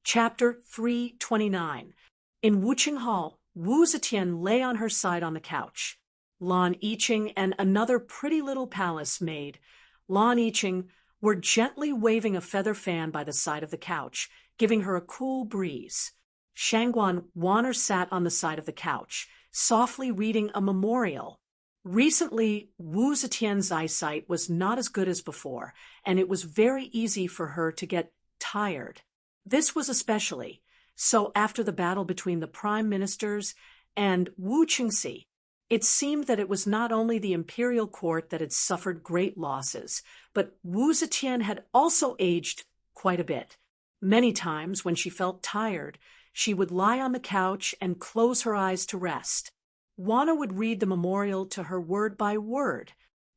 Chapter 329. In Wuqing Hall, Wu Zetian lay on her side on the couch. Lan Yiqing and another pretty little palace maid, Lan Yiqing, were gently waving a feather fan by the side of the couch, giving her a cool breeze. Shangguan Wan'er sat on the side of the couch, softly reading a memorial. Recently, Wu Zetian's eyesight was not as good as before, and it was very easy for her to get tired. This was especially so after the battle between the prime ministers and Wu Qingxi. It seemed that it was not only the imperial court that had suffered great losses, but Wu Zetian had also aged quite a bit. Many times, when she felt tired, she would lie on the couch and close her eyes to rest. Wan'er would read the memorial to her word by word.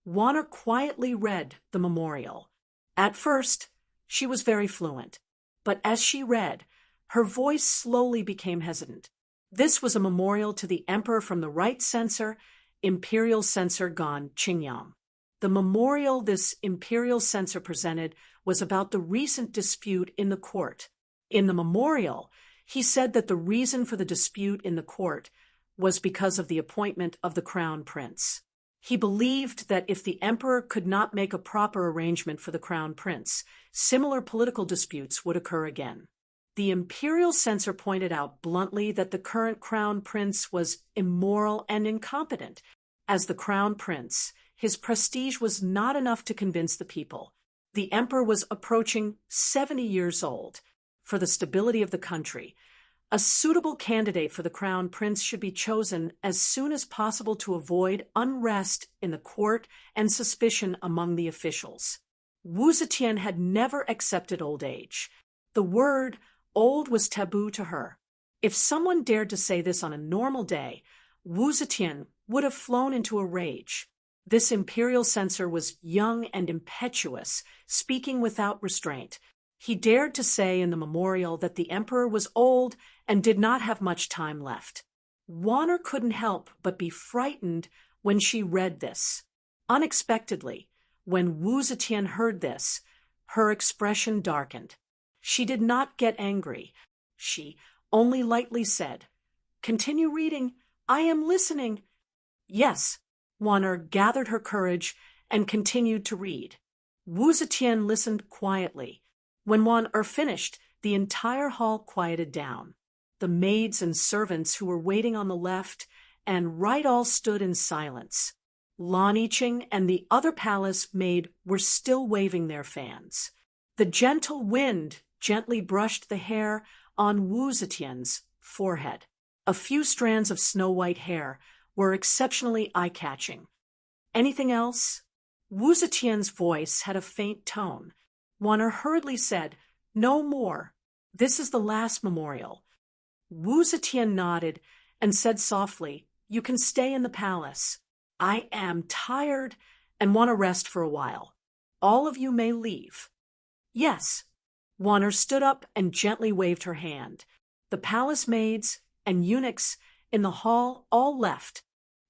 Wan'er quietly read the memorial. At first, she was very fluent, but as she read, her voice slowly became hesitant. This was a memorial to the emperor from the right censor, Imperial Censor Gan Qingyang. The memorial this imperial censor presented was about the recent dispute in the court. In the memorial, he said that the reason for the dispute in the court was because of the appointment of the crown prince. He believed that if the emperor could not make a proper arrangement for the crown prince, similar political disputes would occur again. The imperial censor pointed out bluntly that the current crown prince was immoral and incompetent. As the crown prince, his prestige was not enough to convince the people. The emperor was approaching 70 years old. For the stability of the country, a suitable candidate for the crown prince should be chosen as soon as possible to avoid unrest in the court and suspicion among the officials. Wu Zetian had never accepted old age. The word old was taboo to her. If someone dared to say this on a normal day, Wu Zetian would have flown into a rage. This imperial censor was young and impetuous, speaking without restraint. He dared to say in the memorial that the emperor was old and did not have much time left. Wan'er couldn't help but be frightened when she read this. Unexpectedly, when Wu Zetian heard this, her expression darkened. She did not get angry. She only lightly said, "Continue reading. I am listening." Yes, Wan'er gathered her courage and continued to read. Wu Zetian listened quietly. When Wan'er finished, the entire hall quieted down. The maids and servants who were waiting on the left and right all stood in silence. Lan Yiqing and the other palace maid were still waving their fans. The gentle wind gently brushed the hair on Wu Zetian's forehead. A few strands of snow-white hair were exceptionally eye-catching. Anything else? Wu Zetian's voice had a faint tone. Wan'er hurriedly said, "No more. This is the last memorial." Wu Zetian nodded and said softly, "You can stay in the palace. I am tired and want to rest for a while. All of you may leave." "Yes." Wan'er stood up and gently waved her hand. The palace maids and eunuchs in the hall all left.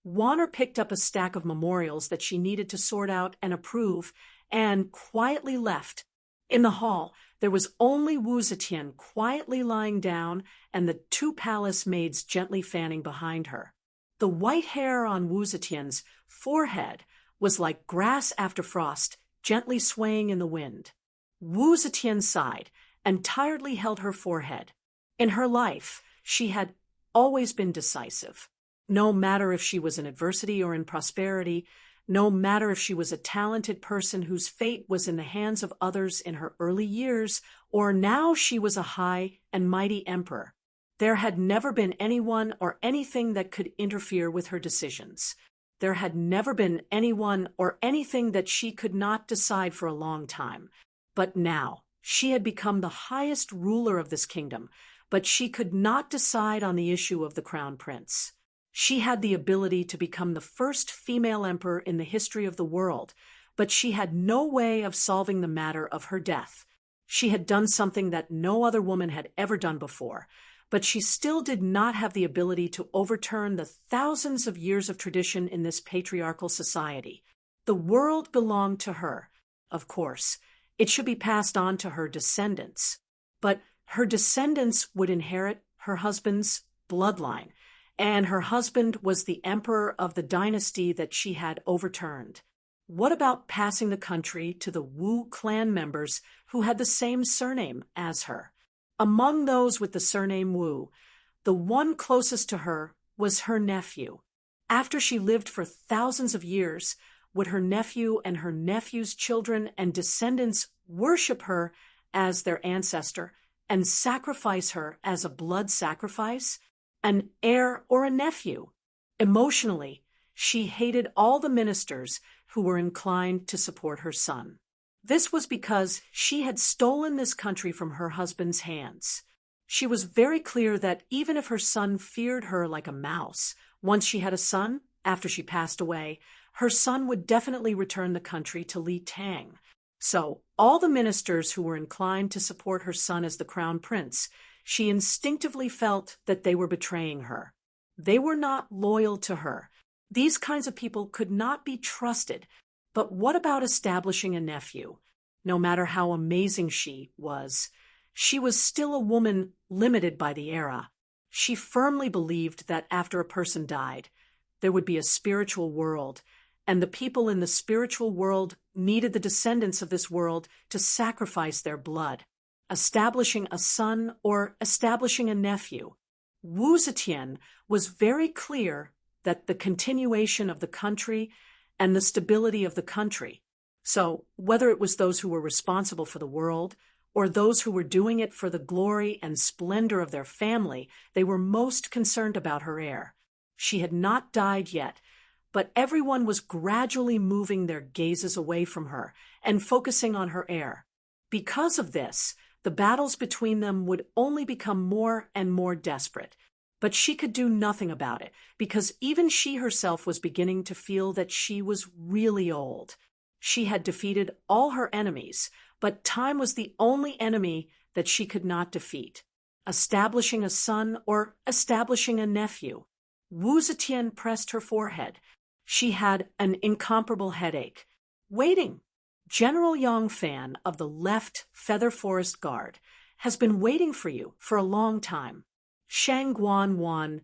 Wan'er picked up a stack of memorials that she needed to sort out and approve and quietly left. In the hall, there was only Wu Zetian quietly lying down and the two palace maids gently fanning behind her. The white hair on Wu Zetian's forehead was like grass after frost, gently swaying in the wind. Wu Zetian sighed and tiredly held her forehead. In her life, she had always been decisive. No matter if she was in adversity or in prosperity, no matter if she was a talented person whose fate was in the hands of others in her early years, or now she was a high and mighty emperor, there had never been anyone or anything that could interfere with her decisions. There had never been anyone or anything that she could not decide for a long time. But now, she had become the highest ruler of this kingdom, but she could not decide on the issue of the crown prince. She had the ability to become the first female emperor in the history of the world, but she had no way of solving the matter of her death. She had done something that no other woman had ever done before, but she still did not have the ability to overturn the thousands of years of tradition in this patriarchal society. The world belonged to her. Of course, it should be passed on to her descendants. But Her descendants would inherit her husband's bloodline, and her husband was the emperor of the dynasty that she had overturned. What about passing the country to the Wu clan members who had the same surname as her? Among those with the surname Wu, the one closest to her was her nephew. After she lived for thousands of years, would her nephew and her nephew's children and descendants worship her as their ancestor and sacrifice her as a blood sacrifice? An heir or a nephew? Emotionally, she hated all the ministers who were inclined to support her son. This was because she had stolen this country from her husband's hands. She was very clear that even if her son feared her like a mouse, once she had a son, after she passed away, her son would definitely return the country to Li Tang. So, all the ministers who were inclined to support her son as the crown prince, she instinctively felt that they were betraying her. They were not loyal to her. These kinds of people could not be trusted. But what about establishing a nephew? No matter how amazing she was still a woman limited by the era. She firmly believed that after a person died, there would be a spiritual world, and the people in the spiritual world needed the descendants of this world to sacrifice their blood. Establishing a son or establishing a nephew. Wu Zetian was very clear that the continuation of the country and the stability of the country. So, whether it was those who were responsible for the world or those who were doing it for the glory and splendor of their family, they were most concerned about her heir. She had not died yet, but everyone was gradually moving their gazes away from her and focusing on her heir. Because of this, the battles between them would only become more and more desperate. But she could do nothing about it, because even she herself was beginning to feel that she was really old. She had defeated all her enemies, but time was the only enemy that she could not defeat. Establishing a son or establishing a nephew. Wu Zetian pressed her forehead. She had an incomparable headache. Waiting. General Yang Fan of the Left Feather Forest Guard has been waiting for you for a long time. Shang Guan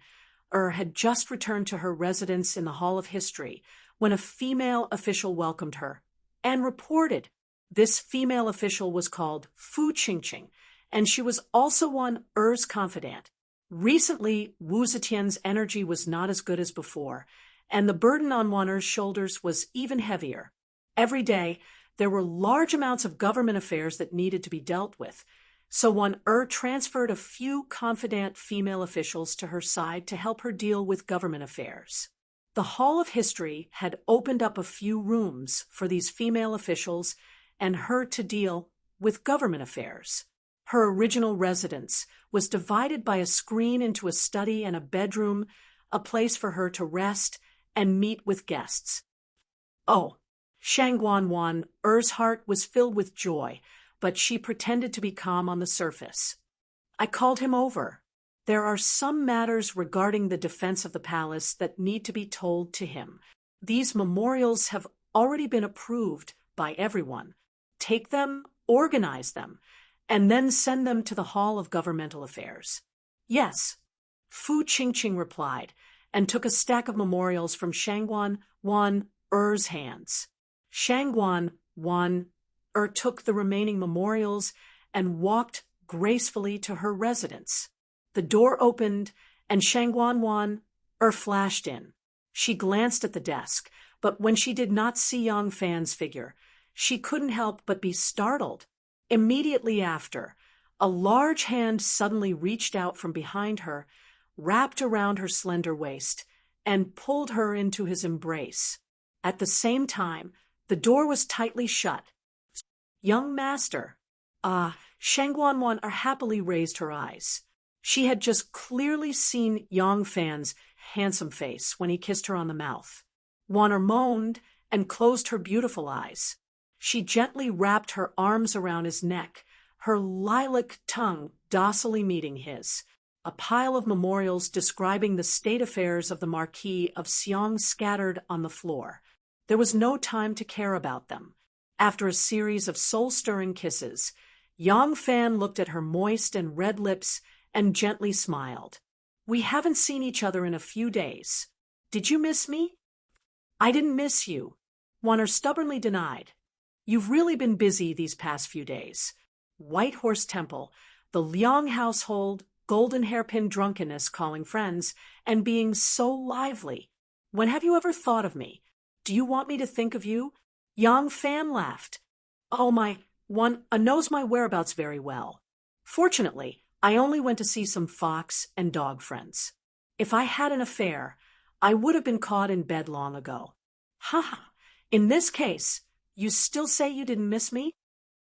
had just returned to her residence in the Hall of History when a female official welcomed her and reported. This female official was called Fu Qingqing, and she was also one Er's confidant. Recently, Wu Zetian's energy was not as good as before, and the burden on Wan Er's shoulders was even heavier. Every day, there were large amounts of government affairs that needed to be dealt with, so Wan Er transferred a few confidant female officials to her side to help her deal with government affairs. The Hall of History had opened up a few rooms for these female officials and her to deal with government affairs. Her original residence was divided by a screen into a study and a bedroom, a place for her to rest and meet with guests. Oh, Shangguan Wan Er's heart was filled with joy, but she pretended to be calm on the surface. I called him over. There are some matters regarding the defense of the palace that need to be told to him. These memorials have already been approved by everyone. Take them, organize them, and then send them to the Hall of Governmental Affairs. Yes, Fu Qingqing replied, and took a stack of memorials from Shangguan Wan Er's hands. Shangguan Wan Er took the remaining memorials and walked gracefully to her residence. The door opened, and Shangguan Wan Er flashed in. She glanced at the desk, but when she did not see Yang Fan's figure, she couldn't help but be startled. Immediately after, a large hand suddenly reached out from behind her, wrapped around her slender waist, and pulled her into his embrace. At the same time, the door was tightly shut. Young master. Shangguan Wan Er happily raised her eyes. She had just clearly seen Yang Fan's handsome face when he kissed her on the mouth. Wan Er moaned and closed her beautiful eyes. She gently wrapped her arms around his neck, her lilac tongue docilely meeting his. A pile of memorials describing the state affairs of the Marquis of Xiong scattered on the floor. There was no time to care about them. After a series of soul-stirring kisses, Yang Fan looked at her moist and red lips and gently smiled. We haven't seen each other in a few days. Did you miss me? I didn't miss you, Wanner stubbornly denied. You've really been busy these past few days. White Horse Temple, the Liang household, golden hairpin drunkenness calling friends, and being so lively. When have you ever thought of me? Do you want me to think of you? Yang Fan laughed. Oh, one knows my whereabouts very well. Fortunately, I only went to see some fox and dog friends. If I had an affair, I would have been caught in bed long ago. Ha ha! In this case, you still say you didn't miss me?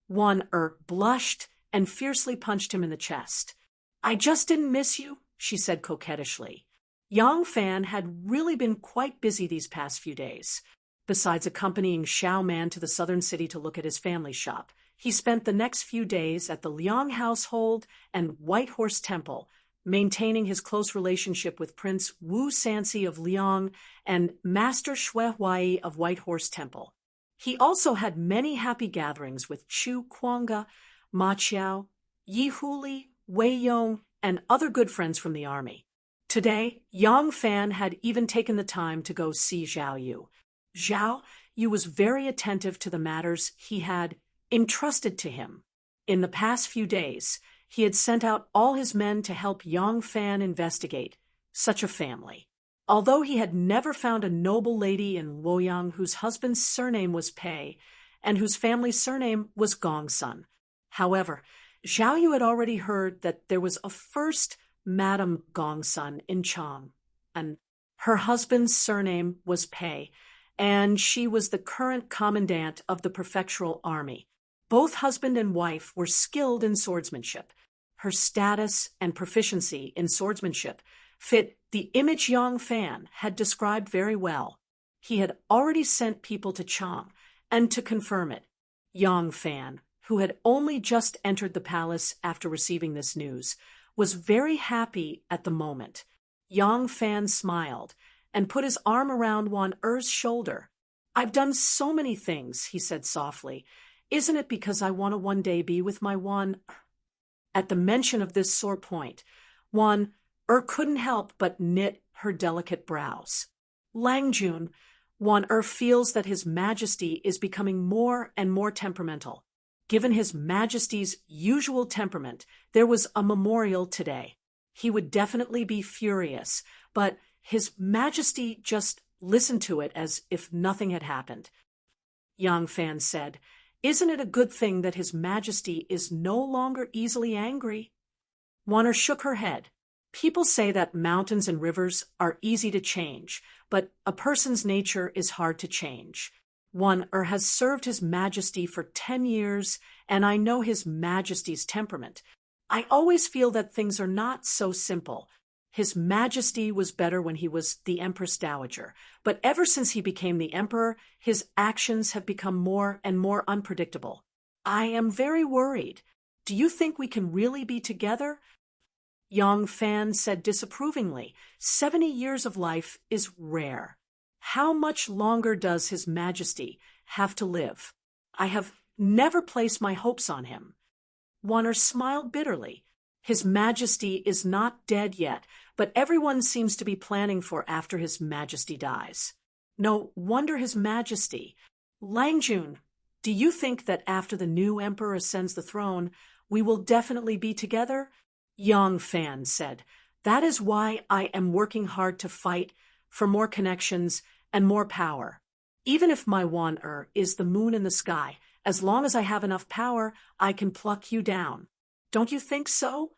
Blushed and fiercely punched him in the chest. I just didn't miss you, she said coquettishly. Yang Fan had really been quite busy these past few days. Besides accompanying Xiao Man to the southern city to look at his family shop, he spent the next few days at the Liang household and White Horse Temple, maintaining his close relationship with Prince Wu Sanxi of Liang and Master Xue Huai of White Horse Temple. He also had many happy gatherings with Chu Kuanga, Ma Qiao, Yi Huli, Wei Yong, and other good friends from the army. Today, Yang Fan had even taken the time to go see Zhao Yu. Zhao Yu was very attentive to the matters he had entrusted to him. In the past few days, he had sent out all his men to help Yang Fan investigate such a family. Although he had never found a noble lady in Luoyang whose husband's surname was Pei and whose family's surname was Gongsun. However, Zhao Yu had already heard that there was a first Madame Gongsun in Chang, and her husband's surname was Pei, and she was the current commandant of the prefectural army. Both husband and wife were skilled in swordsmanship. Her status and proficiency in swordsmanship fit the image Yang Fan had described very well. He had already sent people to Chang, and to confirm it, Yang Fan, who had only just entered the palace after receiving this news, was very happy at the moment. Yang Fan smiled and put his arm around Wan'er's shoulder. I've done so many things, he said softly. Isn't it because I want to one day be with my Wan? At the mention of this sore point, Wan'er couldn't help but knit her delicate brows. Langjun, Wan'er feels that His Majesty is becoming more and more temperamental. Given His Majesty's usual temperament, there was a memorial today. He would definitely be furious, but His Majesty just listened to it as if nothing had happened. Yang Fan said, Isn't it a good thing that His Majesty is no longer easily angry? Wan'er shook her head. People say that mountains and rivers are easy to change, but a person's nature is hard to change. Wan'er has served His Majesty for 10 years, and I know His Majesty's temperament. I always feel that things are not so simple. His Majesty was better when he was the Empress Dowager, but ever since he became the Emperor, his actions have become more and more unpredictable. I am very worried. Do you think we can really be together? Yang Fan said disapprovingly, 70 years of life is rare. How much longer does His Majesty have to live? I have never placed my hopes on him. Wan'er smiled bitterly. His Majesty is not dead yet, but everyone seems to be planning for after His Majesty dies. No wonder His Majesty. Langjun, do you think that after the new emperor ascends the throne, we will definitely be together? Yang Fan said, That is why I am working hard to fight for more connections and more power. Even if my Wan'er is the moon in the sky, as long as I have enough power, I can pluck you down. Don't you think so?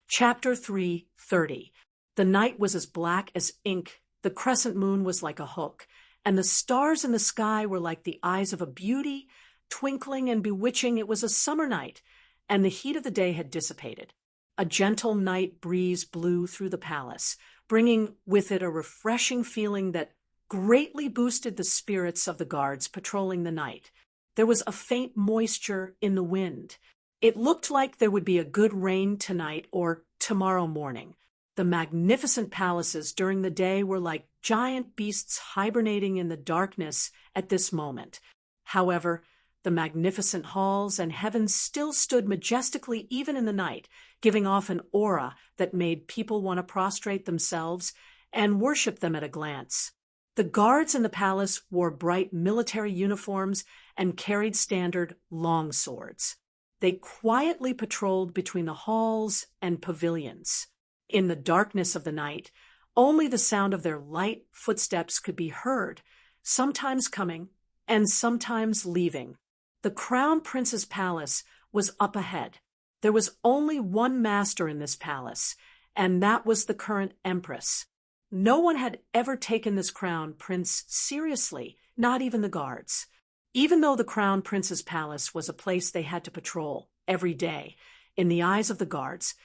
Chapter 3:30. The night was as black as ink, the crescent moon was like a hook, and the stars in the sky were like the eyes of a beauty, twinkling and bewitching. It was a summer night, and the heat of the day had dissipated. A gentle night breeze blew through the palace, bringing with it a refreshing feeling that greatly boosted the spirits of the guards patrolling the night. There was a faint moisture in the wind. It looked like there would be a good rain tonight or tomorrow morning. The magnificent palaces during the day were like giant beasts hibernating in the darkness at this moment. However, The magnificent halls and heavens still stood majestically even in the night, giving off an aura that made people want to prostrate themselves and worship them at a glance. The guards in the palace wore bright military uniforms and carried standard long swords. They quietly patrolled between the halls and pavilions. In the darkness of the night, only the sound of their light footsteps could be heard, sometimes coming and sometimes leaving. The crown prince's palace was up ahead. There was only one master in this palace, and that was the current empress. No one had ever taken this crown prince seriously, not even the guards. Even though the crown prince's palace was a place they had to patrol every day, in the eyes of the guards,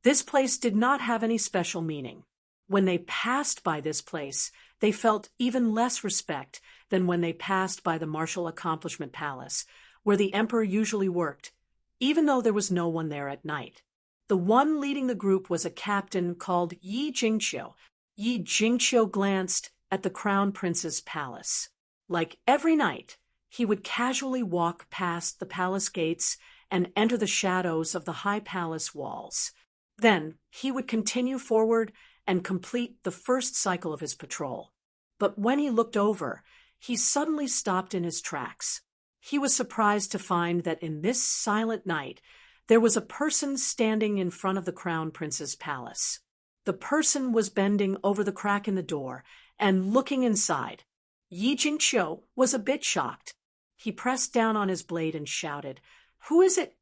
this place did not have any special meaning. When they passed by this place, they felt even less respect than when they passed by the Martial Accomplishment Palace, where the emperor usually worked, even though there was no one there at night. The one leading the group was a captain called Yi Jingqiu. Yi Jingqiu glanced at the crown prince's palace. Like every night, he would casually walk past the palace gates and enter the shadows of the high palace walls. Then he would continue forward and complete the first cycle of his patrol. But when he looked over, he suddenly stopped in his tracks. He was surprised to find that in this silent night, there was a person standing in front of the crown prince's palace. The person was bending over the crack in the door and looking inside. Yi Jingqiu was a bit shocked. He pressed down on his blade and shouted, "Who is it?"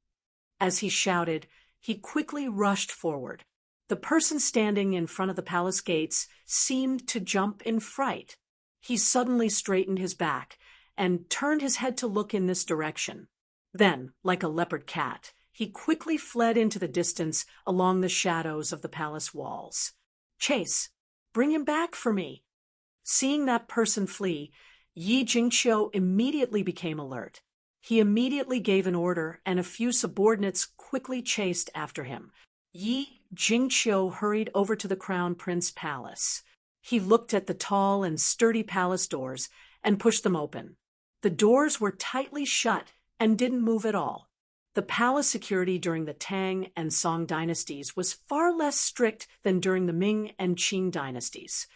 As he shouted, he quickly rushed forward. The person standing in front of the palace gates seemed to jump in fright. He suddenly straightened his back and turned his head to look in this direction. Then, like a leopard cat, he quickly fled into the distance along the shadows of the palace walls. "Chase, bring him back for me." Seeing that person flee, Yi Jingqiu immediately became alert. He immediately gave an order, and a few subordinates quickly chased after him. Yi Jingqiu hurried over to the crown prince palace. He looked at the tall and sturdy palace doors and pushed them open. The doors were tightly shut and didn't move at all. The palace security during the Tang and Song dynasties was far less strict than during the Ming and Qing dynasties.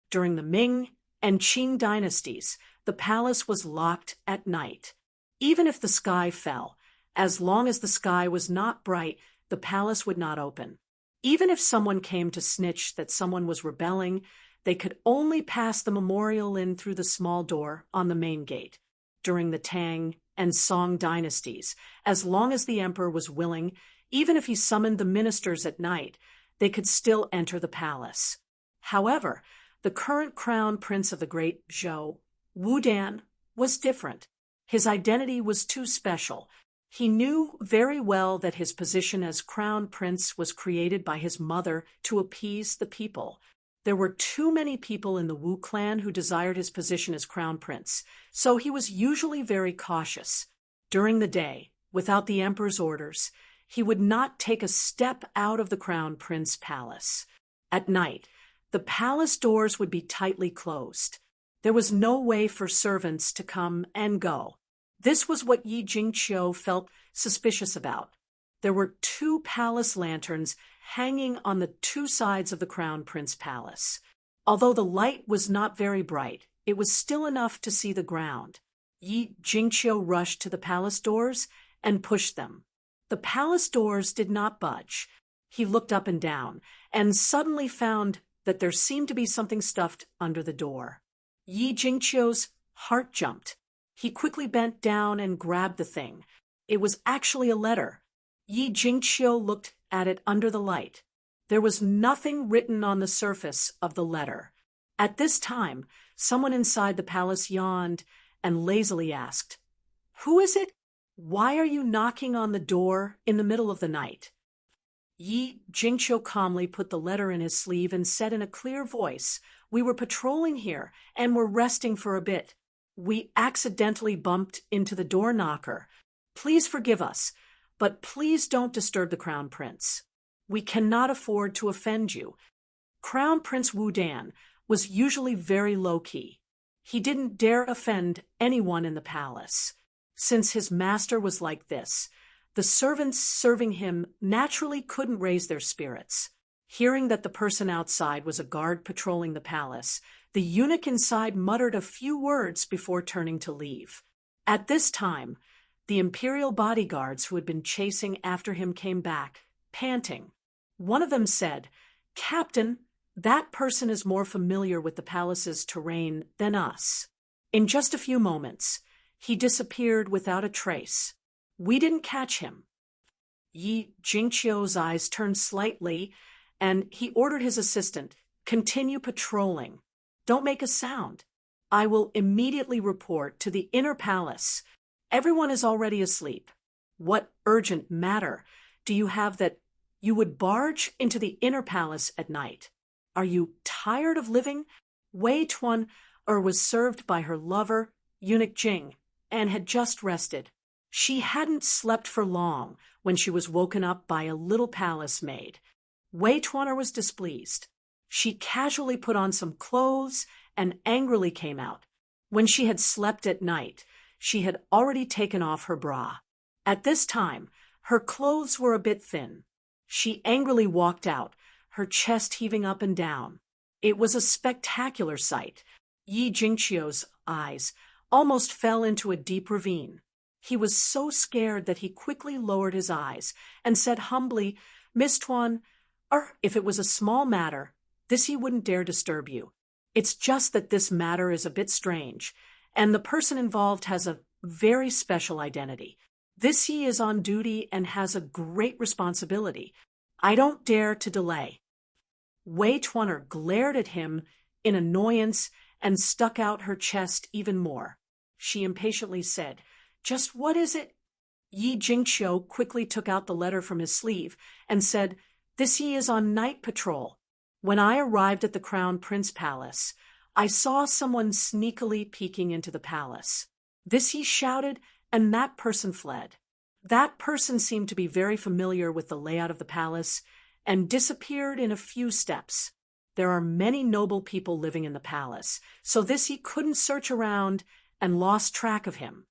During the Ming and Qing dynasties, the palace was locked at night. Even if the sky fell, as long as the sky was not bright, the palace would not open. Even if someone came to snitch that someone was rebelling, they could only pass the memorial in through the small door on the main gate. During the Tang and Song dynasties, as long as the emperor was willing, even if he summoned the ministers at night, they could still enter the palace. However, the current crown prince of the Great Zhou, Wu Dan, was different. His identity was too special. He knew very well that his position as crown prince was created by his mother to appease the people. There were too many people in the Wu clan who desired his position as crown prince, so he was usually very cautious. During the day, without the emperor's orders, he would not take a step out of the crown prince palace. At night, the palace doors would be tightly closed. There was no way for servants to come and go. This was what Yi Jingqiu felt suspicious about. There were 2 palace lanterns hanging on the 2 sides of the crown prince palace. Although the light was not very bright, it was still enough to see the ground. Yi Jingqiu rushed to the palace doors and pushed them. The palace doors did not budge. He looked up and down and suddenly found that there seemed to be something stuffed under the door. Yi Jingqiu's heart jumped. He quickly bent down and grabbed the thing. It was actually a letter. Yi Jingqiu looked at it under the light. There was nothing written on the surface of the letter. At this time, someone inside the palace yawned and lazily asked, "Who is it? Why are you knocking on the door in the middle of the night?" Yi Jingqiu calmly put the letter in his sleeve and said in a clear voice, "We were patrolling here and were resting for a bit. We accidentally bumped into the door knocker. Please forgive us, but please don't disturb the Crown Prince. We cannot afford to offend you." Crown Prince Wu Dan was usually very low-key. He didn't dare offend anyone in the palace. Since his master was like this, the servants serving him naturally couldn't raise their spirits. Hearing that the person outside was a guard patrolling the palace, the eunuch inside muttered a few words before turning to leave. At this time, the imperial bodyguards who had been chasing after him came back, panting. One of them said, "Captain, that person is more familiar with the palace's terrain than us." In just a few moments, he disappeared without a trace. We didn't catch him. Yi Jingqiu's eyes turned slightly, and he ordered his assistant, "Continue patrolling. Don't make a sound. I will immediately report to the inner palace. Everyone is already asleep. What urgent matter do you have that you would barge into the inner palace at night? Are you tired of living?" Wei Tuan was served by her lover, Eunuch Jing, and had just rested. She hadn't slept for long when she was woken up by a little palace maid. Wei Tuan was displeased. She casually put on some clothes and angrily came out. When she had slept at night, she had already taken off her bra. At this time, her clothes were a bit thin. She angrily walked out, her chest heaving up and down. It was a spectacular sight. Yi Jingqiu's eyes almost fell into a deep ravine. He was so scared that he quickly lowered his eyes and said humbly, "Miss Tuan, if it was a small matter, this he wouldn't dare disturb you. It's just that this matter is a bit strange, and the person involved has a very special identity. This he is on duty and has a great responsibility. I don't dare to delay." Wei Tuan glared at him in annoyance and stuck out her chest even more. She impatiently said, "Just what is it?" Yi Jingqiu quickly took out the letter from his sleeve and said, "This he is on night patrol. When I arrived at the Crown Prince Palace, I saw someone sneakily peeking into the palace. This he shouted, and that person fled. That person seemed to be very familiar with the layout of the palace and disappeared in a few steps. There are many noble people living in the palace, so this he couldn't search around and lost track of him."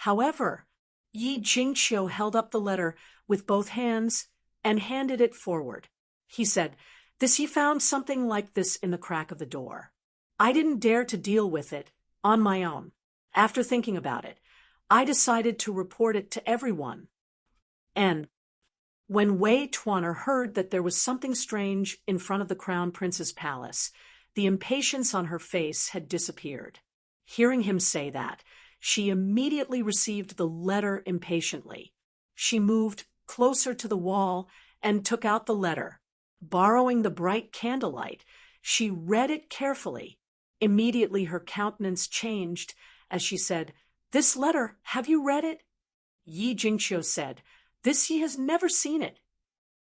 However, Yi Jingqiu held up the letter with both hands and handed it forward. He said, "This he found something like this in the crack of the door. I didn't dare to deal with it on my own. After thinking about it, I decided to report it to everyone." And when Wei Tuan heard that there was something strange in front of the Crown Prince's palace, the impatience on her face had disappeared. Hearing him say that, she immediately received the letter impatiently. She moved closer to the wall and took out the letter. Borrowing the bright candlelight, she read it carefully. Immediately her countenance changed as she said, "This letter, have you read it?" Yi Jingqiu said, "This he has never seen it."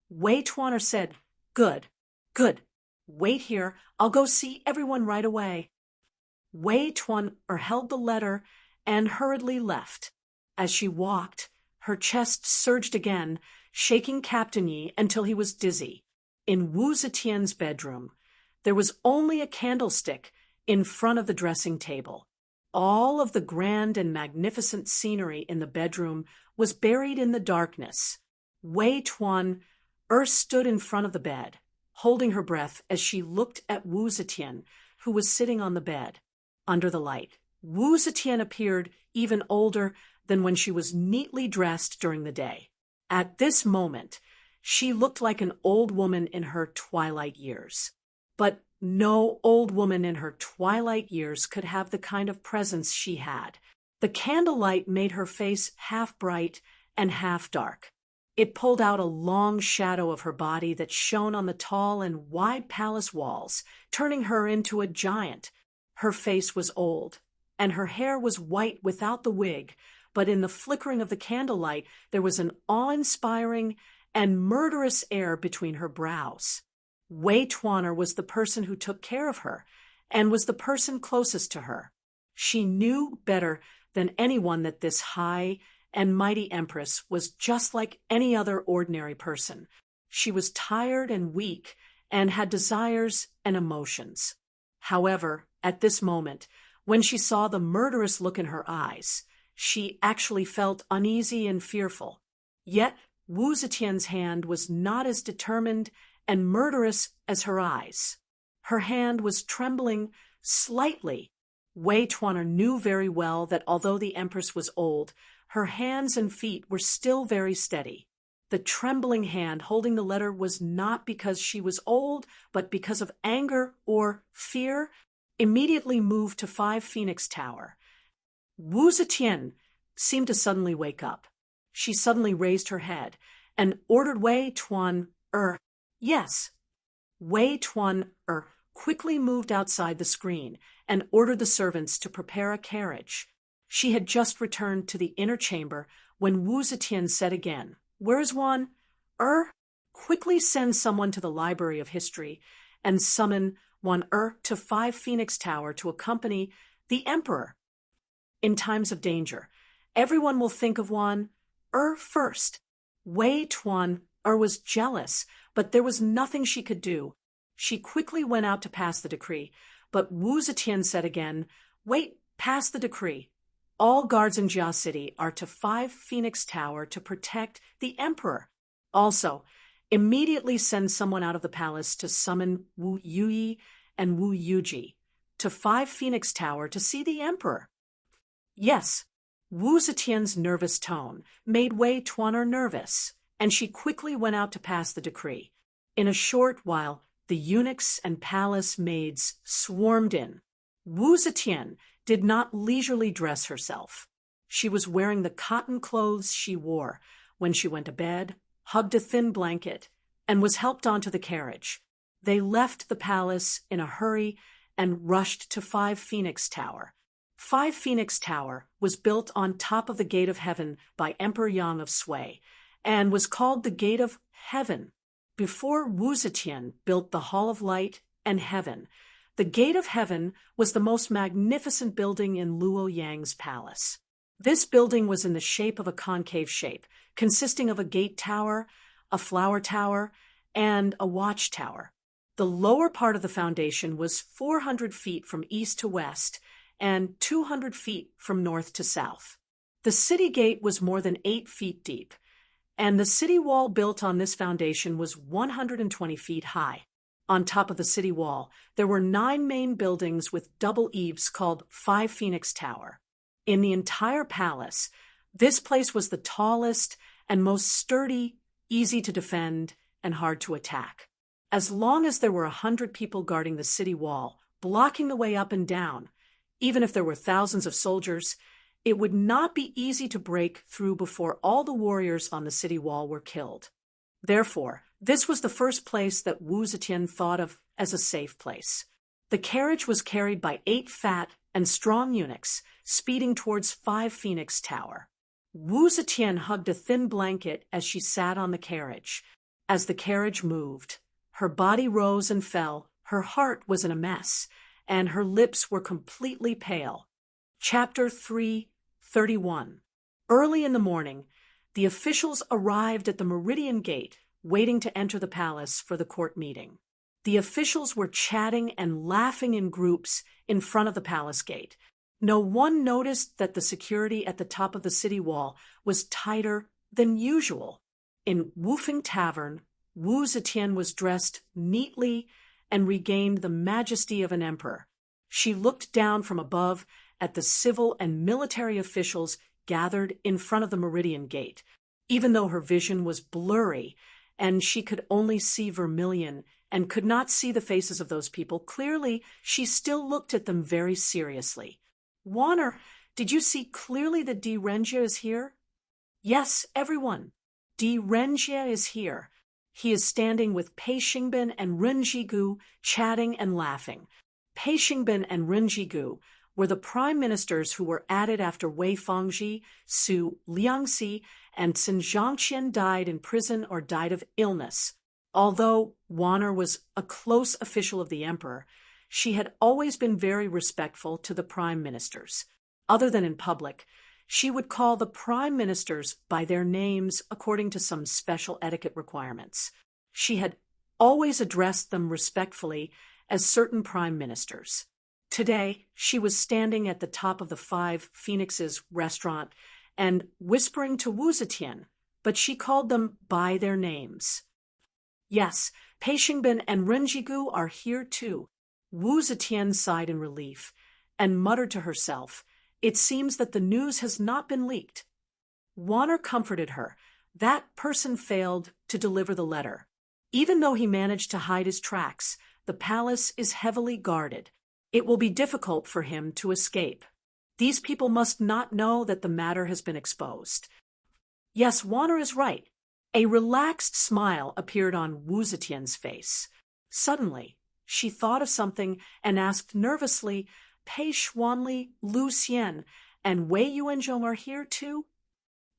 Wei Tuan said, "Good, good. Wait here, I'll go see everyone right away." Wei Tuan held the letter and hurriedly left. As she walked, her chest surged again, shaking Captain Yi until he was dizzy. In Wu Zetian's bedroom, there was only a candlestick in front of the dressing table. All of the grand and magnificent scenery in the bedroom was buried in the darkness. Wei Tuan stood in front of the bed, holding her breath as she looked at Wu Zetian, who was sitting on the bed. Under the light, Wu Zetian appeared even older than when she was neatly dressed during the day. At this moment, she looked like an old woman in her twilight years. But no old woman in her twilight years could have the kind of presence she had. The candlelight made her face half bright and half dark. It pulled out a long shadow of her body that shone on the tall and wide palace walls, turning her into a giant. Her face was old, and her hair was white without the wig, but in the flickering of the candlelight there was an awe-inspiring and murderous air between her brows. Wei Tuan was the person who took care of her, and was the person closest to her. She knew better than anyone that this high and mighty empress was just like any other ordinary person. She was tired and weak, and had desires and emotions. However, at this moment, when she saw the murderous look in her eyes, She actually felt uneasy and fearful. Yet Wu Zetian's hand was not as determined and murderous as her eyes. Her hand was trembling slightly. Wei Tuaner knew very well that although the Empress was old, her hands and feet were still very steady. The trembling hand holding the letter was not because she was old, but because of anger or fear. Immediately moved to 5 Phoenix Tower. Wu Zetian seemed to suddenly wake up. She suddenly raised her head and ordered Wei Tuaner. Yes, Wei Tuaner quickly moved outside the screen and ordered the servants to prepare a carriage. She had just returned to the inner chamber when Wu Zetian said again, "Where is Wan? Quickly send someone to the Library of History and summon Wan to 5 Phoenix Tower to accompany the Emperor. In times of danger, everyone will think of Wan first." Wei Tuaner was jealous, but there was nothing she could do. She quickly went out to pass the decree, but Wu Zetian said again, "Wait, pass the decree. All guards in Jia City are to 5 Phoenix Tower to protect the Emperor. Also, immediately send someone out of the palace to summon Wu Yuyi and Wu Yuji to 5 Phoenix Tower to see the Emperor." Yes, Wu Zetian's nervous tone made Wei Tuaner nervous, and she quickly went out to pass the decree. In a short while, the eunuchs and palace maids swarmed in. Wu Zetian did not leisurely dress herself. She was wearing the cotton clothes she wore when she went to bed, hugged a thin blanket, and was helped onto the carriage. They left the palace in a hurry and rushed to 5 Phoenix Tower. 5 Phoenix Tower was built on top of the Gate of Heaven by Emperor Yang of Sui, and was called the Gate of Heaven. Before Wu Zetian built the Hall of Light and Heaven, the Gate of Heaven was the most magnificent building in Luo Yang's palace. This building was in the shape of a concave shape, consisting of a gate tower, a flower tower, and a watchtower. The lower part of the foundation was 400 feet from east to west and 200 feet from north to south. The city gate was more than 8 feet deep, and the city wall built on this foundation was 120 feet high. On top of the city wall, there were 9 main buildings with double eaves called 5 Phoenix Tower. In the entire palace, this place was the tallest and most sturdy, easy to defend, and hard to attack. As long as there were 100 people guarding the city wall, blocking the way up and down, even if there were thousands of soldiers, it would not be easy to break through before all the warriors on the city wall were killed. Therefore, this was the first place that Wu Zetian thought of as a safe place. The carriage was carried by 8 fat and strong eunuchs, speeding towards 5 Phoenix Tower. Wu Zetian hugged a thin blanket as she sat on the carriage. As the carriage moved, her body rose and fell, her heart was in a mess, and her lips were completely pale. Chapter 3:31. Early in the morning, the officials arrived at the Meridian Gate, waiting to enter the palace for the court meeting. The officials were chatting and laughing in groups in front of the palace gate. No one noticed that the security at the top of the city wall was tighter than usual. In Wufeng Tavern, Wu Zetian was dressed neatly and regained the majesty of an emperor. She looked down from above at the civil and military officials gathered in front of the Meridian Gate. Even though her vision was blurry and she could only see vermilion and could not see the faces of those people clearly, she still looked at them very seriously. "Warner, did you see clearly that Di Renjie is here?" "Yes, everyone. Di Renjie is here. He is standing with Pei Xingbin and Ren Jigu, chatting and laughing." Pei Xingbin and Ren Jigu were the prime ministers who were added after Wei Fangji, Su Liangxi, and Sun Zhangqian died in prison or died of illness. Although Warner was a close official of the emperor, she had always been very respectful to the prime ministers. Other than in public, she would call the prime ministers by their names according to some special etiquette requirements. She had always addressed them respectfully as certain prime ministers. Today, she was standing at the top of the Five Phoenixes restaurant and whispering to Wu Zetian, but she called them by their names. Yes, Pei Xingbin and Ren Jigu are here too. Wu Zetian sighed in relief and muttered to herself, "It seems that the news has not been leaked." Warner comforted her. That person failed to deliver the letter. Even though he managed to hide his tracks, the palace is heavily guarded. It will be difficult for him to escape. These people must not know that the matter has been exposed. Yes, Warner is right. A relaxed smile appeared on Wu Zetian's face. Suddenly, she thought of something and asked nervously, "Pei Xuanli, Lu Xian, and Wei Yuanzhong are here too?"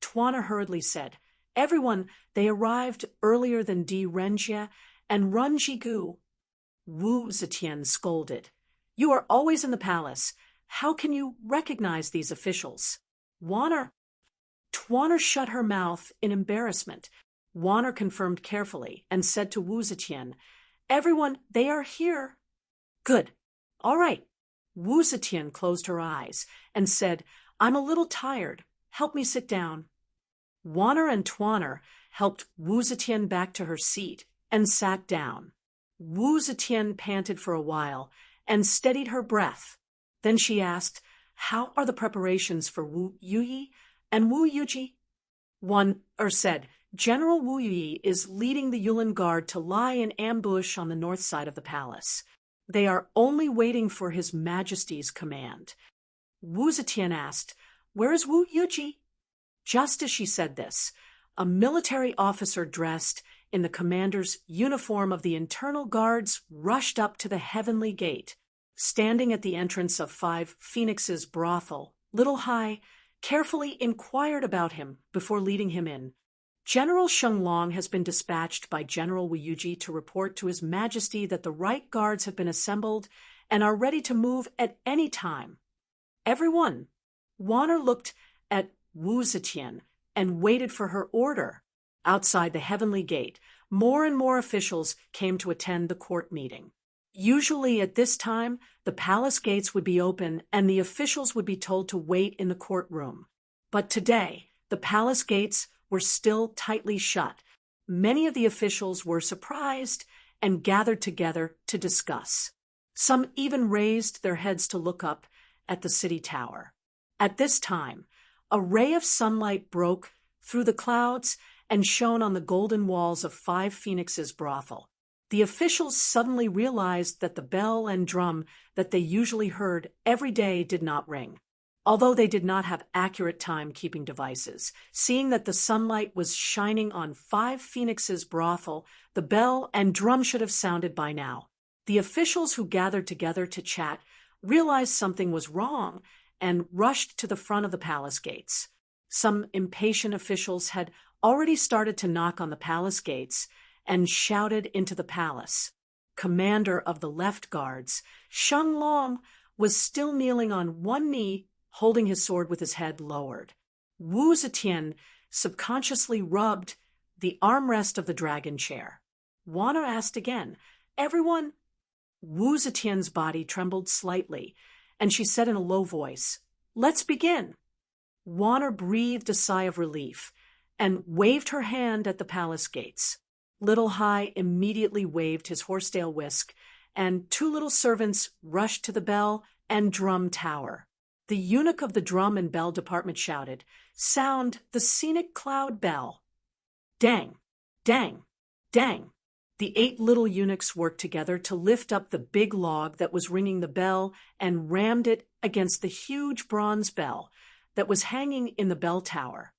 Tuana hurriedly said, "Everyone, they arrived earlier than Di Renjie and Run Jigu." Wu Zetian scolded, "You are always in the palace. How can you recognize these officials?" Tuana shut her mouth in embarrassment. Warner confirmed carefully and said to Wu Zetian, "Everyone, they are here." "Good. All right." Wu Zetian closed her eyes and said, "I'm a little tired. Help me sit down." Warner and Tuaner helped Wu Zetian back to her seat and sat down. Wu Zetian panted for a while and steadied her breath. Then she asked, "How are the preparations for Wu Yuyi and Wu Yuji?" One said, "General Wu Yuyi is leading the Yulin Guard to lie in ambush on the north side of the palace. They are only waiting for His Majesty's command." Wu Zetian asked, "Where is Wu Yuji?" Just as she said this, a military officer dressed in the commander's uniform of the internal guards rushed up to the heavenly gate. Standing at the entrance of Five Phoenixes brothel, Little Hai carefully inquired about him before leading him in. "General Shenglong has been dispatched by General Wu Yuji to report to His Majesty that the right guards have been assembled and are ready to move at any time." Everyone. Warner looked at Wu Zetian and waited for her order. Outside the heavenly gate, more and more officials came to attend the court meeting. Usually at this time, the palace gates would be open and the officials would be told to wait in the courtroom. But today, the palace gates were still tightly shut. Many of the officials were surprised and gathered together to discuss. Some even raised their heads to look up at the city tower. At this time, a ray of sunlight broke through the clouds and shone on the golden walls of Five Phoenixes brothel. The officials suddenly realized that the bell and drum that they usually heard every day did not ring. Although they did not have accurate time-keeping devices, seeing that the sunlight was shining on Five Phoenixes brothel, the bell and drum should have sounded by now. The officials who gathered together to chat realized something was wrong and rushed to the front of the palace gates. Some impatient officials had already started to knock on the palace gates and shouted into the palace. Commander of the left guards, Shenglong, was still kneeling on one knee, holding his sword with his head lowered. Wu Zetian subconsciously rubbed the armrest of the dragon chair. Warner asked again, "Everyone?" Wu Zetian's body trembled slightly, and she said in a low voice, "Let's begin." Warner breathed a sigh of relief and waved her hand at the palace gates. Little Hai immediately waved his horsetail whisk, and two little servants rushed to the bell and drum tower. The eunuch of the drum and bell department shouted, "Sound the scenic cloud bell." Dang, dang, dang. The 8 little eunuchs worked together to lift up the big log that was ringing the bell and rammed it against the huge bronze bell that was hanging in the bell tower.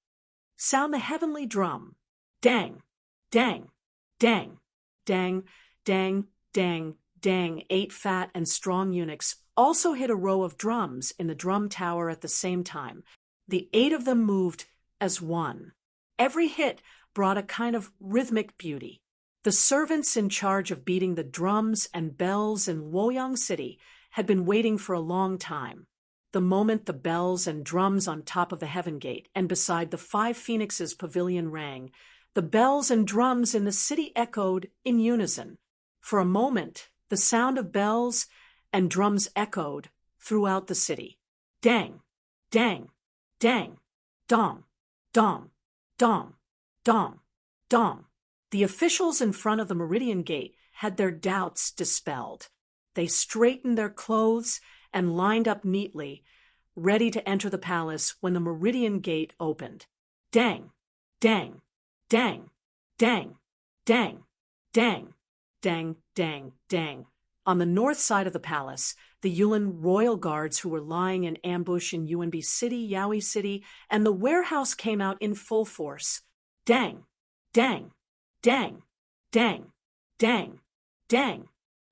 "Sound the heavenly drum. Dang, dang, dang, dang, dang, dang, dang." 8 fat and strong eunuchs also hit a row of drums in the drum tower at the same time. The 8 of them moved as one. Every hit brought a kind of rhythmic beauty. The servants in charge of beating the drums and bells in Luoyang City had been waiting for a long time. The moment the bells and drums on top of the heaven gate and beside the Five Phoenixes pavilion rang, the bells and drums in the city echoed in unison. For a moment, the sound of bells and drums echoed throughout the city. Dang, dang, dang, dong, dong, dong, dong, dong. The officials in front of the Meridian Gate had their doubts dispelled. They straightened their clothes and lined up neatly, ready to enter the palace when the Meridian Gate opened. Dang, dang, dang, dang, dang, dang, dang, dang, dang. On the north side of the palace, the Yulin royal guards who were lying in ambush in UNB City, Yaoi City, and the warehouse came out in full force. Dang, dang, dang, dang, dang, dang,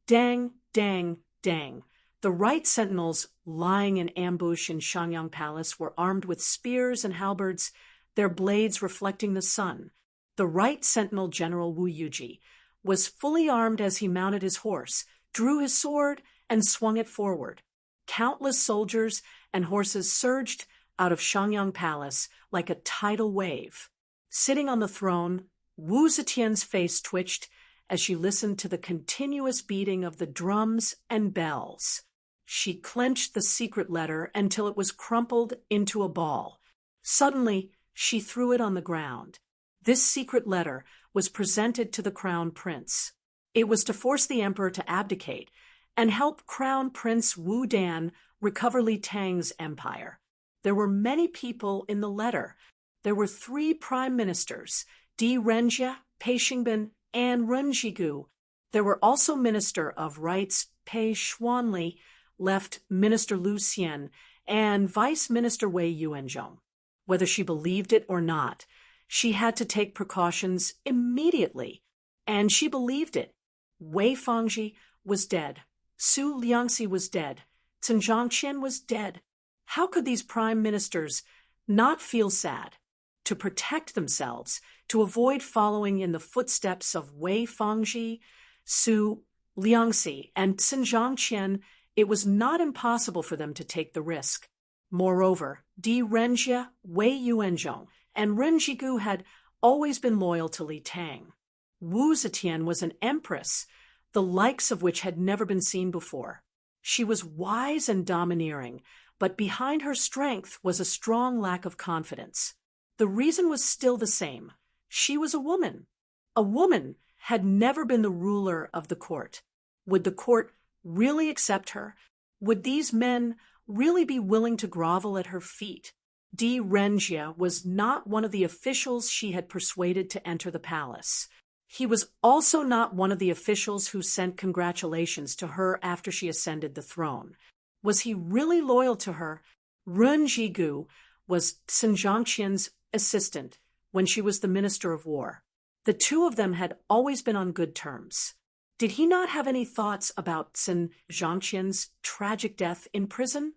dang, dang, dang. The right sentinels lying in ambush in Shangyang Palace were armed with spears and halberds, their blades reflecting the sun. The right sentinel, General Wu Yuji, was fully armed as he mounted his horse, drew his sword, and swung it forward. Countless soldiers and horses surged out of Shangyang Palace like a tidal wave. Sitting on the throne, Wu Zetian's face twitched as she listened to the continuous beating of the drums and bells. She clenched the secret letter until it was crumpled into a ball. Suddenly, she threw it on the ground. This secret letter was presented to the crown prince. It was to force the emperor to abdicate and help Crown Prince Wu Dan recover Li Tang's empire. There were many people in the letter. There were 3 prime ministers, Di Renjie, Pei Xingbin, and Ren Jigu. There were also Minister of Rights Pei Xuanli, left Minister Lu Xian, and Vice Minister Wei Yuanzhong. Whether she believed it or not, she had to take precautions immediately, and she believed it. Wei Fangji was dead. Su Liangxi was dead. Chen Zhangqian was dead. How could these prime ministers not feel sad? To protect themselves, to avoid following in the footsteps of Wei Fangji, Su Liangxi, and Chen Zhangqian, it was not impossible for them to take the risk. Moreover, Di Renjie, Wei Yuanzhong, and Ren Jigu had always been loyal to Li Tang. Wu Zetian was an empress, the likes of which had never been seen before. She was wise and domineering, but behind her strength was a strong lack of confidence. The reason was still the same. She was a woman. A woman had never been the ruler of the court. Would the court really accept her? Would these men really be willing to grovel at her feet? Di Renjie was not one of the officials she had persuaded to enter the palace. He was also not one of the officials who sent congratulations to her after she ascended the throne. Was he really loyal to her? Ren Jigu was Chen Zhangqian's assistant when she was the Minister of War. The two of them had always been on good terms. Did he not have any thoughts about Chen Zhangqian's tragic death in prison?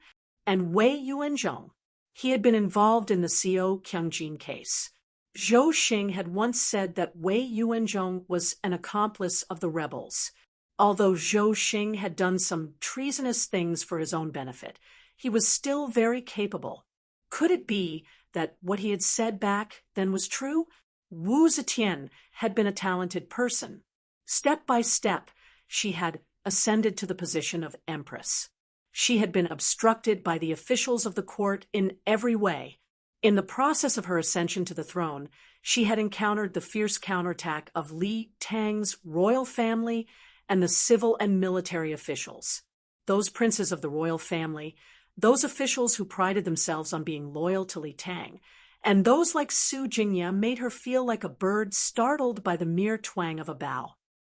And Wei Yuanzhong? He had been involved in the Xiao Qiangjin case. Zhou Xing had once said that Wei Yuanzhong was an accomplice of the rebels. Although Zhou Xing had done some treasonous things for his own benefit, he was still very capable. Could it be that what he had said back then was true? Wu Zetian had been a talented person. Step by step, she had ascended to the position of empress. She had been obstructed by the officials of the court in every way. In the process of her ascension to the throne, she had encountered the fierce counterattack of Li Tang's royal family and the civil and military officials. Those princes of the royal family, those officials who prided themselves on being loyal to Li Tang, and those like Su Jingye made her feel like a bird startled by the mere twang of a bough.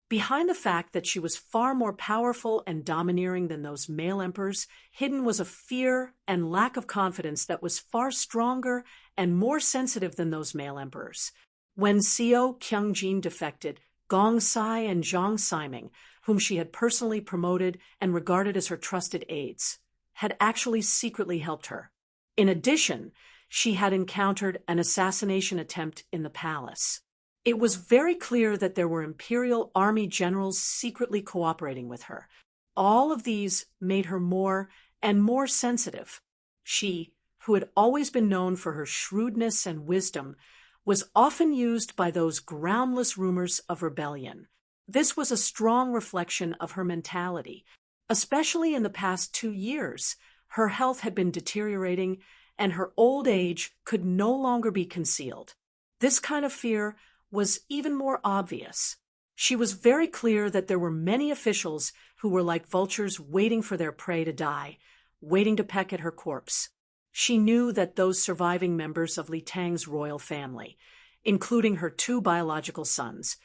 Behind the fact that she was far more powerful and domineering than those male emperors, hidden was a fear and lack of confidence that was far stronger and more sensitive than those male emperors. When Xiao Qiangjin defected, Gong Sai and Zhang Siming, whom she had personally promoted and regarded as her trusted aides, had actually secretly helped her. In addition, she had encountered an assassination attempt in the palace. It was very clear that there were imperial army generals secretly cooperating with her. All of these made her more and more sensitive. She, who had always been known for her shrewdness and wisdom, was often used by those groundless rumors of rebellion. This was a strong reflection of her mentality. Especially in the past 2 years, her health had been deteriorating, and her old age could no longer be concealed. This kind of fear was even more obvious. She was very clear that there were many officials who were like vultures waiting for their prey to die, waiting to peck at her corpse. She knew that those surviving members of Li Tang's royal family, including her 2 biological sons,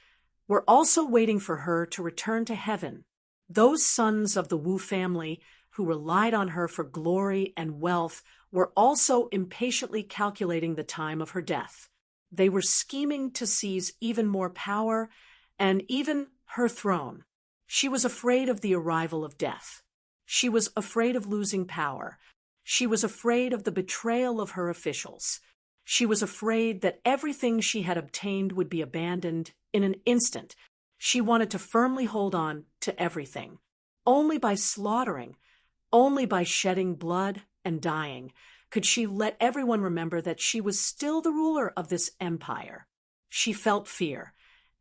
were also waiting for her to return to heaven. Those sons of the Wu family who relied on her for glory and wealth were also impatiently calculating the time of her death. They were scheming to seize even more power and even her throne. She was afraid of the arrival of death. She was afraid of losing power. She was afraid of the betrayal of her officials. She was afraid that everything she had obtained would be abandoned in an instant. She wanted to firmly hold on to everything. Only by slaughtering, only by shedding blood and dying, could she let everyone remember that she was still the ruler of this empire. She felt fear,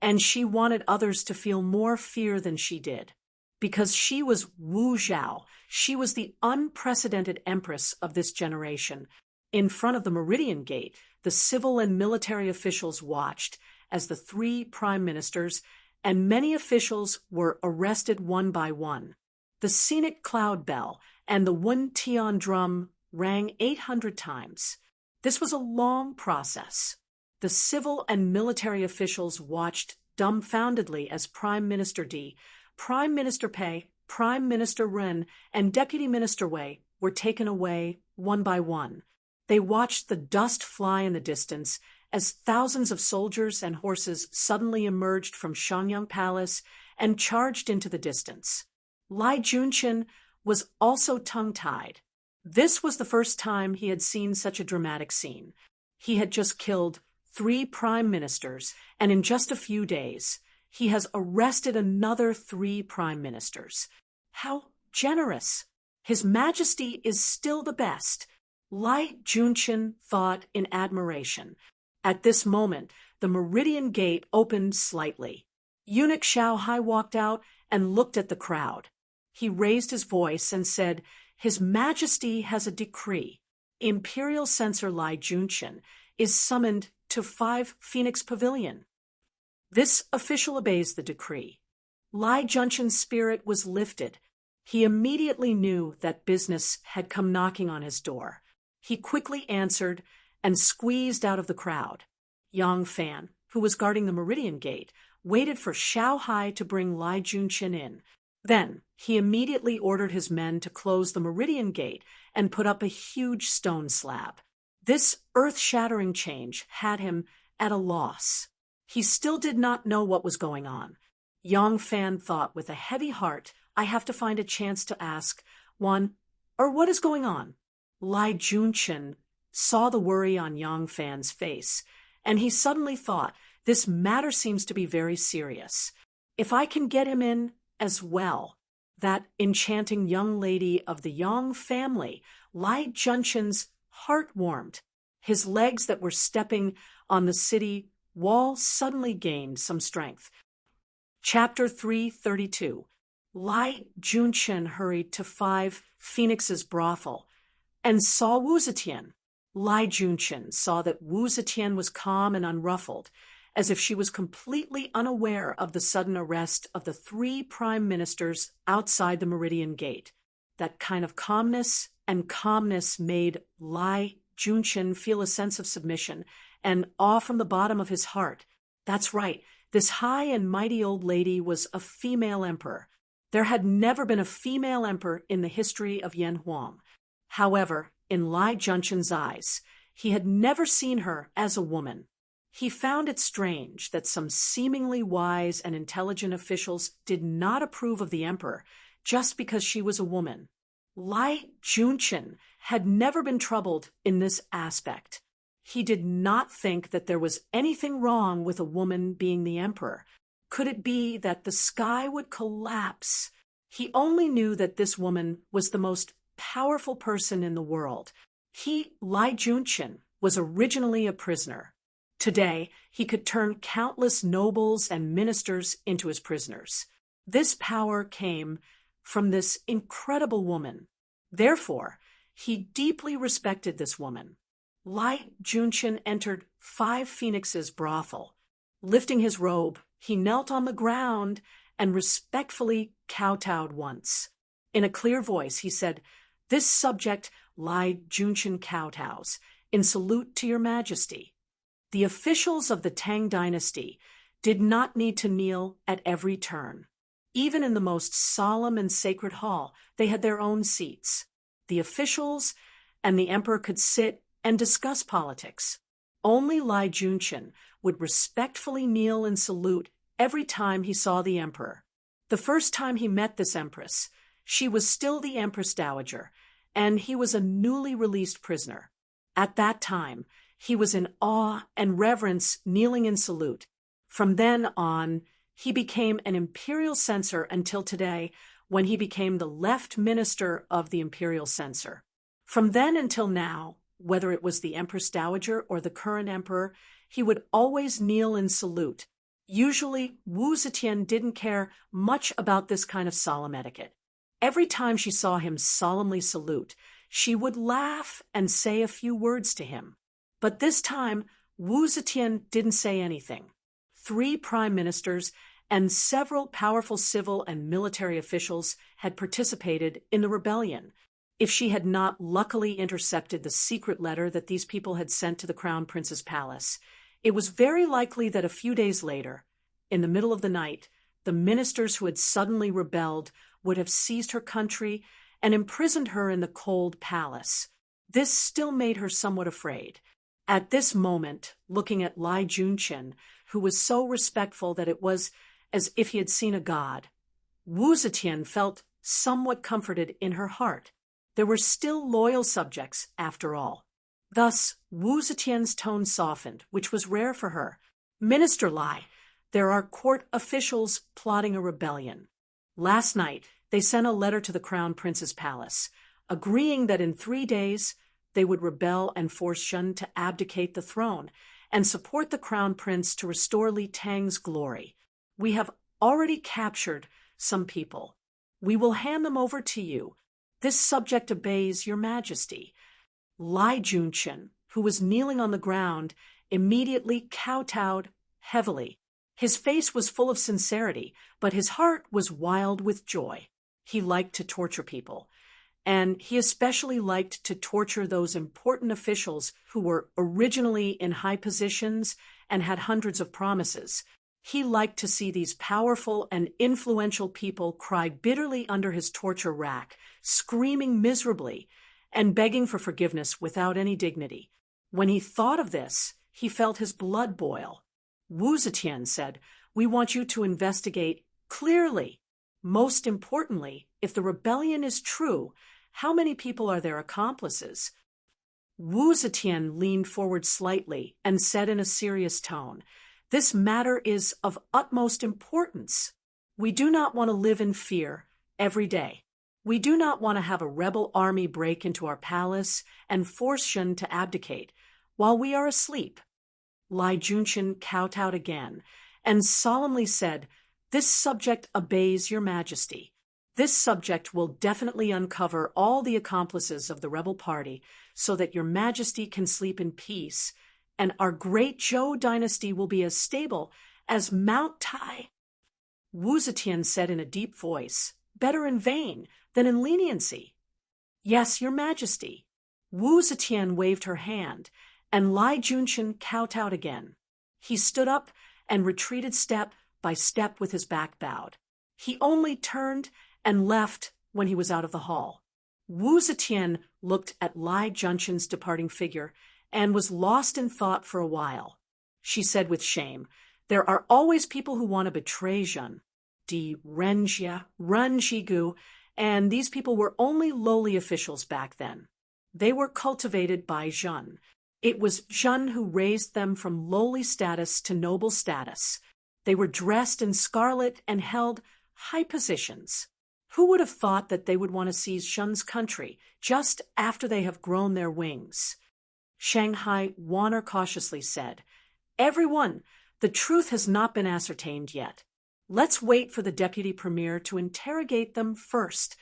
and she wanted others to feel more fear than she did. Because she was Wu Zhao, she was the unprecedented empress of this generation. In front of the Meridian Gate, the civil and military officials watched as the 3 prime ministers and many officials were arrested one by one. The scenic cloud bell and the Wen Tian drum rang 800 times. This was a long process. The civil and military officials watched dumbfoundedly as Prime Minister Di, Prime Minister Pei, Prime Minister Ren, and Deputy Minister Wei were taken away one by one. They watched the dust fly in the distance as thousands of soldiers and horses suddenly emerged from Shangyang Palace and charged into the distance. Lai Junqian was also tongue-tied. This was the first time he had seen such a dramatic scene. He had just killed 3 prime ministers, and in just a few days, he has arrested another 3 prime ministers. How generous! His Majesty is still the best. Lai Junqian thought in admiration. At this moment, the Meridian Gate opened slightly. Eunuch Xiao Hai walked out and looked at the crowd. He raised his voice and said, "His Majesty has a decree. Imperial Censor Lai Junqian is summoned to 5 Phoenix Pavilion." This official obeys the decree. Lai Junqian's spirit was lifted. He immediately knew that business had come knocking on his door. He quickly answered and squeezed out of the crowd. Yang Fan, who was guarding the Meridian Gate, waited for Xiao Hai to bring Lai Junqian in. Then he immediately ordered his men to close the Meridian Gate and put up a huge stone slab. This earth-shattering change had him at a loss. He still did not know what was going on. Yang Fan thought with a heavy heart, "I have to find a chance to ask what is going on?" Lai Junqian saw the worry on Yang Fan's face, and he suddenly thought, "This matter seems to be very serious. If I can get him in as well." That enchanting young lady of the Yang family, Lai Junqian's heart warmed. His legs that were stepping on the city wall suddenly gained some strength. Chapter 332. Lai Junqian hurried to 5 Phoenix's brothel and saw Wu Zetian. Lai Junqian saw that Wu Zetian was calm and unruffled, as if she was completely unaware of the sudden arrest of the 3 prime ministers outside the Meridian Gate. That kind of calmness made Lai Junqian feel a sense of submission and awe from the bottom of his heart. That's right, this high and mighty old lady was a female emperor. There had never been a female emperor in the history of Yanhuang. However, in Lai Junqian's eyes, he had never seen her as a woman. He found it strange that some seemingly wise and intelligent officials did not approve of the emperor just because she was a woman. Lai Junqian had never been troubled in this aspect. He did not think that there was anything wrong with a woman being the emperor. Could it be that the sky would collapse? He only knew that this woman was the most powerful person in the world. He, Lai Junqian, was originally a prisoner. Today, he could turn countless nobles and ministers into his prisoners. This power came from this incredible woman. Therefore, he deeply respected this woman. Lai Junqian entered 5 Phoenixes' brothel. Lifting his robe, he knelt on the ground and respectfully kowtowed once. In a clear voice, he said, "This subject, Lai Junqian, kowtows, in salute to your majesty." The officials of the Tang dynasty did not need to kneel at every turn. Even in the most solemn and sacred hall, they had their own seats. The officials and the emperor could sit and discuss politics. Only Lai Junqian would respectfully kneel and salute every time he saw the emperor. The first time he met this empress, she was still the Empress Dowager, and he was a newly released prisoner. At that time, he was in awe and reverence, kneeling in salute. From then on, he became an imperial censor until today, when he became the left minister of the imperial censor. From then until now, whether it was the Empress Dowager or the current emperor, he would always kneel in salute. Usually, Wu Zetian didn't care much about this kind of solemn etiquette. Every time she saw him solemnly salute, she would laugh and say a few words to him. But this time, Wu Zetian didn't say anything. 3 prime ministers and several powerful civil and military officials had participated in the rebellion. If she had not luckily intercepted the secret letter that these people had sent to the Crown Prince's palace, it was very likely that a few days later, in the middle of the night, the ministers who had suddenly rebelled would have seized her country and imprisoned her in the cold palace. This still made her somewhat afraid. At this moment, looking at Lai Junqian, who was so respectful that it was as if he had seen a god, Wu Zetian felt somewhat comforted in her heart. There were still loyal subjects, after all. Thus, Wu Zetian's tone softened, which was rare for her. "Minister Lai, there are court officials plotting a rebellion. Last night, they sent a letter to the Crown Prince's palace, agreeing that in 3 days they would rebel and force Shun to abdicate the throne and support the Crown Prince to restore Li Tang's glory. We have already captured some people. We will hand them over to you. This subject obeys your majesty." Lai Junqian, who was kneeling on the ground, immediately kowtowed heavily. His face was full of sincerity, but his heart was wild with joy. He liked to torture people, and he especially liked to torture those important officials who were originally in high positions and had hundreds of promises. He liked to see these powerful and influential people cry bitterly under his torture rack, screaming miserably and begging for forgiveness without any dignity. When he thought of this, he felt his blood boil. Wu Zetian said, "We want you to investigate clearly. Most importantly, if the rebellion is true, how many people are their accomplices?" Wu Zetian leaned forward slightly and said in a serious tone, "This matter is of utmost importance. We do not want to live in fear every day. We do not want to have a rebel army break into our palace and force Shun to abdicate while we are asleep." Lai Junqian kowtowed again and solemnly said, "This subject obeys your majesty. This subject will definitely uncover all the accomplices of the rebel party so that your majesty can sleep in peace, and our great Zhou dynasty will be as stable as Mount Tai." Wu Zetian said in a deep voice, "Better in vain than in leniency." "Yes, your majesty." Wu Zetian waved her hand, and Lai Junqian kowtowed again. He stood up and retreated step by step with his back bowed. He only turned and left when he was out of the hall. Wu Zetian looked at Lai Junqian's departing figure and was lost in thought for a while. She said with shame, "There are always people who want to betray Zhen, Di Renjia, Ren Jigu, and these people were only lowly officials back then. They were cultivated by Zhen. It was Zhen who raised them from lowly status to noble status. They were dressed in scarlet and held high positions. Who would have thought that they would want to seize Shun's country just after they have grown their wings?" Shanghai Warner cautiously said, "Everyone, the truth has not been ascertained yet. Let's wait for the deputy premier to interrogate them first.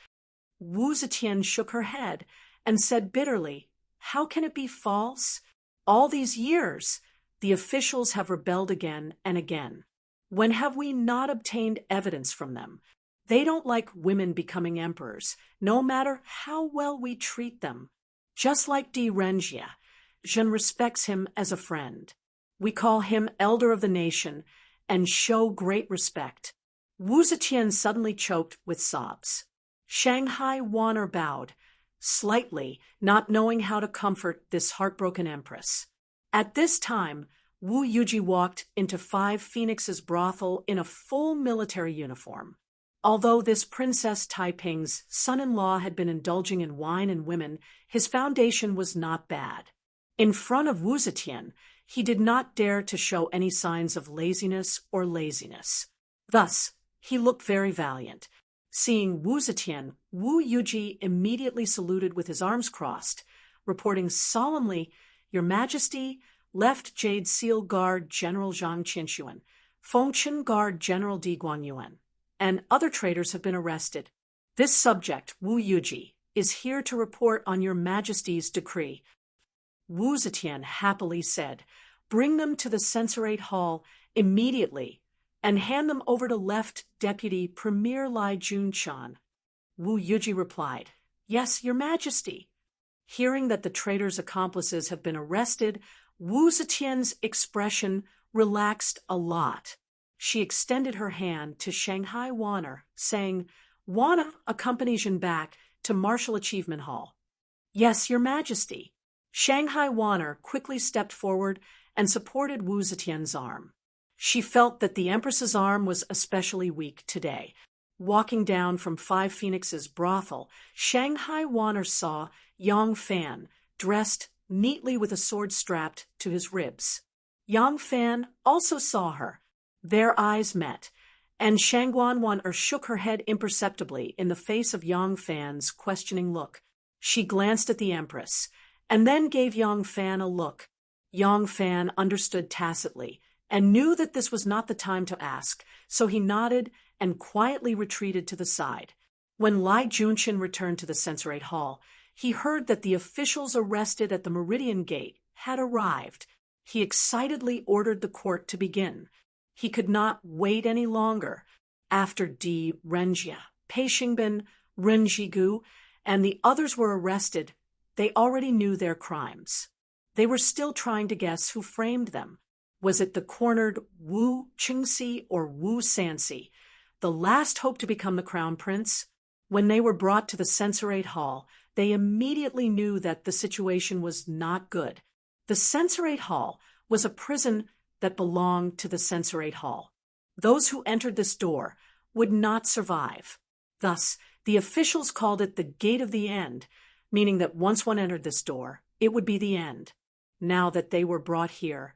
Wu Zetian shook her head and said bitterly, "How can it be false? All these years, the officials have rebelled again and again. When have we not obtained evidence from them? They don't like women becoming emperors, no matter how well we treat them. Just like Di Rengia, Jean respects him as a friend. We call him elder of the nation and show great respect." Wu Zetian suddenly choked with sobs. Shanghai Wanner bowed, slightly, not knowing how to comfort this heartbroken empress. At this time, Wu Yuji walked into Five Phoenixes brothel in a full military uniform. Although this Princess Taiping's son-in-law had been indulging in wine and women, his foundation was not bad. In front of Wu Zetian, he did not dare to show any signs of laziness or laziness. Thus, he looked very valiant. Seeing Wu Zetian, Wu Yuji immediately saluted with his arms crossed, reporting solemnly, "Your Majesty, Left Jade Seal Guard General Zhang Qinshuan, Fengchen Guard General Di Guanyuan, and other traitors have been arrested. This subject, Wu Yuji, is here to report on your Majesty's decree." Wu Zetian happily said, "Bring them to the censorate hall immediately and hand them over to Left Deputy Premier Lai Junshan." Wu Yuji replied, "Yes, your Majesty." Hearing that the traitor's accomplices have been arrested, Wu Zetian's expression relaxed a lot. She extended her hand to Shanghai Wanner, saying, "Wanner accompanies Jean back to Martial Achievement Hall." "Yes, your Majesty." Shanghai Wanner quickly stepped forward and supported Wu Zetian's arm. She felt that the Empress's arm was especially weak today. Walking down from Five Phoenixes brothel, Shanghai Wanner saw Yang Fan, dressed neatly with a sword strapped to his ribs. Yang Fan also saw her. Their eyes met, and Shangguan Wanner shook her head imperceptibly in the face of Yang Fan's questioning look. She glanced at the Empress, and then gave Yang Fan a look. Yang Fan understood tacitly, and knew that this was not the time to ask, so he nodded and quietly retreated to the side. When Lai Junshan returned to the censorate hall, he heard that the officials arrested at the Meridian Gate had arrived. He excitedly ordered the court to begin. He could not wait any longer. After Di Rengia, Pei Xingbin, Ren Jigu, and the others were arrested, they already knew their crimes. They were still trying to guess who framed them. Was it the cornered Wu Qingxi or Wu Sanxi, the last hope to become the crown prince? When they were brought to the censorate hall, they immediately knew that the situation was not good. The censorate hall was a prison that belonged to the censorate hall. Those who entered this door would not survive. Thus, the officials called it the Gate of the End, meaning that once one entered this door, it would be the end. Now that they were brought here,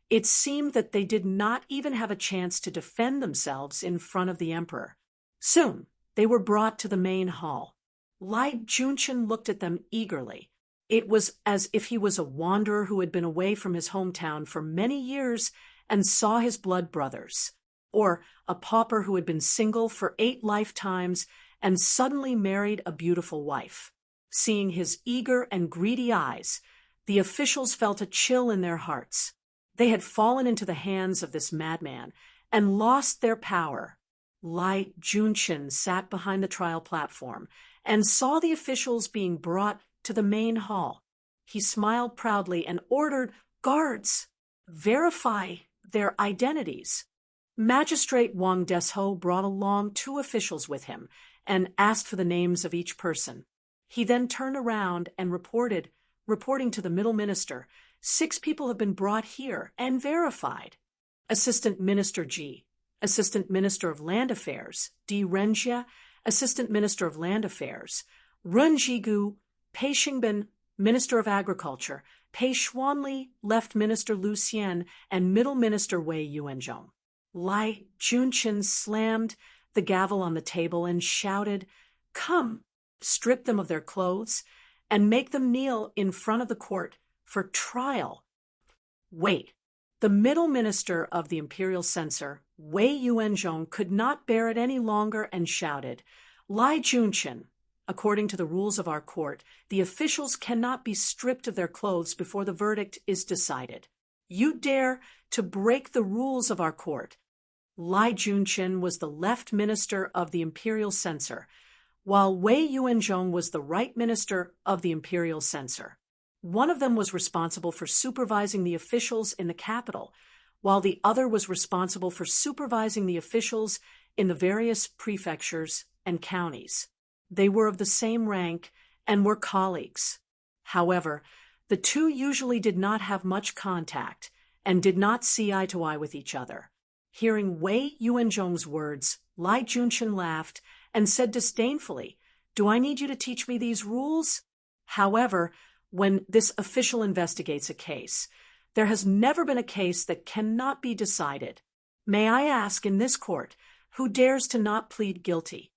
it seemed that they did not even have a chance to defend themselves in front of the emperor. Soon, they were brought to the main hall. Lai Junshan looked at them eagerly. It was as if he was a wanderer who had been away from his hometown for many years and saw his blood brothers, or a pauper who had been single for 8 lifetimes and suddenly married a beautiful wife. Seeing his eager and greedy eyes, the officials felt a chill in their hearts. They had fallen into the hands of this madman and lost their power. Lai Junshan sat behind the trial platform and saw the officials being brought to the main hall. He smiled proudly and ordered, "Guards, verify their identities." Magistrate Wang Desho brought along 2 officials with him and asked for the names of each person. He then turned around and reporting to the middle minister, "6 people have been brought here and verified." Assistant Minister Ji, Assistant Minister of Land Affairs, Di Rengia, Assistant Minister of Land Affairs, Ren Jigu, Pei Xingbin, Minister of Agriculture, Pei Xuanli, Left Minister Lu Xian, and Middle Minister Wei Yuanzhong. Lai Junshan slammed the gavel on the table and shouted, "Come, strip them of their clothes, and make them kneel in front of the court for trial." "Wait, The middle minister of the imperial censor, Wei Yuanzhong, could not bear it any longer and shouted, "Lai Junqian, according to the rules of our court, the officials cannot be stripped of their clothes before the verdict is decided. You dare to break the rules of our court." Lai Junqian was the left minister of the imperial censor, while Wei Yuanzhong was the right minister of the imperial censor. One of them was responsible for supervising the officials in the capital, while the other was responsible for supervising the officials in the various prefectures and counties. They were of the same rank and were colleagues. However, the two usually did not have much contact and did not see eye to eye with each other. Hearing Wei Yuanzhong's words, Lai Junqian laughed and said disdainfully, "Do I need you to teach me these rules?" However, when this official investigates a case, there has never been a case that cannot be decided. May I ask in this court, who dares to not plead guilty?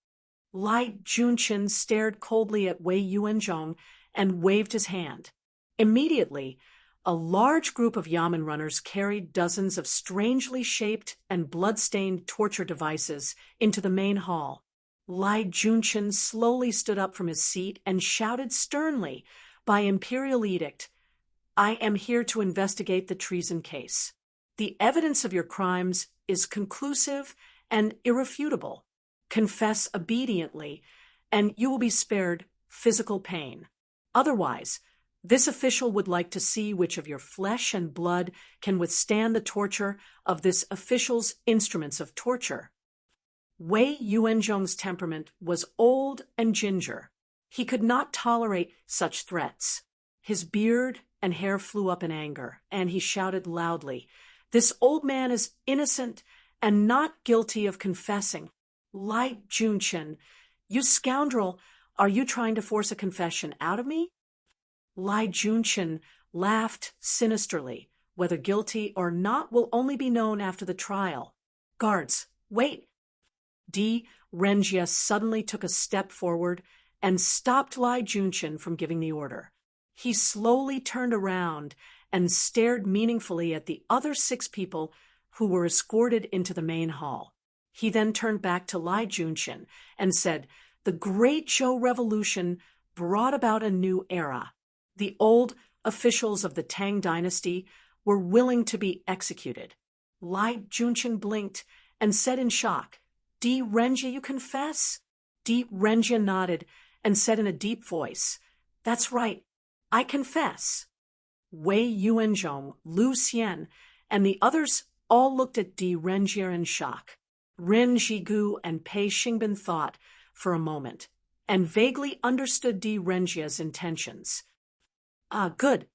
Lai Junqian stared coldly at Wei Yuanzhong and waved his hand. Immediately, a large group of yamen runners carried dozens of strangely shaped and blood-stained torture devices into the main hall. Lai Junqian slowly stood up from his seat and shouted sternly, "By imperial edict, I am here to investigate the treason case. The evidence of your crimes is conclusive and irrefutable. Confess obediently, and you will be spared physical pain. Otherwise, this official would like to see which of your flesh and blood can withstand the torture of this official's instruments of torture." Wei Yuanzhong's temperament was old and ginger. He could not tolerate such threats. His beard and hair flew up in anger, and he shouted loudly, "This old man is innocent and not guilty of confessing. Lai Junqian, you scoundrel, are you trying to force a confession out of me?" Lai Junqian laughed sinisterly. "Whether guilty or not will only be known after the trial. Guards, wait!" Di Renjia suddenly took a step forward and stopped Lai Junqian from giving the order. He slowly turned around and stared meaningfully at the other 6 people who were escorted into the main hall. He then turned back to Lai Junqian and said, "The Great Zhou Revolution brought about a new era. The old officials of the Tang dynasty were willing to be executed." Lai Junqian blinked and said in shock, "Di Renjia, you confess?" Di Renjia nodded and said in a deep voice, "That's right, I confess." Wei Yuanzhong, Lu Xian, and the others all looked at Di Renjia in shock. Ren Jigu and Pei Xingbin thought for a moment and vaguely understood Di Renjia's intentions. Good.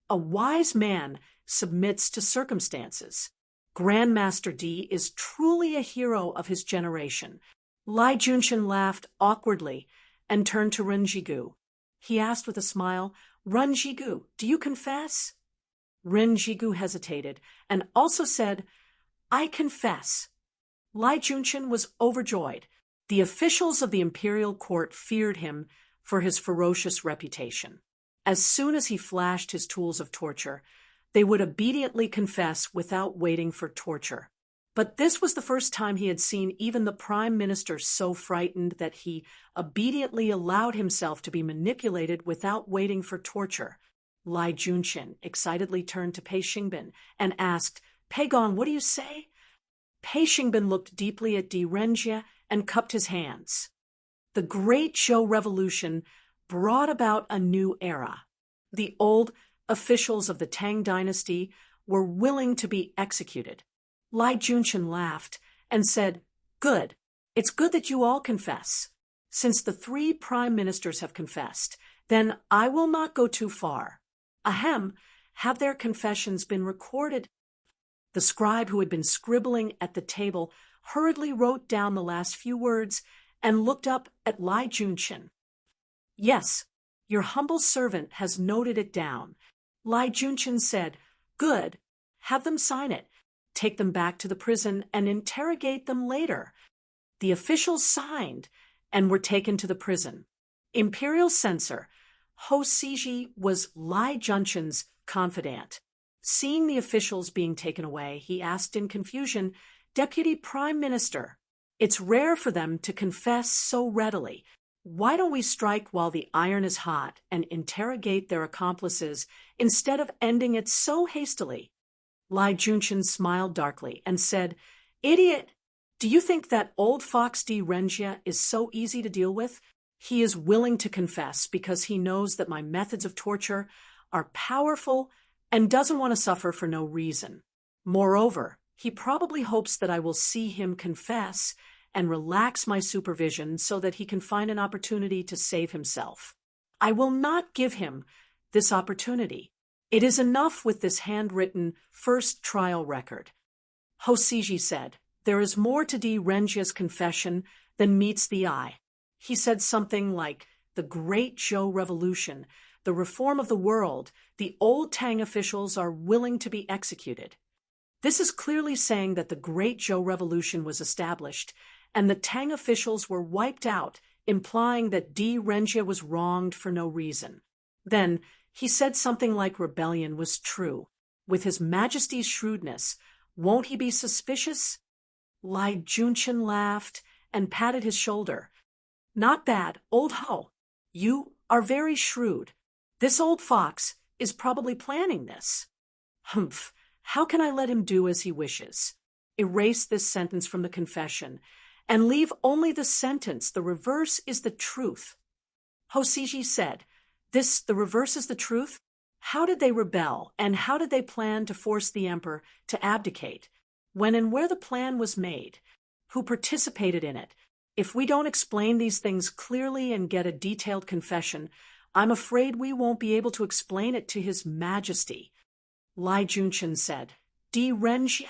A wise man submits to circumstances. Grandmaster Di is truly a hero of his generation." Lai Junqian laughed awkwardly and turned to Ren Jigu. He asked with a smile, "Ren Jigu, do you confess?" Ren Jigu hesitated and also said, "I confess." Lai Junqian was overjoyed. The officials of the imperial court feared him for his ferocious reputation. As soon as he flashed his tools of torture, they would obediently confess without waiting for torture. But this was the first time he had seen even the prime minister so frightened that he obediently allowed himself to be manipulated without waiting for torture. Lai Junqian excitedly turned to Pei Xingbin and asked, "Pei Gong, what do you say?" Pei Xingbin looked deeply at Di Renjia and cupped his hands. "The Great Zhou Revolution brought about a new era. The old officials of the Tang dynasty were willing to be executed." Lai Junqian laughed and said, "Good. It's good that you all confess. Since the 3 prime ministers have confessed, then I will not go too far. Ahem, have their confessions been recorded?" The scribe who had been scribbling at the table hurriedly wrote down the last few words and looked up at Lai Junqian. "Yes, your humble servant has noted it down." Lai Junqian said, "Good. Have them sign it. Take them back to the prison and interrogate them later." The officials signed and were taken to the prison. Imperial censor Ho Siji was Lai Junqian's confidant. Seeing the officials being taken away, he asked in confusion, "Deputy Prime Minister, it's rare for them to confess so readily. Why don't we strike while the iron is hot and interrogate their accomplices instead of ending it so hastily?" Lai Junchen smiled darkly and said, "Idiot! Do you think that old fox Di Renjia is so easy to deal with? He is willing to confess because he knows that my methods of torture are powerful and doesn't want to suffer for no reason. Moreover, he probably hopes that I will see him confess and relax my supervision so that he can find an opportunity to save himself. I will not give him this opportunity. It is enough with this handwritten first trial record." Hosiji said, "There is more to Di Renjia's confession than meets the eye." He said something like, "The Great Zhou Revolution, the reform of the world, the old Tang officials are willing to be executed." This is clearly saying that the Great Zhou Revolution was established and the Tang officials were wiped out, implying that Di Renjia was wronged for no reason. Then he said something like rebellion was true. With His Majesty's shrewdness, won't he be suspicious? Lai Junchen laughed and patted his shoulder. "Not bad, old Ho. You are very shrewd. This old fox is probably planning this." Humph, how can I let him do as he wishes? Erase this sentence from the confession and leave only the sentence, "The reverse is the truth." Hosiji said, the reverse is the truth? How did they rebel, and how did they plan to force the emperor to abdicate? When and where the plan was made? Who participated in it? If we don't explain these things clearly and get a detailed confession, I'm afraid we won't be able to explain it to His Majesty. Lai Junchen said, "Di Renjia,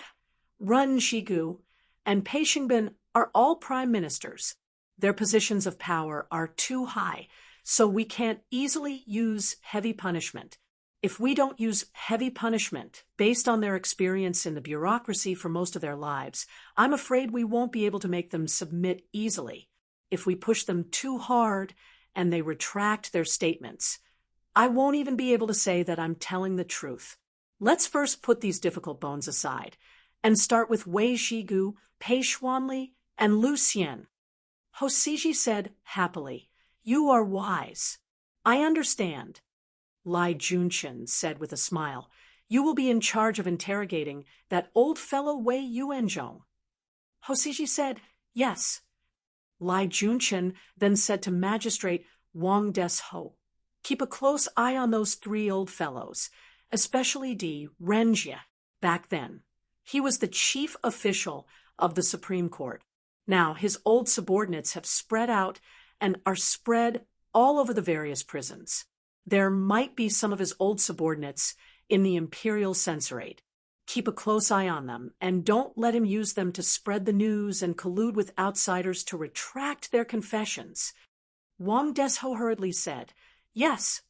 Run Shigu, and Pei Xingbin are all prime ministers. Their positions of power are too high, so we can't easily use heavy punishment. If we don't use heavy punishment based on their experience in the bureaucracy for most of their lives, I'm afraid we won't be able to make them submit easily. If we push them too hard and they retract their statements, I won't even be able to say that I'm telling the truth. Let's first put these difficult bones aside and start with Wei Shigu, Pei Xuanli, and Lu Xian." Hosiji said happily, "You are wise. I understand." Lai Junchen said with a smile, "You will be in charge of interrogating that old fellow Wei Yuanzhong." Hosiji said, "Yes." Lai Junchen then said to Magistrate Wang Desho, "Keep a close eye on those three old fellows, especially Di Renjia. Back then, he was the chief official of the Supreme Court. Now his old subordinates have spread out and are spread all over the various prisons. There might be some of his old subordinates in the imperial censorate. Keep a close eye on them, and don't let him use them to spread the news and collude with outsiders to retract their confessions." Wang Desho hurriedly said, "Yes."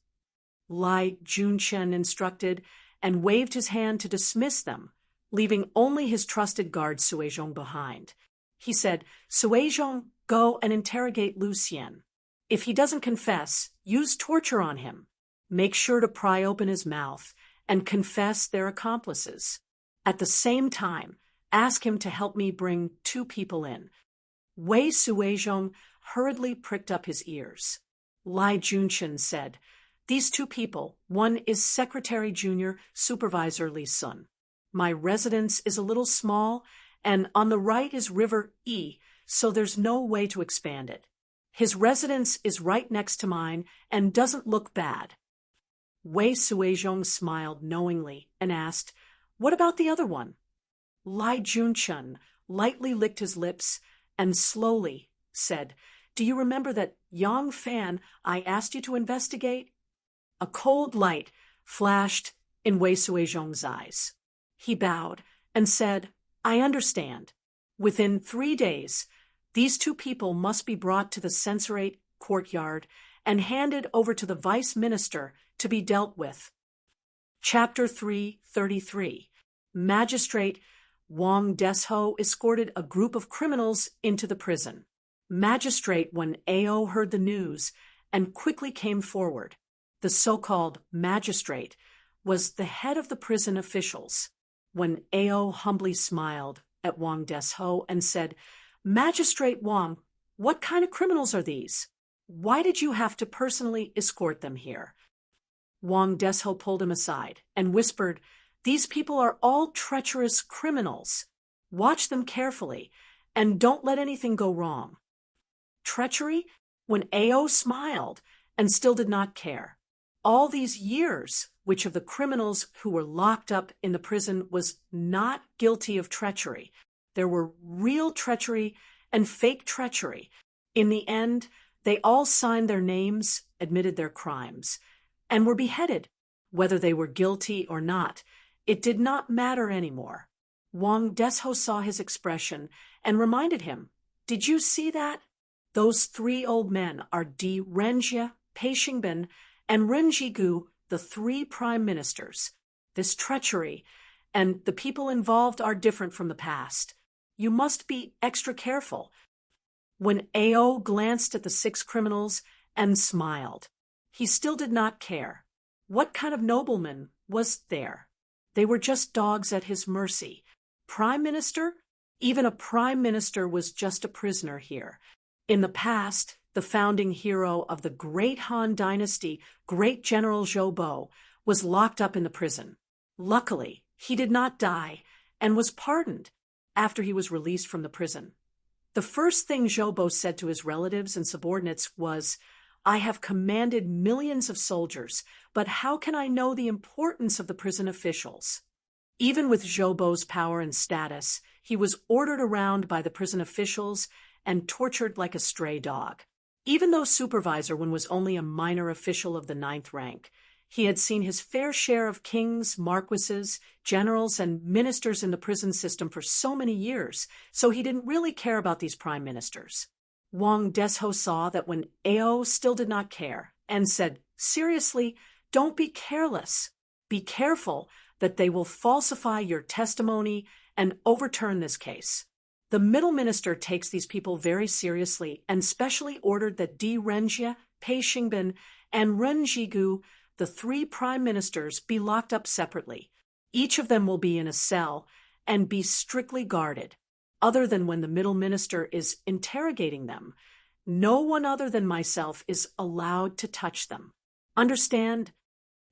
Lai Junchen instructed and waved his hand to dismiss them, leaving only his trusted guard Suizhong behind. He said, "Suizhong, go and interrogate Lu Xian. If he doesn't confess, use torture on him. Make sure to pry open his mouth and confess their accomplices. At the same time, ask him to help me bring 2 people in." Wei Suizhong hurriedly pricked up his ears. Lai Junchen said, "These 2 people, one is Secretary Junior Supervisor Li Sun. My residence is a little small, and on the right is River Yi, so there's no way to expand it. His residence is right next to mine and doesn't look bad." Wei Suizhong smiled knowingly and asked, "What about the other one?" Lai Junchen lightly licked his lips and slowly said, "Do you remember that Yang Fan I asked you to investigate?" A cold light flashed in Wei Suizhong's eyes. He bowed and said, "I understand. Within 3 days, these 2 people must be brought to the censorate courtyard and handed over to the vice minister to be dealt with." Chapter 333. Magistrate Wang Desho escorted a group of criminals into the prison. Magistrate Wen Ao heard the news and quickly came forward. The so-called magistrate was the head of the prison officials. When Ao humbly smiled at Wang Desho and said, "Magistrate Wang, what kind of criminals are these? Why did you have to personally escort them here?" Wang Desho pulled him aside and whispered, "These people are all treacherous criminals. Watch them carefully and don't let anything go wrong." Treachery? When Ao smiled and still did not care. All these years, which of the criminals who were locked up in the prison was not guilty of treachery? There were real treachery and fake treachery. In the end, they all signed their names, admitted their crimes, and were beheaded. Whether they were guilty or not, it did not matter anymore. Wang Desho saw his expression and reminded him, "Did you see that? Those 3 old men are Di Renjie, Pei Xingbin, and Ren Jigu, the 3 prime ministers. This treachery and the people involved are different from the past. You must be extra careful." When Ao glanced at the 6 criminals and smiled, he still did not care. What kind of nobleman was there? They were just dogs at his mercy. Prime minister? Even a prime minister was just a prisoner here. In the past, the founding hero of the great Han dynasty, great General Zhou Bo, was locked up in the prison. Luckily, he did not die and was pardoned after he was released from the prison. The first thing Zhou Bo said to his relatives and subordinates was, "I have commanded millions of soldiers, but how can I know the importance of the prison officials?" Even with Zhou Bo's power and status, he was ordered around by the prison officials and tortured like a stray dog. Even though supervisor when was only a minor official of the 9th rank, he had seen his fair share of kings, marquises, generals, and ministers in the prison system for so many years, so he didn't really care about these prime ministers. Wang Desho saw that when Ao still did not care and said, "Seriously, don't be careless. Be careful that they will falsify your testimony and overturn this case." The middle minister takes these people very seriously and specially ordered that Di Renjie, Pei Xingbin, and Ren Jigu, the 3 prime ministers, be locked up separately. Each of them will be in a cell and be strictly guarded. Other than when the middle minister is interrogating them, no one other than myself is allowed to touch them. Understand?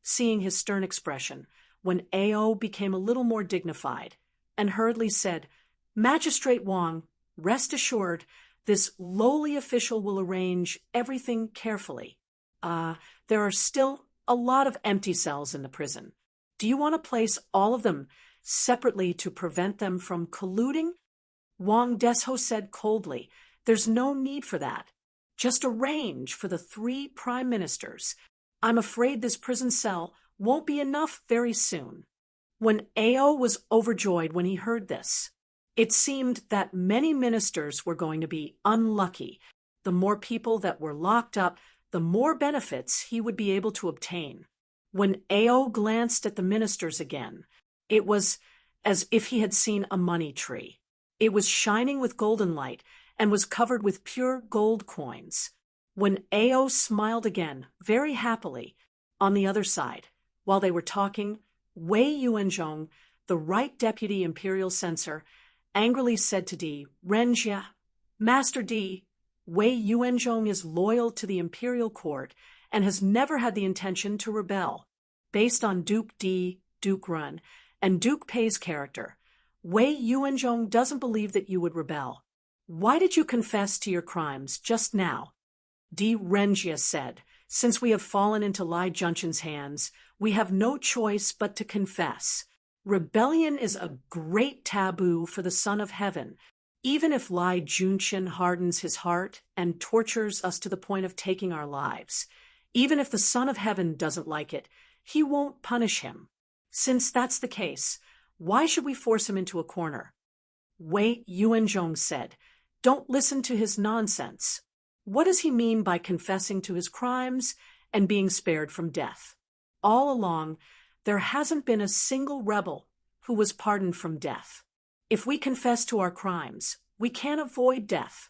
Seeing his stern expression, when Ao became a little more dignified and hurriedly said, "Magistrate Wang, rest assured, this lowly official will arrange everything carefully. There are still a lot of empty cells in the prison. Do you want to place all of them separately to prevent them from colluding?" Wang Desho said coldly, "There's no need for that. Just arrange for the 3 prime ministers. I'm afraid this prison cell won't be enough very soon." When Ao was overjoyed when he heard this, it seemed that many ministers were going to be unlucky. The more people that were locked up, the more benefits he would be able to obtain. When Ao glanced at the ministers again, it was as if he had seen a money tree. It was shining with golden light and was covered with pure gold coins. When Ao smiled again, very happily, on the other side, while they were talking, Wei Yuanzhong, the right deputy imperial censor, angrily said to Di Renjie, "Master Di, Wei Yuanzhong is loyal to the imperial court and has never had the intention to rebel. Based on Duke Di, Duke Run, and Duke Pei's character, Wei Yuanzhong doesn't believe that you would rebel. Why did you confess to your crimes just now?" Di Renjie said, "Since we have fallen into Lai Junchen's hands, we have no choice but to confess. Rebellion is a great taboo for the Son of Heaven. Even if Lai Junchen hardens his heart and tortures us to the point of taking our lives, even if the Son of Heaven doesn't like it, he won't punish him. Since that's the case, why should we force him into a corner?" Wei Yuanzhong said, "Don't listen to his nonsense. What does he mean by confessing to his crimes and being spared from death? All along, there hasn't been a single rebel who was pardoned from death. If we confess to our crimes, we can't avoid death."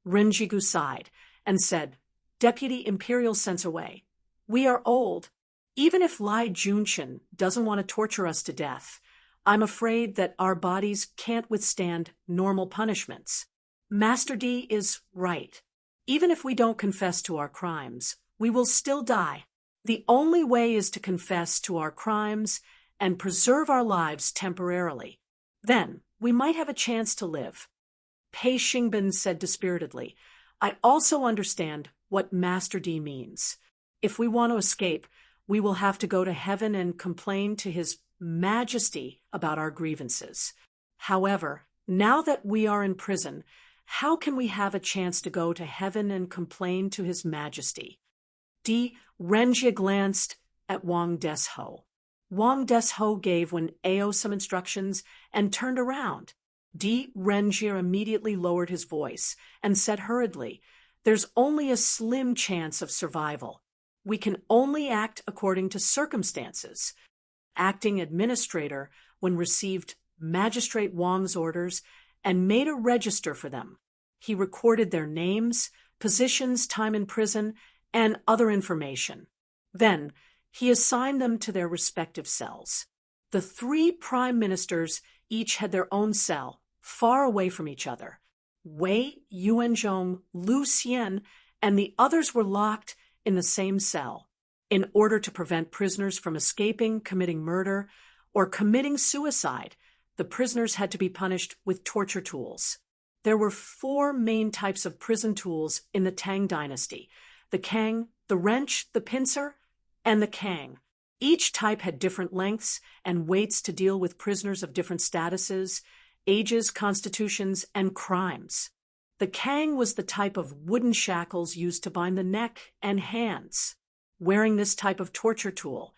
Renjigu sighed and said, "Deputy Imperial Censor Wei, we are old. Even if Lai Junqian doesn't want to torture us to death, I'm afraid that our bodies can't withstand normal punishments. Master D is right. Even if we don't confess to our crimes, we will still die. The only way is to confess to our crimes and preserve our lives temporarily. Then, we might have a chance to live. Pei Xingbin said dispiritedly, I also understand what Master D means. If we want to escape, we will have to go to heaven and complain to His Majesty about our grievances. However, now that we are in prison, how can we have a chance to go to heaven and complain to His Majesty? Di Renjie glanced at Wang Desho. Wang Desho gave Wen Ao some instructions and turned around. Di Renjie immediately lowered his voice and said hurriedly, There's only a slim chance of survival. We can only act according to circumstances. Acting administrator, Wen received Magistrate Wang's orders and made a register for them. He recorded their names, positions, time in prison, and other information. Then, he assigned them to their respective cells. The 3 prime ministers each had their own cell, far away from each other. Wei, Yuanzhong, Lu Xian, and the others were locked in the same cell. In order to prevent prisoners from escaping, committing murder, or committing suicide, the prisoners had to be punished with torture tools. There were 4 main types of prison tools in the Tang dynasty: the kang, the wrench, the pincer, and the kang. Each type had different lengths and weights to deal with prisoners of different statuses, ages, constitutions, and crimes. The kang was the type of wooden shackles used to bind the neck and hands. Wearing this type of torture tool,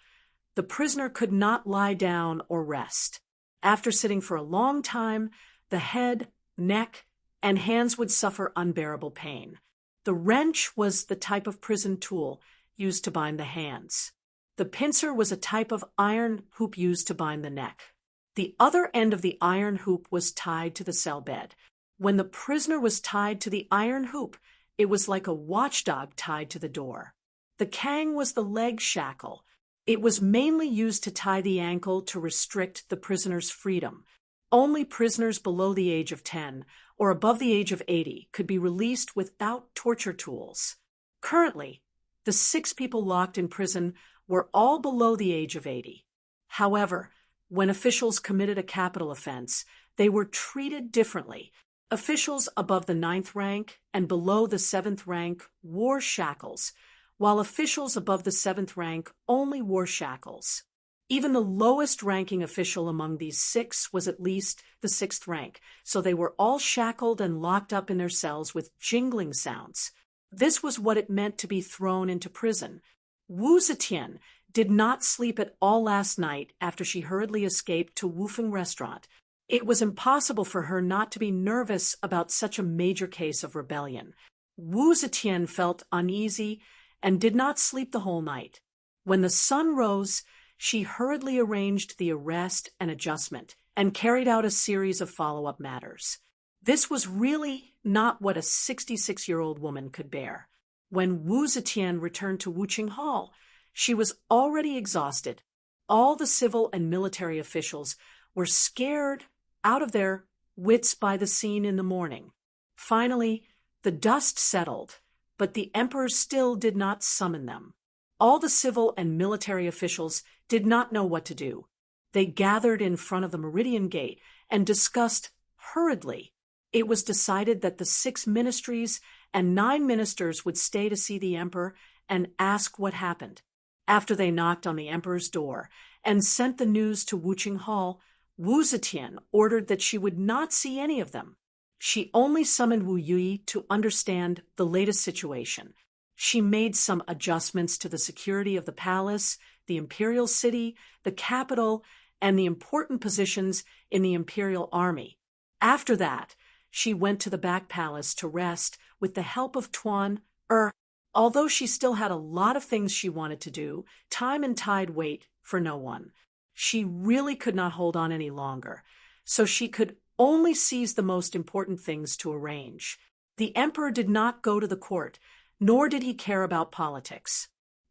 the prisoner could not lie down or rest. After sitting for a long time, the head, neck, and hands would suffer unbearable pain. The wrench was the type of prison tool used to bind the hands. The pincer was a type of iron hoop used to bind the neck. The other end of the iron hoop was tied to the cell bed. When the prisoner was tied to the iron hoop, it was like a watchdog tied to the door. The kang was the leg shackle. It was mainly used to tie the ankle to restrict the prisoner's freedom. Only prisoners below the age of 10 or above the age of 80 could be released without torture tools. Currently, the 6 people locked in prison were all below the age of 80. However, when officials committed a capital offense, they were treated differently. Officials above the 9th rank and below the 7th rank wore shackles, while officials above the 7th rank only wore shackles. Even the lowest ranking official among these 6 was at least the 6th rank, so they were all shackled and locked up in their cells with jingling sounds. This was what it meant to be thrown into prison. Wu Zetian did not sleep at all last night after she hurriedly escaped to Wufeng restaurant. It was impossible for her not to be nervous about such a major case of rebellion. Wu Zetian felt uneasy and did not sleep the whole night. When the sun rose, she hurriedly arranged the arrest and adjustment and carried out a series of follow-up matters. This was really not what a 66-year-old woman could bear. When Wu Zetian returned to Wuqing Hall, she was already exhausted. All the civil and military officials were scared out of their wits by the scene in the morning. Finally, the dust settled, but the emperor still did not summon them. All the civil and military officials did not know what to do. They gathered in front of the Meridian Gate and discussed hurriedly. It was decided that the 6 ministries and 9 ministers would stay to see the emperor and ask what happened. After they knocked on the emperor's door and sent the news to Wuqing Hall, Wu Zetian ordered that she would not see any of them. She only summoned Wu Yui to understand the latest situation. She made some adjustments to the security of the palace, the imperial city, the capital, and the important positions in the imperial army. After that, she went to the back palace to rest with the help of Tuan Er. Although she still had a lot of things she wanted to do, time and tide wait for no one. She really could not hold on any longer, so she could only seize the most important things to arrange. The emperor did not go to the court, nor did he care about politics.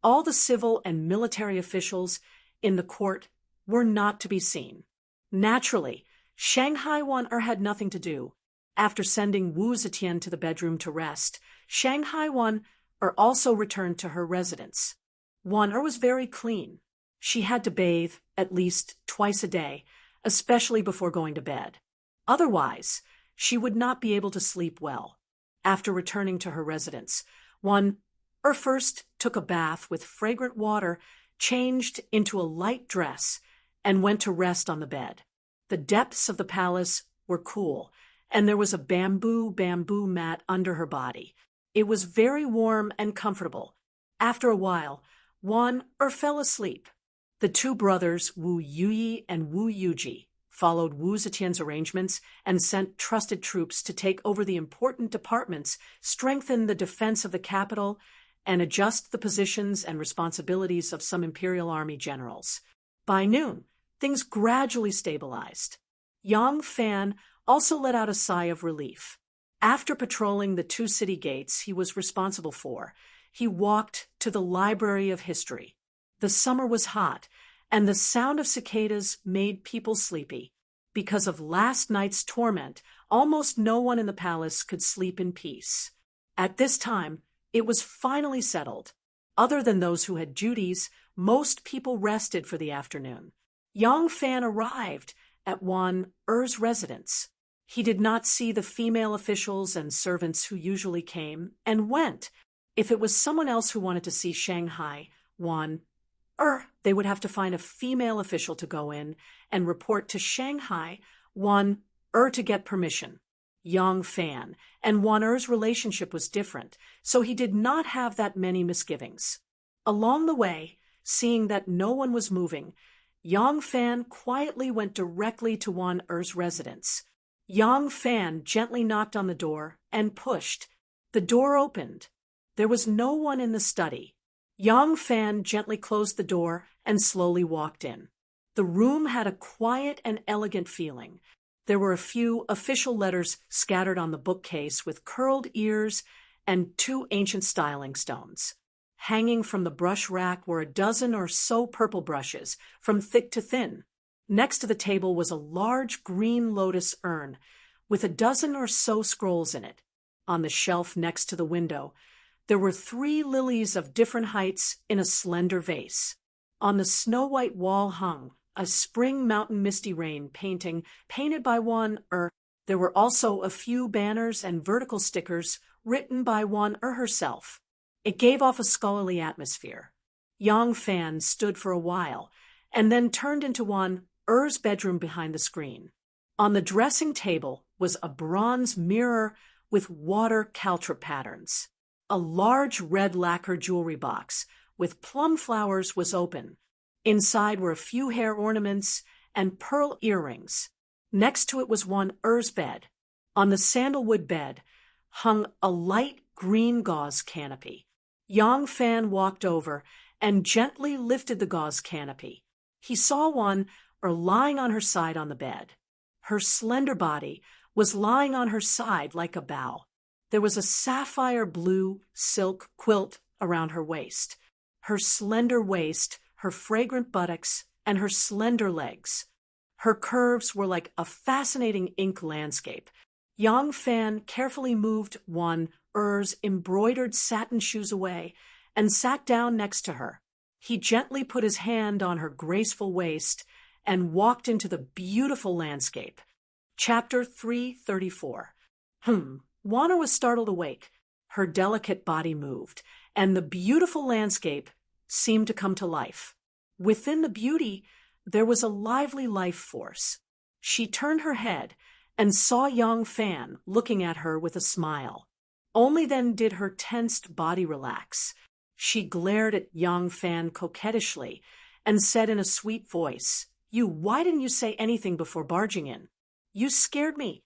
All the civil and military officials in the court were not to be seen. Naturally, Shanghai Wan-er had nothing to do. After sending Wu Zetian to the bedroom to rest, Shanghai Wan-er also returned to her residence. Wan-er was very clean. She had to bathe at least twice a day, especially before going to bed. Otherwise, she would not be able to sleep well. After returning to her residence, Wan-er first took a bath with fragrant water, changed into a light dress, and went to rest on the bed. The depths of the palace were cool, and there was a bamboo mat under her body. It was very warm and comfortable. After a while, Wan-er fell asleep. The two brothers, Wu Yuyi and Wu Yuji, followed Wu Zetian's arrangements and sent trusted troops to take over the important departments, strengthen the defense of the capital, and adjust the positions and responsibilities of some imperial army generals. By noon, things gradually stabilized. Yang Fan also let out a sigh of relief. After patrolling the two city gates he was responsible for, he walked to the Library of History. The summer was hot, and the sound of cicadas made people sleepy. Because of last night's torment, almost no one in the palace could sleep in peace. At this time, it was finally settled. Other than those who had duties, most people rested for the afternoon. Yang Fan arrived at Wan-er's residence. He did not see the female officials and servants who usually came and went. If it was someone else who wanted to see Shanghai Wan-er, they would have to find a female official to go in and report to Shanghai Wan-er to get permission. Yang Fan and Wan-er's relationship was different, so he did not have that many misgivings. Along the way, seeing that no one was moving, Yang Fan quietly went directly to Wan-er's residence. Yang Fan gently knocked on the door and pushed. The door opened. There was no one in the study. Yang Fan gently closed the door and slowly walked in. The room had a quiet and elegant feeling. There were a few official letters scattered on the bookcase with curled ears and 2 ancient styling stones. Hanging from the brush rack were a dozen or so purple brushes, from thick to thin. Next to the table was a large green lotus urn with a dozen or so scrolls in it. On the shelf next to the window, there were 3 lilies of different heights in a slender vase. On the snow-white wall hung a spring mountain misty rain painting painted by Wan-er. There were also a few banners and vertical stickers written by Wan-er herself. It gave off a scholarly atmosphere. Yang Fan stood for a while and then turned into Wan-er's bedroom behind the screen. On the dressing table was a bronze mirror with water caltrip patterns. A large red lacquer jewelry box with plum flowers was open. Inside were a few hair ornaments and pearl earrings. Next to it was Wan-er's bed. On the sandalwood bed hung a light green gauze canopy. Yang Fan walked over and gently lifted the gauze canopy. He saw Wan-er lying on her side on the bed. Her slender body was lying on her side like a bow. There was a sapphire blue silk quilt around her waist. Her slender waist, her fragrant buttocks, and her slender legs. Her curves were like a fascinating ink landscape. Yang Fan carefully moved Wan-er's embroidered satin shoes away and sat down next to her. He gently put his hand on her graceful waist and walked into the beautiful landscape. Chapter 334. Wan-er was startled awake. Her delicate body moved, and the beautiful landscape seemed to come to life. Within the beauty, there was a lively life force. She turned her head and saw Yang Fan looking at her with a smile. Only then did her tensed body relax. She glared at Yang Fan coquettishly and said in a sweet voice, Why didn't you say anything before barging in? You scared me."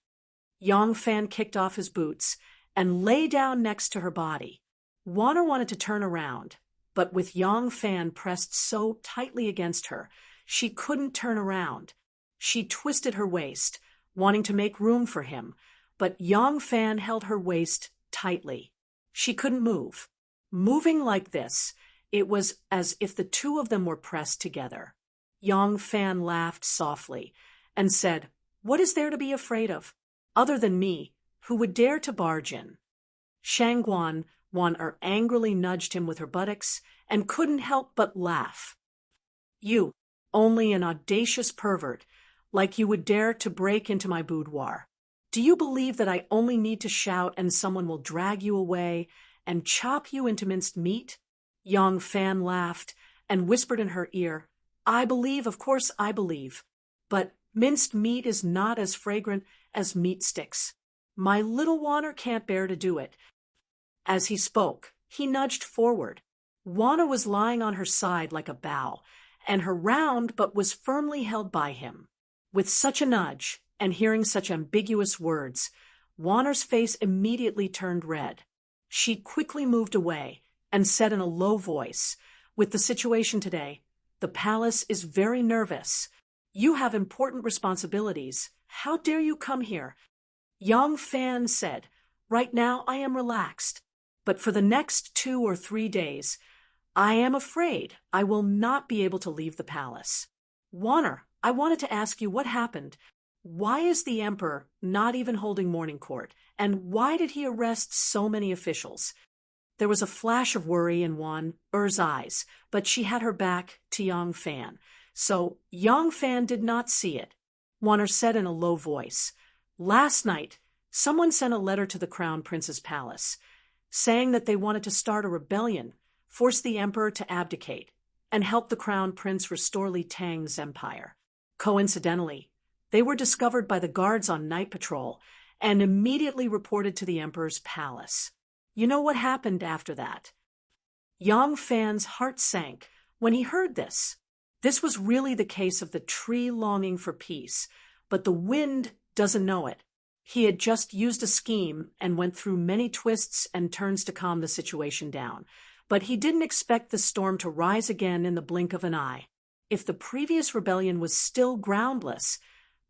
Yang Fan kicked off his boots and lay down next to her body. Wan-er wanted to turn around, but with Yang Fan pressed so tightly against her, she couldn't turn around. She twisted her waist, wanting to make room for him, but Yang Fan held her waist tightly. She couldn't move. Moving like this, It was as if the two of them were pressed together. Yang Fan laughed softly and said, "What is there to be afraid of, other than me, who would dare to barge in?" Shangguan Wan angrily nudged him with her buttocks and couldn't help but laugh. "You, only an audacious pervert, like you would dare to break into my boudoir. Do you believe that I only need to shout and someone will drag you away and chop you into minced meat?" Yang Fan laughed and whispered in her ear, "I believe, of course I believe. But minced meat is not as fragrant as meat sticks. My little Wanner can't bear to do it." As he spoke, he nudged forward. Wanna was lying on her side like a bow, and her round butt was firmly held by him. With such a nudge, and hearing such ambiguous words, Wanner's face immediately turned red. She quickly moved away and said in a low voice, "With the situation today, the palace is very nervous. You have important responsibilities. How dare you come here?" Yang Fan said, "Right now I am relaxed, but for the next 2 or 3 days, I am afraid I will not be able to leave the palace. Wanner, I wanted to ask you what happened. Why is the emperor not even holding morning court, and why did he arrest so many officials?" There was a flash of worry in Wan's eyes, but she had her back to Yang Fan, so Yang Fan did not see it. Wanner said in a low voice, "Last night, someone sent a letter to the crown prince's palace, saying that they wanted to start a rebellion, force the emperor to abdicate, and help the crown prince restore Li Tang's empire. Coincidentally, they were discovered by the guards on night patrol and immediately reported to the emperor's palace. You know what happened after that?" Yang Fan's heart sank when he heard this. This was really the case of the tree longing for peace, but the wind doesn't know it. He had just used a scheme and went through many twists and turns to calm the situation down, but he didn't expect the storm to rise again in the blink of an eye. If the previous rebellion was still groundless,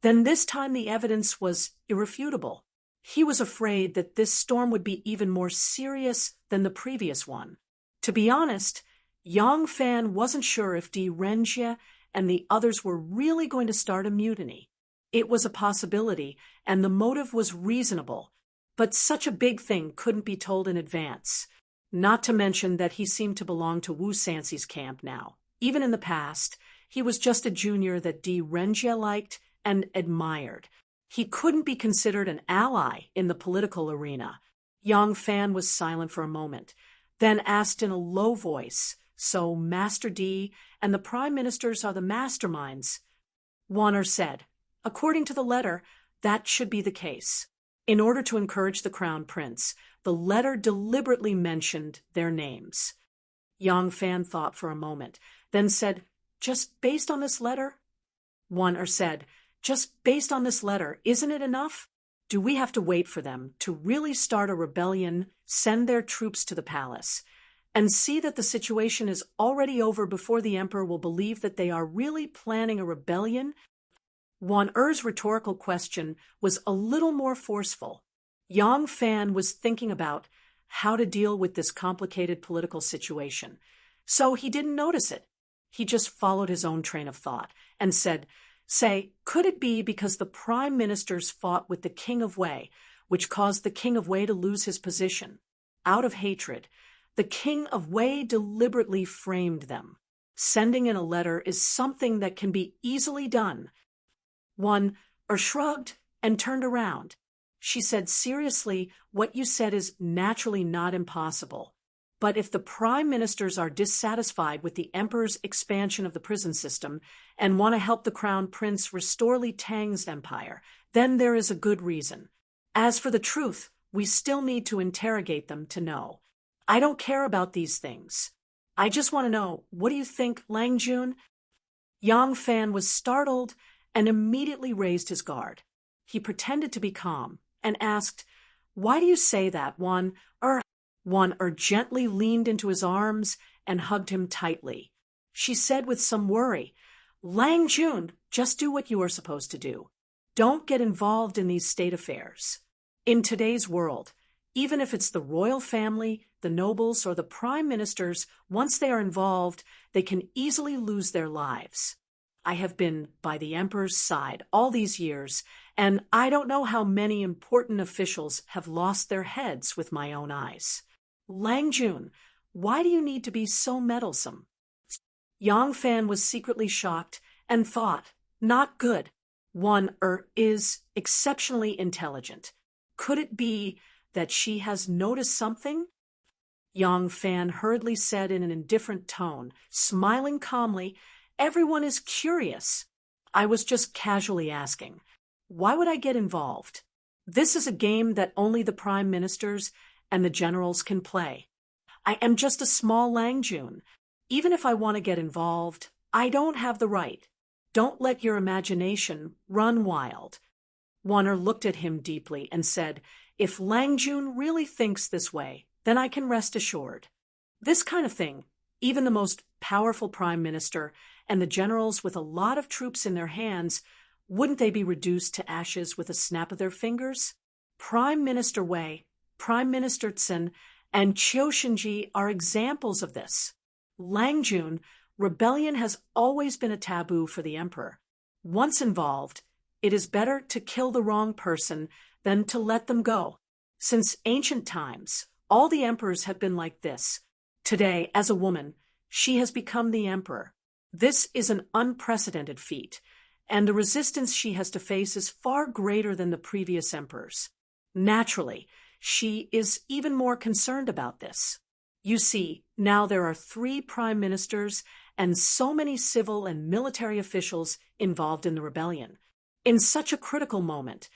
then this time the evidence was irrefutable. He was afraid that this storm would be even more serious than the previous one. To be honest, Yang Fan wasn't sure if Di Renjie and the others were really going to start a mutiny. It was a possibility, and the motive was reasonable, but such a big thing couldn't be told in advance. Not to mention that he seemed to belong to Wu Sanxi's camp now. Even in the past, he was just a junior that Di Renjie liked and admired. He couldn't be considered an ally in the political arena. Yang Fan was silent for a moment, then asked in a low voice, "So Master D and the prime ministers are the masterminds?" Wanner said, "According to the letter, that should be the case." In order to encourage the crown prince, the letter deliberately mentioned their names. Yang Fan thought for a moment, then said, "Just based on this letter?" Wanner said, "Just based on this letter, isn't it enough? Do we have to wait for them to really start a rebellion, send their troops to the palace, and see that the situation is already over before the emperor will believe that they are really planning a rebellion?" Wanner's rhetorical question was a little more forceful. Yang Fan was thinking about how to deal with this complicated political situation, so he didn't notice it. He just followed his own train of thought and said, "Say, could it be because the prime ministers fought with the King of Wei, which caused the King of Wei to lose his position? Out of hatred, the King of Wei deliberately framed them. Sending in a letter is something that can be easily done." Wanner shrugged and turned around. She said, "Seriously, what you said is naturally not impossible. But if the prime ministers are dissatisfied with the emperor's expansion of the prison system and want to help the crown prince restore Li Tang's empire, then there is a good reason. As for the truth, we still need to interrogate them to know. I don't care about these things. I just want to know, what do you think, Lang Jun?" Yang Fan was startled and immediately raised his guard. He pretended to be calm and asked, "Why do you say that, Wanner?" Wanner gently leaned into his arms and hugged him tightly. She said with some worry, "Lang Jun, just do what you are supposed to do. Don't get involved in these state affairs. In today's world, even if it's the royal family, the nobles, or the prime ministers, once they are involved, they can easily lose their lives. I have been by the emperor's side all these years, and I don't know how many important officials have lost their heads with my own eyes. Lang Jun, why do you need to be so meddlesome? Yang Fan was secretly shocked and thought, not good. One is exceptionally intelligent. Could it be that she has noticed something? Yang Fan hurriedly said in an indifferent tone, smiling calmly, everyone is curious. I was just casually asking. Why would I get involved? This is a game that only the prime ministers and the generals can play. I am just a small Lang Jun. Even if I want to get involved, I don't have the right. Don't let your imagination run wild. Warner looked at him deeply and said, if Lang Jun really thinks this way, then I can rest assured. This kind of thing, even the most powerful prime minister and the generals with a lot of troops in their hands, wouldn't they be reduced to ashes with a snap of their fingers? Prime Minister Wei, Prime Minister Tsen, and Qiu Shenji are examples of this. Lang Jun, rebellion has always been a taboo for the emperor. Once involved, it is better to kill the wrong person than to let them go. Since ancient times, all the emperors have been like this. Today, as a woman, she has become the emperor. This is an unprecedented feat, and the resistance she has to face is far greater than the previous emperors. Naturally, she is even more concerned about this. You see, now there are 3 prime ministers and so many civil and military officials involved in the rebellion. In such a critical moment,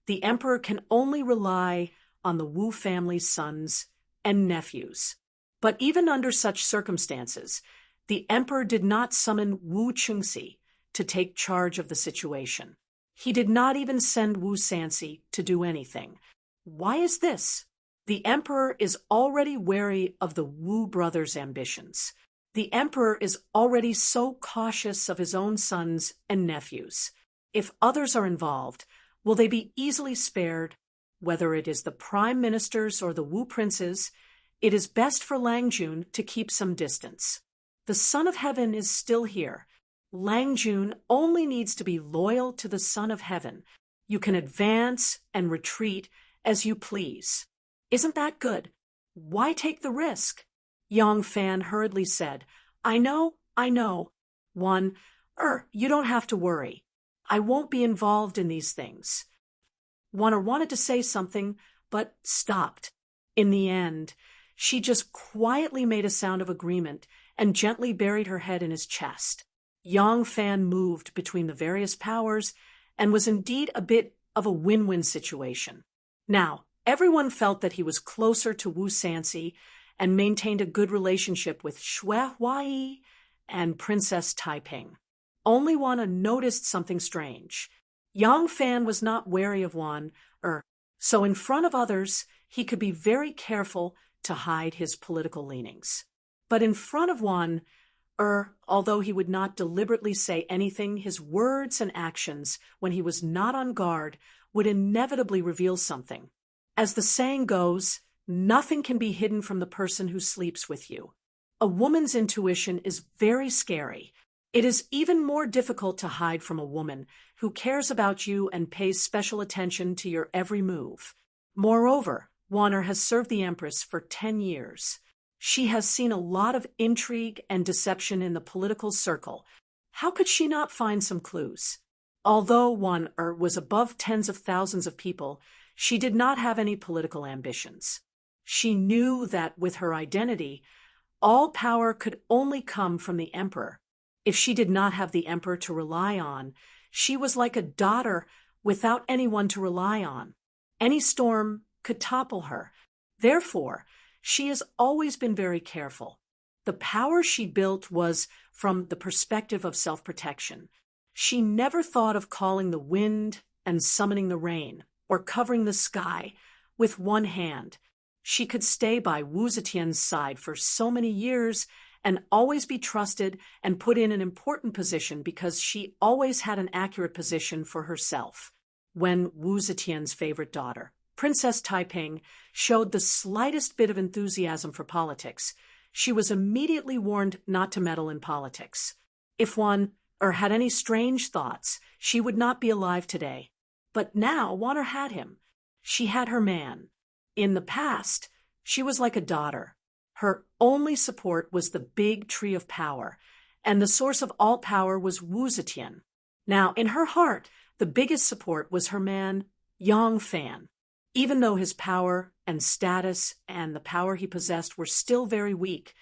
the emperor can only rely on the Wu family's sons and nephews. But even under such circumstances, the emperor did not summon Wu Chengxi to take charge of the situation. He did not even send Wu Sanxi to do anything. Why is this? The emperor is already wary of the Wu brothers' ambitions. The emperor is already so cautious of his own sons and nephews. If others are involved, will they be easily spared? Whether it is the prime ministers or the Wu princes, it is best for Lang Jun to keep some distance. The Son of Heaven is still here. Lang Jun only needs to be loyal to the Son of Heaven. You can advance and retreat as you please. Isn't that good? Why take the risk? Yang Fan hurriedly said, I know. One, you don't have to worry. I won't be involved in these things. Warner wanted to say something, but stopped. In the end, she just quietly made a sound of agreement and gently buried her head in his chest. Yang Fan moved between the various powers and was indeed a bit of a win-win situation. Now, everyone felt that he was closer to Wu Sanxi and maintained a good relationship with Xue Huai and Princess Taiping. Only Wana noticed something strange. Yang Fan was not wary of Wan, so in front of others, he could be very careful to hide his political leanings. But in front of Wan, although he would not deliberately say anything, his words and actions, when he was not on guard, would inevitably reveal something. As the saying goes, nothing can be hidden from the person who sleeps with you. A woman's intuition is very scary. It is even more difficult to hide from a woman who cares about you and pays special attention to your every move. Moreover, Warner has served the Empress for 10 years. She has seen a lot of intrigue and deception in the political circle. How could she not find some clues? Although Warner was above tens of thousands of people, she did not have any political ambitions. She knew that with her identity, all power could only come from the emperor. If she did not have the emperor to rely on, she was like a daughter without anyone to rely on. Any storm could topple her. Therefore, she has always been very careful. The power she built was from the perspective of self-protection. She never thought of calling the wind and summoning the rain, or covering the sky with one hand. She could stay by Wu Zetian's side for so many years and always be trusted and put in an important position because she always had an accurate position for herself. When Wu Zetian's favorite daughter, Princess Taiping showed the slightest bit of enthusiasm for politics, she was immediately warned not to meddle in politics. If one had any strange thoughts, she would not be alive today. But now Warner had him. She had her man. In the past, she was like a daughter. Her only support was the big tree of power, and the source of all power was Wu Zetian. Now, in her heart, the biggest support was her man, Yang Fan. Even though his power and status and the power he possessed were still very weak,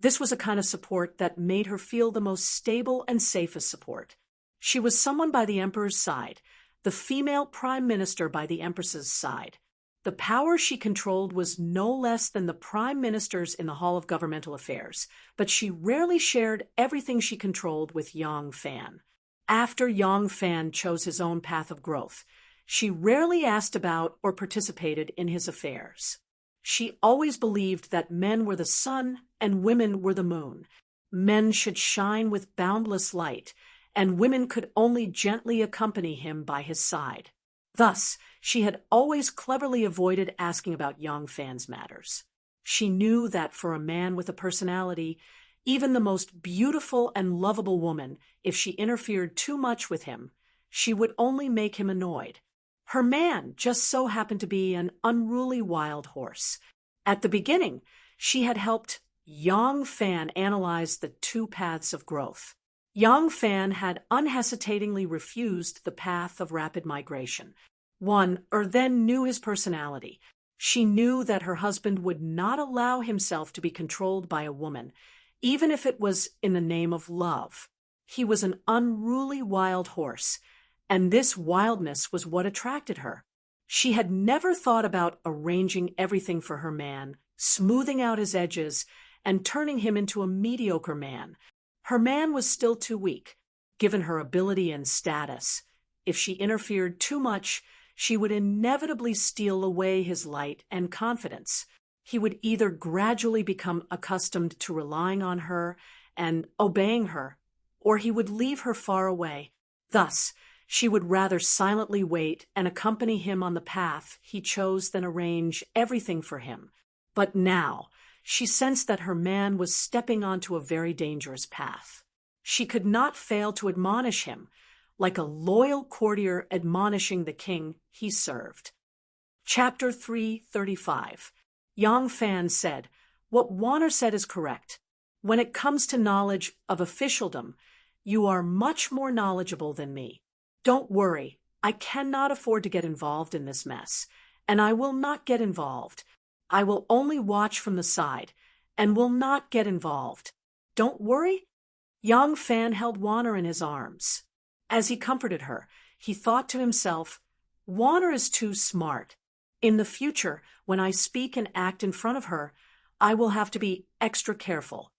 this was a kind of support that made her feel the most stable and safest support. She was someone by the emperor's side, the female prime minister by the empress's side. The power she controlled was no less than the prime ministers in the Hall of Governmental Affairs, but she rarely shared everything she controlled with Yang Fan. After Yang Fan chose his own path of growth, she rarely asked about or participated in his affairs. She always believed that men were the sun and women were the moon. Men should shine with boundless light, and women could only gently accompany him by his side. Thus, she had always cleverly avoided asking about Yang Fan's matters. She knew that for a man with a personality, even the most beautiful and lovable woman, if she interfered too much with him, she would only make him annoyed. Her man just so happened to be an unruly wild horse. At the beginning, she had helped Yang Fan analyze the two paths of growth. Yang Fan had unhesitatingly refused the path of rapid migration. Warner then knew his personality. She knew that her husband would not allow himself to be controlled by a woman, even if it was in the name of love. He was an unruly wild horse, and this wildness was what attracted her. She had never thought about arranging everything for her man, smoothing out his edges, and turning him into a mediocre man. Her man was still too weak, given her ability and status. If she interfered too much, she would inevitably steal away his light and confidence. He would either gradually become accustomed to relying on her and obeying her, or he would leave her far away. Thus, she would rather silently wait and accompany him on the path he chose than arrange everything for him. But now, she sensed that her man was stepping onto a very dangerous path. She could not fail to admonish him, like a loyal courtier admonishing the king he served. Chapter 335. Yang Fan said, "What Warner said is correct. When it comes to knowledge of officialdom, you are much more knowledgeable than me. Don't worry, I cannot afford to get involved in this mess, and I will not get involved. I will only watch from the side, and will not get involved. Don't worry." Yang Fan held Warner in his arms. As he comforted her, he thought to himself, "Warner is too smart. In the future, when I speak and act in front of her, I will have to be extra careful."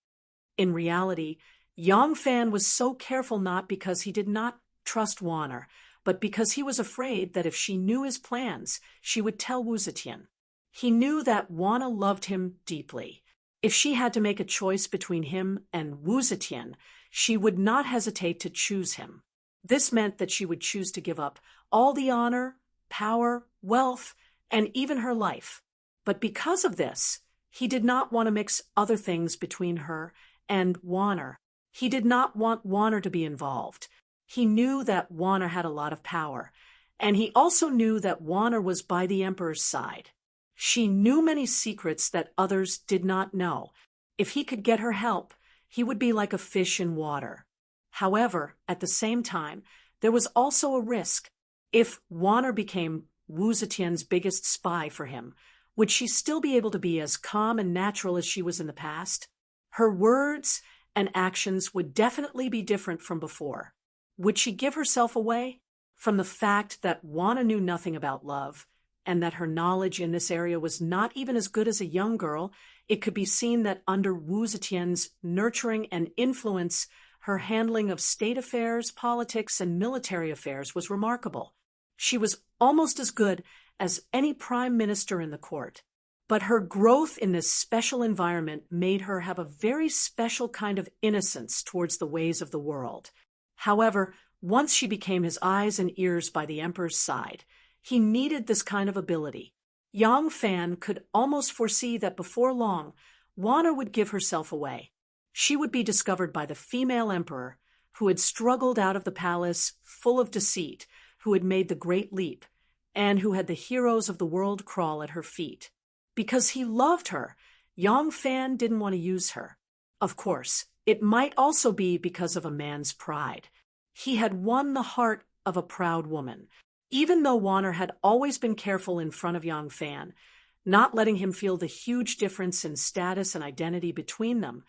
In reality, Yang Fan was so careful not because he did not trust Warner, but because he was afraid that if she knew his plans, she would tell Wu Zetian. He knew that Warner loved him deeply. If she had to make a choice between him and Wu Zetian, she would not hesitate to choose him. This meant that she would choose to give up all the honor, power, wealth, and even her life. But because of this, he did not want to mix other things between her and Warner. He did not want Warner to be involved. He knew that Warner had a lot of power, and he also knew that Warner was by the emperor's side. She knew many secrets that others did not know. If he could get her help, he would be like a fish in water. However, at the same time, there was also a risk. If Warner became Wu Zetian's biggest spy for him, would she still be able to be as calm and natural as she was in the past? Her words and actions would definitely be different from before. Would she give herself away? From the fact that Warner knew nothing about love, and that her knowledge in this area was not even as good as a young girl, it could be seen that under Wu Zetian's nurturing and influence, her handling of state affairs, politics, and military affairs was remarkable. She was almost as good as any prime minister in the court. But her growth in this special environment made her have a very special kind of innocence towards the ways of the world. However, once she became his eyes and ears by the emperor's side, he needed this kind of ability. Yang Fan could almost foresee that before long, Wanner would give herself away. She would be discovered by the female emperor, who had struggled out of the palace full of deceit, who had made the great leap, and who had the heroes of the world crawl at her feet. Because he loved her, Yang Fan didn't want to use her. Of course, it might also be because of a man's pride. He had won the heart of a proud woman. Even though Wanner had always been careful in front of Yang Fan, not letting him feel the huge difference in status and identity between them,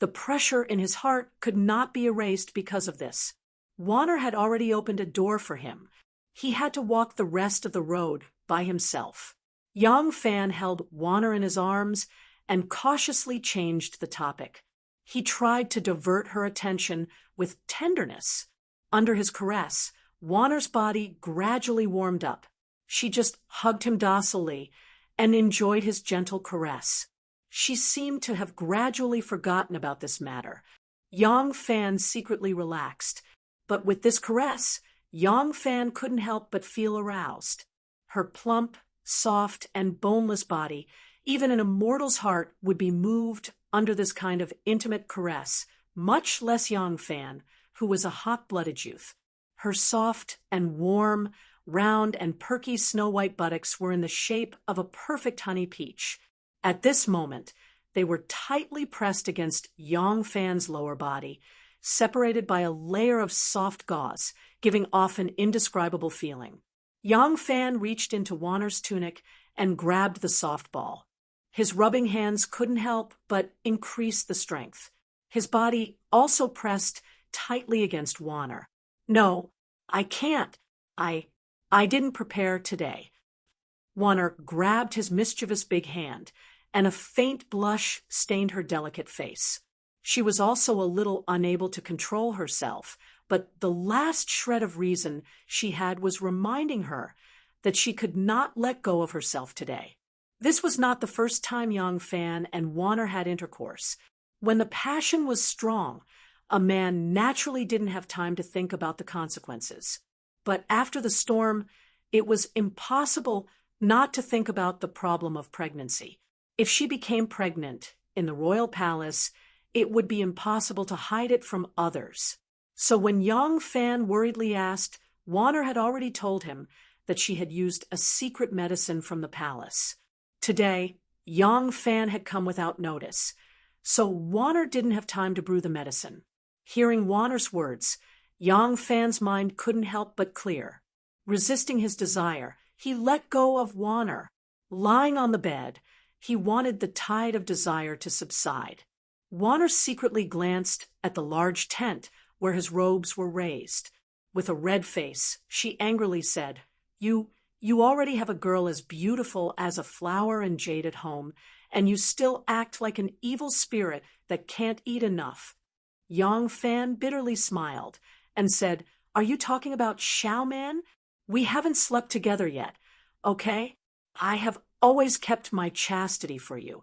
the pressure in his heart could not be erased because of this. Wanner had already opened a door for him. He had to walk the rest of the road by himself. Yang Fan held Wanner in his arms and cautiously changed the topic. He tried to divert her attention with tenderness. Under his caress, Wanner's body gradually warmed up. She just hugged him docilely and enjoyed his gentle caress. She seemed to have gradually forgotten about this matter. Yang Fan secretly relaxed, but with this caress, Yang Fan couldn't help but feel aroused. Her plump, soft, and boneless body, even an immortal's heart, would be moved under this kind of intimate caress, much less Yang Fan, who was a hot-blooded youth. Her soft and warm, round and perky snow-white buttocks were in the shape of a perfect honey peach. At this moment, they were tightly pressed against Yang Fan's lower body, separated by a layer of soft gauze, giving off an indescribable feeling. Yang Fan reached into Wanner's tunic and grabbed the soft ball. His rubbing hands couldn't help but increase the strength. His body also pressed tightly against Wanner. "No, I can't. I didn't prepare today." Wanner grabbed his mischievous big hand, and a faint blush stained her delicate face. She was also a little unable to control herself, but the last shred of reason she had was reminding her that she could not let go of herself today. This was not the first time Yang Fan and Wanner had intercourse. When the passion was strong, a man naturally didn't have time to think about the consequences. But after the storm, it was impossible not to think about the problem of pregnancy. If she became pregnant in the royal palace, it would be impossible to hide it from others. So when Yang Fan worriedly asked, Wanner had already told him that she had used a secret medicine from the palace. Today, Yang Fan had come without notice, so Wanner didn't have time to brew the medicine. Hearing Wanner's words, Yang Fan's mind couldn't help but clear. Resisting his desire, he let go of Wanner. Lying on the bed, he wanted the tide of desire to subside. Wanner secretly glanced at the large tent where his robes were raised. With a red face, she angrily said, You already have a girl as beautiful as a flower and jade at home, and you still act like an evil spirit that can't eat enough." Yang Fan bitterly smiled and said, "Are you talking about Xiao Man? We haven't slept together yet, okay? I have always kept my chastity for you."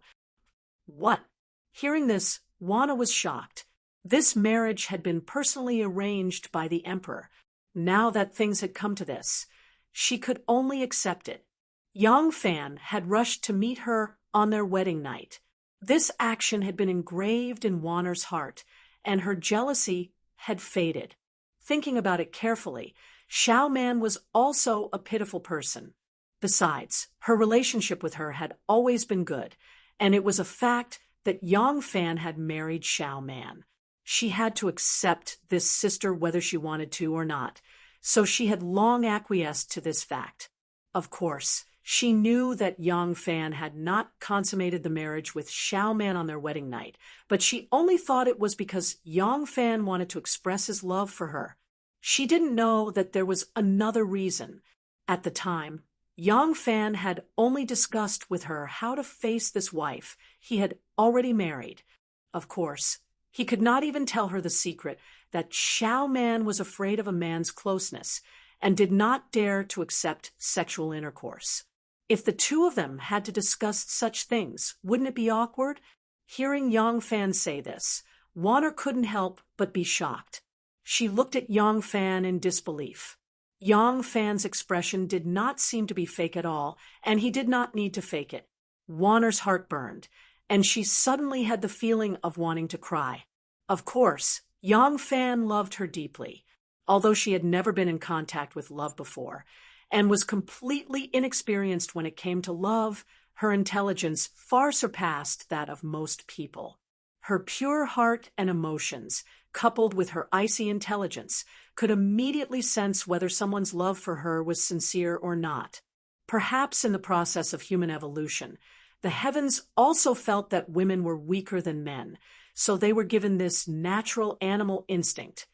"What?" Hearing this, Wanner was shocked. This marriage had been personally arranged by the emperor. Now that things had come to this, she could only accept it. Yang Fan had rushed to meet her on their wedding night. This action had been engraved in Wanner's heart, and her jealousy had faded. Thinking about it carefully, Xiao Man was also a pitiful person. Besides, her relationship with her had always been good, and it was a fact that Yang Fan had married Xiao Man. She had to accept this sister whether she wanted to or not, so she had long acquiesced to this fact. Of course, she knew that Yang Fan had not consummated the marriage with Xiao Man on their wedding night, but she only thought it was because Yang Fan wanted to express his love for her. She didn't know that there was another reason. At the time, Yang Fan had only discussed with her how to face this wife he had already married. Of course, he could not even tell her the secret that Xiao Man was afraid of a man's closeness and did not dare to accept sexual intercourse. If the two of them had to discuss such things, wouldn't it be awkward? Hearing Yang Fan say this, Wanner couldn't help but be shocked. She looked at Yang Fan in disbelief. Yang Fan's expression did not seem to be fake at all, and he did not need to fake it. Wanner's heart burned, and she suddenly had the feeling of wanting to cry. Of course, Yang Fan loved her deeply, although she had never been in contact with love before, and was completely inexperienced when it came to love. Her intelligence far surpassed that of most people. Her pure heart and emotions, coupled with her icy intelligence, could immediately sense whether someone's love for her was sincere or not. Perhaps in the process of human evolution, the heavens also felt that women were weaker than men, so they were given this natural animal instinct,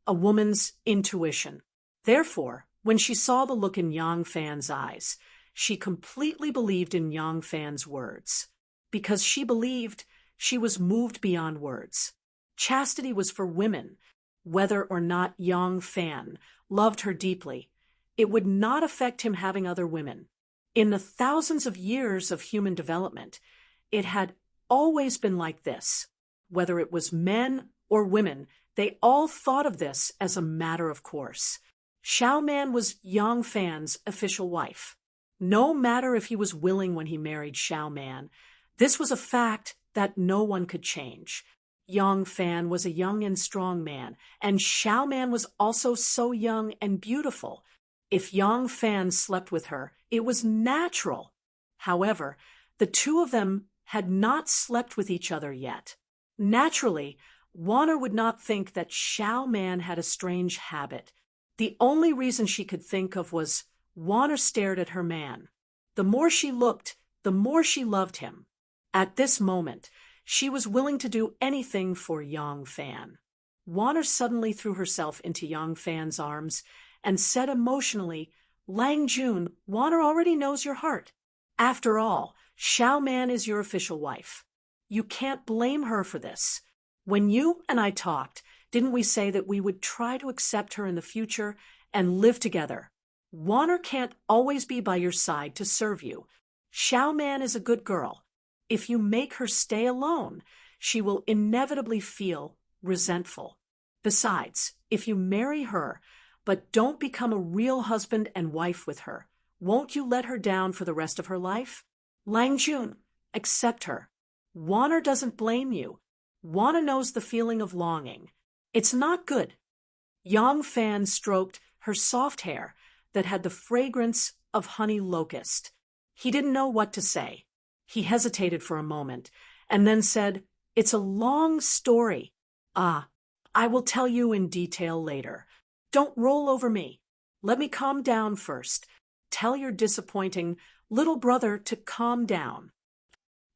a woman's intuition. Therefore, when she saw the look in Yang Fan's eyes, she completely believed in Yang Fan's words. Because she believed, she was moved beyond words. Chastity was for women. Whether or not Yang Fan loved her deeply, it would not affect him having other women. In the thousands of years of human development, it had always been like this. Whether it was men or women, they all thought of this as a matter of course. Xiao Man was Yang Fan's official wife. No matter if he was willing when he married Xiao Man, this was a fact that no one could change. Yang Fan was a young and strong man, and Xiao Man was also so young and beautiful. If Yang Fan slept with her, it was natural. However, the two of them had not slept with each other yet. Naturally, Wanner would not think that Xiao Man had a strange habit. The only reason she could think of was Wanner stared at her man. The more she looked, the more she loved him. At this moment, she was willing to do anything for Yang Fan. Wanner suddenly threw herself into Yang Fan's arms and said emotionally, "Lang Jun, Wanner already knows your heart. After all, Xiao Man is your official wife. You can't blame her for this. When you and I talked, didn't we say that we would try to accept her in the future and live together? Wanner can't always be by your side to serve you. Xiao Man is a good girl. If you make her stay alone, she will inevitably feel resentful. Besides, if you marry her, but don't become a real husband and wife with her, won't you let her down for the rest of her life? Lang Jun, accept her. Wanner doesn't blame you. Wanner knows the feeling of longing. It's not good." Yang Fan stroked her soft hair that had the fragrance of honey locust. He didn't know what to say. He hesitated for a moment, and then said, "It's a long story. I will tell you in detail later. Don't roll over me. Let me calm down first. Tell your disappointing little brother to calm down."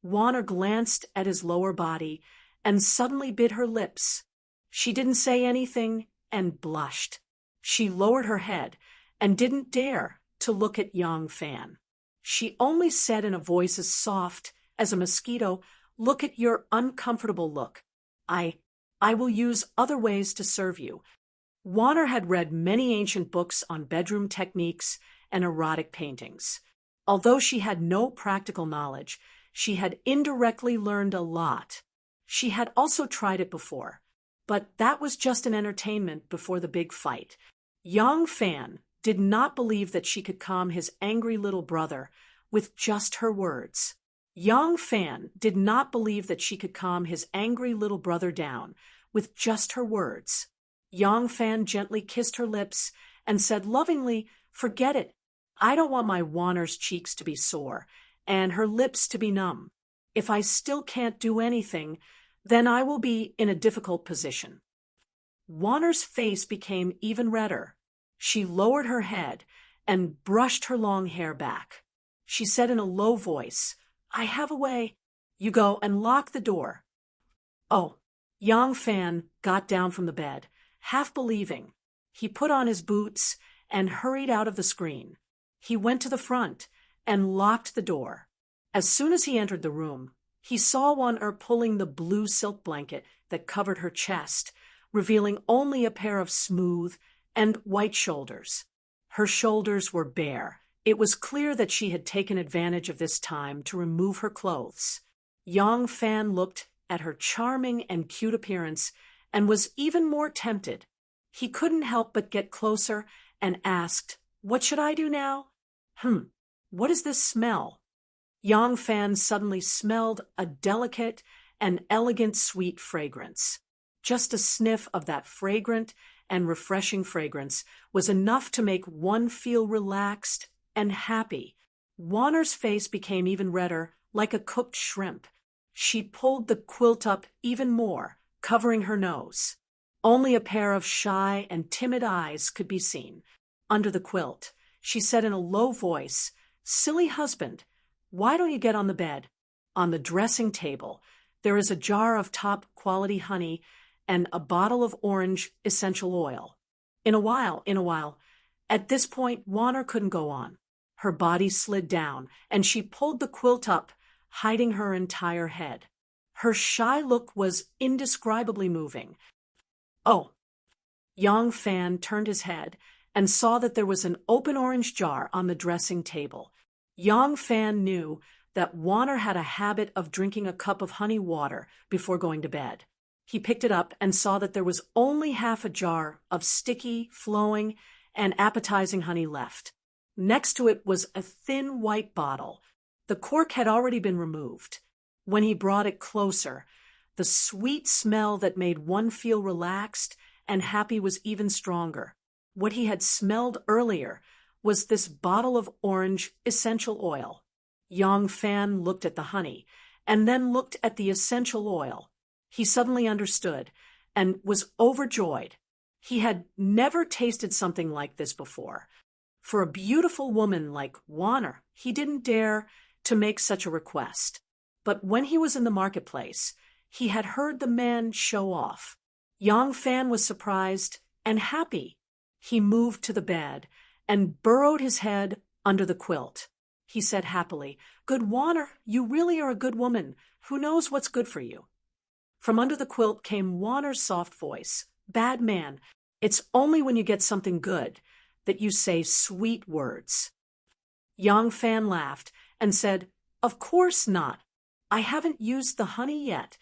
Wanner glanced at his lower body and suddenly bit her lips. She didn't say anything and blushed. She lowered her head and didn't dare to look at Yang Fan. She only said in a voice as soft as a mosquito, "Look at your uncomfortable look. I will use other ways to serve you." Wanner had read many ancient books on bedroom techniques and erotic paintings. Although she had no practical knowledge, she had indirectly learned a lot. She had also tried it before, but that was just an entertainment before the big fight. Yang Fan did not believe that she could calm his angry little brother with just her words. Yang Fan did not believe that she could calm his angry little brother down with just her words. Yang Fan gently kissed her lips and said lovingly, "Forget it. I don't want my Wanner's cheeks to be sore and her lips to be numb. If I still can't do anything, then I will be in a difficult position." Wanner's face became even redder. She lowered her head and brushed her long hair back. She said in a low voice, "I have a way. You go and lock the door." "Oh." Yang Fan got down from the bed, half believing. He put on his boots and hurried out of the screen. He went to the front and locked the door. As soon as he entered the room, he saw Wanner pulling the blue silk blanket that covered her chest, revealing only a pair of smooth and white shoulders. Her shoulders were bare. It was clear that she had taken advantage of this time to remove her clothes. Yang Fan looked at her charming and cute appearance and was even more tempted. He couldn't help but get closer and asked, "What should I do now?" What is this smell?" Yang Fan suddenly smelled a delicate and elegant sweet fragrance. Just a sniff of that fragrant and refreshing fragrance was enough to make one feel relaxed and happy. Warner's face became even redder, like a cooked shrimp. She pulled the quilt up even more, covering her nose. Only a pair of shy and timid eyes could be seen. Under the quilt, she said in a low voice, "Silly husband, why don't you get on the bed? On the dressing table, there is a jar of top-quality honey and a bottle of orange essential oil." In a while. At this point, Warner couldn't go on. Her body slid down, and she pulled the quilt up, hiding her entire head. Her shy look was indescribably moving. "Oh." Yang Fan turned his head and saw that there was an open orange jar on the dressing table. Yang Fan knew that Warner had a habit of drinking a cup of honey water before going to bed. He picked it up and saw that there was only half a jar of sticky, flowing, and appetizing honey left. Next to it was a thin white bottle. The cork had already been removed. When he brought it closer, the sweet smell that made one feel relaxed and happy was even stronger. What he had smelled earlier was this bottle of orange essential oil. Yang Fan looked at the honey and then looked at the essential oil. He suddenly understood and was overjoyed. He had never tasted something like this before. For a beautiful woman like Warner, he didn't dare to make such a request. But when he was in the marketplace, he had heard the man show off. Yang Fan was surprised and happy. He moved to the bed and burrowed his head under the quilt. He said happily, "Good Warner, you really are a good woman. Who knows what's good for you?" From under the quilt came Warner's soft voice. "Bad man, it's only when you get something good that you say sweet words." Yang Fan laughed and said, "Of course not. I haven't used the honey yet."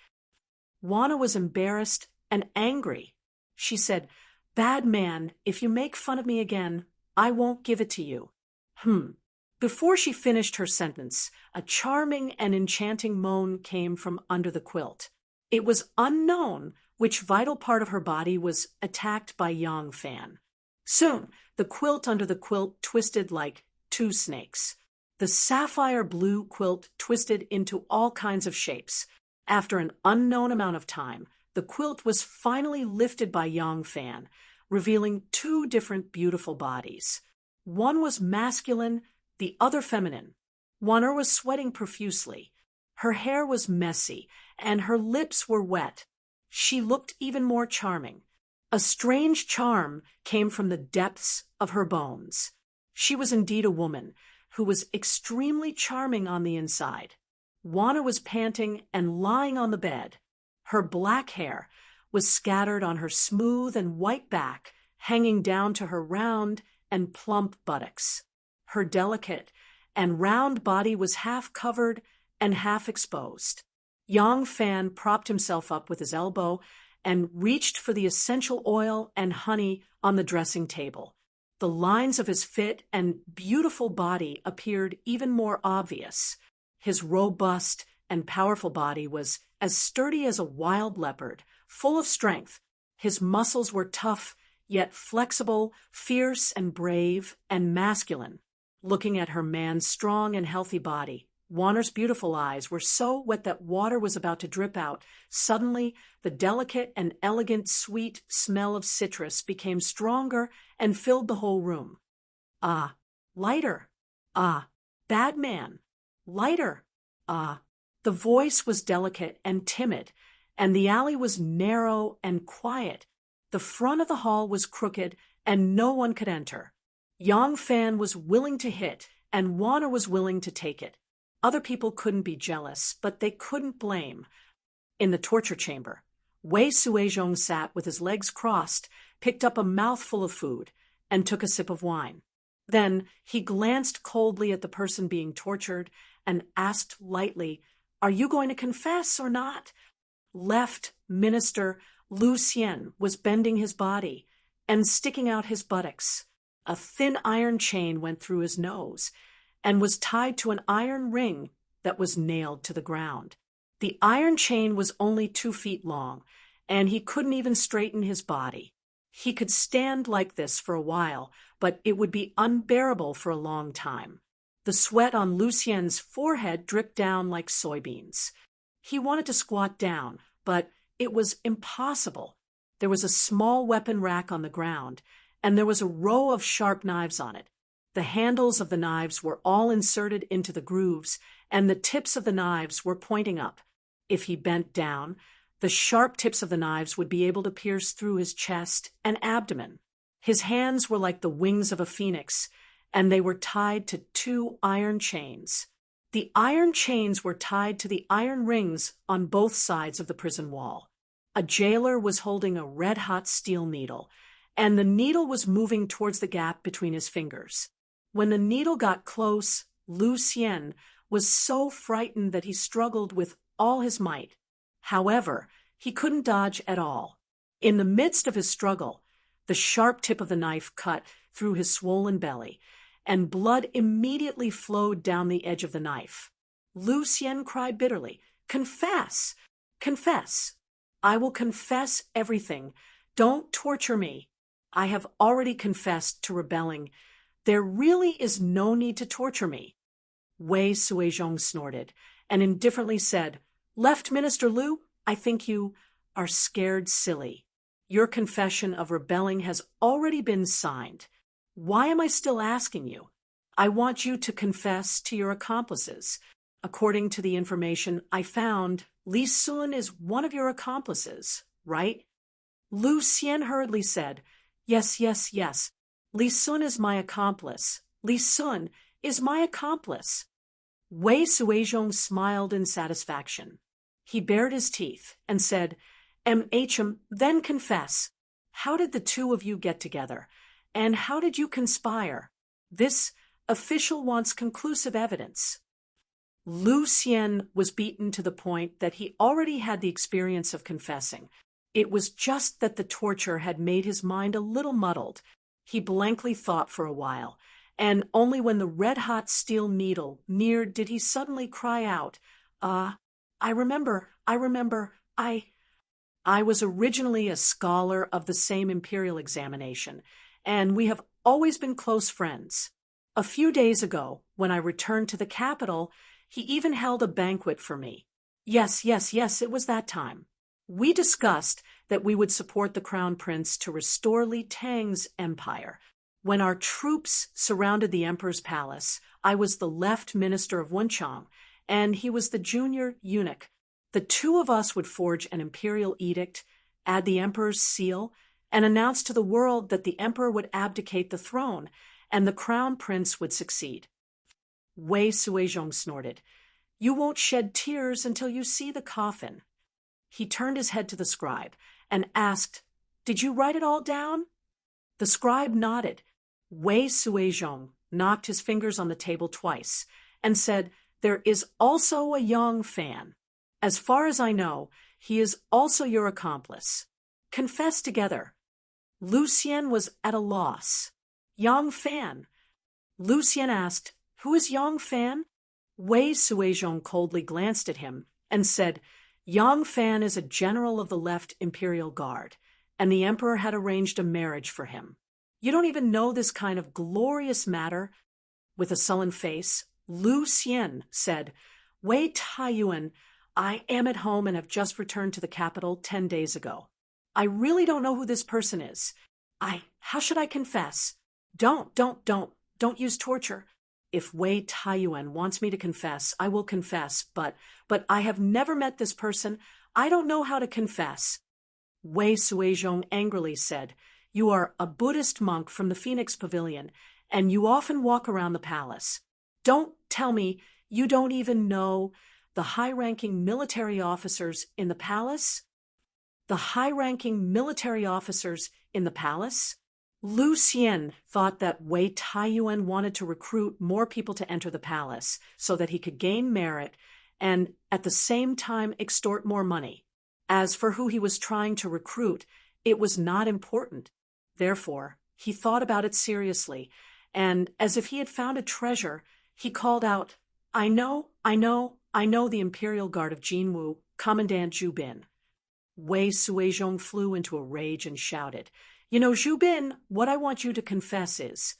Warner was embarrassed and angry. She said, "Bad man, if you make fun of me again, I won't give it to you." Before she finished her sentence, a charming and enchanting moan came from under the quilt. It was unknown which vital part of her body was attacked by Yang Fan. Soon, the quilt under the quilt twisted like two snakes. The sapphire blue quilt twisted into all kinds of shapes. After an unknown amount of time, the quilt was finally lifted by Yang Fan, revealing two different beautiful bodies. One was masculine, the other feminine. Warner was sweating profusely. Her hair was messy, and her lips were wet. She looked even more charming. A strange charm came from the depths of her bones. She was indeed a woman who was extremely charming on the inside. Warner was panting and lying on the bed. Her black hair was scattered on her smooth and white back, hanging down to her round and plump buttocks. Her delicate and round body was half covered and half exposed. Yang Fan propped himself up with his elbow and reached for the essential oil and honey on the dressing table. The lines of his fit and beautiful body appeared even more obvious. His robust and powerful body was as sturdy as a wild leopard, full of strength. His muscles were tough, yet flexible, fierce and brave and masculine. Looking at her man's strong and healthy body, Warner's beautiful eyes were so wet that water was about to drip out. Suddenly, the delicate and elegant sweet smell of citrus became stronger and filled the whole room. "Ah, lighter. Ah, bad man. Lighter. Ah." The voice was delicate and timid, and the alley was narrow and quiet. The front of the hall was crooked, and no one could enter. Yang Fan was willing to hit, and Warner was willing to take it. Other people couldn't be jealous, but they couldn't blame. In the torture chamber, Wei Suizhong sat with his legs crossed, picked up a mouthful of food, and took a sip of wine. Then he glanced coldly at the person being tortured and asked lightly, "Are you going to confess or not?" Left Minister Lu Xian was bending his body and sticking out his buttocks. a thin iron chain went through his nose and was tied to an iron ring that was nailed to the ground. The iron chain was only 2 feet long, and he couldn't even straighten his body. He could stand like this for a while, but it would be unbearable for a long time. The sweat on Lucien's forehead dripped down like soybeans. He wanted to squat down, but it was impossible. There was a small weapon rack on the ground, and there was a row of sharp knives on it. The handles of the knives were all inserted into the grooves, and the tips of the knives were pointing up. If he bent down, the sharp tips of the knives would be able to pierce through his chest and abdomen. His hands were like the wings of a phoenix, and they were tied to 2 iron chains. The iron chains were tied to the iron rings on both sides of the prison wall. A jailer was holding a red-hot steel needle, and the needle was moving towards the gap between his fingers. When the needle got close, Lucien was so frightened that he struggled with all his might. However, he couldn't dodge at all. In the midst of his struggle, the sharp tip of the knife cut through his swollen belly, and blood immediately flowed down the edge of the knife. Lucien cried bitterly, "Confess! Confess! I will confess everything. Don't torture me. I have already confessed to rebelling. There really is no need to torture me." Wei Suizhong snorted and indifferently said, "Left Minister Liu, I think you are scared silly. Your confession of rebelling has already been signed. Why am I still asking you? I want you to confess to your accomplices. According to the information I found, Li Sun is one of your accomplices, right?" Lucien hurriedly said, "Yes, yes, yes. Li Sun is my accomplice. Li Sun is my accomplice." Wei Suizhong smiled in satisfaction. He bared his teeth and said, "MHM, then confess. How did the 2 of you get together? And how did you conspire? This official wants conclusive evidence." Lucien was beaten to the point that he already had the experience of confessing. It was just that the torture had made his mind a little muddled. He blankly thought for a while, and only when the red-hot steel needle neared did he suddenly cry out, I remember, I was originally a scholar of the same imperial examination, and we have always been close friends. A few days ago, when I returned to the capital, he even held a banquet for me. Yes, it was that time. We discussed that we would support the Crown Prince to restore Li Tang's empire. When our troops surrounded the Emperor's palace, I was the left minister of Wenchang, and he was the junior eunuch. The 2 of us would forge an imperial edict, add the Emperor's seal, and announce to the world that the Emperor would abdicate the throne, and the Crown Prince would succeed. Wei Suizhong snorted, "You won't shed tears until you see the coffin." He turned his head to the scribe and asked, "Did you write it all down?" The scribe nodded. Wei Suizhong knocked his fingers on the table twice and said, "There is also a Yang Fan. As far as I know, he is also your accomplice. Confess together." Lucien was at a loss. "Yang Fan?" Lucien asked, "Who is Yang Fan?" Wei Suizhong coldly glanced at him and said, "Yang Fan is a general of the left Imperial Guard, and the Emperor had arranged a marriage for him. You don't even know this kind of glorious matter." With a sullen face, Lucien said, "Wei Taiyuan, I am at home and have just returned to the capital 10 days ago. I really don't know who this person is. How should I confess?" Don't use torture. If Wei Taiyuan wants me to confess, I will confess, but I have never met this person. I don't know how to confess." Wei Suizhong angrily said, "You are a Buddhist monk from the Phoenix Pavilion, and you often walk around the palace. Don't tell me you don't even know the high-ranking military officers in the palace?" "The high-ranking military officers in the palace?" Lucien thought that Wei Taiyuan wanted to recruit more people to enter the palace so that he could gain merit and at the same time extort more money. As for who he was trying to recruit, it was not important. Therefore, He thought about it seriously, and as if he had found a treasure, he called out, I know the Imperial Guard of Jinwu, Commandant Zhu Bin. Wei Suizhong flew into a rage and shouted, You know, Zhu Bin, what I want you to confess is.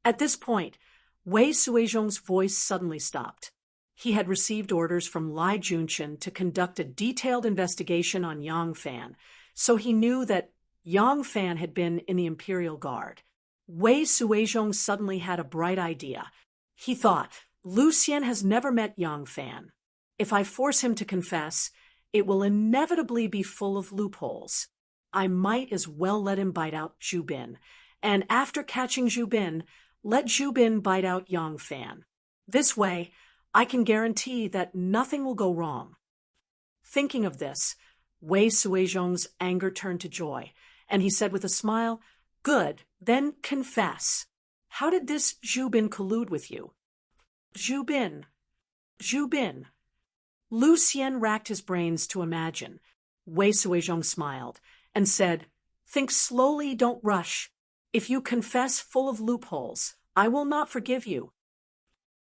At this point, Wei Suizhong's voice suddenly stopped. He had received orders from Lai Junchen to conduct a detailed investigation on Yang Fan, so he knew that Yang Fan had been in the Imperial Guard. Wei Suizhong suddenly had a bright idea. He thought, Lu Xian has never met Yang Fan. If I force him to confess, it will inevitably be full of loopholes. I might as well let him bite out Zhu Bin, and after catching Zhu Bin, let Zhu Bin bite out Yang Fan. This way, I can guarantee that nothing will go wrong. Thinking of this, Wei Suizhong's anger turned to joy, and he said with a smile, Good, then confess. How did this Zhu Bin collude with you? Zhu Bin. Lu Xian racked his brains to imagine. Wei Suizhong smiled and said, Think slowly, don't rush. If you confess full of loopholes, I will not forgive you.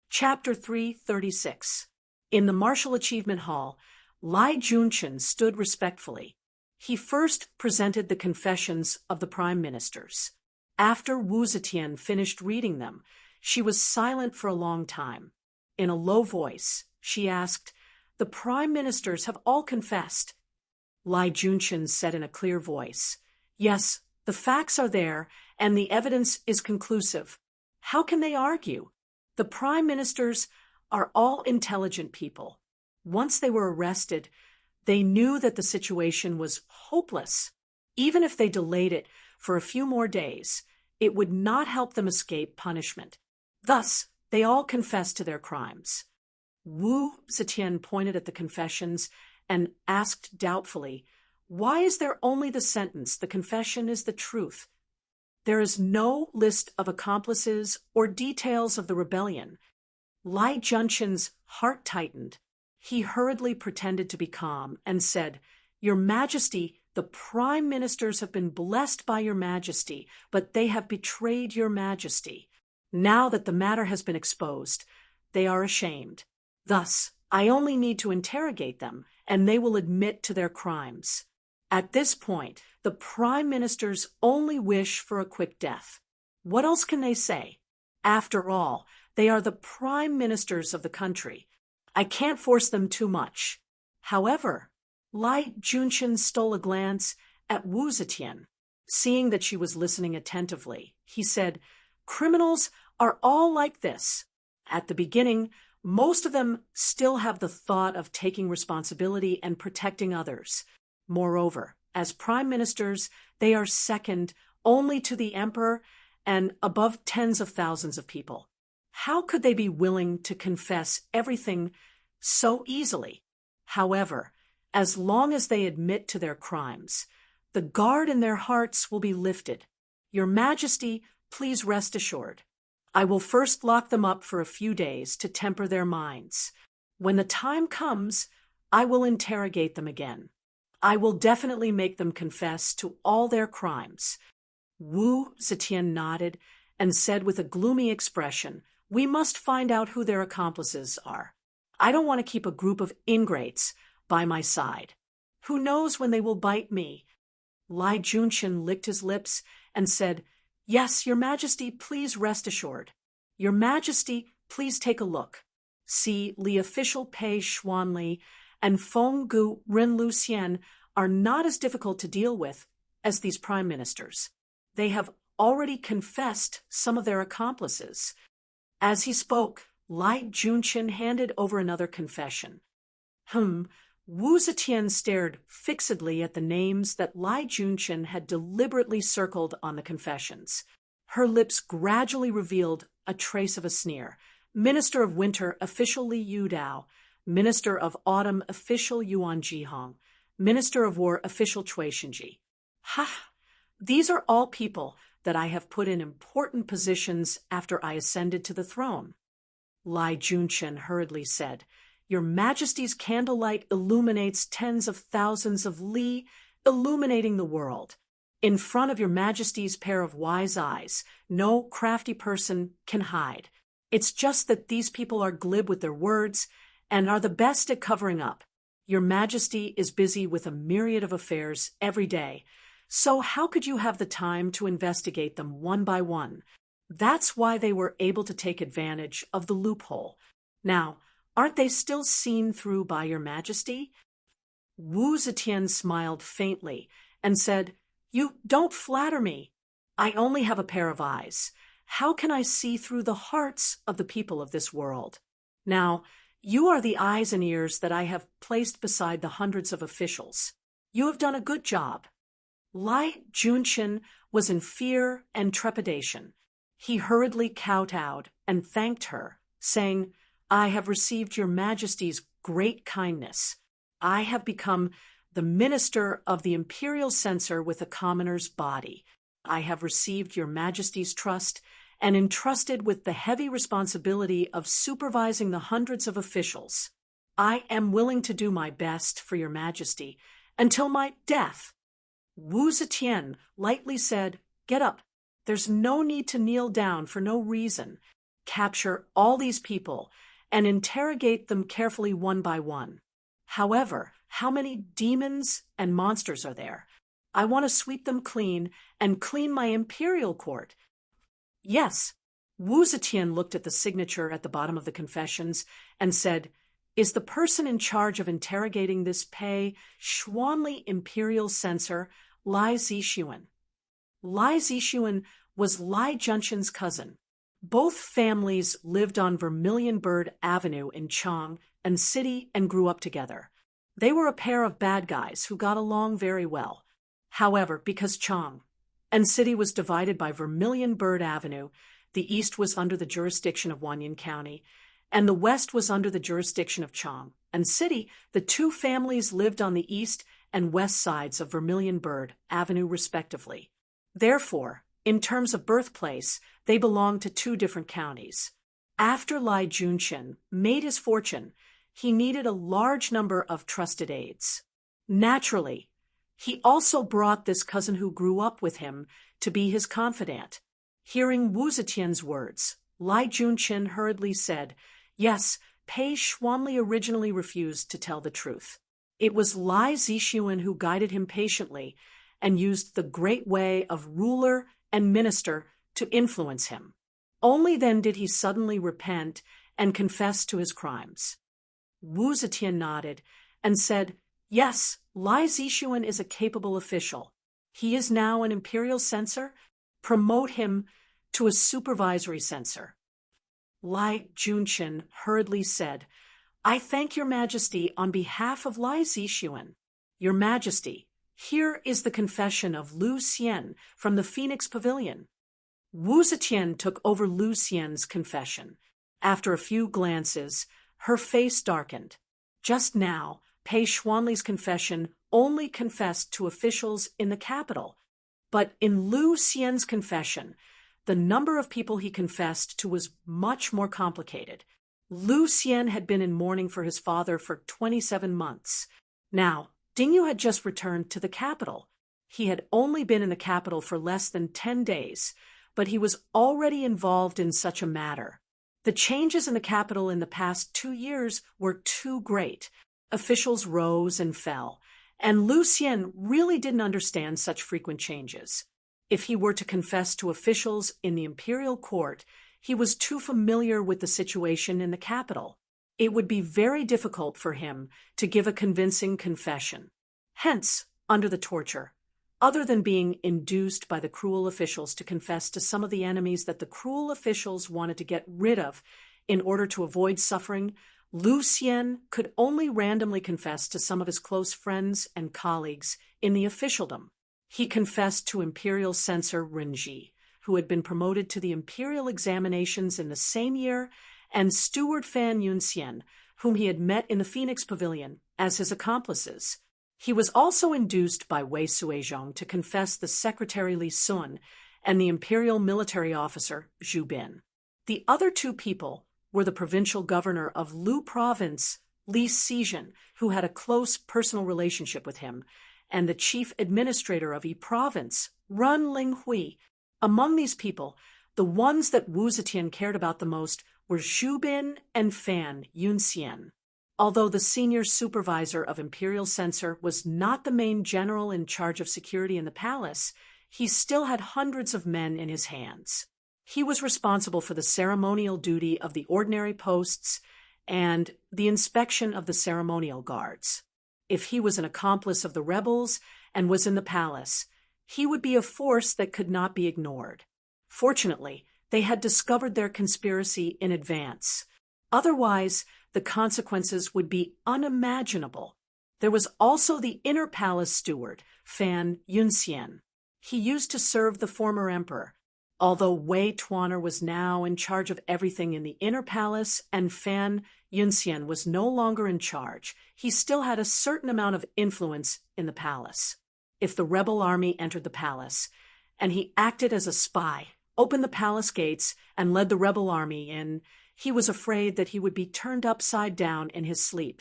Chapter 336. In the Martial Achievement Hall, Lai Junchen stood respectfully. He first presented the confessions of the prime ministers. After Wu Zetian finished reading them, she was silent for a long time. In a low voice, she asked, The prime ministers have all confessed. Lai Junchen said in a clear voice, Yes, the facts are there, and the evidence is conclusive. How can they argue? The prime ministers are all intelligent people. Once they were arrested, they knew that the situation was hopeless. Even if they delayed it for a few more days, it would not help them escape punishment. Thus, they all confessed to their crimes. Wu Zetian pointed at the confessions and asked doubtfully, Why is there only the sentence, the confession is the truth? There is no list of accomplices or details of the rebellion. Lai Junchen's heart tightened. He hurriedly pretended to be calm and said, Your Majesty, the prime ministers have been blessed by your Majesty, but they have betrayed your Majesty. Now that the matter has been exposed, they are ashamed. Thus, I only need to interrogate them, and they will admit to their crimes. At this point, the prime ministers only wish for a quick death. What else can they say? After all, they are the prime ministers of the country. I can't force them too much. However, Lai Junchen stole a glance at Wu Zetian. Seeing that she was listening attentively, he said, Criminals are all like this. At the beginning, most of them still have the thought of taking responsibility and protecting others. Moreover, as prime ministers, they are second only to the emperor and above tens of thousands of people. How could they be willing to confess everything so easily? However, as long as they admit to their crimes, the guard in their hearts will be lifted. Your Majesty, please rest assured. I will first lock them up for a few days to temper their minds. When the time comes, I will interrogate them again. I will definitely make them confess to all their crimes. Wu Zetian nodded and said with a gloomy expression, We must find out who their accomplices are. I don't want to keep a group of ingrates by my side. Who knows when they will bite me? Lai Junchen licked his lips and said, Yes, Your Majesty, please rest assured. Your Majesty, please take a look. See, Li official Pei Xuanli and Feng Gu Ren Lu Xian are not as difficult to deal with as these prime ministers. They have already confessed some of their accomplices. As he spoke, Lai Junchen handed over another confession. Wu Zetian stared fixedly at the names that Lai Junchen had deliberately circled on the confessions. Her lips gradually revealed a trace of a sneer. Minister of Winter, official Li Yudao. Minister of Autumn, official Yuan Jihong. Minister of War, official Cui Xinji. These are all people that I have put in important positions after I ascended to the throne. Lai Junchen hurriedly said, Your Majesty's candlelight illuminates tens of thousands of li, illuminating the world. In front of your Majesty's pair of wise eyes, no crafty person can hide. It's just that these people are glib with their words and are the best at covering up. Your Majesty is busy with a myriad of affairs every day, so how could you have the time to investigate them one by one? That's why they were able to take advantage of the loophole. Now, aren't they still seen through by your Majesty? Wu Zetian smiled faintly and said, "You don't flatter me. I only have a pair of eyes. How can I see through the hearts of the people of this world? Now, you are the eyes and ears that I have placed beside the hundreds of officials. You have done a good job." Lai Junqian was in fear and trepidation. He hurriedly kowtowed and thanked her, saying, "I have received your Majesty's great kindness. I have become the minister of the imperial censor with a commoner's body. I have received your Majesty's trust and entrusted with the heavy responsibility of supervising the hundreds of officials. I am willing to do my best for your Majesty until my death." Wu Zetian lightly said, "Get up. There's no need to kneel down for no reason. Capture all these people and interrogate them carefully one by one. However, how many demons and monsters are there? I want to sweep them clean and clean my imperial court." "Yes." Wu Zetian looked at the signature at the bottom of the confessions and said, "Is the person in charge of interrogating this Pei Xuanli imperial censor Lai Zixuan?" Lai Zixuan was Lai Junqian's cousin. Both families lived on Vermilion Bird Avenue in Chang and City and grew up together. They were a pair of bad guys who got along very well. However, because Chang and City was divided by Vermilion Bird Avenue, the east was under the jurisdiction of Wanyan County, and the west was under the jurisdiction of Chang and City. The two families lived on the east and west sides of Vermilion Bird Avenue respectively. Therefore, in terms of birthplace, they belonged to two different counties. After Lai Junqian made his fortune, he needed a large number of trusted aides. Naturally, he also brought this cousin who grew up with him to be his confidant. Hearing Wu Zetian's words, Lai Junqian hurriedly said, "Yes, Pei Xuanli originally refused to tell the truth. It was Lai Zixuan who guided him patiently and used the great way of ruler and minister to influence him. Only then did he suddenly repent and confess to his crimes." Wu Zetian nodded and said, "Yes, Lai Zixuan is a capable official. He is now an imperial censor. Promote him to a supervisory censor." Lai Junqian hurriedly said, "I thank your Majesty on behalf of Lai Zixuan. Your Majesty, here is the confession of Lu Xian from the Phoenix Pavilion." Wu Zetian took over Lu Xian's confession. After a few glances, her face darkened. Just now, Pei Xuanli's confession only confessed to officials in the capital, but in Lu Xian's confession, the number of people he confessed to was much more complicated. Lu Xian had been in mourning for his father for 27 months. Now, Dingyu had just returned to the capital. He had only been in the capital for less than 10 days, but he was already involved in such a matter. The changes in the capital in the past 2 years were too great. Officials rose and fell, and Lu Xian really didn't understand such frequent changes. If he were to confess to officials in the imperial court, he was too familiar with the situation in the capital. It would be very difficult for him to give a convincing confession. Hence, under the torture, other than being induced by the cruel officials to confess to some of the enemies that the cruel officials wanted to get rid of in order to avoid suffering, Lu Xian could only randomly confess to some of his close friends and colleagues in the officialdom. He confessed to Imperial Censor Renji, who had been promoted to the imperial examinations in the same year, and Steward Fan Yunxian, whom he had met in the Phoenix Pavilion, as his accomplices. He was also induced by Wei Suizhong to confess the Secretary Li Sun and the imperial military officer Zhu Bin. The other two people were the provincial governor of Lu Province, Li Xizhen, who had a close personal relationship with him, and the chief administrator of province, Run Ling Hui. Among these people, the ones that Wu Zetian cared about the most were Zhu Bin and Fan Yunxian. Although the senior supervisor of Imperial Censor was not the main general in charge of security in the palace, he still had hundreds of men in his hands. He was responsible for the ceremonial duty of the ordinary posts and the inspection of the ceremonial guards. If he was an accomplice of the rebels and was in the palace, he would be a force that could not be ignored. Fortunately, they had discovered their conspiracy in advance. Otherwise, the consequences would be unimaginable. There was also the inner palace steward, Fan Yunxian. He used to serve the former emperor. Although Wei Tuaner was now in charge of everything in the inner palace and Fan Yunxian was no longer in charge, he still had a certain amount of influence in the palace. If the rebel army entered the palace, and he acted as a spy, opened the palace gates, and led the rebel army in, he was afraid that he would be turned upside down in his sleep.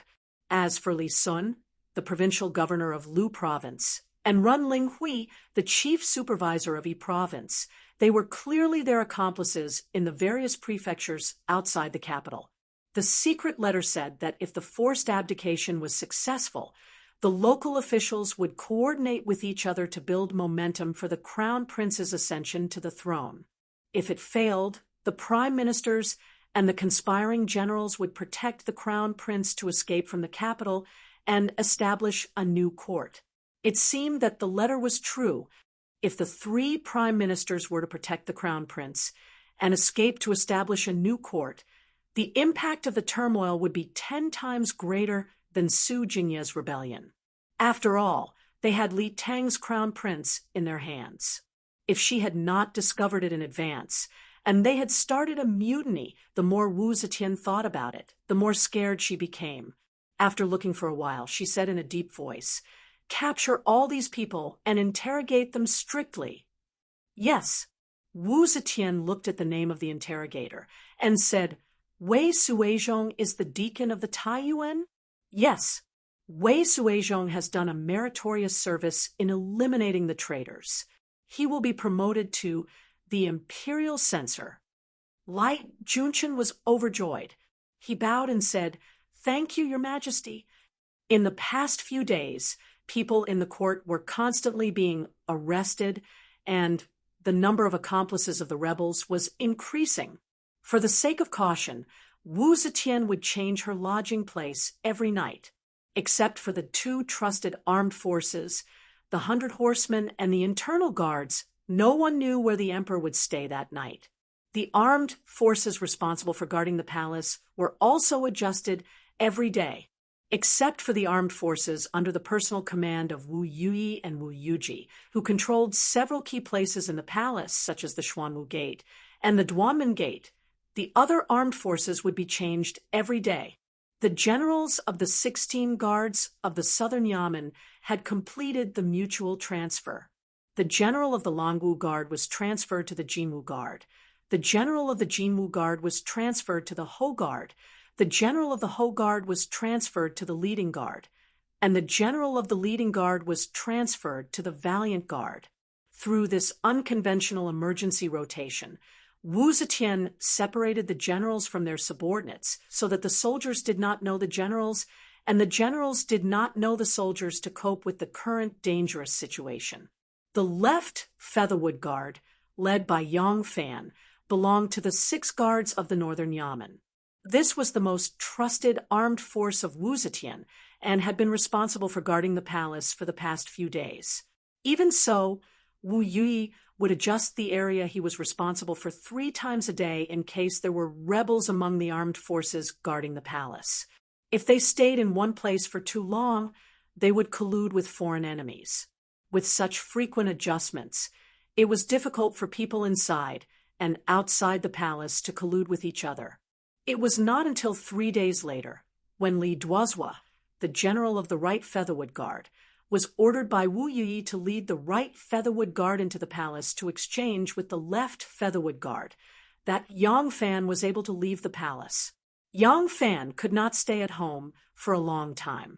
As for Li Sun, the provincial governor of Lu Province, and Run Ling Hui, the chief supervisor of Yi Province, they were clearly their accomplices in the various prefectures outside the capital. The secret letter said that if the forced abdication was successful, the local officials would coordinate with each other to build momentum for the crown prince's ascension to the throne. If it failed, the prime ministers and the conspiring generals would protect the crown prince to escape from the capital and establish a new court. It seemed that the letter was true. If the 3 prime ministers were to protect the crown prince and escape to establish a new court, the impact of the turmoil would be 10 times greater than Su Jingye's rebellion. After all, they had Li Tang's crown prince in their hands. If she had not discovered it in advance, and they had started a mutiny, the more Wu Zetian thought about it, the more scared she became. After looking for a while, she said in a deep voice, "Capture all these people and interrogate them strictly." "Yes." Wu Zetian looked at the name of the interrogator and said, "Wei Suizhong is the deacon of the Taiyuan?" "Yes. Wei Suizhong has done a meritorious service in eliminating the traitors. He will be promoted to the Imperial Censor." Lai Junchen was overjoyed. He bowed and said, "Thank you, Your Majesty." In the past few days, people in the court were constantly being arrested, and the number of accomplices of the rebels was increasing. For the sake of caution, Wu Zetian would change her lodging place every night. Except for the 2 trusted armed forces, the 100 horsemen and the internal guards, no one knew where the emperor would stay that night. The armed forces responsible for guarding the palace were also adjusted every day, except for the armed forces under the personal command of Wu Yuyi and Wu Yuji, who controlled several key places in the palace, such as the Xuanwu Gate and the Duanmen Gate. The other armed forces would be changed every day. The generals of the 16 guards of the Southern Yamen had completed the mutual transfer. The general of the Longwu Guard was transferred to the Jinwu Guard. The general of the Jinwu Guard was transferred to the Ho Guard. The general of the Ho Guard was transferred to the Leading Guard. And the general of the Leading Guard was transferred to the Valiant Guard. Through this unconventional emergency rotation, Wu Zetian separated the generals from their subordinates so that the soldiers did not know the generals, and the generals did not know the soldiers to cope with the current dangerous situation. The left Featherwood Guard, led by Yang Fan, belonged to the 6 guards of the Northern Yamen. This was the most trusted armed force of Wu Zetian and had been responsible for guarding the palace for the past few days. Even so, Wu Yui would adjust the area he was responsible for 3 times a day in case there were rebels among the armed forces guarding the palace. If they stayed in one place for too long, they would collude with foreign enemies. With such frequent adjustments, it was difficult for people inside and outside the palace to collude with each other. It was not until 3 days later, when Li Duozhua, the general of the right Featherwood Guard, was ordered by Wu Yi to lead the right Featherwood Guard into the palace to exchange with the left Featherwood Guard, that Yang Fan was able to leave the palace. Yang Fan could not stay at home for a long time.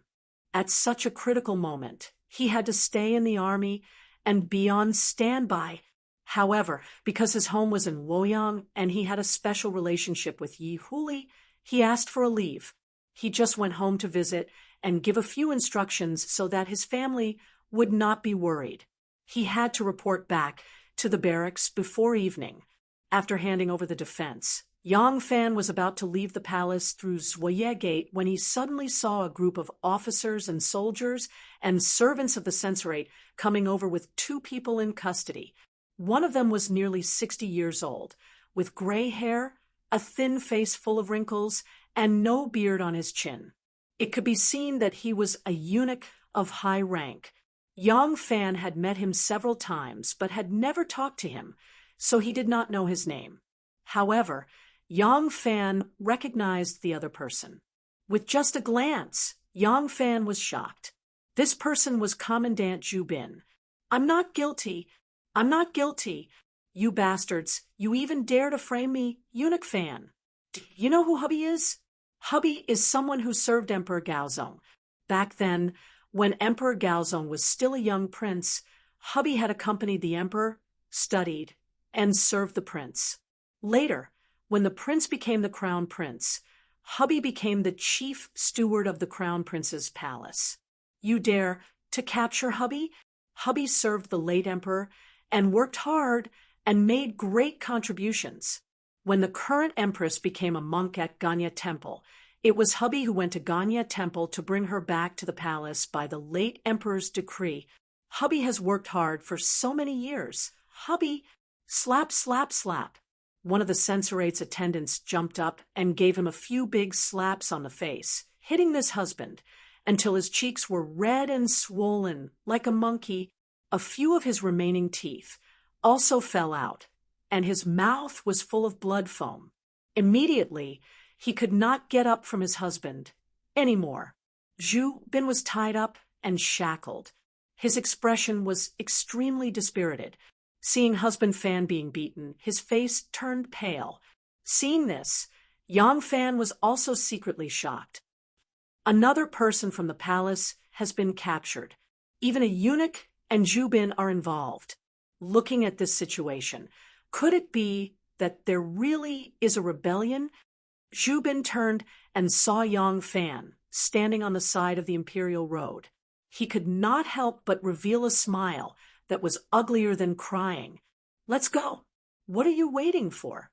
At such a critical moment, He had to stay in the army and be on standby. However, because his home was in Luoyang and he had a special relationship with Yi Huli, he asked for a leave. He just went home to visit and give a few instructions so that his family would not be worried. He had to report back to the barracks before evening. After handing over the defense, Yang Fan was about to leave the palace through Zwoye Gate when he suddenly saw a group of officers and soldiers and servants of the censorate coming over with two people in custody. One of them was nearly 60 years old, with gray hair, a thin face full of wrinkles, and no beard on his chin. It could be seen that he was a eunuch of high rank. Yang Fan had met him several times, but had never talked to him, so he did not know his name. However, Yang Fan recognized the other person. With just a glance, Yang Fan was shocked. This person was Commandant Zhu Bin. "I'm not guilty. I'm not guilty. You bastards, you even dare to frame me, Eunuch Fan. Do you know who hubby is?" Hubby is someone who served Emperor Gaozong. Back then, when Emperor Gaozong was still a young prince, hubby had accompanied the emperor, studied, and served the prince. Later, when the prince became the crown prince, hubby became the chief steward of the crown prince's palace. You dare to capture hubby? Hubby served the late emperor and worked hard and made great contributions. When the current empress became a monk at Ganya Temple, it was hubby who went to Ganya Temple to bring her back to the palace by the late emperor's decree. Hubby has worked hard for so many years. Hubby, slap, slap, slap. One of the censorate's attendants jumped up and gave him a few big slaps on the face, hitting this husband until his cheeks were red and swollen like a monkey. A few of his remaining teeth also fell out, and his mouth was full of blood foam. Immediately, he could not get up from his husband anymore. Zhu Bin was tied up and shackled. His expression was extremely dispirited. Seeing husband Fan being beaten, his face turned pale. Seeing this, Yang Fan was also secretly shocked. Another person from the palace has been captured. Even a eunuch and Zhu Bin are involved. Looking at this situation, could it be that there really is a rebellion? Zhu Bin turned and saw Yang Fan standing on the side of the imperial road. He could not help but reveal a smile that was uglier than crying. "Let's go. What are you waiting for?"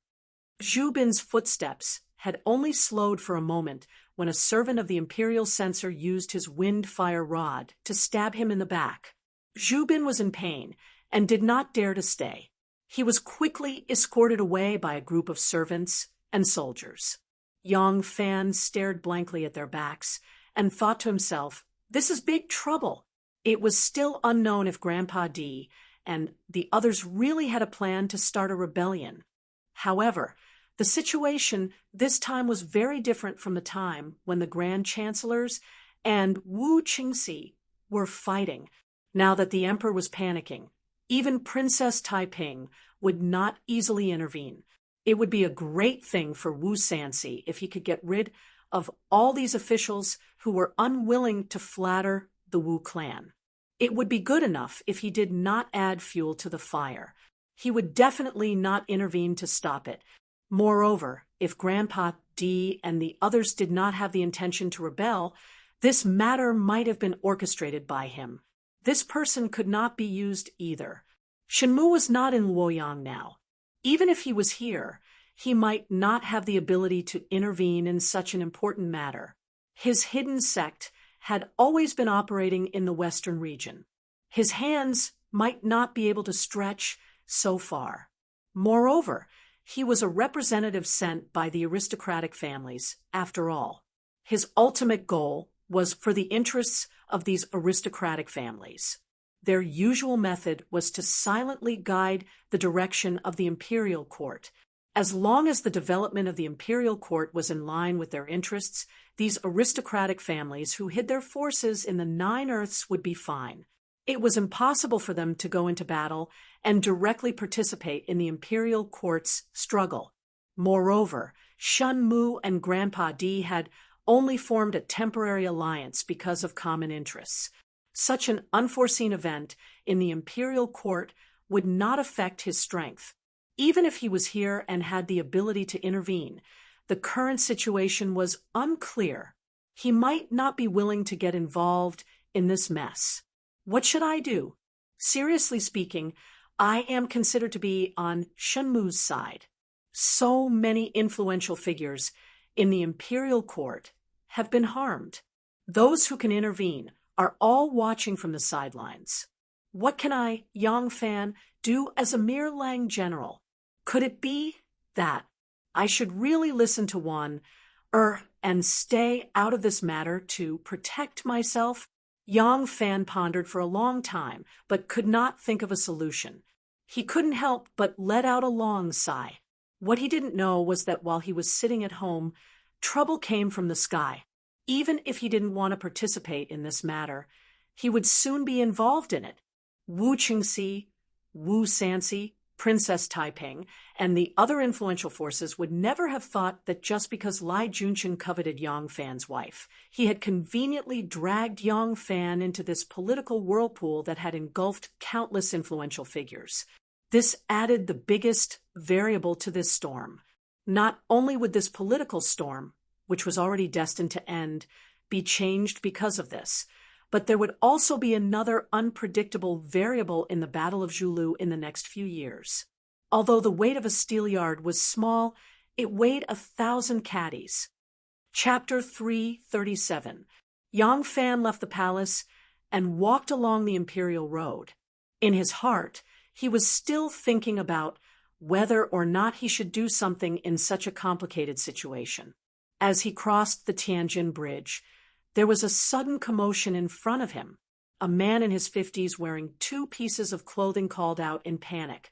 Zhu Bin's footsteps had only slowed for a moment when a servant of the imperial censor used his wind-fire rod to stab him in the back. Zhu Bin was in pain and did not dare to stay. He was quickly escorted away by a group of servants and soldiers. Yang Fan stared blankly at their backs and thought to himself, "This is big trouble." It was still unknown if Grandpa D and the others really had a plan to start a rebellion. However, the situation this time was very different from the time when the Grand Chancellors and Wu Qingxi were fighting. Now that the emperor was panicking, even Princess Taiping would not easily intervene. It would be a great thing for Wu Sanxi if he could get rid of all these officials who were unwilling to flatter the Wu clan. It would be good enough if he did not add fuel to the fire. He would definitely not intervene to stop it. Moreover, if Grandpa D and the others did not have the intention to rebel, this matter might have been orchestrated by him. This person could not be used either. Shenmu was not in Luoyang now. Even if he was here, he might not have the ability to intervene in such an important matter. His hidden sect had always been operating in the western region. His hands might not be able to stretch so far. Moreover, he was a representative sent by the aristocratic families, after all. His ultimate goal was for the interests of these aristocratic families. Their usual method was to silently guide the direction of the imperial court. As long as the development of the imperial court was in line with their interests, these aristocratic families who hid their forces in the 9 Earths would be fine. It was impossible for them to go into battle and directly participate in the imperial court's struggle. Moreover, Shun Mu and Grandpa D had only formed a temporary alliance because of common interests. Such an unforeseen event in the imperial court would not affect his strength. Even if he was here and had the ability to intervene, the current situation was unclear. He might not be willing to get involved in this mess. What should I do? Seriously speaking, I am considered to be on Shenmu's side. So many influential figures in the imperial court have been harmed. Those who can intervene are all watching from the sidelines. What can I, Yang Fan, do as a mere Lang general? Could it be that I should really listen to one, and stay out of this matter to protect myself? Yang Fan pondered for a long time, but could not think of a solution. He couldn't help but let out a long sigh. What he didn't know was that while he was sitting at home, trouble came from the sky. Even if he didn't want to participate in this matter, he would soon be involved in it. Wu Qingxi, Wu Sanxi, Princess Taiping, and the other influential forces would never have thought that just because Lai Junchen coveted Yang Fan's wife, he had conveniently dragged Yang Fan into this political whirlpool that had engulfed countless influential figures. This added the biggest variable to this storm. Not only would this political storm, which was already destined to end, be changed because of this, but there would also be another unpredictable variable in the Battle of Zhulu in the next few years. Although the weight of a steelyard was small, it weighed 1,000 caddies. Chapter 337. Yang Fan left the palace and walked along the imperial road. In his heart, he was still thinking about whether or not he should do something in such a complicated situation. As he crossed the Tianjin Bridge, there was a sudden commotion in front of him. A man in his 50s wearing 2 pieces of clothing called out in panic,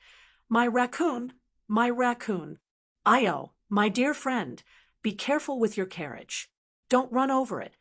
"My raccoon! My raccoon! Io, my dear friend, be careful with your carriage. Don't run over it."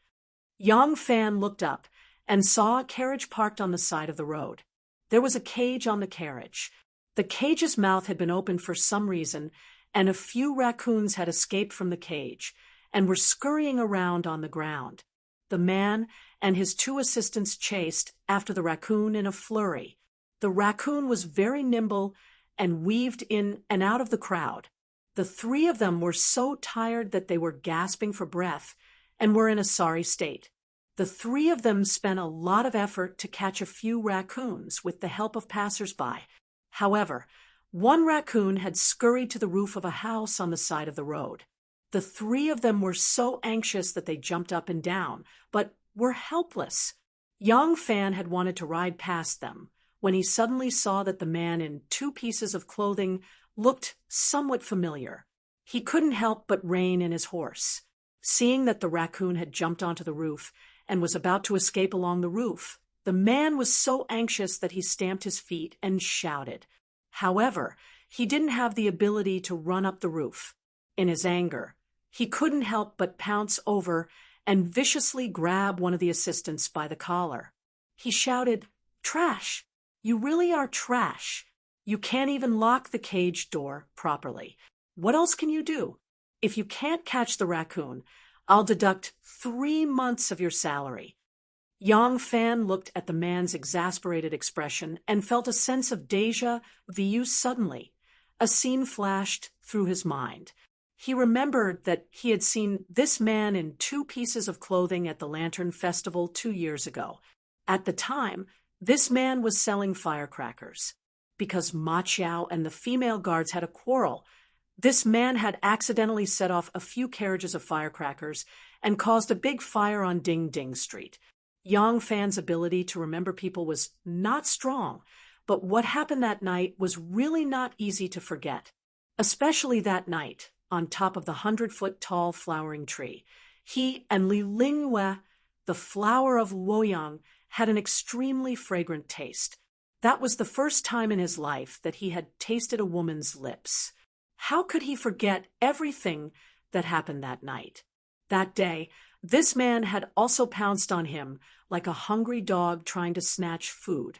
Yang Fan looked up and saw a carriage parked on the side of the road. There was a cage on the carriage. The cage's mouth had been opened for some reason, and a few raccoons had escaped from the cage and were scurrying around on the ground. The man and his 2 assistants chased after the raccoon in a flurry. The raccoon was very nimble and weaved in and out of the crowd. The 3 of them were so tired that they were gasping for breath and were in a sorry state. The 3 of them spent a lot of effort to catch a few raccoons with the help of passers-by. However, one raccoon had scurried to the roof of a house on the side of the road. The 3 of them were so anxious that they jumped up and down, but were helpless. Yang Fan had wanted to ride past them when he suddenly saw that the man in 2 pieces of clothing looked somewhat familiar. He couldn't help but rein in his horse. Seeing that the raccoon had jumped onto the roof and was about to escape along the roof, the man was so anxious that he stamped his feet and shouted. However, he didn't have the ability to run up the roof. In his anger, he couldn't help but pounce over and viciously grab one of the assistants by the collar. He shouted, "Trash! You really are trash. You can't even lock the cage door properly. What else can you do? If you can't catch the raccoon, I'll deduct 3 months of your salary." Yang Fan looked at the man's exasperated expression and felt a sense of déjà vu suddenly. A scene flashed through his mind. He remembered that he had seen this man in 2 pieces of clothing at the Lantern Festival 2 years ago. At the time, this man was selling firecrackers. Because Ma Qiao and the female guards had a quarrel, this man had accidentally set off a few carriages of firecrackers and caused a big fire on Ding Ding Street. Yang Fan's ability to remember people was not strong, but what happened that night was really not easy to forget. Especially that night, on top of the 100-foot-tall flowering tree, he and Li Lingyue, the flower of Luoyang, had an extremely fragrant taste. That was the first time in his life that he had tasted a woman's lips. How could he forget everything that happened that night? That day, this man had also pounced on him like a hungry dog trying to snatch food,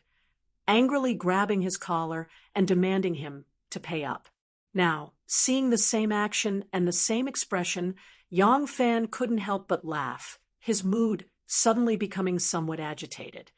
angrily grabbing his collar and demanding him to pay up. Now, seeing the same action and the same expression, Yang Fan couldn't help but laugh, his mood suddenly becoming somewhat agitated.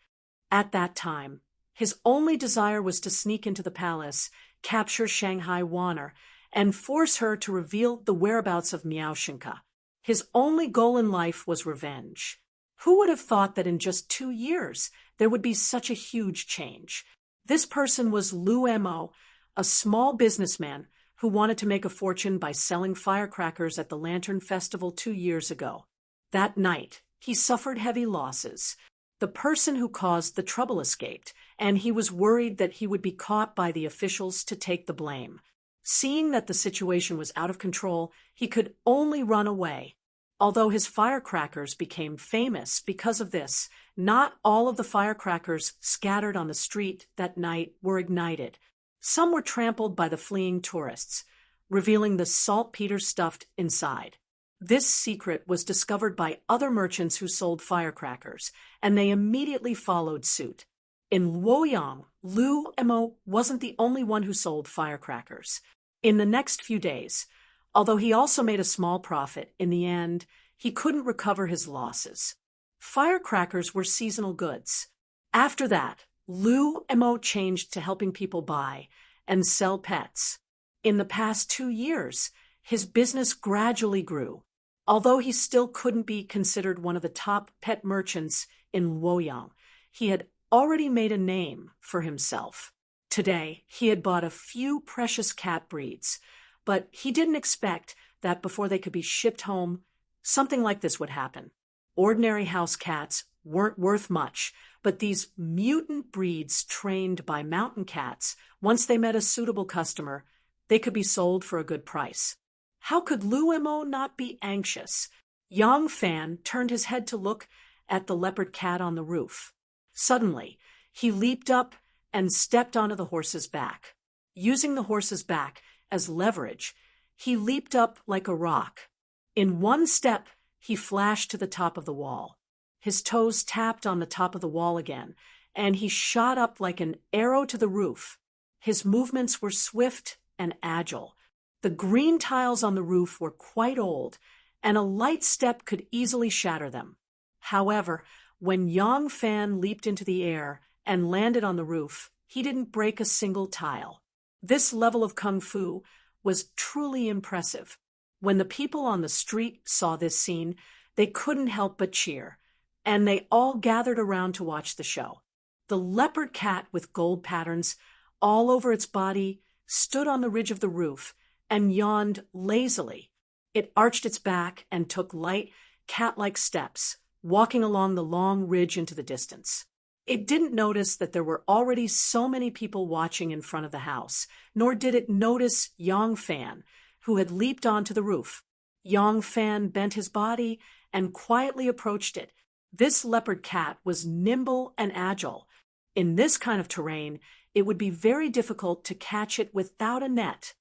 At that time, his only desire was to sneak into the palace, capture Shanghai Wanner, and force her to reveal the whereabouts of Miaoshenka. His only goal in life was revenge. Who would have thought that in just 2 years there would be such a huge change? This person was Lu Mo, a small businessman who wanted to make a fortune by selling firecrackers at the Lantern Festival 2 years ago. That night, he suffered heavy losses. The person who caused the trouble escaped, and he was worried that he would be caught by the officials to take the blame. Seeing that the situation was out of control, he could only run away. Although his firecrackers became famous because of this, not all of the firecrackers scattered on the street that night were ignited. Some were trampled by the fleeing tourists, revealing the saltpeter stuffed inside. This secret was discovered by other merchants who sold firecrackers, and they immediately followed suit. In Luoyang, Lu Mo wasn't the only one who sold firecrackers. In the next few days, although he also made a small profit, in the end, he couldn't recover his losses. Firecrackers were seasonal goods. After that, Lu Mo changed to helping people buy and sell pets. In the past 2 years, his business gradually grew. Although he still couldn't be considered one of the top pet merchants in Luoyang, he had already made a name for himself. Today, he had bought a few precious cat breeds, but he didn't expect that before they could be shipped home, something like this would happen. Ordinary house cats weren't worth much, but these mutant breeds trained by mountain cats, once they met a suitable customer, they could be sold for a good price. How could Lu Mo not be anxious? Yang Fan turned his head to look at the leopard cat on the roof. Suddenly, he leaped up and stepped onto the horse's back. Using the horse's back as leverage, he leaped up like a rock. In one step, he flashed to the top of the wall. His toes tapped on the top of the wall again, and he shot up like an arrow to the roof. His movements were swift and agile. The green tiles on the roof were quite old, and a light step could easily shatter them. However, when Yang Fan leaped into the air and landed on the roof, he didn't break a single tile. This level of kung fu was truly impressive. When the people on the street saw this scene, they couldn't help but cheer, and they all gathered around to watch the show. The leopard cat with gold patterns all over its body stood on the ridge of the roof and yawned lazily. It arched its back and took light, cat-like steps, walking along the long ridge into the distance. It didn't notice that there were already so many people watching in front of the house, nor did it notice Yang Fan, who had leaped onto the roof. Yang Fan bent his body and quietly approached it. This leopard cat was nimble and agile. In this kind of terrain, it would be very difficult to catch it without a net.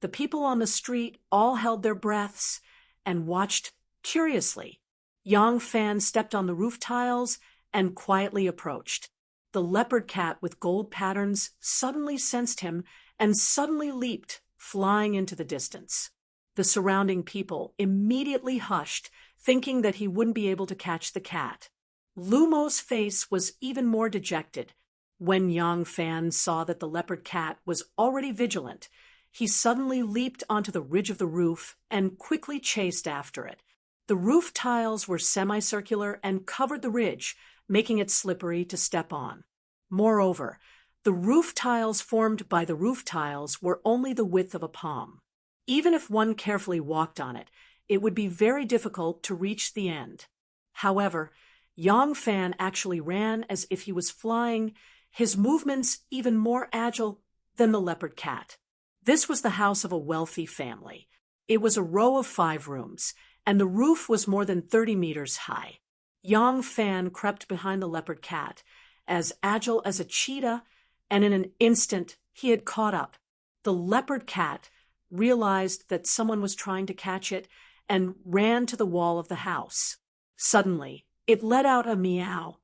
The people on the street all held their breaths and watched curiously. Yang Fan stepped on the roof tiles and quietly approached. The leopard cat with gold patterns suddenly sensed him and suddenly leaped, flying into the distance. The surrounding people immediately hushed, thinking that he wouldn't be able to catch the cat. Lu Mo's face was even more dejected. When Yang Fan saw that the leopard cat was already vigilant, he suddenly leaped onto the ridge of the roof and quickly chased after it. The roof tiles were semicircular and covered the ridge, making it slippery to step on. Moreover, the roof tiles formed by the roof tiles were only the width of a palm. Even if one carefully walked on it, it would be very difficult to reach the end. However, Yang Fan actually ran as if he was flying, his movements even more agile than the leopard cat. This was the house of a wealthy family. It was a row of 5 rooms, and the roof was more than 30 meters high. Yang Fan crept behind the leopard cat, as agile as a cheetah, and in an instant he had caught up. The leopard cat realized that someone was trying to catch it and ran to the wall of the house. Suddenly, it let out a meow,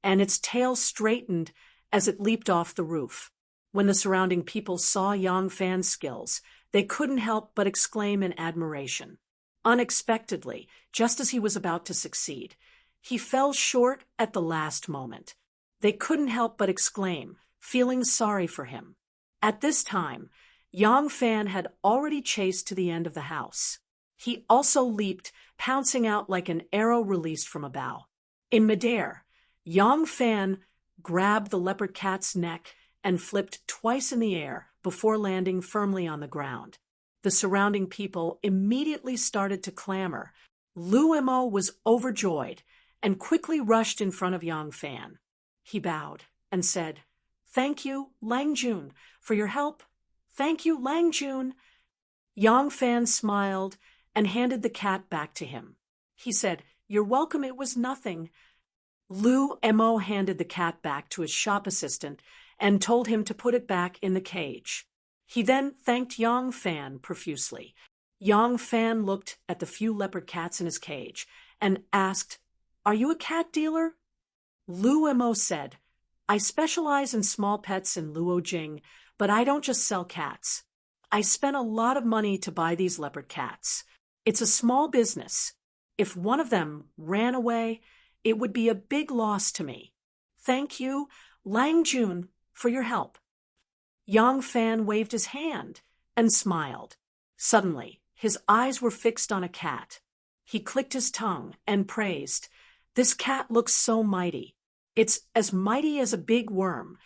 and its tail straightened as it leaped off the roof. When the surrounding people saw Yang Fan's skills, they couldn't help but exclaim in admiration. Unexpectedly, just as he was about to succeed, he fell short at the last moment. They couldn't help but exclaim, feeling sorry for him. At this time, Yang Fan had already chased to the end of the house. He also leaped, pouncing out like an arrow released from a bow. In midair, Yang Fan grabbed the leopard cat's neck and flipped twice in the air before landing firmly on the ground. The surrounding people immediately started to clamor. Lu Mo was overjoyed and quickly rushed in front of Yang Fan. He bowed and said, "Thank you, Lang Jun, for your help. Thank you, Lang Jun." Yang Fan smiled and handed the cat back to him. He said, "You're welcome, it was nothing." Lu Mo handed the cat back to his shop assistant and told him to put it back in the cage. He then thanked Yang Fan profusely. Yang Fan looked at the few leopard cats in his cage and asked, "Are you a cat dealer?" Lu Mo said, "I specialize in small pets in Luojing, but I don't just sell cats. I spent a lot of money to buy these leopard cats. It's a small business. If one of them ran away, it would be a big loss to me. Thank you, Lang Jun, for your help." Yang Fan waved his hand and smiled. Suddenly, his eyes were fixed on a cat. He clicked his tongue and praised, "This cat looks so mighty. It's as mighty as a big worm."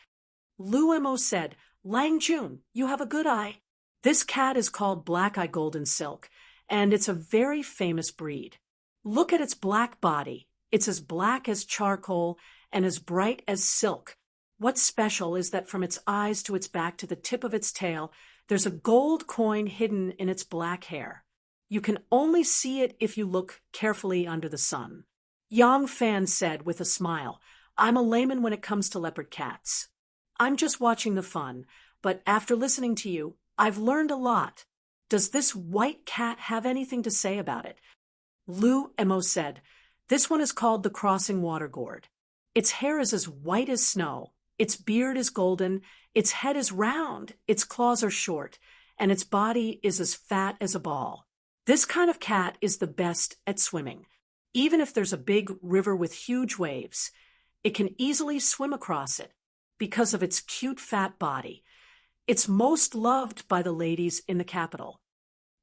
Lu Mo said, "Lang Jun, you have a good eye. This cat is called Black Eye Golden Silk, and it's a very famous breed. Look at its black body. It's as black as charcoal and as bright as silk. What's special is that from its eyes to its back to the tip of its tail, there's a gold coin hidden in its black hair. You can only see it if you look carefully under the sun." Yang Fan said with a smile, "I'm a layman when it comes to leopard cats. I'm just watching the fun, but after listening to you, I've learned a lot. Does this white cat have anything to say about it?" Lu Mo said, "This one is called the Crossing Water Gourd. Its hair is as white as snow, its beard is golden, its head is round, its claws are short, and its body is as fat as a ball. This kind of cat is the best at swimming. Even if there's a big river with huge waves, it can easily swim across it because of its cute fat body. It's most loved by the ladies in the capital."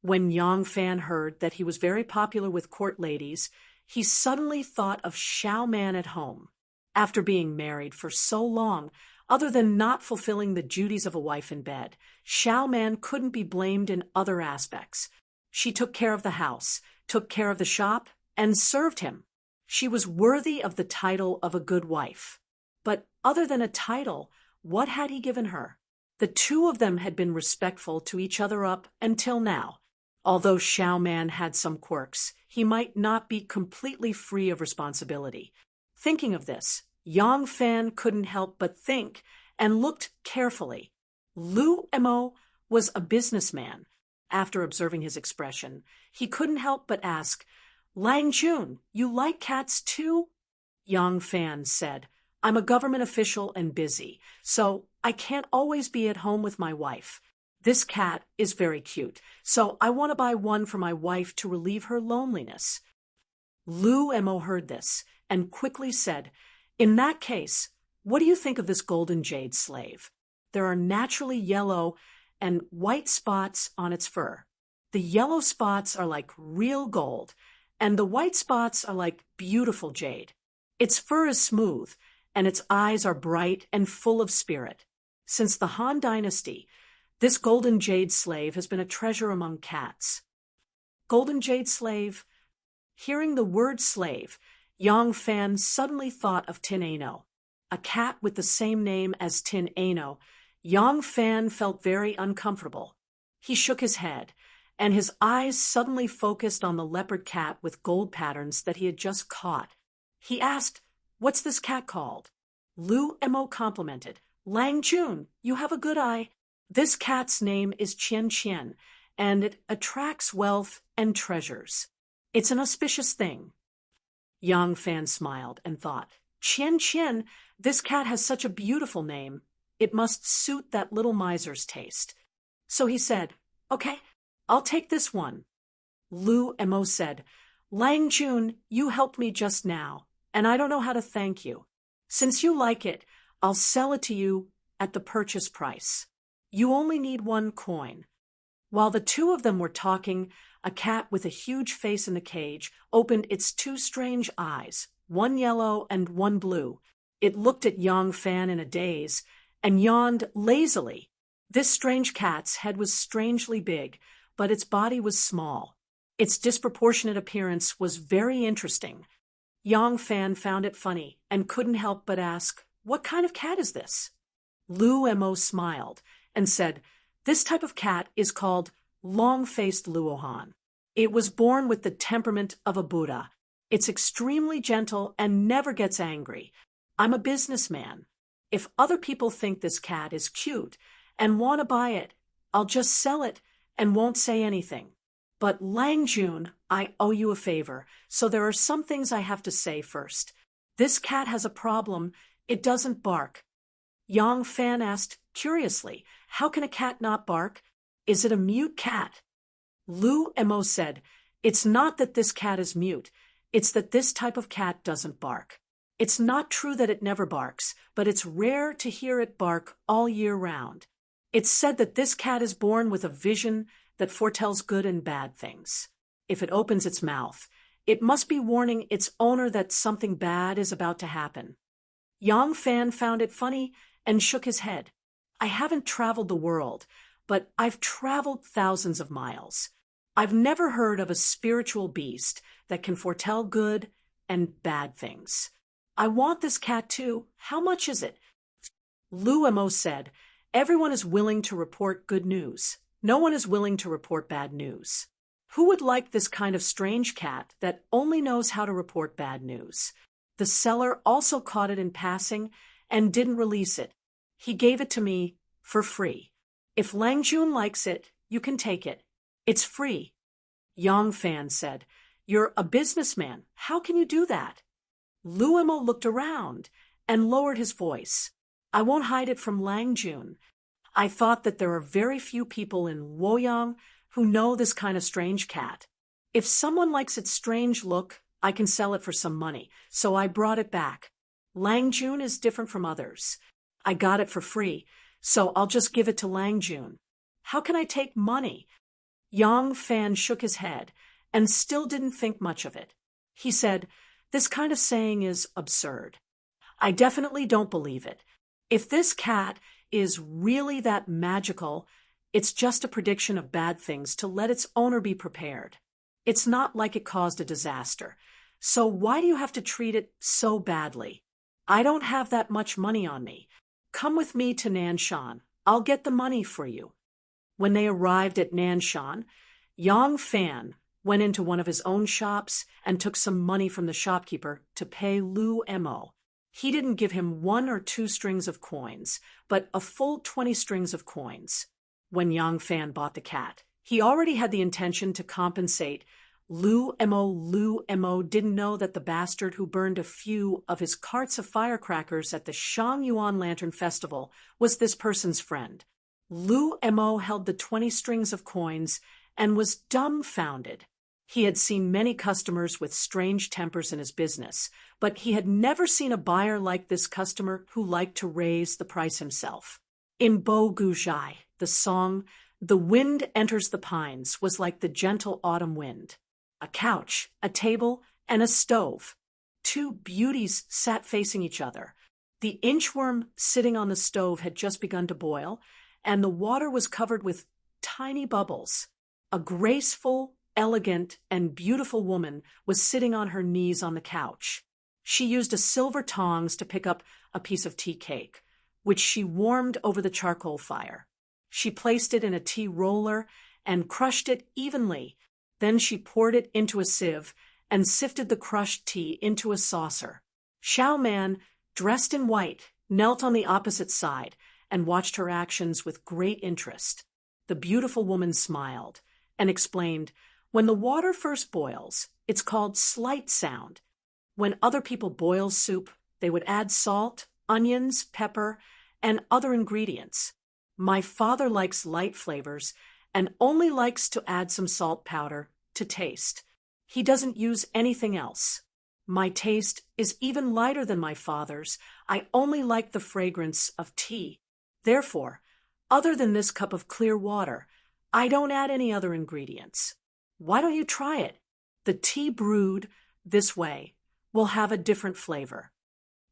When Yang Fan heard that he was very popular with court ladies, he suddenly thought of Xiao Man at home. After being married for so long, other than not fulfilling the duties of a wife in bed, Xiao Man couldn't be blamed in other aspects. She took care of the house, took care of the shop, and served him. She was worthy of the title of a good wife. But other than a title, what had he given her? The two of them had been respectful to each other up until now. Although Xiao Man had some quirks, he might not be completely free of responsibility. Thinking of this, Yang Fan couldn't help but think and looked carefully. Lu Mo was a businessman. After observing his expression, he couldn't help but ask, "Lang Jun, you like cats too?" Yang Fan said, "I'm a government official and busy, so I can't always be at home with my wife. This cat is very cute, so I want to buy one for my wife to relieve her loneliness." Lu Mo heard this and quickly said, "In that case, what do you think of this golden jade slave? There are naturally yellow and white spots on its fur. The yellow spots are like real gold, and the white spots are like beautiful jade. Its fur is smooth, and its eyes are bright and full of spirit. Since the Han Dynasty, this golden jade slave has been a treasure among cats." Golden jade slave? Hearing the word slave, Yang Fan suddenly thought of Tin Ano. A cat with the same name as Tin Ano. Yang Fan felt very uncomfortable. He shook his head, and his eyes suddenly focused on the leopard cat with gold patterns that he had just caught. He asked, "What's this cat called?" Lu Mo complimented, "Lang Jun, you have a good eye. This cat's name is Qian Qian, and it attracts wealth and treasures. It's an auspicious thing." Yang Fan smiled and thought, "Qian Qian, this cat has such a beautiful name. It must suit that little miser's taste." So he said, "Okay, I'll take this one." Lu Mo said, "Lang Jun, you helped me just now, and I don't know how to thank you. Since you like it, I'll sell it to you at the purchase price. You only need 1 coin. While the two of them were talking, a cat with a huge face in the cage opened its 2 strange eyes, one yellow and one blue. It looked at Yang Fan in a daze and yawned lazily. This strange cat's head was strangely big, but its body was small. Its disproportionate appearance was very interesting. Yang Fan found it funny and couldn't help but ask, "What kind of cat is this?" Lu Mo smiled and said, "This type of cat is called long-faced Luohan. It was born with the temperament of a Buddha. It's extremely gentle and never gets angry. I'm a businessman. If other people think this cat is cute and want to buy it, I'll just sell it and won't say anything. But Lang Jun, I owe you a favor, so there are some things I have to say first. This cat has a problem. It doesn't bark." Yang Fan asked curiously, "How can a cat not bark? Is it a mute cat?" Lu Mo said, "It's not that this cat is mute. It's that this type of cat doesn't bark. It's not true that it never barks, but it's rare to hear it bark all year round. It's said that this cat is born with a vision that foretells good and bad things. If it opens its mouth, it must be warning its owner that something bad is about to happen." Yang Fan found it funny and shook his head. "I haven't traveled the world, but I've traveled thousands of miles. I've never heard of a spiritual beast that can foretell good and bad things. I want this cat too. How much is it?" Lu Mo said, "Everyone is willing to report good news. No one is willing to report bad news. Who would like this kind of strange cat that only knows how to report bad news?" The seller also caught it in passing and didn't release it. He gave it to me for free. If Lang Jun likes it, you can take it. It's free. Yang Fan said, "You're a businessman. How can you do that?" Lu Mo looked around and lowered his voice. "I won't hide it from Lang Jun. I thought that there are very few people in Luoyang who know this kind of strange cat. If someone likes its strange look, I can sell it for some money, so I brought it back. Lang Jun is different from others. I got it for free, so I'll just give it to Lang Jun. How can I take money?" Yang Fan shook his head and still didn't think much of it. He said, "This kind of saying is absurd. I definitely don't believe it. If this cat is really that magical, it's just a prediction of bad things to let its owner be prepared. It's not like it caused a disaster. So why do you have to treat it so badly? I don't have that much money on me. Come with me to Nanshan. I'll get the money for you." When they arrived at Nanshan, Yang Fan went into one of his own shops and took some money from the shopkeeper to pay Lu Mo. He didn't give him 1 or 2 strings of coins, but a full 20 strings of coins. When Yang Fan bought the cat, he already had the intention to compensate Lu Mo didn't know that the bastard who burned a few of his carts of firecrackers at the Shangyuan Lantern Festival was this person's friend. Lu Mo held the 20 strings of coins and was dumbfounded. He had seen many customers with strange tempers in his business, but he had never seen a buyer like this customer who liked to raise the price himself. In Bo Gu Zhai, the song, "The Wind Enters the Pines," was like the gentle autumn wind. A couch, a table, and a stove. 2 beauties sat facing each other. The inchworm sitting on the stove had just begun to boil, and the water was covered with tiny bubbles. A graceful, elegant, and beautiful woman was sitting on her knees on the couch. She used a silver tongs to pick up a piece of tea cake, which she warmed over the charcoal fire. She placed it in a tea roller and crushed it evenly. Then she poured it into a sieve and sifted the crushed tea into a saucer. Xiao Man, dressed in white, knelt on the opposite side and watched her actions with great interest. The beautiful woman smiled and explained, "When the water first boils, it's called slight sound. When other people boil soup, they would add salt, onions, pepper, and other ingredients. My father likes light flavors and only likes to add some salt powder to taste. He doesn't use anything else. My taste is even lighter than my father's. I only like the fragrance of tea. Therefore, other than this cup of clear water, I don't add any other ingredients. Why don't you try it? The tea brewed this way will have a different flavor."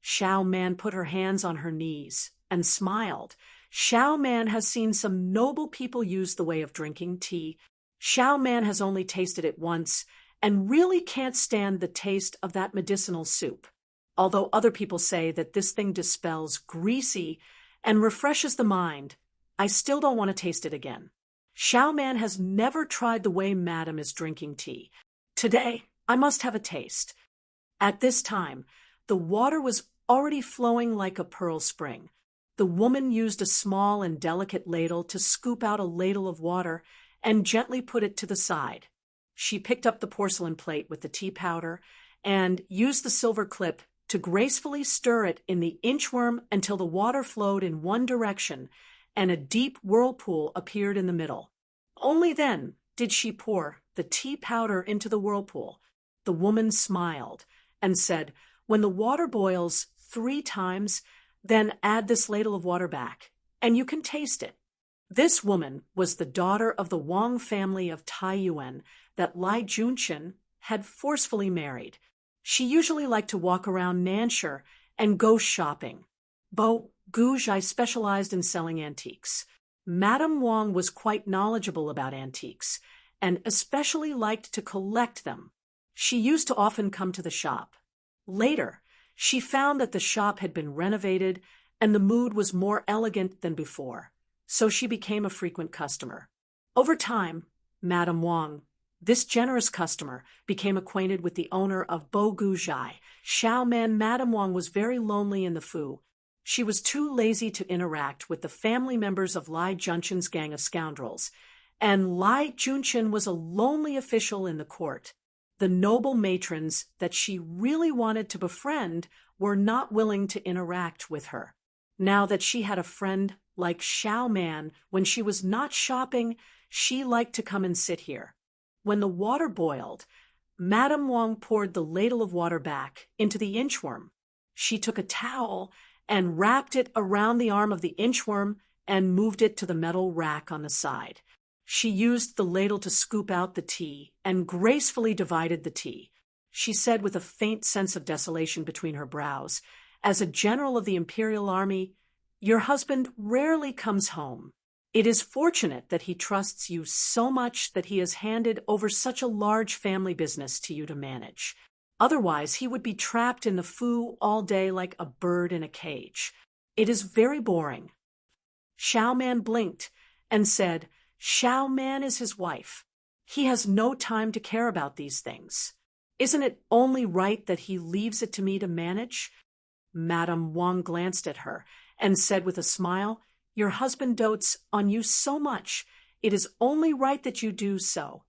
Xiao Man put her hands on her knees and smiled. Xiao Man has seen some noble people use the way of drinking tea. Xiao Man has only tasted it once and really can't stand the taste of that medicinal soup. Although other people say that this thing dispels greasy and refreshes the mind, I still don't want to taste it again. Xiao Man has never tried the way Madam is drinking tea. Today, I must have a taste. At this time, the water was already flowing like a pearl spring. The woman used a small and delicate ladle to scoop out a ladle of water and gently put it to the side. She picked up the porcelain plate with the tea powder and used the silver clip to gracefully stir it in the inchworm until the water flowed in one direction and a deep whirlpool appeared in the middle. Only then did she pour the tea powder into the whirlpool. The woman smiled and said, "When the water boils 3 times, then add this ladle of water back, and you can taste it." This woman was the daughter of the Wang family of Taiyuan that Lai Junchen had forcefully married. She usually liked to walk around Nanshire and go shopping. Bo Guzhai specialized in selling antiques. Madame Wang was quite knowledgeable about antiques, and especially liked to collect them. She used to often come to the shop. Later, she found that the shop had been renovated and the mood was more elegant than before, so she became a frequent customer. Over time, Madame Wang, this generous customer, became acquainted with the owner of Bo Guzhai. Xiao Man. Madame Wang was very lonely in the Fu. She was too lazy to interact with the family members of Lai Junchen's gang of scoundrels, and Lai Junchen was a lonely official in the court. The noble matrons that she really wanted to befriend were not willing to interact with her. Now that she had a friend like Xiao Man, when she was not shopping, she liked to come and sit here. When the water boiled, Madame Wang poured the ladle of water back into the inchworm. She took a towel and wrapped it around the arm of the inchworm and moved it to the metal rack on the side. She used the ladle to scoop out the tea and gracefully divided the tea. She said with a faint sense of desolation between her brows, "As a general of the Imperial Army, your husband rarely comes home. It is fortunate that he trusts you so much that he has handed over such a large family business to you to manage. Otherwise, he would be trapped in the Fu all day like a bird in a cage. It is very boring." Xiao Man blinked and said, "Xiao Man is his wife. He has no time to care about these things. Isn't it only right that he leaves it to me to manage?" Madame Wang glanced at her and said with a smile, "Your husband dotes on you so much. It is only right that you do so."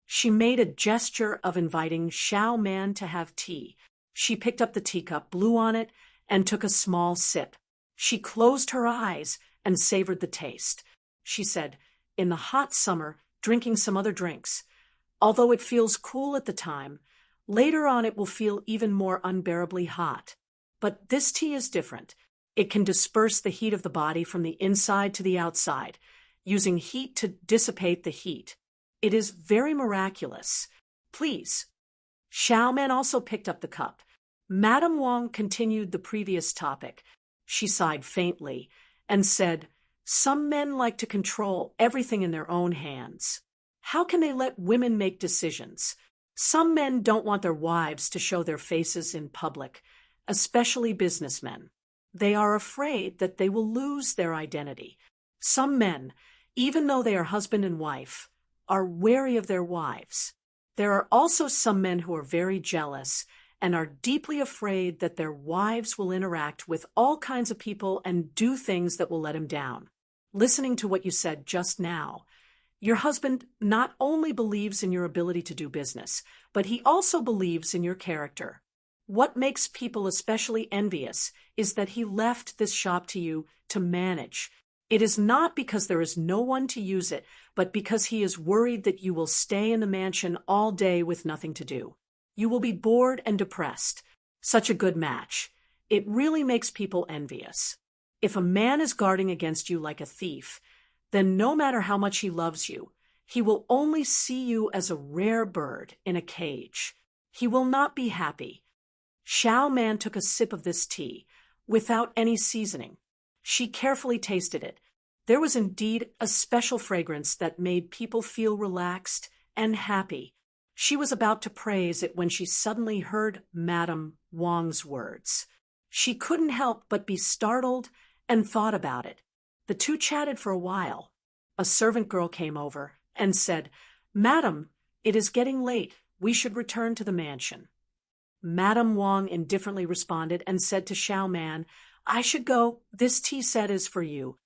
She made a gesture of inviting Xiao Man to have tea. She picked up the teacup, blew on it, and took a small sip. She closed her eyes and savored the taste. She said, "In the hot summer, drinking some other drinks. Although it feels cool at the time, later on it will feel even more unbearably hot. But this tea is different. It can disperse the heat of the body from the inside to the outside, using heat to dissipate the heat. It is very miraculous. Please." Xiao Man also picked up the cup. Madame Wang continued the previous topic. She sighed faintly and said, "Some men like to control everything in their own hands. How can they let women make decisions? Some men don't want their wives to show their faces in public, especially businessmen. They are afraid that they will lose their identity. Some men, even though they are husband and wife, are wary of their wives. There are also some men who are very jealous and are deeply afraid that their wives will interact with all kinds of people and do things that will let him down. Listening to what you said just now, your husband not only believes in your ability to do business, but he also believes in your character. What makes people especially envious is that he left this shop to you to manage. It is not because there is no one to use it, but because he is worried that you will stay in the mansion all day with nothing to do. You will be bored and depressed. Such a good match. It really makes people envious. If a man is guarding against you like a thief, then no matter how much he loves you, he will only see you as a rare bird in a cage. He will not be happy. Xiao Man took a sip of this tea, without any seasoning. She carefully tasted it. There was indeed a special fragrance that made people feel relaxed and happy. She was about to praise it when she suddenly heard Madame Wang's words. She couldn't help but be startled and thought about it. The two chatted for a while. A servant girl came over and said, "Madam, it is getting late. We should return to the mansion." Madame Wang indifferently responded and said to Xiao Man, "I should go. This tea set is for you.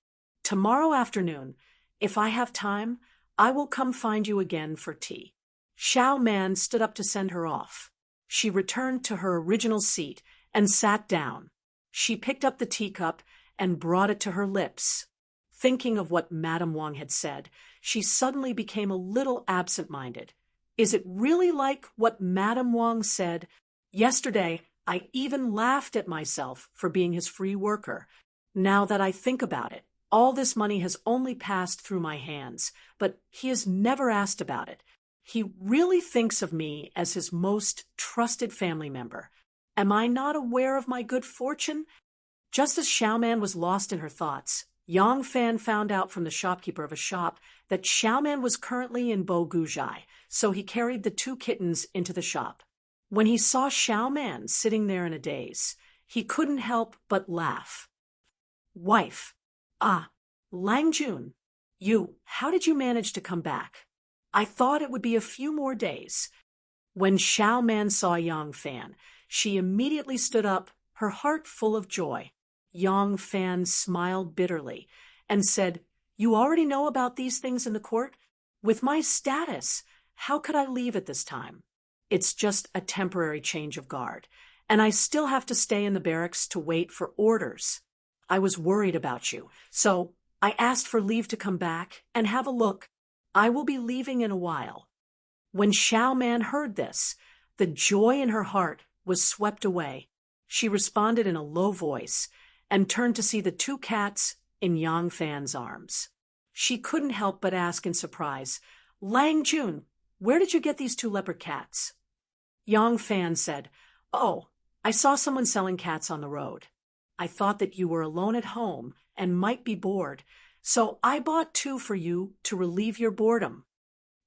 Tomorrow afternoon, if I have time, I will come find you again for tea." Xiao Man stood up to send her off. She returned to her original seat and sat down. She picked up the teacup and brought it to her lips. Thinking of what Madame Wang had said, she suddenly became a little absent-minded. Is it really like what Madame Wang said? Yesterday, I even laughed at myself for being his free worker. Now that I think about it, all this money has only passed through my hands, but he has never asked about it. He really thinks of me as his most trusted family member. Am I not aware of my good fortune? Just as Xiao Man was lost in her thoughts, Yang Fan found out from the shopkeeper of a shop that Xiao Man was currently in Bo Guzhai, so he carried the two kittens into the shop. When he saw Xiao Man sitting there in a daze, he couldn't help but laugh. "Wife, Lang Jun, how did you manage to come back? I thought it would be a few more days." When Xiao Man saw Yang Fan, she immediately stood up, her heart full of joy. Yang Fan smiled bitterly and said, "You already know about these things in the court? With my status, how could I leave at this time? It's just a temporary change of guard, and I still have to stay in the barracks to wait for orders. I was worried about you, so I asked for leave to come back and have a look. I will be leaving in a while." When Xiao Man heard this, the joy in her heart was swept away. She responded in a low voice and turned to see the two cats in Yang Fan's arms. She couldn't help but ask in surprise, "Lang Jun, where did you get these two leopard cats?" Yang Fan said, "Oh, I saw someone selling cats on the road. I thought that you were alone at home and might be bored, so I bought two for you to relieve your boredom."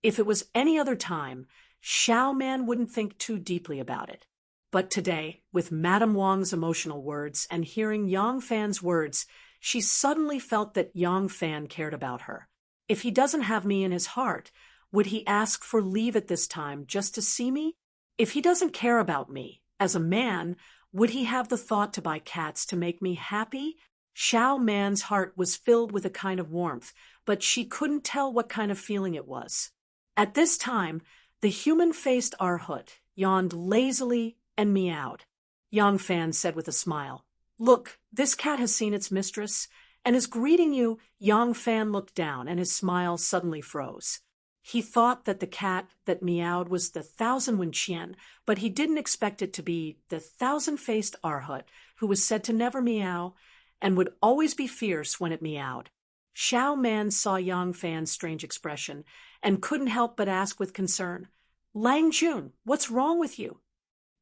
If it was any other time, Xiao Man wouldn't think too deeply about it. But today, with Madame Wang's emotional words and hearing Yang Fan's words, she suddenly felt that Yang Fan cared about her. If he doesn't have me in his heart, would he ask for leave at this time just to see me? If he doesn't care about me, as a man, would he have the thought to buy cats to make me happy? Xiao Man's heart was filled with a kind of warmth, but she couldn't tell what kind of feeling it was. At this time, the human-faced Arhut yawned lazily and meowed. Yang Fan said with a smile, "Look, this cat has seen its mistress and is greeting you." Yang Fan looked down and his smile suddenly froze. He thought that the cat that meowed was the Thousand Wenqian, but he didn't expect it to be the thousand-faced Arhut, who was said to never meow and would always be fierce when it meowed. Xiao Man saw Yang Fan's strange expression and couldn't help but ask with concern, "Lang Jun, what's wrong with you?"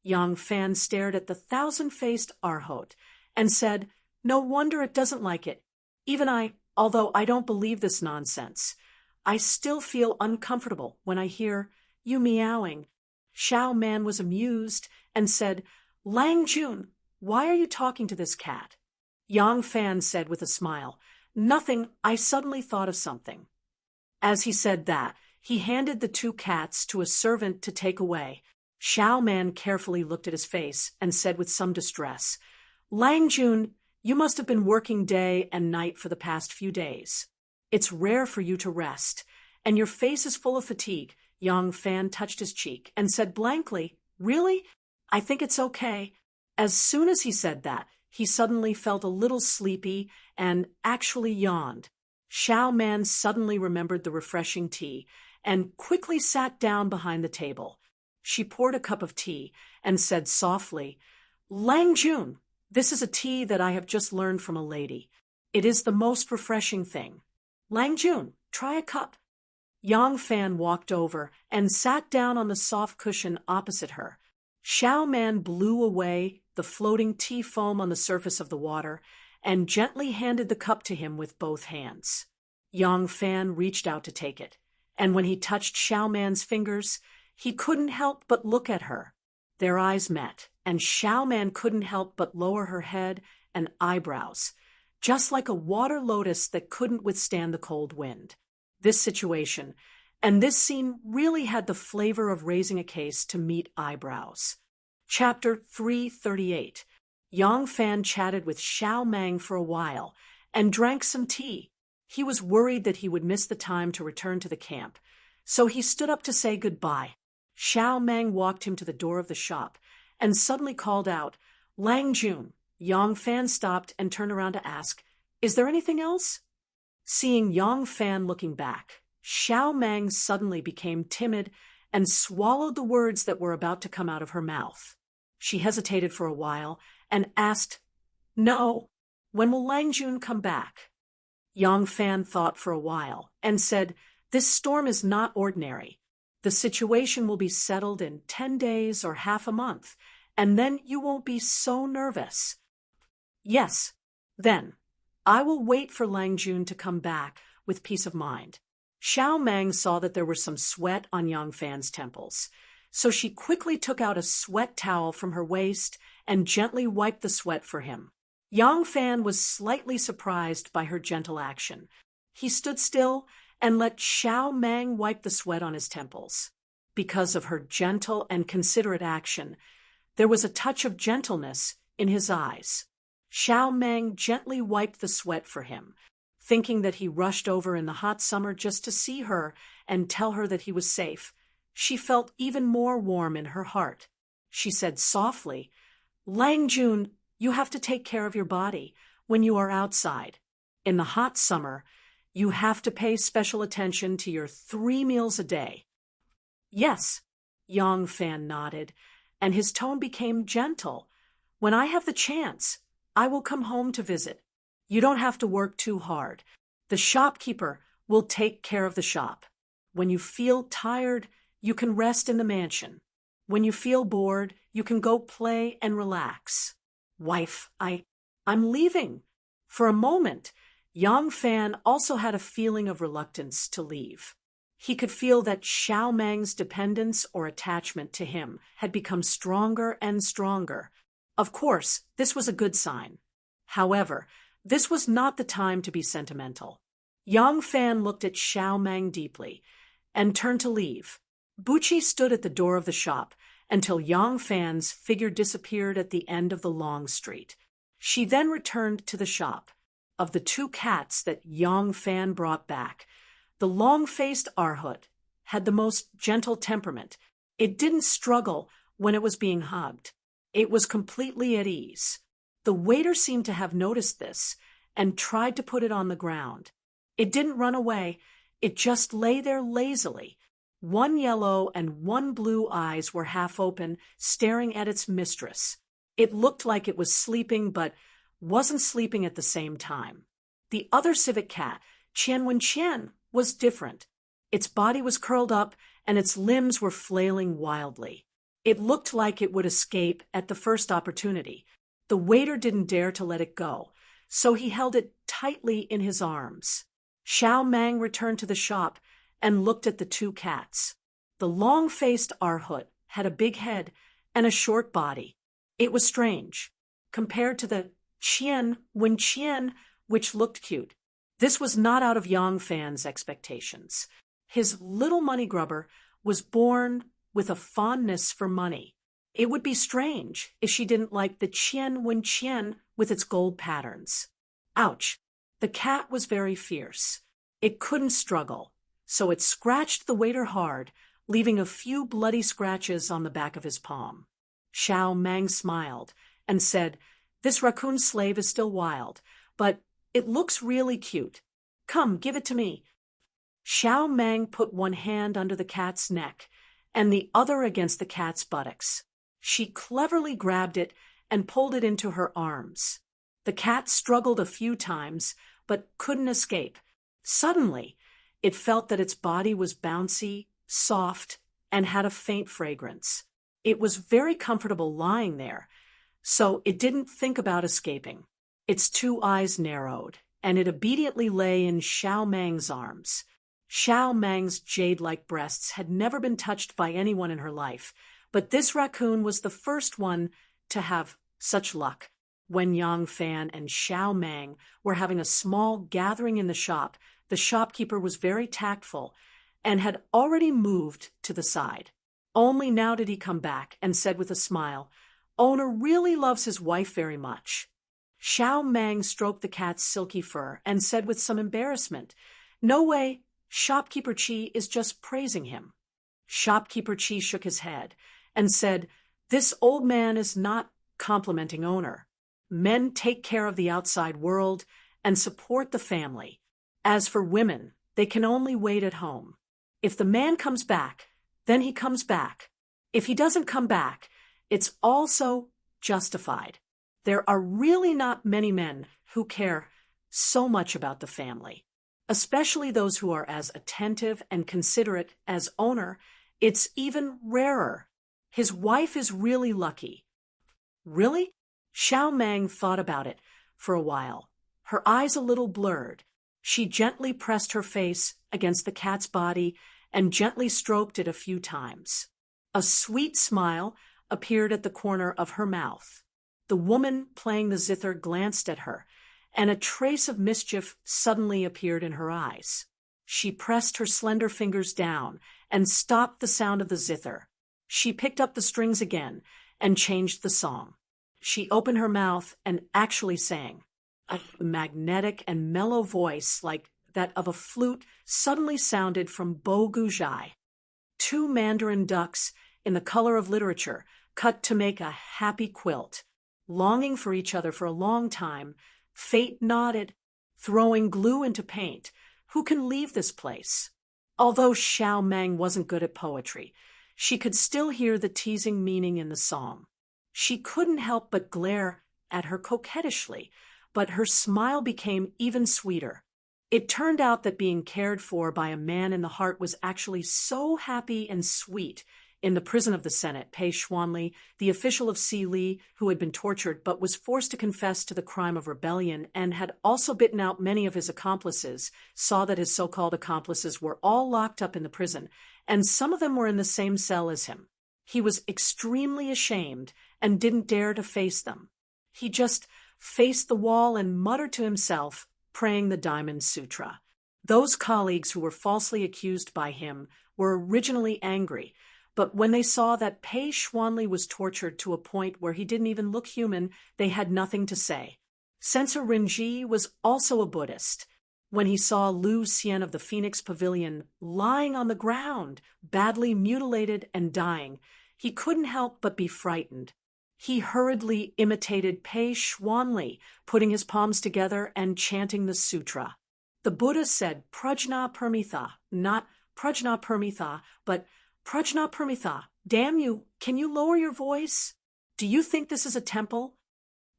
Yang Fan stared at the thousand-faced Arhot and said, "No wonder it doesn't like it. Even I, although I don't believe this nonsense, I still feel uncomfortable when I hear you meowing." Xiao Man was amused and said, "Lang Jun, why are you talking to this cat?" Yang Fan said with a smile, "Nothing, I suddenly thought of something." As he said that, he handed the two cats to a servant to take away. Xiao Man carefully looked at his face and said with some distress, "Lang Jun, you must have been working day and night for the past few days. It's rare for you to rest, and your face is full of fatigue." Yang Fan touched his cheek and said blankly, "Really? I think it's okay." As soon as he said that, he suddenly felt a little sleepy and actually yawned. Xiao Man suddenly remembered the refreshing tea and quickly sat down behind the table. She poured a cup of tea and said softly, "Lang Jun, this is a tea that I have just learned from a lady. It is the most refreshing thing. Lang Jun, try a cup." Yang Fan walked over and sat down on the soft cushion opposite her. Xiao Man blew away the floating tea foam on the surface of the water and gently handed the cup to him with both hands. Yang Fan reached out to take it, and when he touched Xiao Man's fingers, he couldn't help but look at her. Their eyes met, and Xiao Man couldn't help but lower her head and eyebrows, just like a water lotus that couldn't withstand the cold wind. This situation and this scene really had the flavor of raising a case to meet eyebrows. Chapter 338. Yang Fan chatted with Xiao Mang for a while and drank some tea. He was worried that he would miss the time to return to the camp, so he stood up to say goodbye. Xiao Mang walked him to the door of the shop and suddenly called out, "Lang Jun." Yang Fan stopped and turned around to ask, "Is there anything else?" Seeing Yang Fan looking back, Xiao Mang suddenly became timid and swallowed the words that were about to come out of her mouth. She hesitated for a while and asked, "No, when will Lang Jun come back?" Yang Fan thought for a while and said, "This storm is not ordinary. The situation will be settled in 10 days or half a month, and then you won't be so nervous." "Yes, then I will wait for Lang Jun to come back with peace of mind." Xiao Mang saw that there was some sweat on Yang Fan's temples, so she quickly took out a sweat towel from her waist and gently wiped the sweat for him. Yang Fan was slightly surprised by her gentle action. He stood still and let Xiao Mang wipe the sweat on his temples. Because of her gentle and considerate action, there was a touch of gentleness in his eyes. Xiao Mang gently wiped the sweat for him, thinking that he rushed over in the hot summer just to see her and tell her that he was safe. She felt even more warm in her heart. She said softly, "Lang Jun, you have to take care of your body when you are outside. In the hot summer, you have to pay special attention to your 3 meals a day." "Yes," Yang Fan nodded, and his tone became gentle. "When I have the chance, I will come home to visit. You don't have to work too hard. The shopkeeper will take care of the shop. When you feel tired, you can rest in the mansion. When you feel bored, you can go play and relax." "Wife, I'm leaving." For a moment, Yang Fan also had a feeling of reluctance to leave. He could feel that Xiao Mang's dependence or attachment to him had become stronger and stronger. Of course, this was a good sign. However, this was not the time to be sentimental. Yang Fan looked at Xiao Mang deeply and turned to leave. Buchi stood at the door of the shop until Yang Fan's figure disappeared at the end of the long street. She then returned to the shop. Of the 2 cats that Yang Fan brought back, the long-faced Arhut had the most gentle temperament. It didn't struggle when it was being hugged. It was completely at ease. The waiter seemed to have noticed this and tried to put it on the ground. It didn't run away. It just lay there lazily. 1 yellow and 1 blue eyes were half open, staring at its mistress. It looked like it was sleeping, but wasn't sleeping at the same time. The other civet cat, Qian Wen Qian, was different. Its body was curled up and its limbs were flailing wildly. It looked like it would escape at the first opportunity. The waiter didn't dare to let it go, so he held it tightly in his arms. Xiao Mang returned to the shop and looked at the 2 cats. The long-faced Arhut had a big head and a short body. It was strange, compared to the Qian Wen Qian, which looked cute. This was not out of Yang Fan's expectations. His little money grubber was born with a fondness for money. It would be strange if she didn't like the Qian Wen Qian with its gold patterns. Ouch! The cat was very fierce. It couldn't struggle, so it scratched the waiter hard, leaving a few bloody scratches on the back of his palm. Xiao Mang smiled and said, "This raccoon slave is still wild, but it looks really cute. Come, give it to me." Xiao Mang put one hand under the cat's neck and the other against the cat's buttocks. She cleverly grabbed it and pulled it into her arms. The cat struggled a few times, but couldn't escape. Suddenly, it felt that its body was bouncy, soft, and had a faint fragrance. It was very comfortable lying there, so it didn't think about escaping. Its two eyes narrowed, and it obediently lay in Xiao Mang's arms. Xiao Mang's jade-like breasts had never been touched by anyone in her life, but this raccoon was the first one to have such luck. When Yang Fan and Xiao Mang were having a small gathering in the shop, the shopkeeper was very tactful and had already moved to the side. Only now did he come back and said with a smile, "Owner really loves his wife very much." Xiao Mang stroked the cat's silky fur and said with some embarrassment, "No way, Shopkeeper Chi is just praising him." Shopkeeper Chi shook his head and said, "This old man is not complimenting owner. Men take care of the outside world and support the family. As for women, they can only wait at home. If the man comes back, then he comes back. If he doesn't come back, it's also justified. There are really not many men who care so much about the family, especially those who are as attentive and considerate as owner. It's even rarer. His wife is really lucky." "Really?" Xiao Mang thought about it for a while, her eyes a little blurred. She gently pressed her face against the cat's body and gently stroked it a few times. A sweet smile appeared at the corner of her mouth. The woman playing the zither glanced at her, and a trace of mischief suddenly appeared in her eyes. She pressed her slender fingers down and stopped the sound of the zither. She picked up the strings again and changed the song. She opened her mouth and actually sang. A magnetic and mellow voice like that of a flute suddenly sounded from Bo Guzhai. Two mandarin ducks in the color of literature cut to make a happy quilt. Longing for each other for a long time, fate nodded, throwing glue into paint. Who can leave this place? Although Xiao Mang wasn't good at poetry, she could still hear the teasing meaning in the song. She couldn't help but glare at her coquettishly, but her smile became even sweeter. It turned out that being cared for by a man in the heart was actually so happy and sweet. In the prison of the Senate, Pei Xuanli, the official of Si Li, who had been tortured but was forced to confess to the crime of rebellion and had also bitten out many of his accomplices, saw that his so-called accomplices were all locked up in the prison, and some of them were in the same cell as him. He was extremely ashamed and didn't dare to face them. He just faced the wall and muttered to himself, praying the Diamond Sutra. Those colleagues who were falsely accused by him were originally angry, but when they saw that Pei Xuanli was tortured to a point where he didn't even look human, they had nothing to say. Censor Rinji was also a Buddhist. When he saw Lu Xian of the Phoenix Pavilion lying on the ground, badly mutilated and dying, he couldn't help but be frightened. He hurriedly imitated Pei Xuanli, putting his palms together and chanting the sutra. The Buddha said Prajna Paramitha, not Prajna Paramitha, but Prajna Paramitha. Damn you, can you lower your voice? Do you think this is a temple?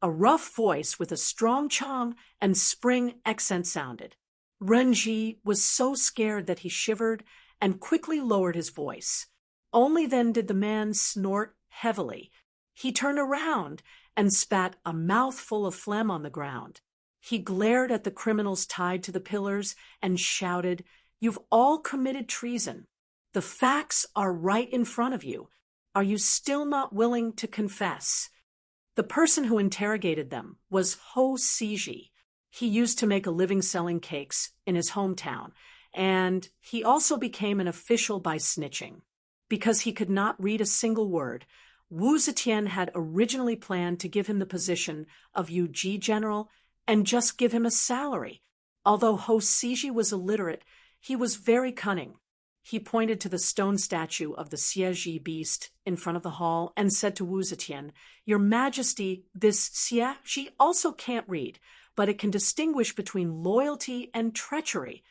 A rough voice with a strong chong and spring accent sounded. Renji was so scared that he shivered and quickly lowered his voice. Only then did the man snort heavily. He turned around and spat a mouthful of phlegm on the ground. He glared at the criminals tied to the pillars and shouted, "You've all committed treason. The facts are right in front of you. Are you still not willing to confess?" The person who interrogated them was Ho Siji. He used to make a living selling cakes in his hometown, and he also became an official by snitching. Because he could not read a single word, Wu Zetian had originally planned to give him the position of Yuji general and just give him a salary. Although Ho Siji was illiterate, he was very cunning. He pointed to the stone statue of the Xieji beast in front of the hall and said to Wu Zetian, "Your Majesty, this Xieji also can't read, but it can distinguish between loyalty and treachery."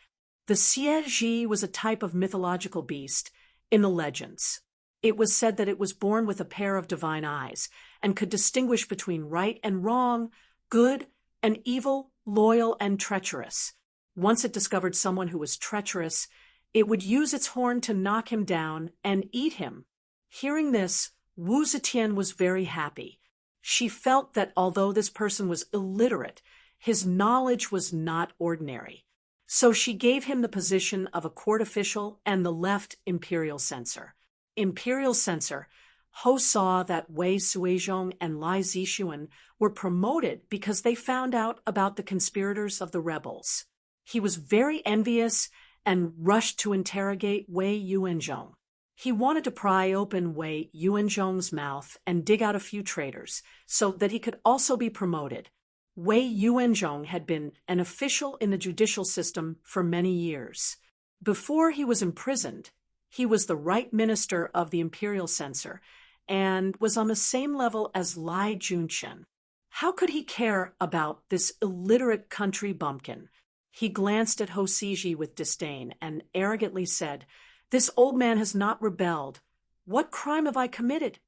The Xieji was a type of mythological beast in the legends. It was said that it was born with a pair of divine eyes and could distinguish between right and wrong, good and evil, loyal and treacherous. Once it discovered someone who was treacherous, it would use its horn to knock him down and eat him. Hearing this, Wu Zetian was very happy. She felt that although this person was illiterate, his knowledge was not ordinary. So she gave him the position of a court official and the left imperial censor. Imperial censor, Ho saw that Wei Suizhong and Lai Zixuan were promoted because they found out about the conspirators of the rebels. He was very envious and rushed to interrogate Wei Yuanzhong. He wanted to pry open Wei Yuanzhong's mouth and dig out a few traitors so that he could also be promoted. Wei Yuanzhong had been an official in the judicial system for many years. Before he was imprisoned, he was the right minister of the imperial censor and was on the same level as Lai Junchen. How could he care about this illiterate country bumpkin? He glanced at Ho Siji with disdain and arrogantly said, "This old man has not rebelled. What crime have I committed?"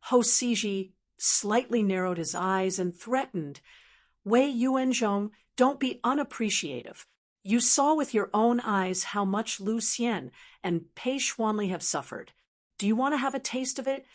Ho Siji slightly narrowed his eyes and threatened, "Wei Yuanzhong, don't be unappreciative. You saw with your own eyes how much Lu Xian and Pei Xuanli have suffered. Do you want to have a taste of it?"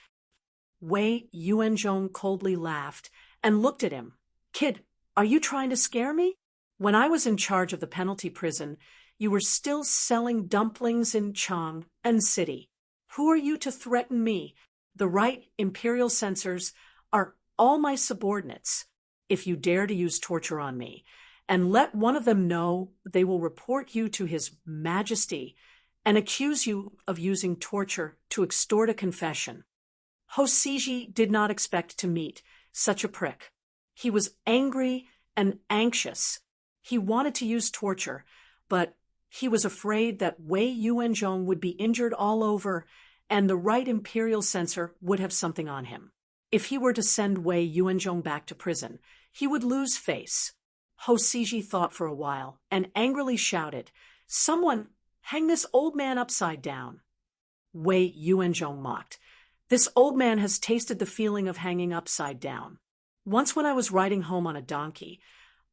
Wei Yuanzhong coldly laughed and looked at him. "Kid, are you trying to scare me? When I was in charge of the penalty prison, you were still selling dumplings in Chang and City. Who are you to threaten me? The right imperial censors are all my subordinates. If you dare to use torture on me, and let one of them know, they will report you to His Majesty and accuse you of using torture to extort a confession." Ho Siji did not expect to meet such a prick. He was angry and anxious. He wanted to use torture, but he was afraid that Wei Yuanzhong would be injured all over and the right imperial censor would have something on him. If he were to send Wei Yuanzhong back to prison, he would lose face. Ho Siji thought for a while and angrily shouted, "Someone hang this old man upside down." Wei Yuanzhong mocked, "This old man has tasted the feeling of hanging upside down. Once when I was riding home on a donkey,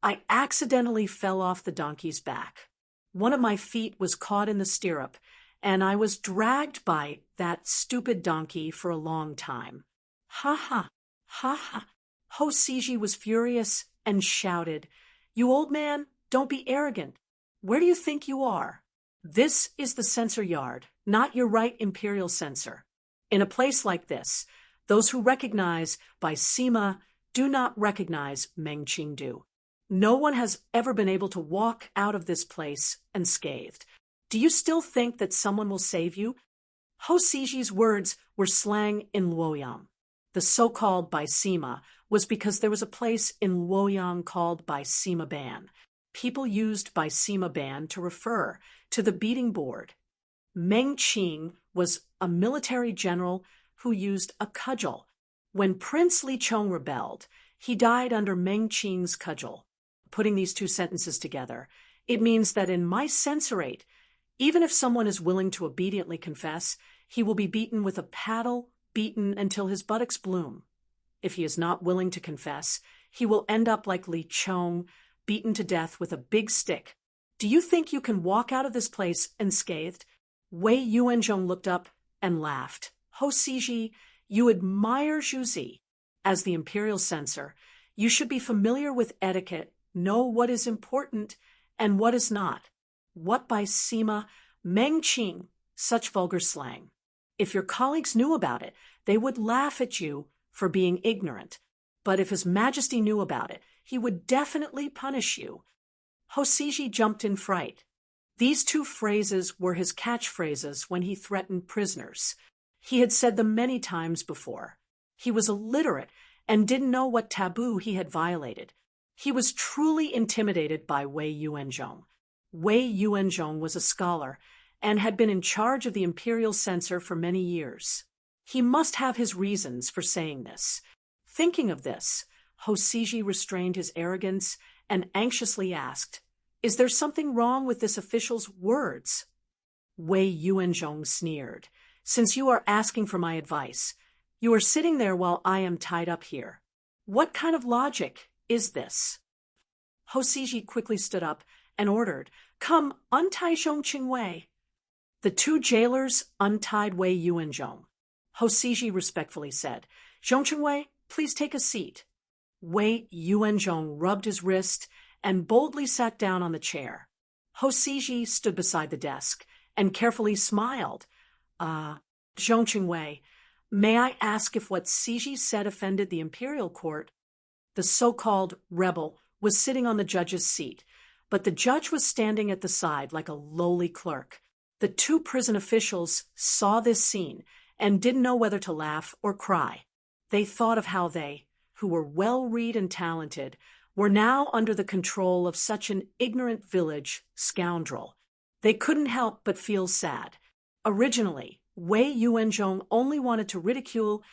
I accidentally fell off the donkey's back. One of my feet was caught in the stirrup, and I was dragged by that stupid donkey for a long time." "Ha ha, ha ha." Ho Siji was furious and shouted, "You old man, don't be arrogant. Where do you think you are? This is the censor yard, not your right imperial censor. In a place like this, those who recognize by Sima do not recognize Meng Qingdu. No one has ever been able to walk out of this place unscathed. Do you still think that someone will save you?" Ho Siji's words were slang in Luoyang. The so-called Bai Sima was because there was a place in Luoyang called Bai Sima Ban. People used Bai Sima Ban to refer to the beating board. Meng Qing was a military general who used a cudgel. When Prince Li Chong rebelled, he died under Meng Qing's cudgel. Putting these two sentences together, it means that in my censorate, even if someone is willing to obediently confess, he will be beaten with a paddle, beaten until his buttocks bloom. If he is not willing to confess, he will end up like Li Chong, beaten to death with a big stick. Do you think you can walk out of this place unscathed? Wei Yuanzhong looked up and laughed. Ho Siji, you admire Zhuzi. As the imperial censor, you should be familiar with etiquette, know what is important and what is not. What by Sima, Meng Qing, such vulgar slang. If your colleagues knew about it, they would laugh at you for being ignorant. But if His Majesty knew about it, he would definitely punish you. Ho Siji jumped in fright. These two phrases were his catchphrases when he threatened prisoners. He had said them many times before. He was illiterate and didn't know what taboo he had violated. He was truly intimidated by Wei Yuanzhong. Wei Yuanzhong was a scholar and had been in charge of the imperial censor for many years. He must have his reasons for saying this. Thinking of this, Ho Siji restrained his arrogance and anxiously asked, "Is there something wrong with this official's words?" Wei Yuanzhong sneered. since you are asking for my advice. You are sitting there while I am tied up here. What kind of logic is this? Hosiji quickly stood up and ordered, "Come, untie Zhongqing Wei." The two jailers untied Wei Yuanzhong. Hosiji respectfully said, "Zhongqing Wei, please take a seat." Wei Yuanzhong rubbed his wrist and boldly sat down on the chair. Hosiji stood beside the desk and carefully smiled. Zhongqing Wei, may I ask if what Siji said offended the imperial court?" The so-called rebel was sitting on the judge's seat, but the judge was standing at the side like a lowly clerk. The two prison officials saw this scene and didn't know whether to laugh or cry. They thought of how they, who were well-read and talented, were now under the control of such an ignorant village scoundrel. They couldn't help but feel sad. Originally, Wei Yuanzhong only wanted to ridicule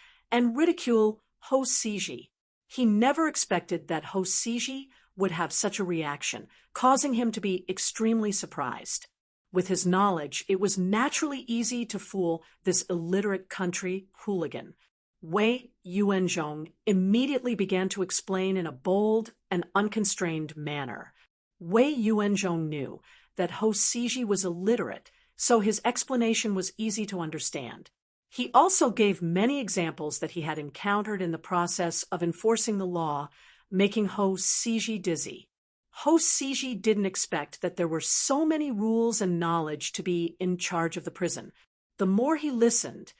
Hosiji. He never expected that Hosiji would have such a reaction, causing him to be extremely surprised. With his knowledge, it was naturally easy to fool this illiterate country hooligan. Wei Yuanzhong immediately began to explain in a bold and unconstrained manner. Wei Yuanzhong knew that Hosiji was illiterate, so his explanation was easy to understand. He also gave many examples that he had encountered in the process of enforcing the law, making Hosiji dizzy. Hosiji didn't expect that there were so many rules and knowledge to be in charge of the prison. The more he listened,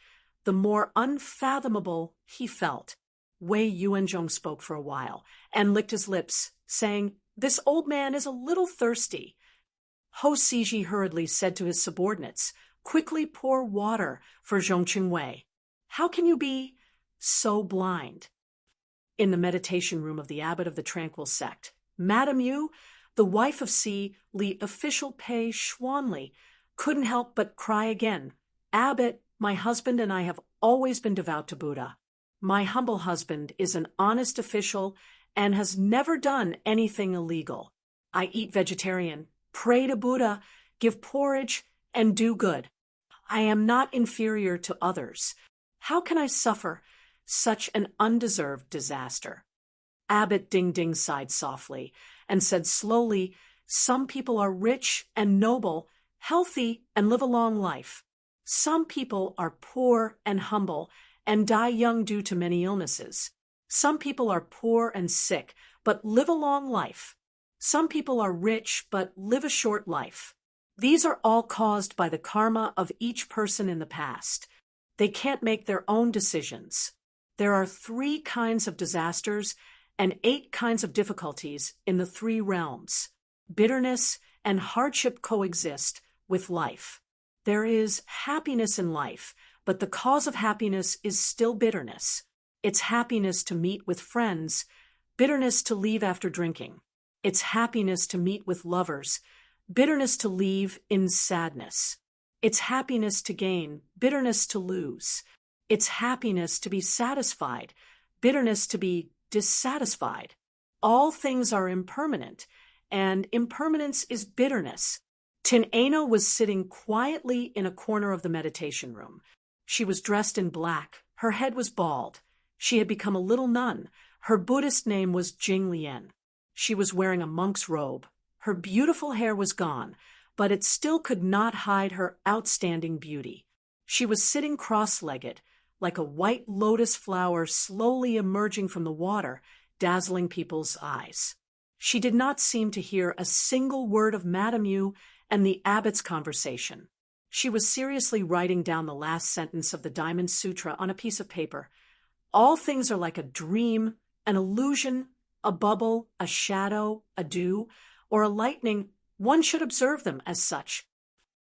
the more unfathomable he felt. Wei Yuanzhong spoke for a while and licked his lips, saying, "This old man is a little thirsty." Hosiji hurriedly said to his subordinates, "Quickly pour water for Zhongqing Wei. How can you be so blind?" In the meditation room of the abbot of the tranquil sect, Madame Yu, the wife of Li official Pei Xuanli, couldn't help but cry again. "Abbot, my husband and I have always been devout to Buddha. My humble husband is an honest official and has never done anything illegal. I eat vegetarian, pray to Buddha, give porridge, and do good. I am not inferior to others. How can I suffer such an undeserved disaster?" Abbot Ding Ding sighed softly and said slowly, "Some people are rich and noble, healthy, and live a long life. Some people are poor and humble and die young due to many illnesses. Some people are poor and sick, but live a long life. Some people are rich but live a short life. These are all caused by the karma of each person in the past. They can't make their own decisions. There are 3 kinds of disasters and 8 kinds of difficulties in the 3 realms. Bitterness and hardship coexist with life. There is happiness in life, but the cause of happiness is still bitterness. It's happiness to meet with friends, bitterness to leave after drinking. It's happiness to meet with lovers, bitterness to leave in sadness. It's happiness to gain, bitterness to lose. It's happiness to be satisfied, bitterness to be dissatisfied. All things are impermanent, and impermanence is bitterness. Tin Ano was sitting quietly in a corner of the meditation room. She was dressed in black. Her head was bald. She had become a little nun. Her Buddhist name was Jing Lian. She was wearing a monk's robe. Her beautiful hair was gone, but it still could not hide her outstanding beauty. She was sitting cross-legged, like a white lotus flower slowly emerging from the water, dazzling people's eyes. She did not seem to hear a single word of Madame Yu and the abbot's conversation. She was seriously writing down the last sentence of the Diamond Sutra on a piece of paper. All things are like a dream, an illusion, a bubble, a shadow, a dew, or a lightning. One should observe them as such.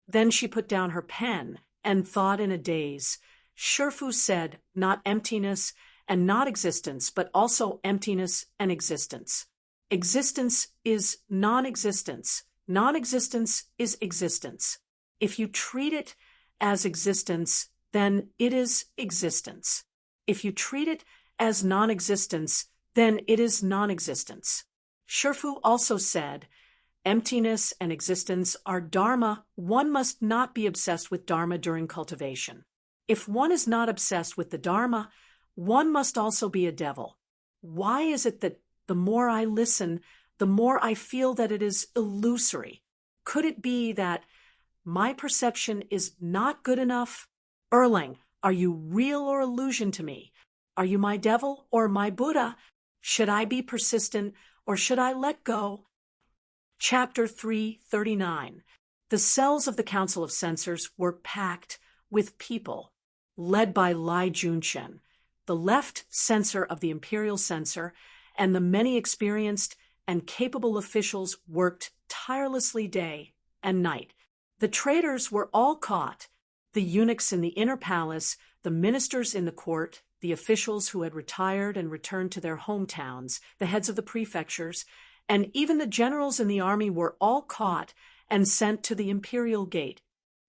Then she put down her pen and thought in a daze. Shifu said, not emptiness and not existence, but also emptiness and existence. Existence is non-existence. Non-existence is existence. If you treat it as existence, then it is existence. If you treat it as non-existence, then it is non-existence. Shifu also said, emptiness and existence are dharma. One must not be obsessed with dharma during cultivation. If one is not obsessed with the Dharma, one must also be a devil. Why is it that the more I listen, the more I feel that it is illusory? Could it be that my perception is not good enough? Erlang, are you real or illusion to me? Are you my devil or my Buddha? Should I be persistent or should I let go? Chapter 339. The cells of the Council of Censors were packed with people, led by Lai Junchen, the left censor of the imperial censor, and the many experienced and capable officials worked tirelessly day and night. The traitors were all caught, the eunuchs in the inner palace, the ministers in the court, the officials who had retired and returned to their hometowns, the heads of the prefectures, and even the generals in the army were all caught and sent to the imperial gate.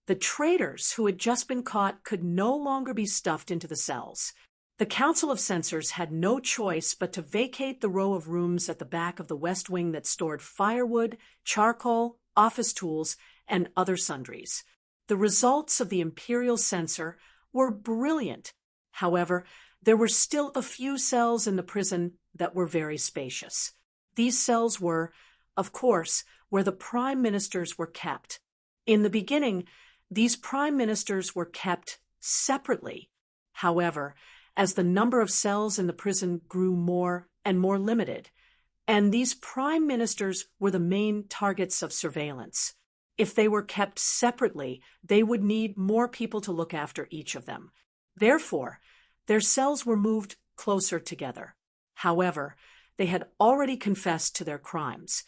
The traitors who had just been caught could no longer be stuffed into the cells. The Council of Censors had no choice but to vacate the row of rooms at the back of the West Wing that stored firewood, charcoal, office tools, and other sundries. The results of the imperial censor were brilliant. However, there were still a few cells in the prison that were very spacious. These cells were, of course, where the prime ministers were kept. In the beginning, these prime ministers were kept separately. However, as the number of cells in the prison grew more and more limited, and these prime ministers were the main targets of surveillance. If they were kept separately, they would need more people to look after each of them. Therefore, their cells were moved closer together. However, they had already confessed to their crimes,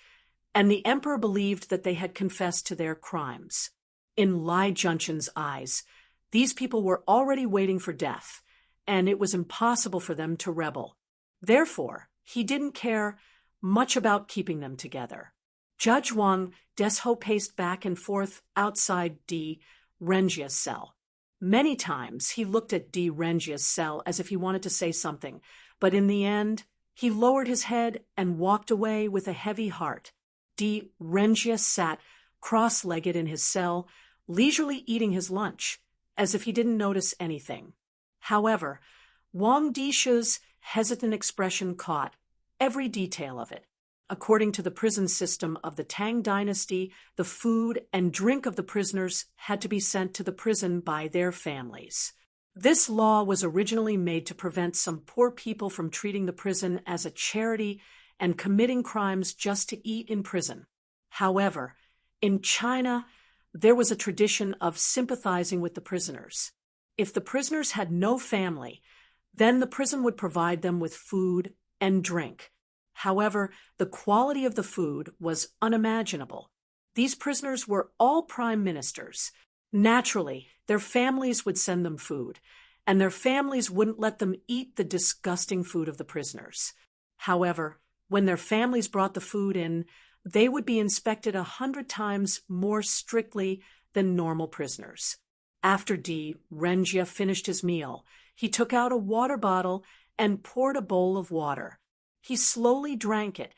and the emperor believed that they had confessed to their crimes. In Lai Junchen's eyes, these people were already waiting for death, and it was impossible for them to rebel. Therefore, he didn't care much about keeping them together. Judge Wang Desho paced back and forth outside Di Renjia's cell. Many times he looked at Di Renjia's cell as if he wanted to say something, but in the end, he lowered his head and walked away with a heavy heart. Di Renjia sat cross-legged in his cell, leisurely eating his lunch, as if he didn't notice anything. However, Wang Dishu's hesitant expression caught every detail of it. According to the prison system of the Tang dynasty, the food and drink of the prisoners had to be sent to the prison by their families. This law was originally made to prevent some poor people from treating the prison as a charity and committing crimes just to eat in prison. However, in China, there was a tradition of sympathizing with the prisoners. If the prisoners had no family, then the prison would provide them with food and drink. However, the quality of the food was unimaginable. These prisoners were all prime ministers. Naturally, their families would send them food, and their families wouldn't let them eat the disgusting food of the prisoners. However, when their families brought the food in, they would be inspected 100 times more strictly than normal prisoners. After Di Renjia finished his meal, he took out a water bottle and poured a bowl of water. He slowly drank it.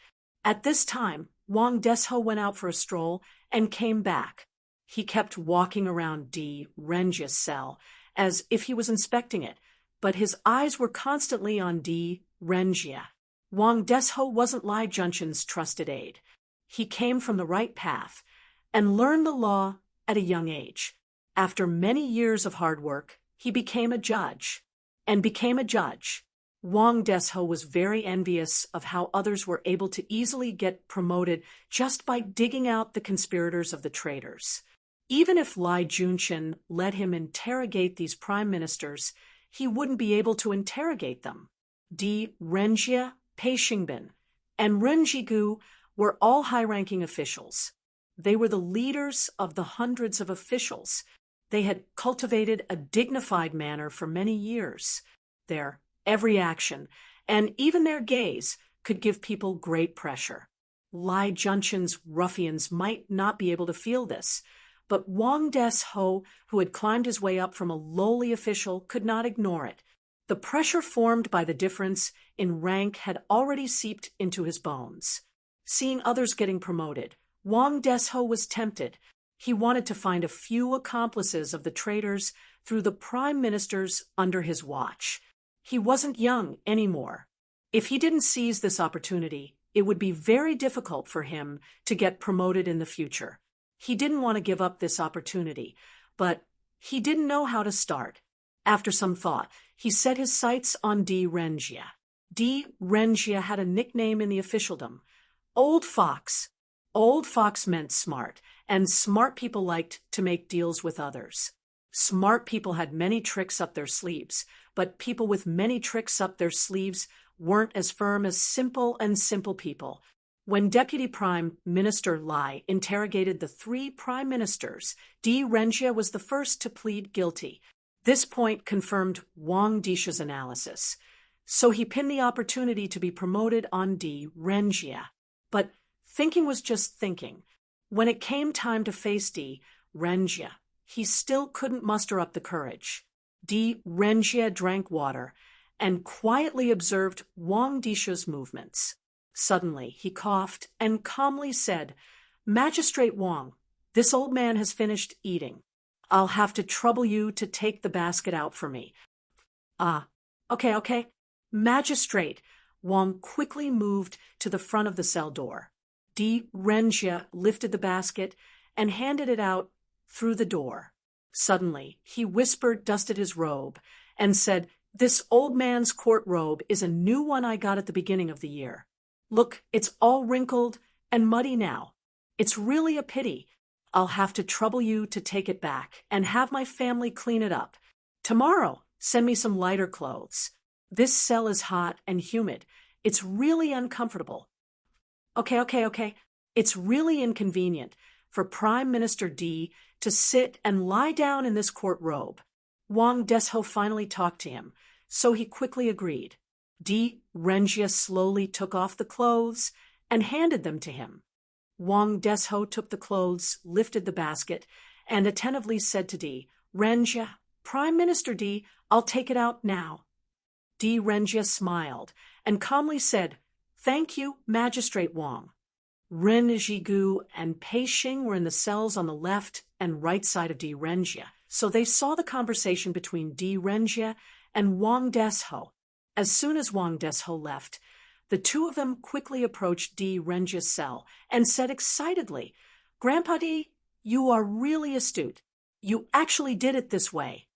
At this time, Wang Desho went out for a stroll and came back. He kept walking around Di Renjia's cell as if he was inspecting it, but his eyes were constantly on Di Renjia. Wang Desho wasn't Lai Junchen's trusted aide. He came from the right path and learned the law at a young age. After many years of hard work, he became a judge. Wang Desho was very envious of how others were able to easily get promoted just by digging out the conspirators of the traitors. Even if Lai Junchen let him interrogate these prime ministers, he wouldn't be able to interrogate them. Di Renjia, Pei Xingbin, and Ren Jigu were all high-ranking officials. They were the leaders of the hundreds of officials. They had cultivated a dignified manner for many years. Their every action, and even their gaze, could give people great pressure. Lai Junchen's ruffians might not be able to feel this, but Wang Desho, who had climbed his way up from a lowly official, could not ignore it. The pressure formed by the difference in rank had already seeped into his bones. Seeing others getting promoted, Wang Desho was tempted. He wanted to find a few accomplices of the traitors through the prime ministers under his watch. He wasn't young anymore. If he didn't seize this opportunity, it would be very difficult for him to get promoted in the future. He didn't want to give up this opportunity, but he didn't know how to start. After some thought, he set his sights on D. Rengia. D. Rengia had a nickname in the officialdom, Old Fox. Old Fox meant smart, and smart people liked to make deals with others. Smart people had many tricks up their sleeves, but people with many tricks up their sleeves weren't as firm as simple people. When Deputy Prime Minister Lai interrogated the 3 prime ministers, D. Rengia was the first to plead guilty. This point confirmed Wang Disha's analysis. So he pinned the opportunity to be promoted on D. Rengia. But thinking was just thinking. When it came time to face D. Rengia, he still couldn't muster up the courage. D. Rengia drank water and quietly observed Wang Disha's movements. Suddenly, he coughed and calmly said, "Magistrate Wang, this old man has finished eating. I'll have to trouble you to take the basket out for me." Okay. Magistrate. Wang quickly moved to the front of the cell door. D. Rengia lifted the basket and handed it out through the door. Suddenly, he whispered, dusted his robe, and said, "This old man's court robe is a new one I got at the beginning of the year. Look, it's all wrinkled and muddy now. It's really a pity. I'll have to trouble you to take it back and have my family clean it up. Tomorrow, send me some lighter clothes. This cell is hot and humid. It's really uncomfortable." Okay. It's really inconvenient for Prime Minister D to sit and lie down in this court robe. Wang Desho finally talked to him, so he quickly agreed. D. Rengia slowly took off the clothes and handed them to him. Wang Desho took the clothes, lifted the basket, and attentively said to D. Rengia, "Prime Minister D, I'll take it out now." D. Rengia smiled and calmly said, "Thank you, Magistrate Wang." Ren Jigu and Pei Xing were in the cells on the left and right side of D. Rengia, so they saw the conversation between D. Rengia and Wang Desho. As soon as Wang Desho left, the two of them quickly approached D. Rengia's cell and said excitedly, "Grandpa D, you are really astute. You actually did it this way."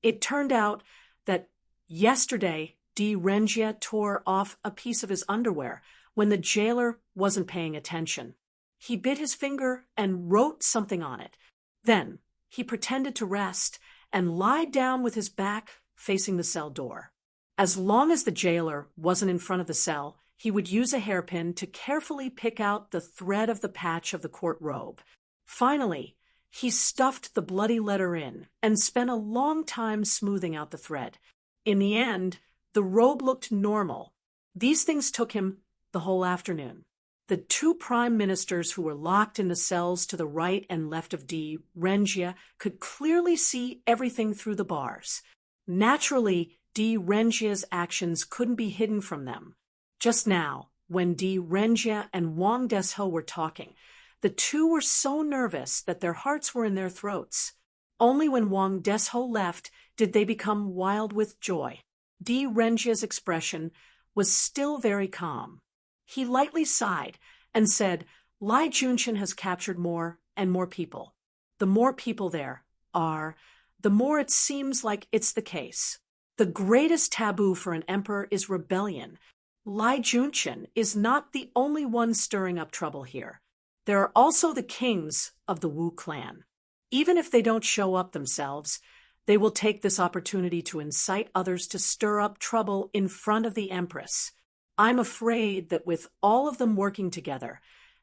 It turned out that yesterday D. Rengia tore off a piece of his underwear when the jailer wasn't paying attention. He bit his finger and wrote something on it. Then he pretended to rest and lied down with his back facing the cell door. As long as the jailer wasn't in front of the cell, he would use a hairpin to carefully pick out the thread of the patch of the court robe. Finally, he stuffed the bloody letter in and spent a long time smoothing out the thread. In the end, the robe looked normal. These things took him the whole afternoon. The 2 prime ministers who were locked in the cells to the right and left of D. Rengia could clearly see everything through the bars. Naturally, D. Rengia's actions couldn't be hidden from them. Just now, when D. Rengia and Wang Desho were talking, the 2 were so nervous that their hearts were in their throats. Only when Wang Desho left did they become wild with joy. D. Rengia's expression was still very calm. He lightly sighed and said, "Lai Junshin has captured more and more people. The more people there are, the more it seems like it's the case. The greatest taboo for an emperor is rebellion. Lai Junshin is not the only one stirring up trouble here. There are also the kings of the Wu clan. Even if they don't show up themselves, they will take this opportunity to incite others to stir up trouble in front of the empress. I'm afraid that with all of them working together,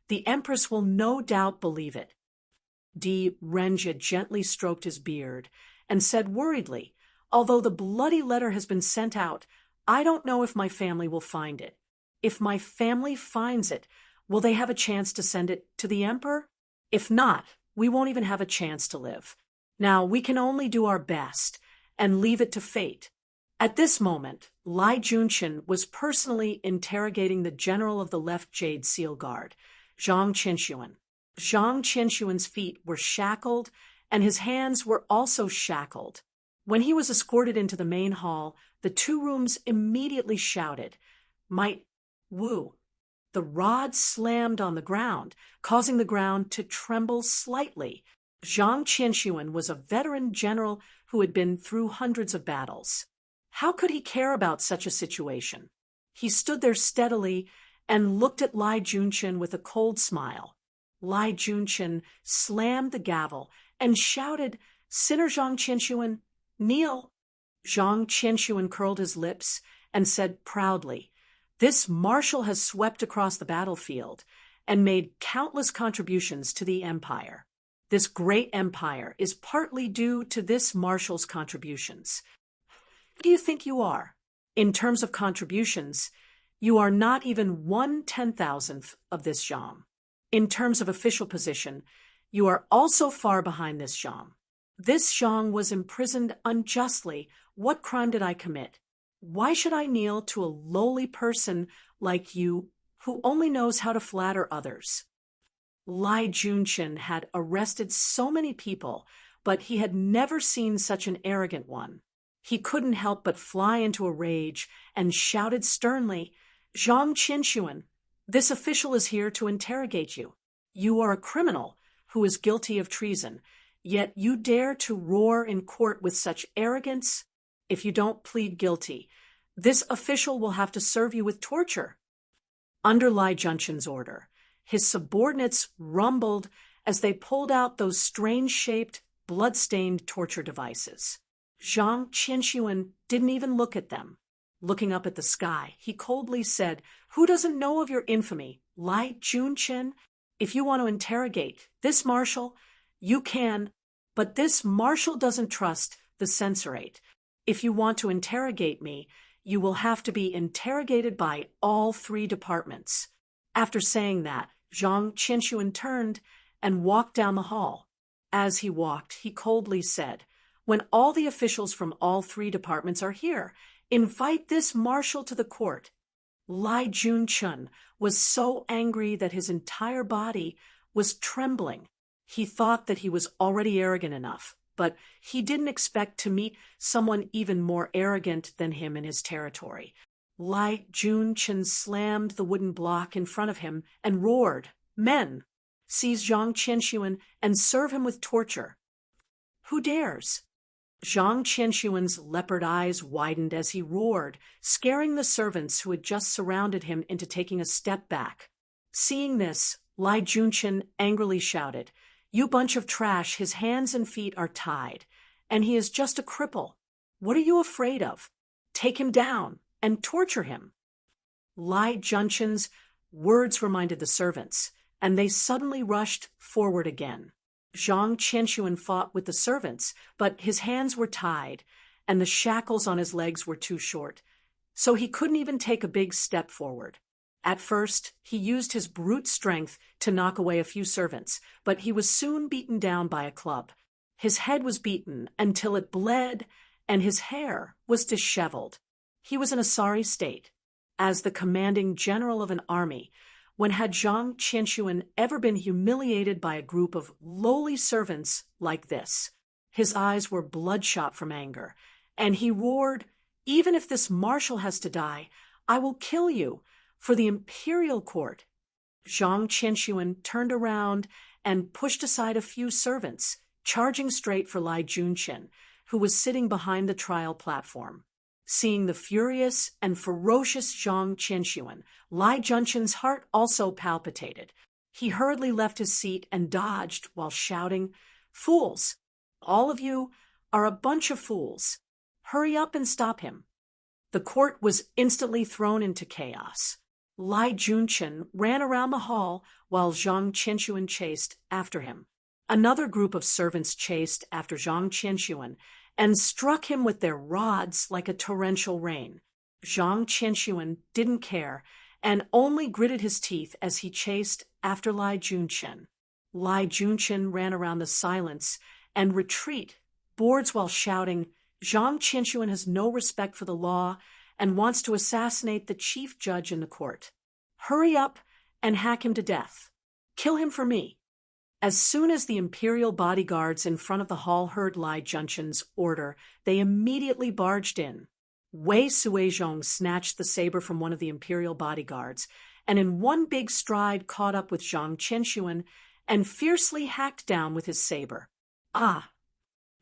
the empress will no doubt believe it." D. Rengia gently stroked his beard and said worriedly, "Although the bloody letter has been sent out, I don't know if my family will find it. If my family finds it, will they have a chance to send it to the emperor? If not, we won't even have a chance to live. Now, we can only do our best and leave it to fate." At this moment, Lai Junshin was personally interrogating the general of the left Jade Seal Guard, Zhang Qinshuan. Zhang Qianxuan's feet were shackled, and his hands were also shackled. When he was escorted into the main hall, the two rooms immediately shouted, "Might Wu!" The rod slammed on the ground, causing the ground to tremble slightly. Zhang Qianxuan was a veteran general who had been through hundreds of battles. How could he care about such a situation? He stood there steadily and looked at Lai Junchen with a cold smile. Lai Junchen slammed the gavel and shouted, "Sinner Zhang Qianxuan, kneel!" Zhang Qianxuan curled his lips and said proudly, "This marshal has swept across the battlefield and made countless contributions to the empire. This great empire is partly due to this marshal's contributions. Who do you think you are? In terms of contributions, you are not even 1/10,000th of this Zhang. In terms of official position, you are also far behind this Zhang. This Zhang was imprisoned unjustly. What crime did I commit? Why should I kneel to a lowly person like you who only knows how to flatter others?" Lai Junchen had arrested so many people, but he had never seen such an arrogant one. He couldn't help but fly into a rage and shouted sternly, "Zhang Qianxuan, this official is here to interrogate you. You are a criminal who is guilty of treason, yet you dare to roar in court with such arrogance? If you don't plead guilty, this official will have to serve you with torture." Under Lai Junchen's order, his subordinates rumbled as they pulled out those strange-shaped, blood-stained torture devices. Zhang Qianxuan didn't even look at them. Looking up at the sky, he coldly said, "Who doesn't know of your infamy, Lai Junchen? If you want to interrogate this marshal, you can, but this marshal doesn't trust the censorate. If you want to interrogate me, you will have to be interrogated by all three departments." After saying that, Zhang Qianxuan turned and walked down the hall. As he walked, he coldly said, "When all the officials from all three departments are here, invite this marshal to the court." Lai Junchen was so angry that his entire body was trembling. He thought that he was already arrogant enough, but he didn't expect to meet someone even more arrogant than him in his territory. Lai Junchen slammed the wooden block in front of him and roared, "Men, seize Zhang Qianxuan and serve him with torture." "Who dares?" Zhang Qianxuan's leopard eyes widened as he roared, scaring the servants who had just surrounded him into taking a step back. Seeing this, Lai Junchen angrily shouted, "You bunch of trash, his hands and feet are tied, and he is just a cripple. What are you afraid of? Take him down and torture him." Lai Junchen's words reminded the servants, and they suddenly rushed forward again. Zhang Qianxuan fought with the servants, but his hands were tied, and the shackles on his legs were too short, so he couldn't even take a big step forward. At first, he used his brute strength to knock away a few servants, but he was soon beaten down by a club. His head was beaten until it bled, and his hair was disheveled. He was in a sorry state. As the commanding general of an army, when had Zhang Qianxuan ever been humiliated by a group of lowly servants like this? His eyes were bloodshot from anger, and he roared, "Even if this marshal has to die, I will kill you for the imperial court." Zhang Qianxuan turned around and pushed aside a few servants, charging straight for Lai Junchen, who was sitting behind the trial platform. Seeing the furious and ferocious Zhang Qianxuan, Lai Junchen's heart also palpitated. He hurriedly left his seat and dodged while shouting, "Fools! All of you are a bunch of fools. Hurry up and stop him." The court was instantly thrown into chaos. Lai Junchen ran around the hall while Zhang Qianxuan chased after him. Another group of servants chased after Zhang Qianxuan and struck him with their rods like a torrential rain. Zhang Qianxuan didn't care and only gritted his teeth as he chased after Lai Junchen. Lai Junchen ran around the silence and retreat boards while shouting, "Zhang Qianxuan has no respect for the law and wants to assassinate the chief judge in the court. Hurry up and hack him to death. Kill him for me." As soon as the imperial bodyguards in front of the hall heard Lai Junshin's order, they immediately barged in. Wei Suizhong snatched the saber from one of the imperial bodyguards, and in one big stride caught up with Zhang Qianxuan and fiercely hacked down with his saber. Ah!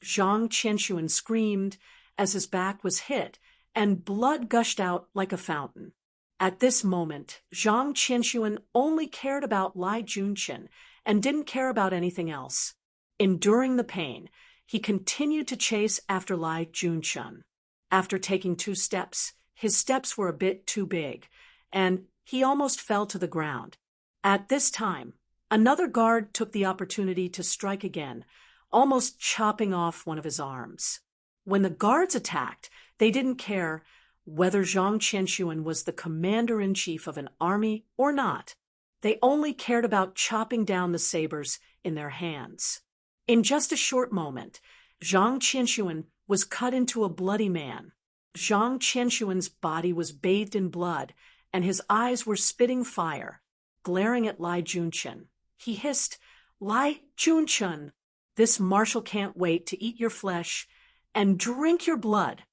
Zhang Qianxuan screamed as his back was hit, and blood gushed out like a fountain. At this moment, Zhang Qianxuan only cared about Lai Junshin and didn't care about anything else. Enduring the pain, he continued to chase after Lai Junshin. After taking 2 steps, his steps were a bit too big, and he almost fell to the ground. At this time, another guard took the opportunity to strike again, almost chopping off one of his arms. When the guards attacked, they didn't care whether Zhang Qianxuan was the commander-in-chief of an army or not. They only cared about chopping down the sabers in their hands. In just a short moment, Zhang Qianxuan was cut into a bloody man. Zhang Qianxuan's body was bathed in blood, and his eyes were spitting fire. Glaring at Lai Junshin, he hissed, "Lai Junshin, this marshal can't wait to eat your flesh and drink your blood."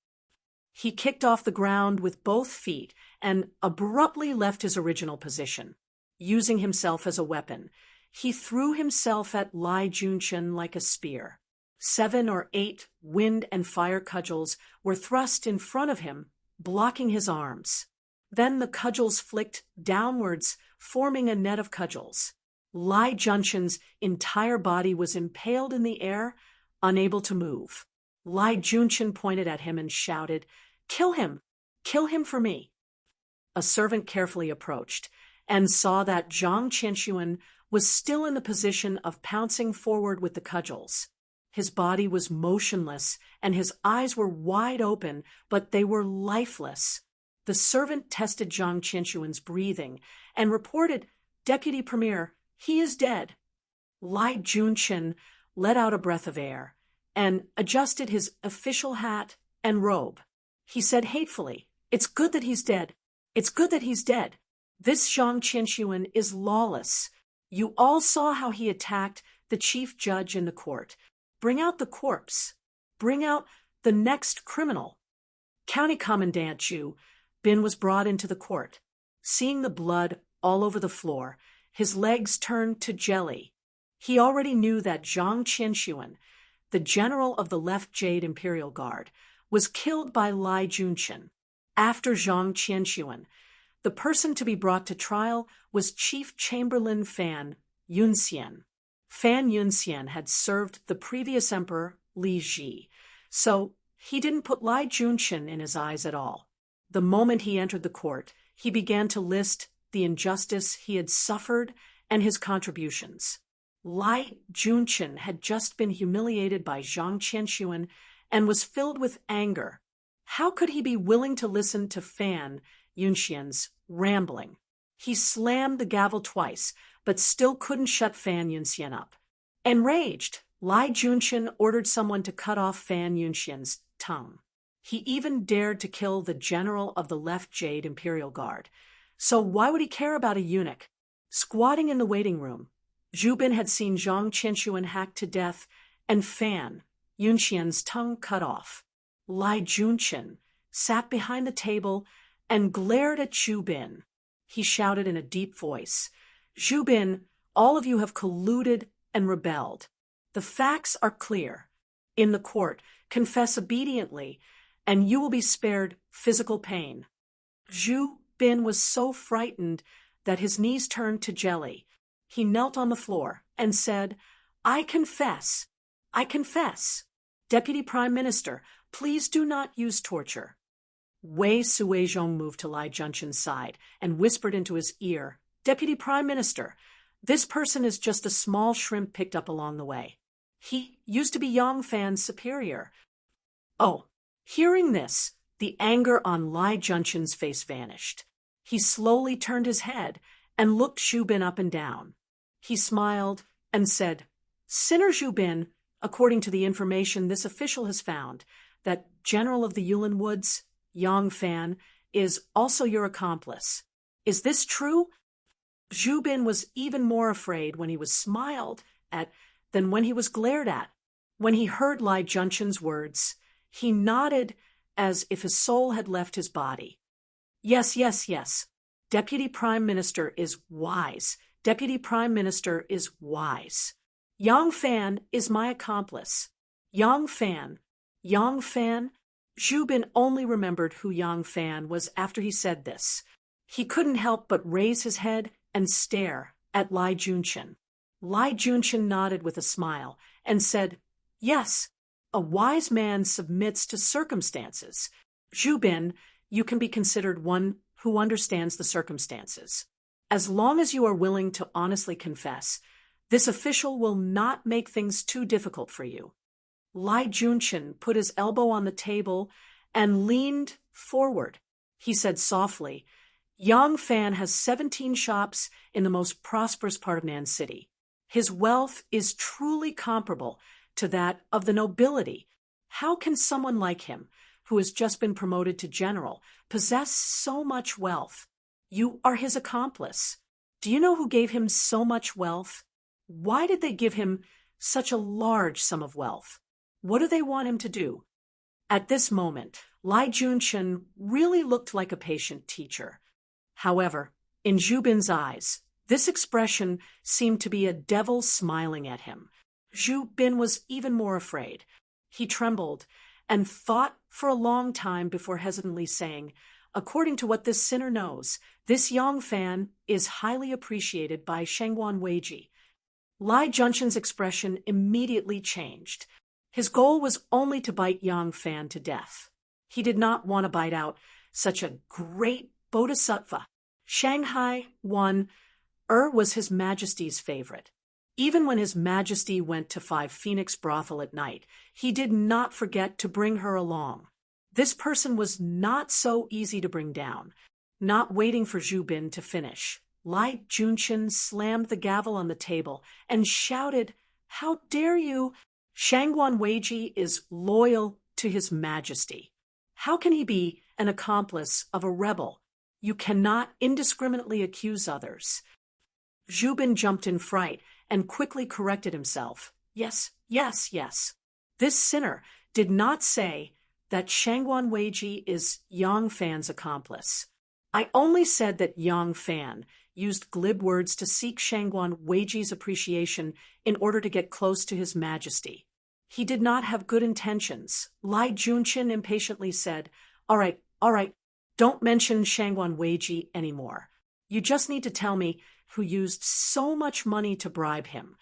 He kicked off the ground with both feet and abruptly left his original position. Using himself as a weapon, he threw himself at Lai Junshin like a spear. 7 or 8 wind and fire cudgels were thrust in front of him, blocking his arms. Then the cudgels flicked downwards, forming a net of cudgels. Lai Junshin's entire body was impaled in the air, unable to move. Lai Junshin pointed at him and shouted, "Kill him! Kill him for me!" A servant carefully approached and saw that Zhang Qianxuan was still in the position of pouncing forward with the cudgels. His body was motionless, and his eyes were wide open, but they were lifeless. The servant tested Zhang Qianxuan's breathing and reported, "Deputy Premier, he is dead." Lai Junshin let out a breath of air and adjusted his official hat and robe. He said hatefully, "It's good that he's dead. It's good that he's dead. This Zhang Qianxuan is lawless. You all saw how he attacked the chief judge in the court. Bring out the corpse. Bring out the next criminal." County Commandant Zhu Bin was brought into the court. Seeing the blood all over the floor, his legs turned to jelly. He already knew that Zhang Qianxuan, the general of the Left Jade Imperial Guard, was killed by Lai Junshin. After Zhang Qianxuan, the person to be brought to trial was Chief Chamberlain Fan Yunxian. Fan Yunxian had served the previous emperor, Li Ji, so he didn't put Lai Junshin in his eyes at all. The moment he entered the court, he began to list the injustice he had suffered and his contributions. Lai Junshin had just been humiliated by Zhang Qianxuan and was filled with anger. How could he be willing to listen to Fan Yunxian's rambling? He slammed the gavel twice, but still couldn't shut Fan Yunxian up. Enraged, Lai Junshin ordered someone to cut off Fan Yunxian's tongue. He even dared to kill the general of the Left Jade Imperial Guard. So why would he care about a eunuch? Squatting in the waiting room, Zhu Bin had seen Zhang Qianxuan hacked to death and Fan Yunxian's tongue cut off. Lai Junshin sat behind the table and glared at Zhu Bin. He shouted in a deep voice, "Zhu Bin, all of you have colluded and rebelled. The facts are clear. In the court, confess obediently, and you will be spared physical pain." Zhu Bin was so frightened that his knees turned to jelly. He knelt on the floor and said, "I confess. I confess. Deputy Prime Minister, please do not use torture." Wei Suizhong moved to Lai Junshin's side and whispered into his ear, "Deputy Prime Minister, this person is just a small shrimp picked up along the way. He used to be Yang Fan's superior." Oh, hearing this, the anger on Lai Junshin's face vanished. He slowly turned his head and looked Zhu Bin up and down. He smiled and said, "Sinner Zhu Bin, according to the information this official has found, that General of the Yulin Woods, Yang Fan, is also your accomplice. Is this true?" Zhu Bin was even more afraid when he was smiled than when he was glared at. When he heard Lai Junshin's words, he nodded as if his soul had left his body. Yes, yes, yes. Deputy Prime Minister is wise. Deputy Prime Minister is wise. Yang Fan is my accomplice. Yang Fan. Yang Fan? Zhu Bin only remembered who Yang Fan was after he said this. He couldn't help but raise his head and stare at Lai Junshin. Lai Junshin nodded with a smile and said, Yes, a wise man submits to circumstances. Zhu Bin, you can be considered one who understands the circumstances. As long as you are willing to honestly confess, this official will not make things too difficult for you. Lai Junshin put his elbow on the table and leaned forward. He said softly, Yang Fan has 17 shops in the most prosperous part of Nan City. His wealth is truly comparable to that of the nobility. How can someone like him, who has just been promoted to general, possess so much wealth? You are his accomplice. Do you know who gave him so much wealth? Why did they give him such a large sum of wealth? What do they want him to do? At this moment, Lai Junshin really looked like a patient teacher. However, in Zhu Bin's eyes, this expression seemed to be a devil smiling at him. Zhu Bin was even more afraid. He trembled and thought for a long time before hesitantly saying, According to what this sinner knows, this Yang Fan is highly appreciated by Shangguan Weiji. Lai Junshin's expression immediately changed. His goal was only to bite Yang Fan to death. He did not want to bite out such a great bodhisattva. Shanghai was His Majesty's favorite. Even when His Majesty went to 5 Phoenix Brothel at night, he did not forget to bring her along. This person was not so easy to bring down. Not waiting for Zhu Bin to finish, Lai Junshin slammed the gavel on the table and shouted, How dare you! Shangguan Weiji is loyal to His Majesty. How can he be an accomplice of a rebel? You cannot indiscriminately accuse others. Zhu Bin jumped in fright and quickly corrected himself. Yes, yes, yes. This sinner did not say that Shangguan Weiji is Yang Fan's accomplice. I only said that Yang Fan used glib words to seek Shangguan Weiji's appreciation in order to get close to His Majesty. He did not have good intentions. Lai Junshin impatiently said, All right, don't mention Shangguan Weiji anymore. You just need to tell me who used so much money to bribe him.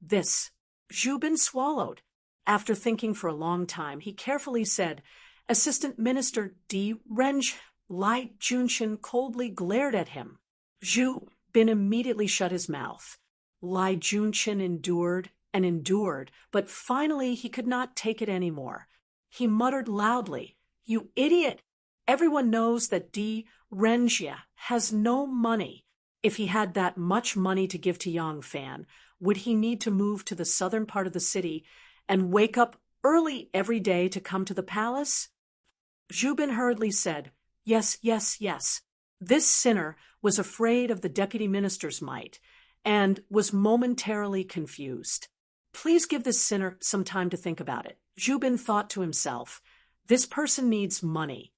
This, Zhu Bin swallowed. After thinking for a long time, he carefully said, Assistant Minister D. Renj. Lai Junshin coldly glared at him. Zhu Bin immediately shut his mouth. Lai Junshin endured and endured, but finally he could not take it anymore. He muttered loudly, You idiot! Everyone knows that D. Renjia has no money. If he had that much money to give to Yang Fan, would he need to move to the southern part of the city and wake up early every day to come to the palace? Zhu Bin hurriedly said, Yes, yes, yes. This sinner was afraid of the deputy minister's might and was momentarily confused. Please give this sinner some time to think about it. Zhu Bin thought to himself, This person needs money.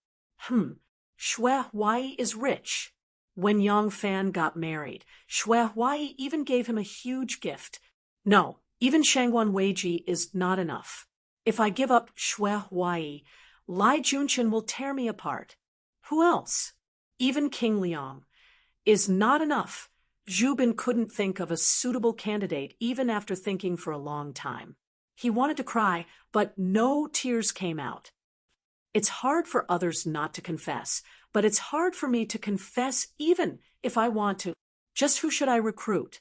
Xue Huai is rich. When Yang Fan got married, Xue Huai even gave him a huge gift. No, even Shangguan Weiji is not enough. If I give up Xue Huai, Lai Junshin will tear me apart. Who else? Even King Liang is not enough. Zhu Bin couldn't think of a suitable candidate even after thinking for a long time. He wanted to cry, but no tears came out. It's hard for others not to confess, but it's hard for me to confess even if I want to. Just who should I recruit?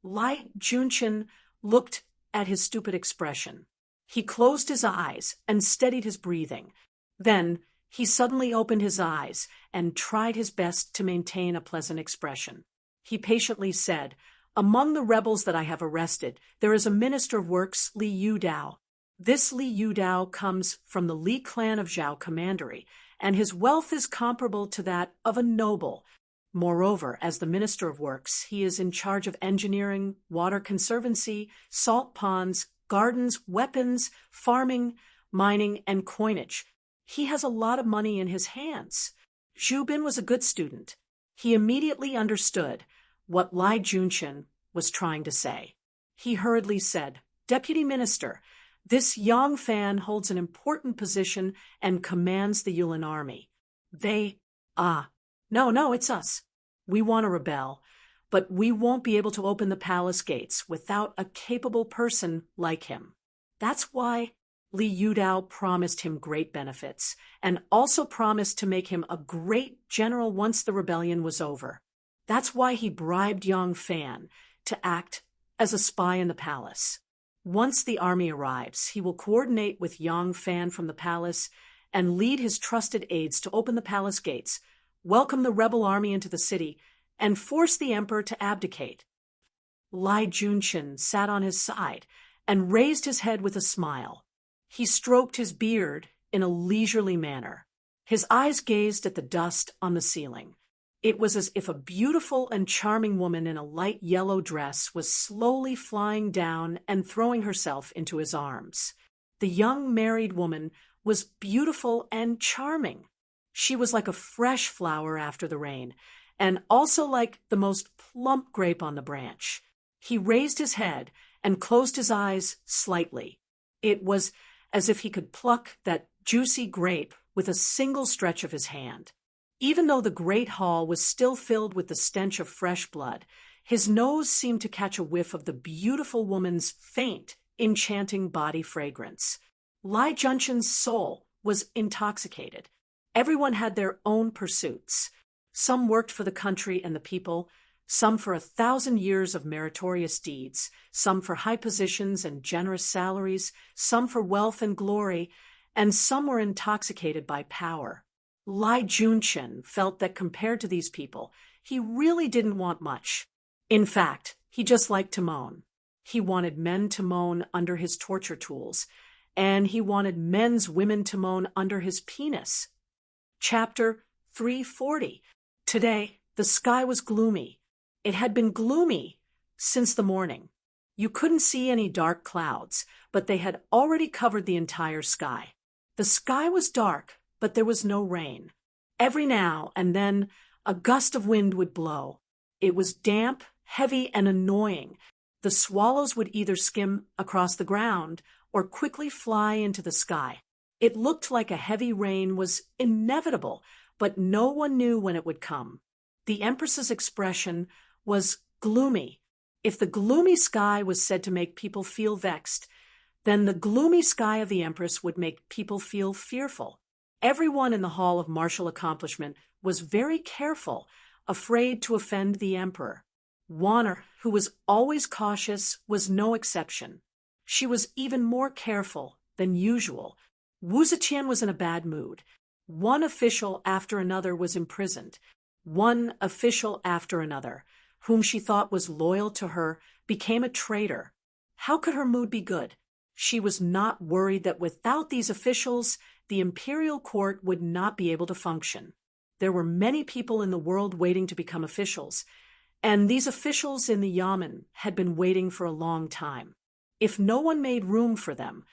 Lai Junshin looked at his stupid expression. He closed his eyes and steadied his breathing. Then he suddenly opened his eyes and tried his best to maintain a pleasant expression. He patiently said, Among the rebels that I have arrested, there is a minister of works, Li Yudao. This Li Yudao comes from the Li clan of Zhao Commandery, and his wealth is comparable to that of a noble. Moreover, as the Minister of Works, he is in charge of engineering, water conservancy, salt ponds, gardens, weapons, farming, mining, and coinage. He has a lot of money in his hands. Zhu Bin was a good student. He immediately understood what Lai Junqian was trying to say. He hurriedly said, "Deputy Minister, this Yang Fan holds an important position and commands the Yulin army. No, it's us. We want to rebel, but we won't be able to open the palace gates without a capable person like him." That's why Li Yudao promised him great benefits and also promised to make him a great general once the rebellion was over. That's why he bribed Yang Fan to act as a spy in the palace. Once the army arrives, he will coordinate with Yang Fan from the palace and lead his trusted aides to open the palace gates, welcome the rebel army into the city, and force the emperor to abdicate. Lai Junqian sat on his side and raised his head with a smile. He stroked his beard in a leisurely manner. His eyes gazed at the dust on the ceiling. It was as if a beautiful and charming woman in a light yellow dress was slowly flying down and throwing herself into his arms. The young married woman was beautiful and charming. She was like a fresh flower after the rain, and also like the most plump grape on the branch. He raised his head and closed his eyes slightly. It was as if he could pluck that juicy grape with a single stretch of his hand. Even though the great hall was still filled with the stench of fresh blood, his nose seemed to catch a whiff of the beautiful woman's faint, enchanting body fragrance. Lai Junqian's soul was intoxicated. Everyone had their own pursuits. Some worked for the country and the people, some for 1,000 years of meritorious deeds, some for high positions and generous salaries, some for wealth and glory, and some were intoxicated by power. Lai Junqian felt that compared to these people, he really didn't want much. In fact, he just liked to moan. He wanted men to moan under his torture tools, and he wanted men's women to moan under his penis. Chapter 340. Today, the sky was gloomy. It had been gloomy since the morning. You couldn't see any dark clouds, but they had already covered the entire sky. The sky was dark, but there was no rain. Every now and then, a gust of wind would blow. It was damp, heavy, and annoying. The swallows would either skim across the ground or quickly fly into the sky. It looked like a heavy rain was inevitable, but no one knew when it would come. The Empress's expression was gloomy. If the gloomy sky was said to make people feel vexed, then the gloomy sky of the Empress would make people feel fearful. Everyone in the Hall of Martial Accomplishment was very careful, afraid to offend the Emperor. Wanner, who was always cautious, was no exception. She was even more careful than usual. Wu Zetian was in a bad mood. One official after another was imprisoned. One official after another, whom she thought was loyal to her, became a traitor. How could her mood be good? She was not worried that without these officials, the imperial court would not be able to function. There were many people in the world waiting to become officials, and these officials in the Yamen had been waiting for a long time. If no one made room for them,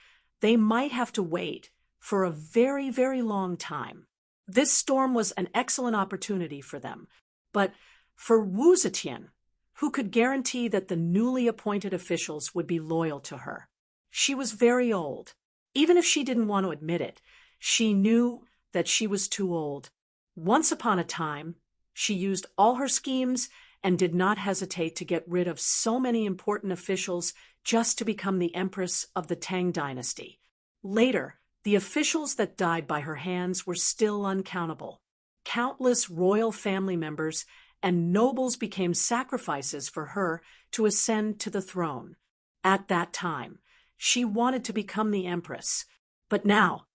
they might have to wait for a very, very long time. This storm was an excellent opportunity for them, but for Wu Zetian, who could guarantee that the newly appointed officials would be loyal to her? She was very old. Even if she didn't want to admit it, she knew that she was too old. Once upon a time, she used all her schemes and did not hesitate to get rid of so many important officials just to become the Empress of the Tang dynasty. Later, the officials that died by her hands were still uncountable. Countless royal family members and nobles became sacrifices for her to ascend to the throne. At that time, she wanted to become the Empress. But now,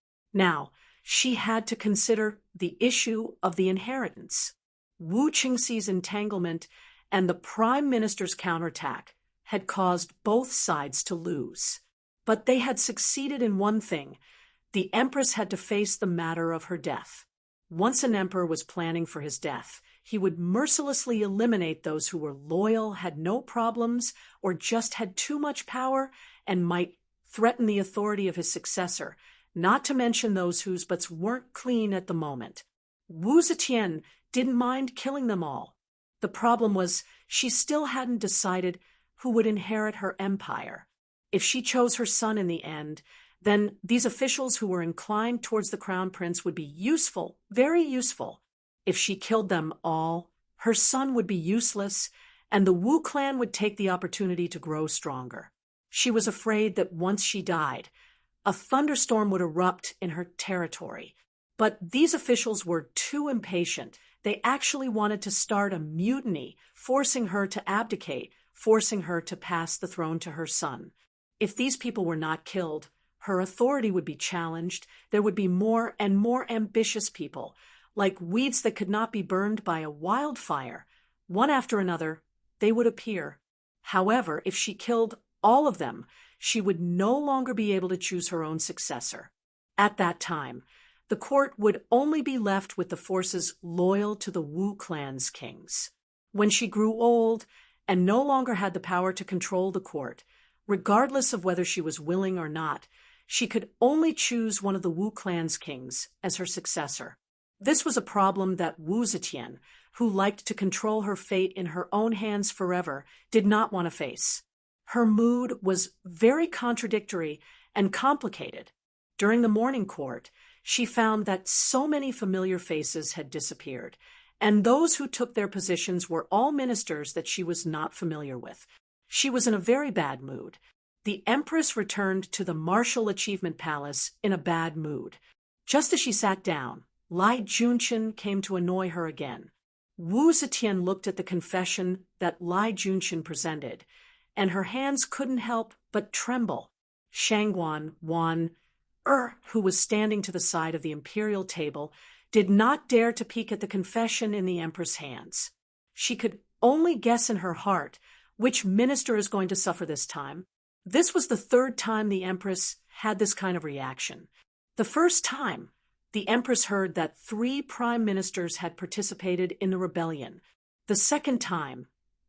she had to consider the issue of the inheritance. Wu Qingxi's entanglement and the Prime Minister's counterattack had caused both sides to lose. But they had succeeded in one thing. The Empress had to face the matter of her death. Once an emperor was planning for his death, he would mercilessly eliminate those who were loyal, had no problems, or just had too much power and might threaten the authority of his successor, not to mention those whose butts weren't clean at the moment. Wu Zetian didn't mind killing them all. The problem was she still hadn't decided who would inherit her empire. If she chose her son in the end, then these officials who were inclined towards the crown prince would be useful, very useful. If she killed them all, her son would be useless, and the Wu clan would take the opportunity to grow stronger. She was afraid that once she died, a thunderstorm would erupt in her territory. But these officials were too impatient. They actually wanted to start a mutiny, forcing her to abdicate, forcing her to pass the throne to her son. If these people were not killed, her authority would be challenged. There would be more and more ambitious people, like weeds that could not be burned by a wildfire. One after another, they would appear. However, if she killed all of them, she would no longer be able to choose her own successor. At that time, the court would only be left with the forces loyal to the Wu clan's kings. When she grew old and no longer had the power to control the court, regardless of whether she was willing or not, she could only choose one of the Wu clan's kings as her successor. This was a problem that Wu Zetian, who liked to control her fate in her own hands forever, did not want to face. Her mood was very contradictory and complicated. During the morning court, she found that so many familiar faces had disappeared, and those who took their positions were all ministers that she was not familiar with. She was in a very bad mood. The Empress returned to the Martial Achievement Palace in a bad mood. Just as she sat down, Lai Junqian came to annoy her again. Wu Zetian looked at the confession that Lai Junqian presented, and her hands couldn't help but tremble. Shangguan Wan, who was standing to the side of the imperial table, did not dare to peek at the confession in the Empress' hands. She could only guess in her heart which minister is going to suffer this time. This was the third time the Empress had this kind of reaction. The first time, the Empress heard that 3 prime ministers had participated in the rebellion. The second time,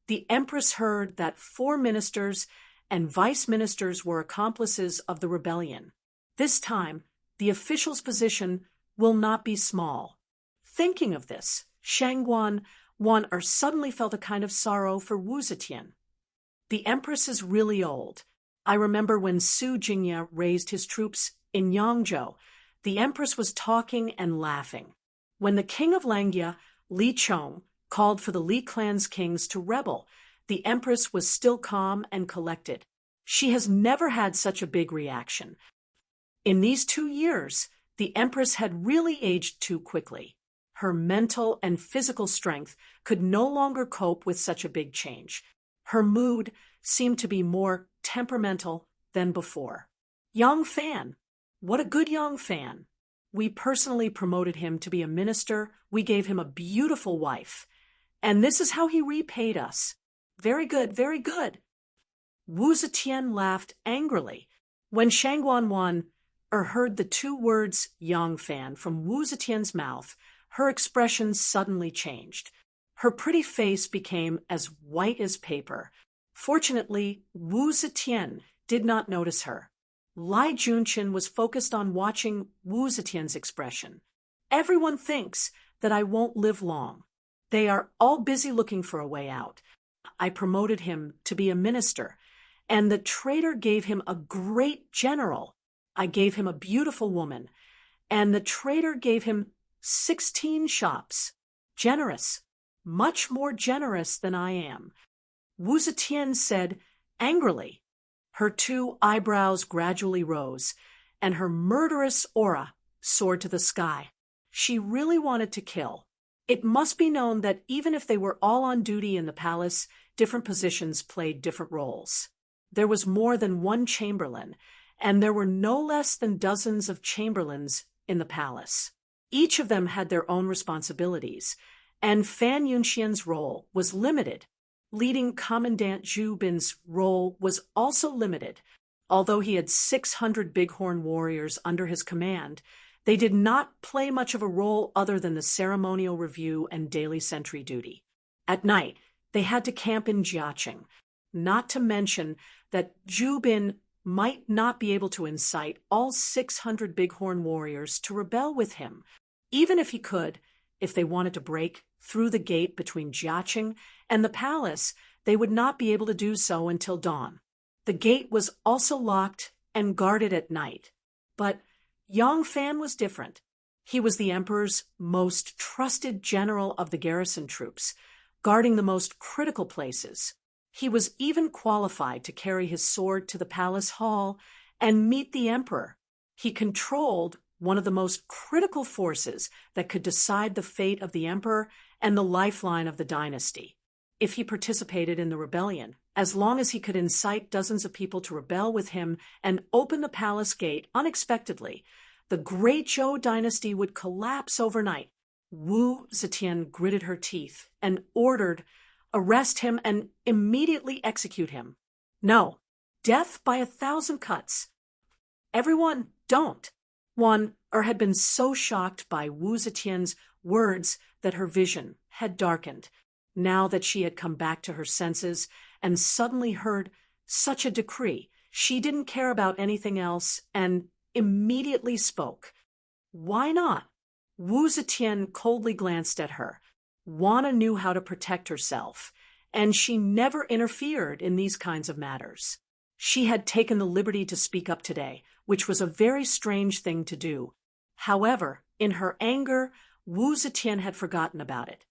the Empress heard that 4 ministers and vice ministers were accomplices of the rebellion. This time, the official's position will not be small. Thinking of this, Shangguan Wan suddenly felt a kind of sorrow for Wu Zetian. The Empress is really old. I remember when Su Jingye raised his troops in Yangzhou, the Empress was talking and laughing. When the king of Langya, Li Chong, called for the Li clan's kings to rebel, the Empress was still calm and collected. She has never had such a big reaction. In these 2 years, the Empress had really aged too quickly. Her mental and physical strength could no longer cope with such a big change. Her mood seemed to be more temperamental than before. Yang Fan. What a good young Fan. We personally promoted him to be a minister. We gave him a beautiful wife. And this is how he repaid us. Very good, very good. Wu Zetian laughed angrily. When Shangguan Wan heard the 2 words Yang Fan from Wu Zetian's mouth, her expression suddenly changed. Her pretty face became as white as paper. Fortunately, Wu Zetian did not notice her. Lai Junqian was focused on watching Wu Zetian's expression. Everyone thinks that I won't live long. They are all busy looking for a way out. I promoted him to be a minister, and the traitor gave him a great general. I gave him a beautiful woman, and the traitor gave him 16 shops. Generous, much more generous than I am. Wu Zetian said angrily. Her 2 eyebrows gradually rose, and her murderous aura soared to the sky. She really wanted to kill. It must be known that even if they were all on duty in the palace, different positions played different roles. There was more than one chamberlain, and there were no less than dozens of chamberlains in the palace. Each of them had their own responsibilities, and Fan Yunxian's role was limited. Leading Commandant Zhu Bin's role was also limited. Although he had 600 bighorn warriors under his command, They did not play much of a role other than the ceremonial review and daily sentry duty. At night, they had to camp in Jiaqing, not to mention that Zhubin might not be able to incite all 600 Bighorn warriors to rebel with him, even if he could. If they wanted to break through the gate between Jiaqing and the palace, they would not be able to do so until dawn. The gate was also locked and guarded at night. But Yang Fan was different. He was the emperor's most trusted general of the garrison troops, guarding the most critical places. He was even qualified to carry his sword to the palace hall and meet the emperor. He controlled one of the most critical forces that could decide the fate of the emperor and the lifeline of the dynasty. If he participated in the rebellion, as long as he could incite dozens of people to rebel with him and open the palace gate unexpectedly, the great Zhou dynasty would collapse overnight. Wu Zetian gritted her teeth and ordered, "Arrest him and immediately execute him." No, death by 1,000 cuts. Everyone, don't. Had been so shocked by Wu Zetian's words that her vision had darkened. Now that she had come back to her senses and suddenly heard such a decree, she didn't care about anything else and immediately spoke. Why not? Wu Zetian coldly glanced at her. Wana knew how to protect herself, and she never interfered in these kinds of matters. She had taken the liberty to speak up today, which was a very strange thing to do. However, in her anger, Wu Zetian had forgotten about it.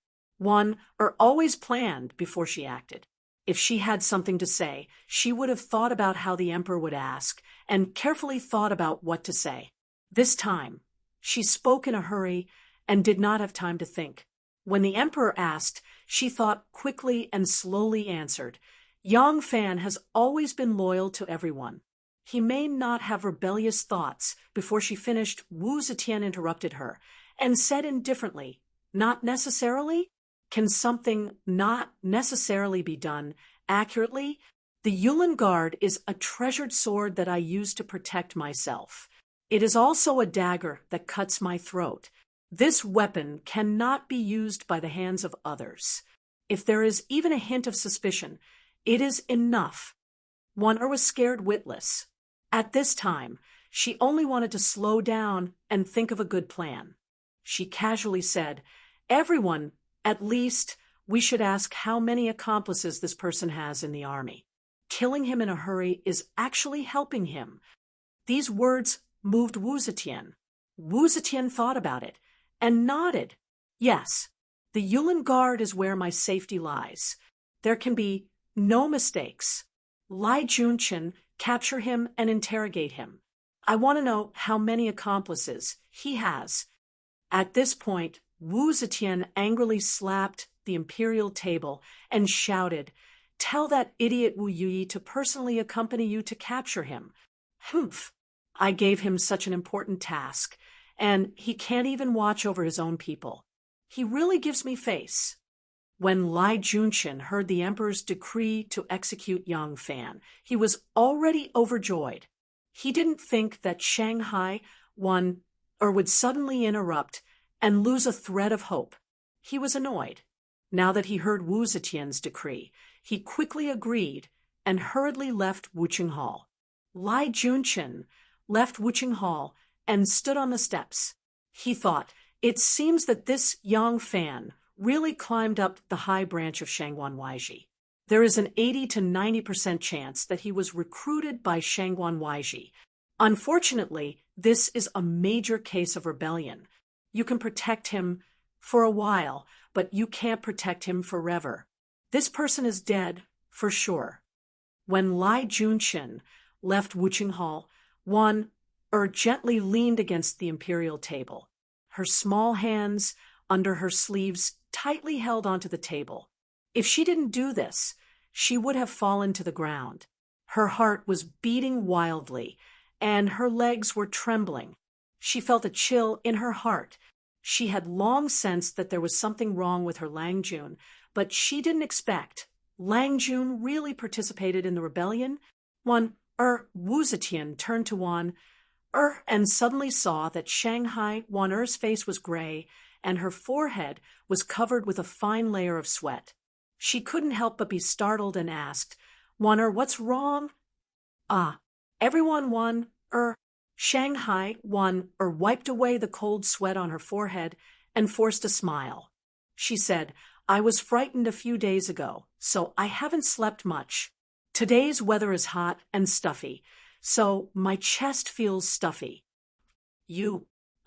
Always planned before she acted. If she had something to say, she would have thought about how the emperor would ask and carefully thought about what to say. This time, she spoke in a hurry and did not have time to think. When the emperor asked, she thought quickly and slowly answered. Yang Fan has always been loyal to everyone. He may not have rebellious thoughts. Before she finished, Wu Zetian interrupted her and said indifferently, "Not necessarily? Can something not necessarily be done accurately? The Yulin Guard is a treasured sword that I use to protect myself. It is also a dagger that cuts my throat. This weapon cannot be used by the hands of others. If there is even a hint of suspicion, it is enough." Was scared witless. At this time, she only wanted to slow down and think of a good plan. She casually said, "Everyone, at least, we should ask how many accomplices this person has in the army. Killing him in a hurry is actually helping him." These words moved Wu Zetian. Wu Zetian thought about it and nodded. "Yes, the Yulin Guard is where my safety lies. There can be no mistakes. Lai Junchen, capture him and interrogate him. I want to know how many accomplices he has." At this point, Wu Zetian angrily slapped the imperial table and shouted, "Tell that idiot Wu Yi to personally accompany you to capture him." "Humph! I gave him such an important task, and he can't even watch over his own people. He really gives me face." When Lai Junchen heard the emperor's decree to execute Yang Fan, he was already overjoyed. He didn't think that Shanghai would suddenly interrupt and lose a thread of hope. He was annoyed. Now that he heard Wu Zetian's decree, he quickly agreed and hurriedly left Wuqing Hall. Lai Junchen left Wuqing Hall and stood on the steps. He thought, "It seems that this Yang Fan really climbed up the high branch of Shangguan Weiji. There is an 80 to 90% chance that he was recruited by Shangguan Weiji. Unfortunately, this is a major case of rebellion. You can protect him for a while, but you can't protect him forever. This person is dead, for sure." When Lai Junchen left Wuqing Hall, gently leaned against the imperial table. Her small hands under her sleeves tightly held onto the table. If she didn't do this, she would have fallen to the ground. Her heart was beating wildly, and her legs were trembling. She felt a chill in her heart. She had long sensed that there was something wrong with her Langjun, but she didn't expect Langjun really participated in the rebellion. Wu Zetian turned to and suddenly saw that Shanghai Wan-er's face was gray and her forehead was covered with a fine layer of sweat. She couldn't help but be startled and asked, Wan-er, what's wrong? Ah, everyone Shanghai Wan-er wiped away the cold sweat on her forehead and forced a smile. She said, I was frightened a few days ago, so I haven't slept much. Today's weather is hot and stuffy, so my chest feels stuffy.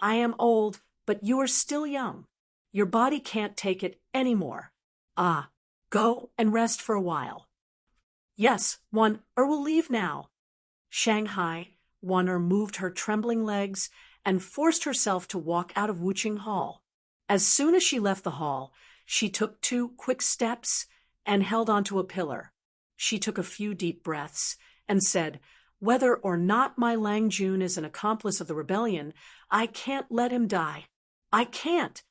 I am old, but you are still young. Your body can't take it anymore. Go and rest for a while. Yes, Wan-er will leave now. Shanghai Wan-er moved her trembling legs and forced herself to walk out of Wuching Hall. As soon as she left the hall, she took 2 quick steps and held onto a pillar. She took a few deep breaths and said, whether or not my Lang Jun is an accomplice of the rebellion, I can't let him die. I can't.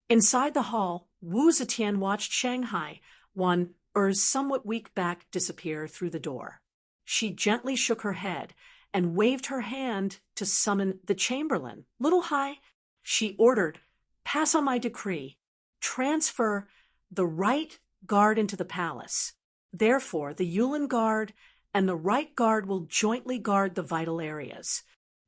Inside the hall, Wu Zetian watched Shanghai Wan-er's somewhat weak back disappear through the door. She gently shook her head and waved her hand to summon the chamberlain. Little Hai, she ordered, pass on my decree. Transfer the right guard into the palace. Therefore, the Yulin Guard and the right guard will jointly guard the vital areas.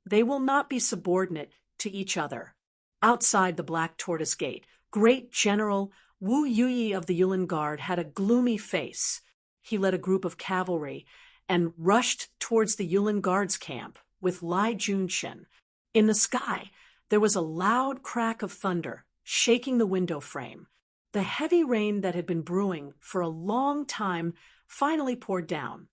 They will not be subordinate to each other. Outside the Black Tortoise Gate, Great General Wu Yuyi of the Yulin Guard had a gloomy face. He led a group of cavalry and rushed towards the Yulin Guard's camp with Lai Junshin. In the sky, there was a loud crack of thunder, shaking the window frame. The heavy rain that had been brewing for a long time finally poured down.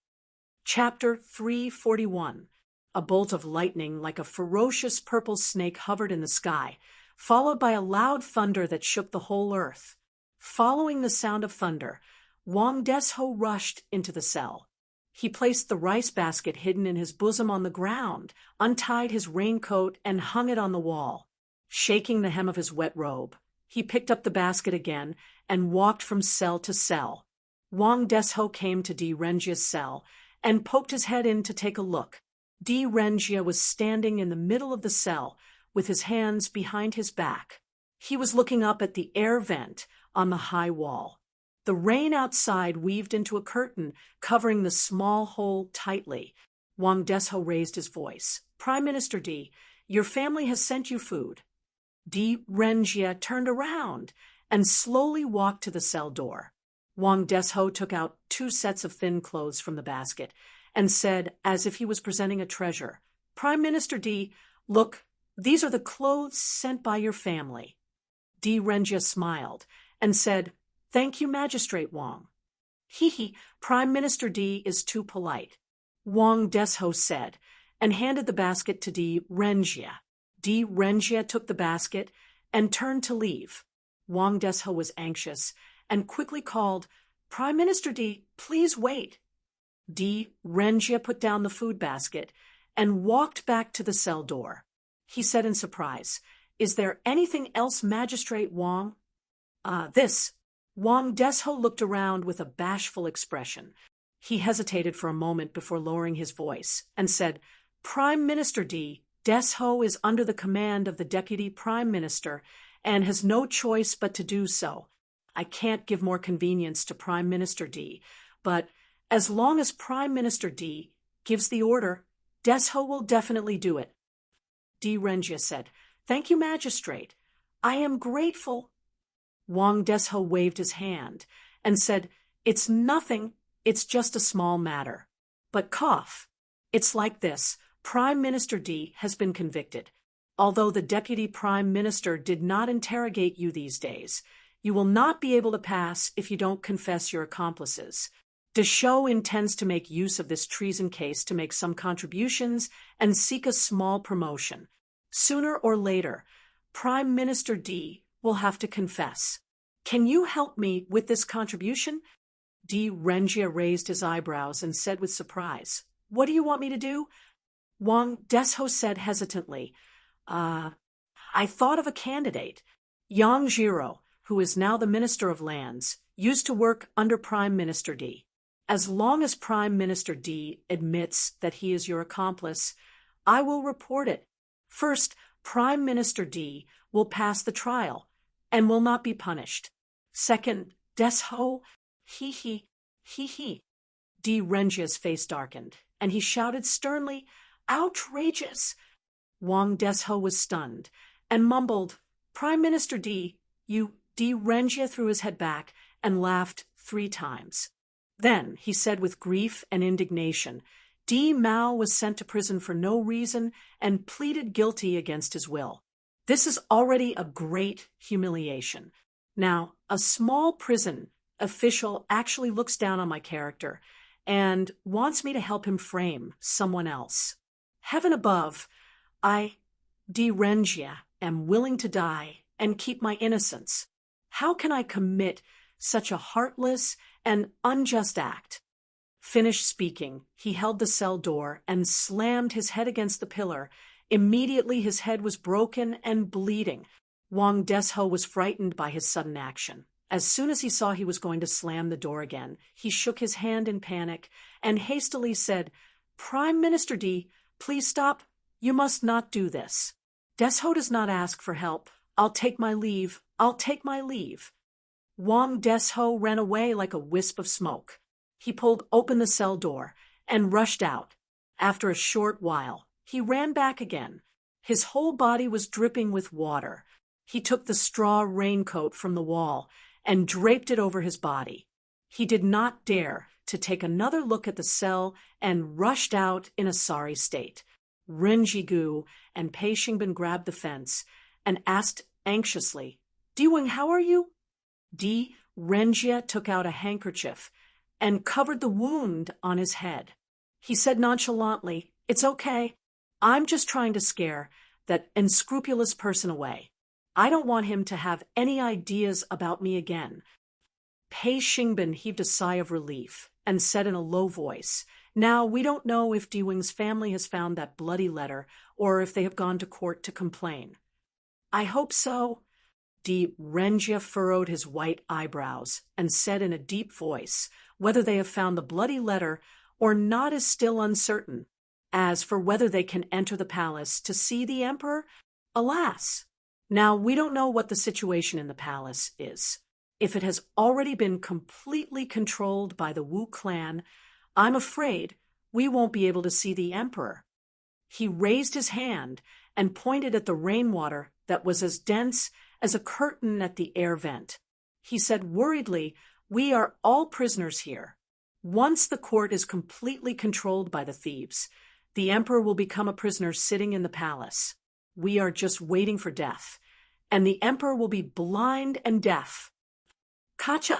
Chapter 341. A bolt of lightning like a ferocious purple snake hovered in the sky, followed by a loud thunder that shook the whole earth. Following the sound of thunder, Wang Desho rushed into the cell. He placed the rice basket hidden in his bosom on the ground, untied his raincoat, and hung it on the wall. Shaking the hem of his wet robe, he picked up the basket again and walked from cell to cell. Wang Desho came to Di Renjia's cell and poked his head in to take a look. Di Renjia was standing in the middle of the cell with his hands behind his back. He was looking up at the air vent on the high wall. The rain outside weaved into a curtain, covering the small hole tightly. Wang Desho raised his voice. Prime Minister Di, your family has sent you food. Di Renjia turned around and slowly walked to the cell door. Wang Desho took out 2 sets of thin clothes from the basket and said, as if he was presenting a treasure, Prime Minister Di, look, these are the clothes sent by your family. Di Renjia smiled and said, Thank you, Magistrate Wang. Prime Minister Di is too polite, Wang Desho said, and handed the basket to Di Renjia. Di Renjia took the basket and turned to leave. Wang Desho was anxious and quickly called, Prime Minister Di, please wait. Di Renjia put down the food basket and walked back to the cell door. He said in surprise, Is there anything else, Magistrate Wang? This. Wang Desho looked around with a bashful expression. He hesitated for a moment before lowering his voice and said, Prime Minister Di, Desho is under the command of the Deputy Prime Minister and has no choice but to do so. I can't give more convenience to Prime Minister Di, but as long as Prime Minister Di gives the order, Desho will definitely do it. Di Renjia said, Thank you, Magistrate. I am grateful. Wang Desho waved his hand and said, It's nothing, it's just a small matter. But cough. It's like this. Prime Minister Di has been convicted. Although the Deputy Prime Minister did not interrogate you these days, you will not be able to pass if you don't confess your accomplices. Desho intends to make use of this treason case to make some contributions and seek a small promotion. Sooner or later, Prime Minister Di will have to confess. Can you help me with this contribution? Di Renjia raised his eyebrows and said with surprise, What do you want me to do? Wang Desho said hesitantly, I thought of a candidate. Yang Jiro, who is now the Minister of Lands, used to work under Prime Minister Di. As long as Prime Minister Di admits that he is your accomplice, I will report it. First, Prime Minister D will pass the trial and will not be punished. Second, Desho, he. D. Renjia's face darkened, and he shouted sternly, outrageous! Wang Desho was stunned and mumbled, Prime Minister D, you. D. Renjia threw his head back and laughed 3 times. Then he said with grief and indignation, D. Mao was sent to prison for no reason and pleaded guilty against his will. This is already a great humiliation. Now, a small prison official actually looks down on my character and wants me to help him frame someone else. Heaven above, I, D. Renjia, am willing to die and keep my innocence. How can I commit such a heartless and unjust act? Finished speaking, he held the cell door and slammed his head against the pillar. Immediately his head was broken and bleeding. Wang Desho was frightened by his sudden action. As soon as he saw he was going to slam the door again, he shook his hand in panic and hastily said, Prime Minister D, please stop. You must not do this. Desho does not ask for help. I'll take my leave. I'll take my leave. Wang Desho ran away like a wisp of smoke. He pulled open the cell door and rushed out. After a short while, he ran back again. His whole body was dripping with water. He took the straw raincoat from the wall and draped it over his body. He did not dare to take another look at the cell and rushed out in a sorry state. Renjigu and Pei Xingbin grabbed the fence and asked anxiously, Diwing, how are you? D. Renjia took out a handkerchief and covered the wound on his head. He said nonchalantly, It's okay. I'm just trying to scare that unscrupulous person away. I don't want him to have any ideas about me again. Pei Xingbin heaved a sigh of relief and said in a low voice, Now, we don't know if Diwing's family has found that bloody letter or if they have gone to court to complain. I hope so. D. Renjia furrowed his white eyebrows and said in a deep voice, Whether they have found the bloody letter or not is still uncertain. As for whether they can enter the palace to see the emperor, alas! Now, we don't know what the situation in the palace is. If it has already been completely controlled by the Wu clan, I'm afraid we won't be able to see the emperor. He raised his hand and pointed at the rainwater that was as dense as a curtain at the air vent. He said worriedly, We are all prisoners here. Once the court is completely controlled by the thieves, the emperor will become a prisoner sitting in the palace. We are just waiting for death, and the emperor will be blind and deaf. Kacha!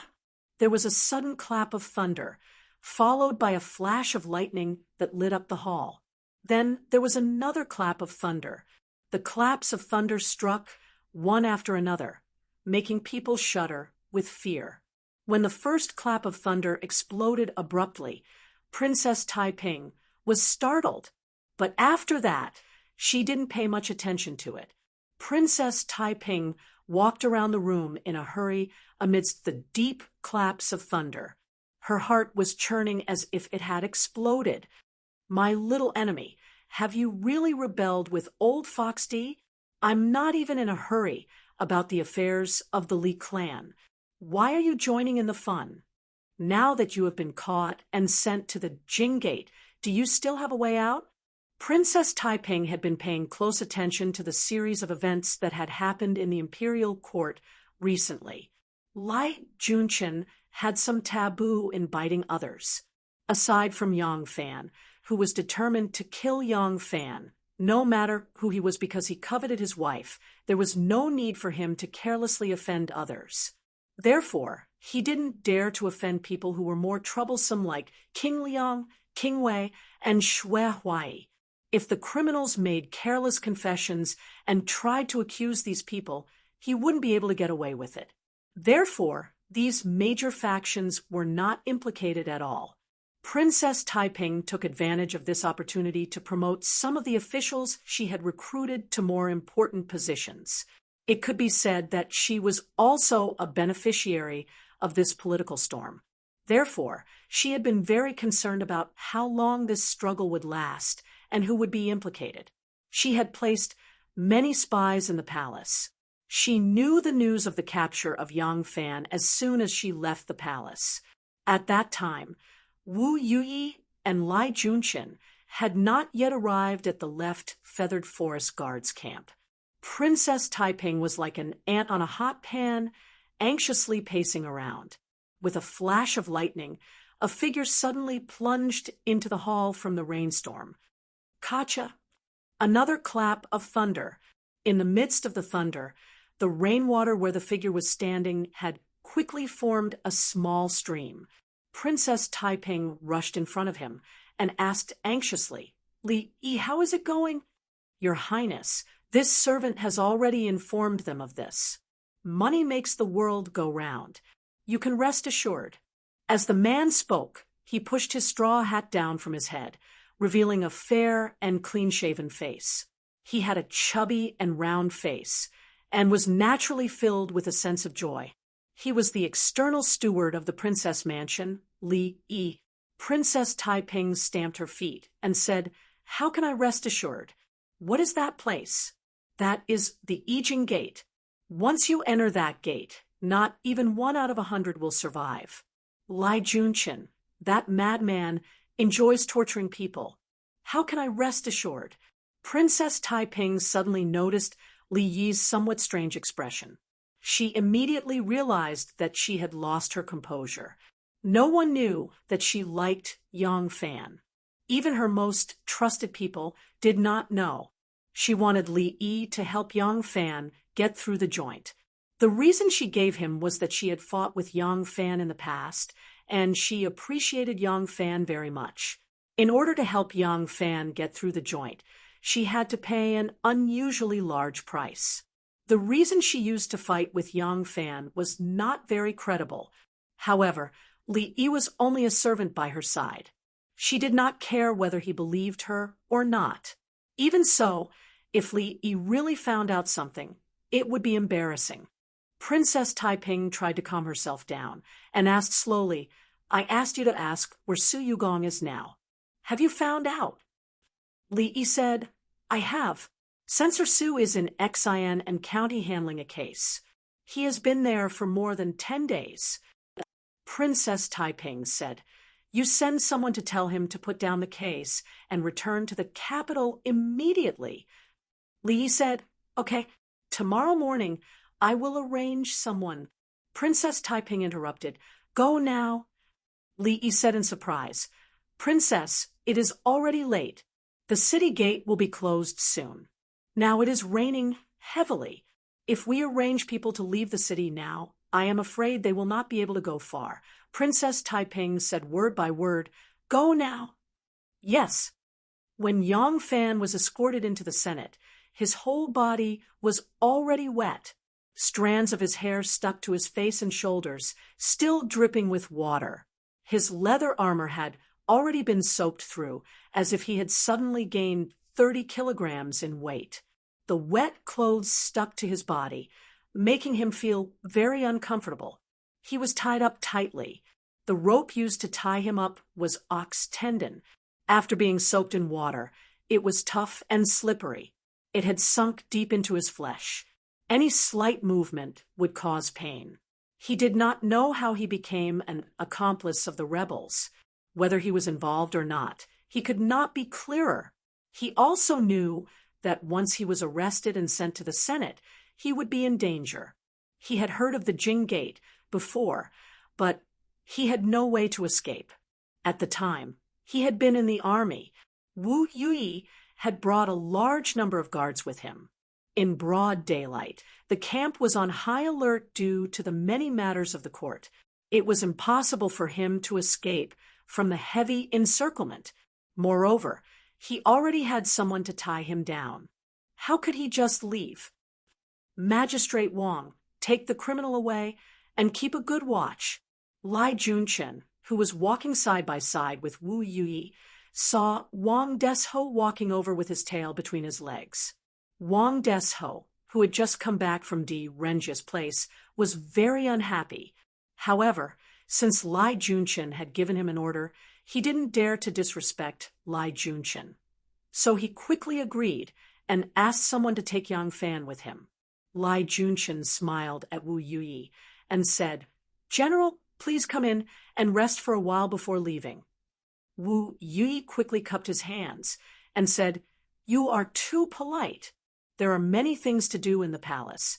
There was a sudden clap of thunder, followed by a flash of lightning that lit up the hall. Then there was another clap of thunder. The claps of thunder struck one after another, making people shudder with fear. When the first clap of thunder exploded abruptly, Princess Taiping was startled, but after that, she didn't pay much attention to it. Princess Taiping walked around the room in a hurry amidst the deep claps of thunder. Her heart was churning as if it had exploded. My little enemy, have you really rebelled with old Fox D? I'm not even in a hurry about the affairs of the Li clan. Why are you joining in the fun? Now that you have been caught and sent to the Jing Gate, do you still have a way out? Princess Taiping had been paying close attention to the series of events that had happened in the imperial court recently. Lai Junqian had some taboo in biting others. Aside from Yang Fan, who was determined to kill Yang Fan, no matter who he was because he coveted his wife, there was no need for him to carelessly offend others. Therefore, he didn't dare to offend people who were more troublesome like King Liang, King Wei, and Xue Huai. If the criminals made careless confessions and tried to accuse these people, he wouldn't be able to get away with it. Therefore, these major factions were not implicated at all. Princess Taiping took advantage of this opportunity to promote some of the officials she had recruited to more important positions. It could be said that she was also a beneficiary of this political storm. Therefore, she had been very concerned about how long this struggle would last and who would be implicated. She had placed many spies in the palace. She knew the news of the capture of Yang Fan as soon as she left the palace. At that time, Wu Yuyi and Lai Junqian had not yet arrived at the left Feathered Forest Guards camp. Princess Taiping was like an ant on a hot pan, anxiously pacing around. With a flash of lightning, a figure suddenly plunged into the hall from the rainstorm. Kacha! Another clap of thunder. In the midst of the thunder, the rainwater where the figure was standing had quickly formed a small stream. Princess Taiping rushed in front of him and asked anxiously, "Li Yi, how is it going?" "Your Highness, this servant has already informed them of this. Money makes the world go round. You can rest assured." As the man spoke, he pushed his straw hat down from his head, revealing a fair and clean-shaven face. He had a chubby and round face, and was naturally filled with a sense of joy. He was the external steward of the princess mansion, Li Yi. Princess Taiping stamped her feet and said, "How can I rest assured? What is that place?" "That is the Yijing Gate. Once you enter that gate, not even 1 out of 100 will survive. Lai Junqian, that madman, enjoys torturing people. How can I rest assured?" Princess Taiping suddenly noticed Li Yi's somewhat strange expression. She immediately realized that she had lost her composure. No one knew that she liked Yang Fan. Even her most trusted people did not know. She wanted Li Yi to help Yang Fan get through the joint. The reason she gave him was that she had fought with Yang Fan in the past, and she appreciated Yang Fan very much. In order to help Yang Fan get through the joint, she had to pay an unusually large price. The reason she used to fight with Yang Fan was not very credible. However, Li Yi was only a servant by her side. She did not care whether he believed her or not. Even so, if Li Yi really found out something, it would be embarrassing. Princess Taiping tried to calm herself down and asked slowly, "I asked you to ask where Su Yugong is now. Have you found out?" Li Yi said, "I have. Censor Su is in Xian and County handling a case. He has been there for more than 10 days. Princess Taiping said, "You send someone to tell him to put down the case and return to the capital immediately." Li Yi said, "Okay, tomorrow morning I will arrange someone." Princess Taiping interrupted, "Go now." Li Yi said in surprise, "Princess, it is already late. The city gate will be closed soon. Now it is raining heavily. If we arrange people to leave the city now, I am afraid they will not be able to go far." Princess Taiping said word by word, "Go now." Yes. When Yang Fan was escorted into the Senate, his whole body was already wet. Strands of his hair stuck to his face and shoulders, still dripping with water. His leather armor had already been soaked through, as if he had suddenly gained 30 kilograms in weight. The wet clothes stuck to his body, making him feel very uncomfortable. He was tied up tightly. The rope used to tie him up was ox tendon. After being soaked in water, it was tough and slippery. It had sunk deep into his flesh. Any slight movement would cause pain. He did not know how he became an accomplice of the rebels. Whether he was involved or not, he could not be clearer. He also knew that once he was arrested and sent to the Senate, he would be in danger. He had heard of the Jing Gate before, but he had no way to escape. At the time, he had been in the army. Wu Yuyi had brought a large number of guards with him. In broad daylight, the camp was on high alert due to the many matters of the court. It was impossible for him to escape from the heavy encirclement. Moreover, he already had someone to tie him down. How could he just leave? "Magistrate Wang, take the criminal away and keep a good watch." Lai Junqian, who was walking side by side with Wu Yuyi, saw Wang Desho walking over with his tail between his legs. Wang Desho, who had just come back from Di Renjia's place, was very unhappy. However, since Lai Junqian had given him an order, he didn't dare to disrespect Lai Junqian. so he quickly agreed and asked someone to take Yang Fan with him. Lai Junchen smiled at Wu Yuyi and said, "General, please come in and rest for a while before leaving." Wu Yuyi quickly cupped his hands and said, "You are too polite. There are many things to do in the palace,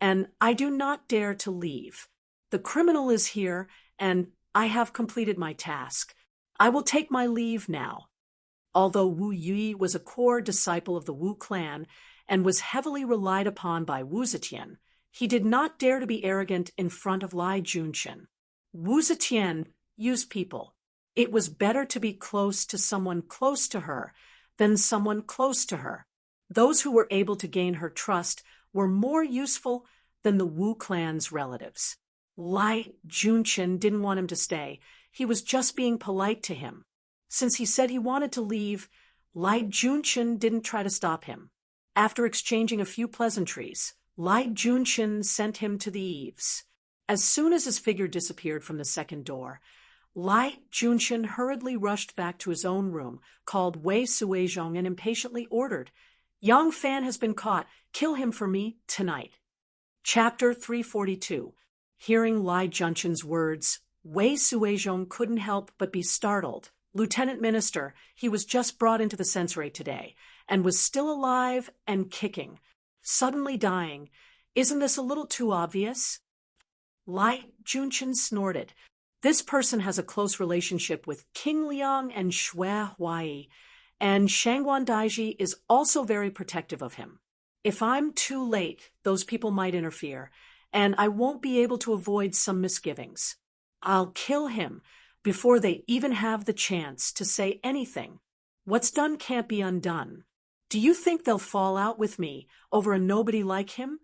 and I do not dare to leave. The criminal is here, and I have completed my task. I will take my leave now." Although Wu Yuyi was a core disciple of the Wu clan and was heavily relied upon by Wu Zetian, he did not dare to be arrogant in front of Lai Junchen. Wu Zetian used people. It was better to be close to someone close to her than someone close to her. Those who were able to gain her trust were more useful than the Wu clan's relatives. Lai Junchen didn't want him to stay. He was just being polite to him. Since he said he wanted to leave, Lai Junchen didn't try to stop him. After exchanging a few pleasantries, Lai Junchen sent him to the eaves. As soon as his figure disappeared from the second door, Lai Junchen hurriedly rushed back to his own room, called Wei Suizhong, and impatiently ordered, "Yang Fan has been caught. Kill him for me tonight." Chapter 342. Hearing Lai Junchen's words, Wei Suizhong couldn't help but be startled. "Lieutenant Minister, he was just brought into the censorate today, and was still alive and kicking. Suddenly dying. Isn't this a little too obvious?" Lai Junchen snorted. "This person has a close relationship with King Liang and Shui Huai, and Shangguan Daiji is also very protective of him. If I'm too late, those people might interfere, and I won't be able to avoid some misgivings. I'll kill him before they even have the chance to say anything. What's done can't be undone. Do you think they'll fall out with me over a nobody like him?"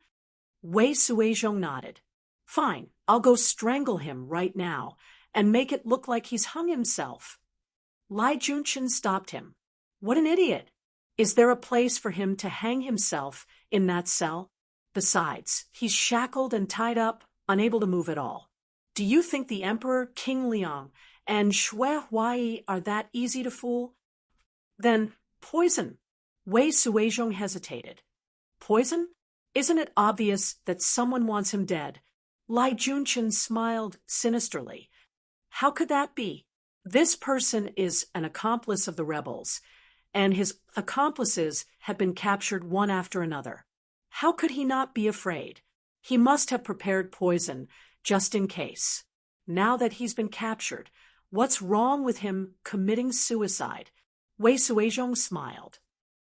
Wei Suizhong nodded. "Fine, I'll go strangle him right now and make it look like he's hung himself." Lai Junchen stopped him. "What an idiot! Is there a place for him to hang himself in that cell? Besides, he's shackled and tied up, unable to move at all. Do you think the Emperor, King Liang, and Shui Huai are that easy to fool? Then poison." Wei Suizhong hesitated. "Poison? Isn't it obvious that someone wants him dead?" Lai Junchen smiled sinisterly. "How could that be? This person is an accomplice of the rebels, and his accomplices have been captured one after another. How could he not be afraid? He must have prepared poison just in case. Now that he's been captured, what's wrong with him committing suicide?" Wei Suizhong smiled.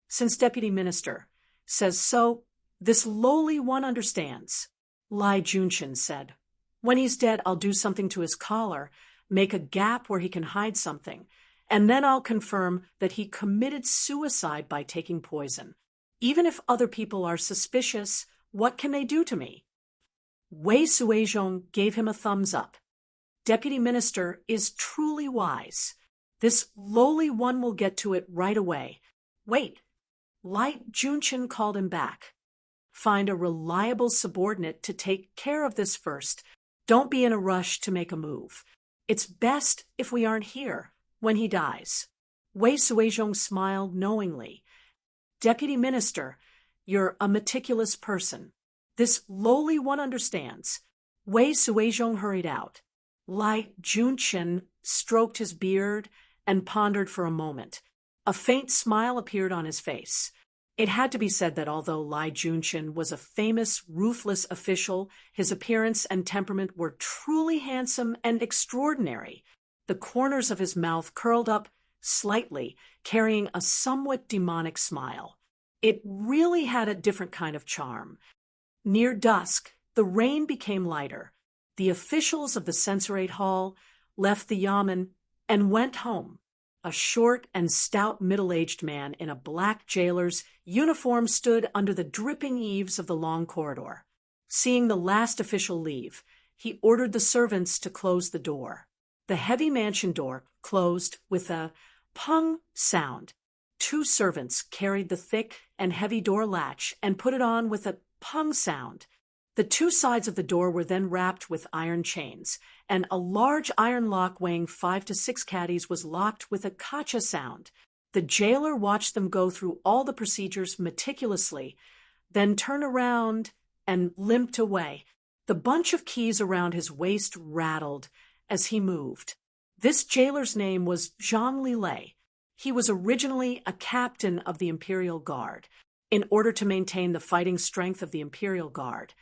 "Since Deputy Minister says so, this lowly one understands." Lai Junchen said, "When he's dead, I'll do something to his collar, make a gap where he can hide something, and then I'll confirm that he committed suicide by taking poison. Even if other people are suspicious, what can they do to me?" Wei Suizhong gave him a thumbs up. "Deputy Minister is truly wise. This lowly one will get to it right away. Wait." Lai Junchen called him back. "Find a reliable subordinate to take care of this first. Don't be in a rush to make a move. It's best if we aren't here when he dies." Wei Suizhong smiled knowingly. "Deputy Minister, you're a meticulous person. This lowly one understands." Wei Suizhong hurried out. Lai Junchen stroked his beard and pondered for a moment. A faint smile appeared on his face. It had to be said that although Lai Junchen was a famous, ruthless official, his appearance and temperament were truly handsome and extraordinary. The corners of his mouth curled up slightly, carrying a somewhat demonic smile. It really had a different kind of charm. Near dusk, the rain became lighter. The officials of the censorate hall left the yamen and went home. A short and stout middle-aged man in a black jailer's uniform stood under the dripping eaves of the long corridor. Seeing the last official leave, he ordered the servants to close the door. The heavy mansion door closed with a pung sound. Two servants carried the thick and heavy door latch and put it on with a pung sound. The two sides of the door were then wrapped with iron chains, and a large iron lock weighing 5 to 6 caddies was locked with a kacha sound. The jailer watched them go through all the procedures meticulously, then turn around and limped away. The bunch of keys around his waist rattled as he moved. This jailer's name was Zhang Lilei. He was originally a captain of the Imperial Guard. In order to maintain the fighting strength of the Imperial Guard,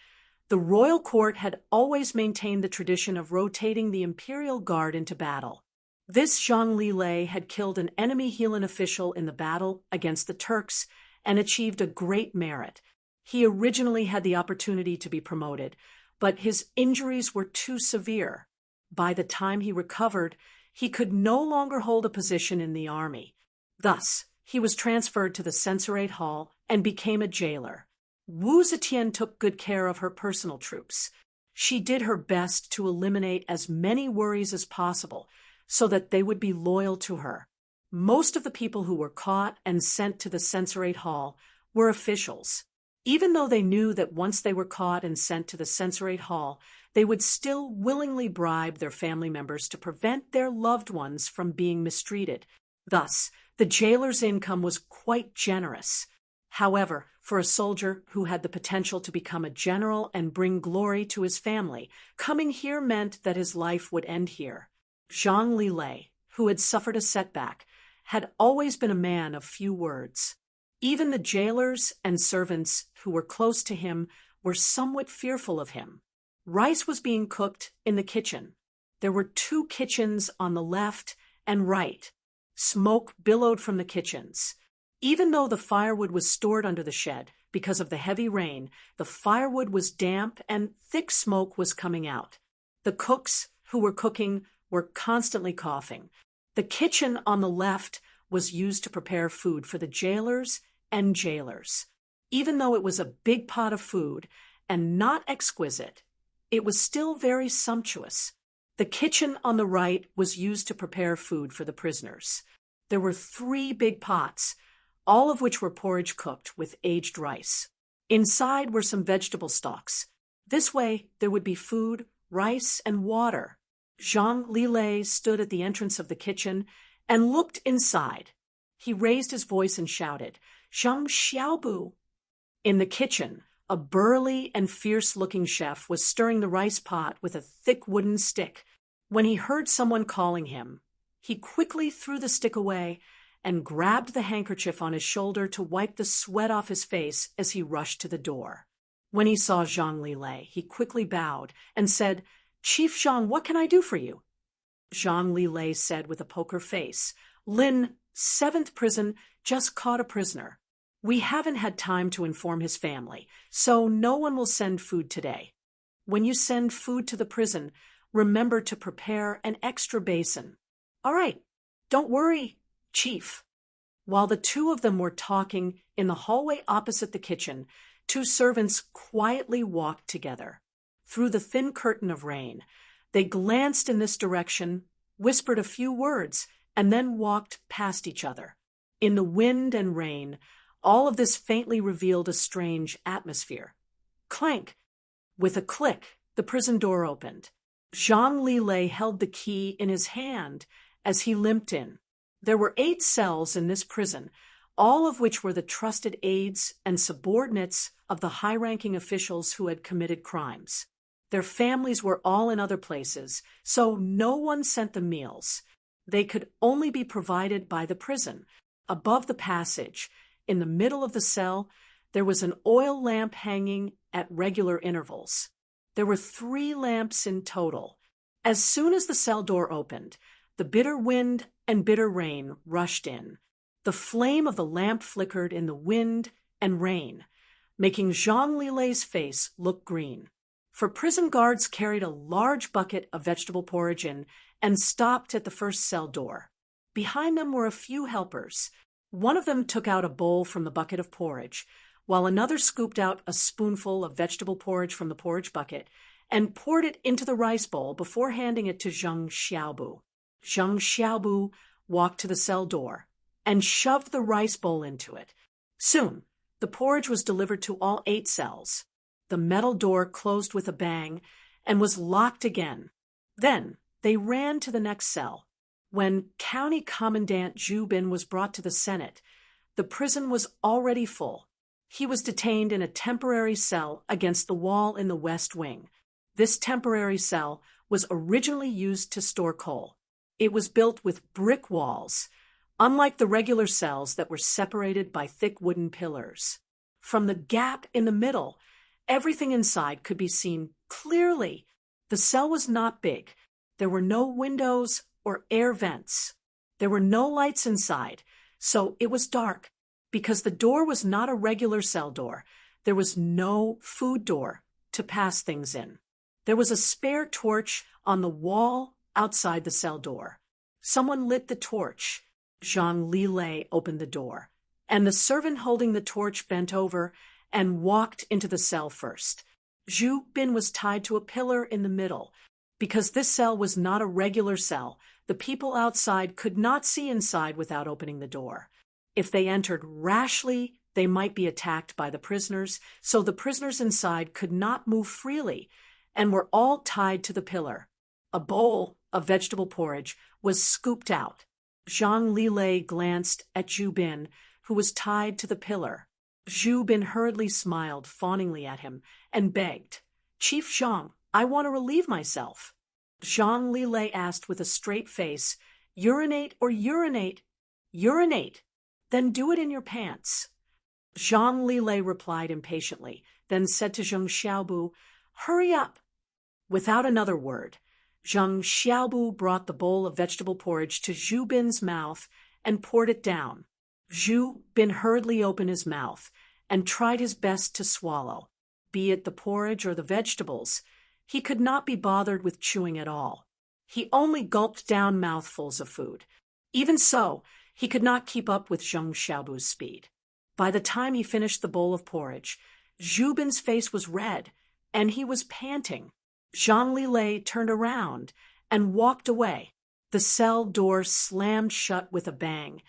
the royal court had always maintained the tradition of rotating the Imperial Guard into battle. This Zhang Lilei had killed an enemy Helan official in the battle against the Turks and achieved a great merit. He originally had the opportunity to be promoted, but his injuries were too severe. By the time he recovered, he could no longer hold a position in the army. Thus, he was transferred to the censorate hall and became a jailer. Wu Zetian took good care of her personal troops. She did her best to eliminate as many worries as possible so that they would be loyal to her. Most of the people who were caught and sent to the censorate hall were officials. Even though they knew that once they were caught and sent to the censorate hall, they would still willingly bribe their family members to prevent their loved ones from being mistreated. Thus, the jailer's income was quite generous. However, for a soldier who had the potential to become a general and bring glory to his family, coming here meant that his life would end here. Zhang Lilei, who had suffered a setback, had always been a man of few words. Even the jailers and servants who were close to him were somewhat fearful of him. Rice was being cooked in the kitchen. There were 2 kitchens on the left and right. Smoke billowed from the kitchens. Even though the firewood was stored under the shed, because of the heavy rain, the firewood was damp and thick smoke was coming out. The cooks who were cooking were constantly coughing. The kitchen on the left was used to prepare food for the jailers and jailers. Even though it was a big pot of food and not exquisite, it was still very sumptuous. The kitchen on the right was used to prepare food for the prisoners. There were 3 big pots, all of which were porridge cooked with aged rice. Inside were some vegetable stalks. This way, there would be food, rice, and water. Zhang Lilei stood at the entrance of the kitchen and looked inside. He raised his voice and shouted, "Zhang Xiaobu!" In the kitchen, a burly and fierce-looking chef was stirring the rice pot with a thick wooden stick. When he heard someone calling him, he quickly threw the stick away and grabbed the handkerchief on his shoulder to wipe the sweat off his face as he rushed to the door. When he saw Zhang Lilei, he quickly bowed and said, "Chief Zhang, what can I do for you?" Zhang Lilei said with a poker face, "Lin, 7th prison, just caught a prisoner. We haven't had time to inform his family, so no one will send food today. When you send food to the prison, remember to prepare an extra basin." "All right, don't worry, Chief." While the 2 of them were talking in the hallway opposite the kitchen, 2 servants quietly walked together. Through the thin curtain of rain, they glanced in this direction, whispered a few words, and then walked past each other. In the wind and rain, all of this faintly revealed a strange atmosphere. Clank! With a click, the prison door opened. Zhang Lilei held the key in his hand as he limped in. There were 8 cells in this prison, all of which were the trusted aides and subordinates of the high-ranking officials who had committed crimes. Their families were all in other places, so no one sent them meals. They could only be provided by the prison. Above the passage, in the middle of the cell, there was an oil lamp hanging at regular intervals. There were 3 lamps in total. As soon as the cell door opened, the bitter wind and bitter rain rushed in. The flame of the lamp flickered in the wind and rain, making Zhang Lilei's face look green. For prison guards carried a large bucket of vegetable porridge in and stopped at the first cell door. Behind them were a few helpers. One of them took out a bowl from the bucket of porridge, while another scooped out a spoonful of vegetable porridge from the porridge bucket and poured it into the rice bowl before handing it to Zhang Xiaobu. Zhang Xiaobu walked to the cell door and shoved the rice bowl into it. Soon, the porridge was delivered to all 8 cells. The metal door closed with a bang and was locked again. Then they ran to the next cell. When County Commandant Zhu Bin was brought to the Senate, the prison was already full. He was detained in a temporary cell against the wall in the West Wing. This temporary cell was originally used to store coal. It was built with brick walls, unlike the regular cells that were separated by thick wooden pillars. From the gap in the middle, everything inside could be seen clearly. The cell was not big. There were no windows or air vents. There were no lights inside, so it was dark. Because the door was not a regular cell door, there was no food door to pass things in. There was a spare torch on the wall outside the cell door. Someone lit the torch. Zhang Lilei opened the door, and the servant holding the torch bent over and walked into the cell first. Zhu Bin was tied to a pillar in the middle. Because this cell was not a regular cell, the people outside could not see inside without opening the door. If they entered rashly, they might be attacked by the prisoners, so the prisoners inside could not move freely and were all tied to the pillar. A bowl of vegetable porridge was scooped out. Zhang Lilei glanced at Zhu Bin, who was tied to the pillar. Zhu Bin hurriedly smiled fawningly at him and begged, "Chief Zhang, I want to relieve myself." Zhang Lilei asked with a straight face, "Urinate or urinate?" "Urinate. Then do it in your pants." Zhang Lilei replied impatiently, then said to Zheng Xiaobu, "Hurry up." Without another word, Zheng Xiaobu brought the bowl of vegetable porridge to Zhu Bin's mouth and poured it down. Zhu Bin hurriedly opened his mouth and tried his best to swallow. Be it the porridge or the vegetables, he could not be bothered with chewing at all. He only gulped down mouthfuls of food. Even so, he could not keep up with Zheng Xiaobu's speed. By the time he finished the bowl of porridge, Zhu Bin's face was red, and he was panting. Zhang Lilei turned around and walked away. The cell door slammed shut with a bang,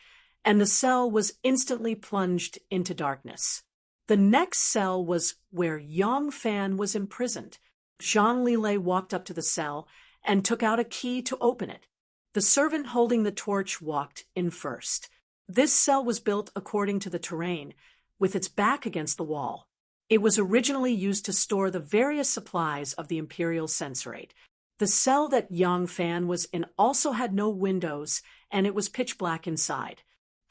and the cell was instantly plunged into darkness. The next cell was where Yang Fan was imprisoned. Zhang Lilei walked up to the cell and took out a key to open it. The servant holding the torch walked in first. This cell was built according to the terrain, with its back against the wall. It was originally used to store the various supplies of the imperial censorate. The cell that Yang Fan was in also had no windows, and it was pitch black inside.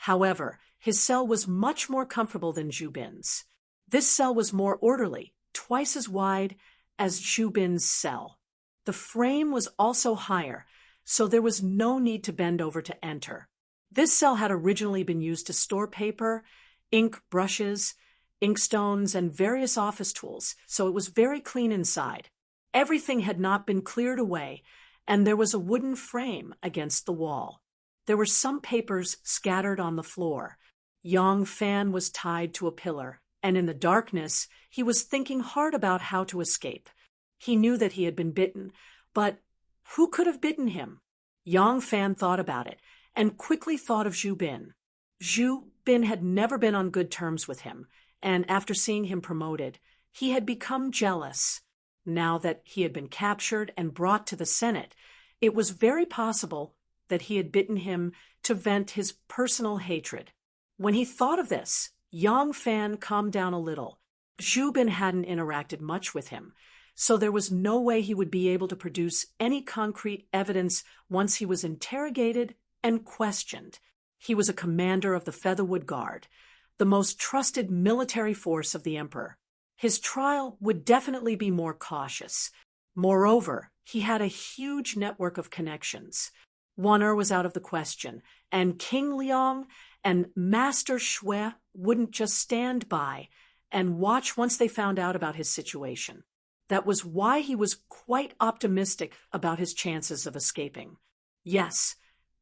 However, his cell was much more comfortable than Zhu Bin's. This cell was more orderly, twice as wide as Zhu Bin's cell. The frame was also higher, so there was no need to bend over to enter. This cell had originally been used to store paper, ink, brushes, inkstones, and various office tools, so it was very clean inside. Everything had not been cleared away, and there was a wooden frame against the wall. There were some papers scattered on the floor. Yang Fan was tied to a pillar, and in the darkness, he was thinking hard about how to escape. He knew that he had been bitten, but who could have bitten him? Yang Fan thought about it, and quickly thought of Zhu Bin. Zhu Bin had never been on good terms with him, and after seeing him promoted, he had become jealous. Now that he had been captured and brought to the Senate, it was very possible that he had bitten him to vent his personal hatred. When he thought of this, Yang Fan calmed down a little. Zhu Bin hadn't interacted much with him, so there was no way he would be able to produce any concrete evidence once he was interrogated and questioned. He was a commander of the Featherwood Guard, the most trusted military force of the emperor. His trial would definitely be more cautious. Moreover, he had a huge network of connections. Wan'er was out of the question, and King Liang and Master Shui wouldn't just stand by and watch once they found out about his situation. That was why he was quite optimistic about his chances of escaping. Yes,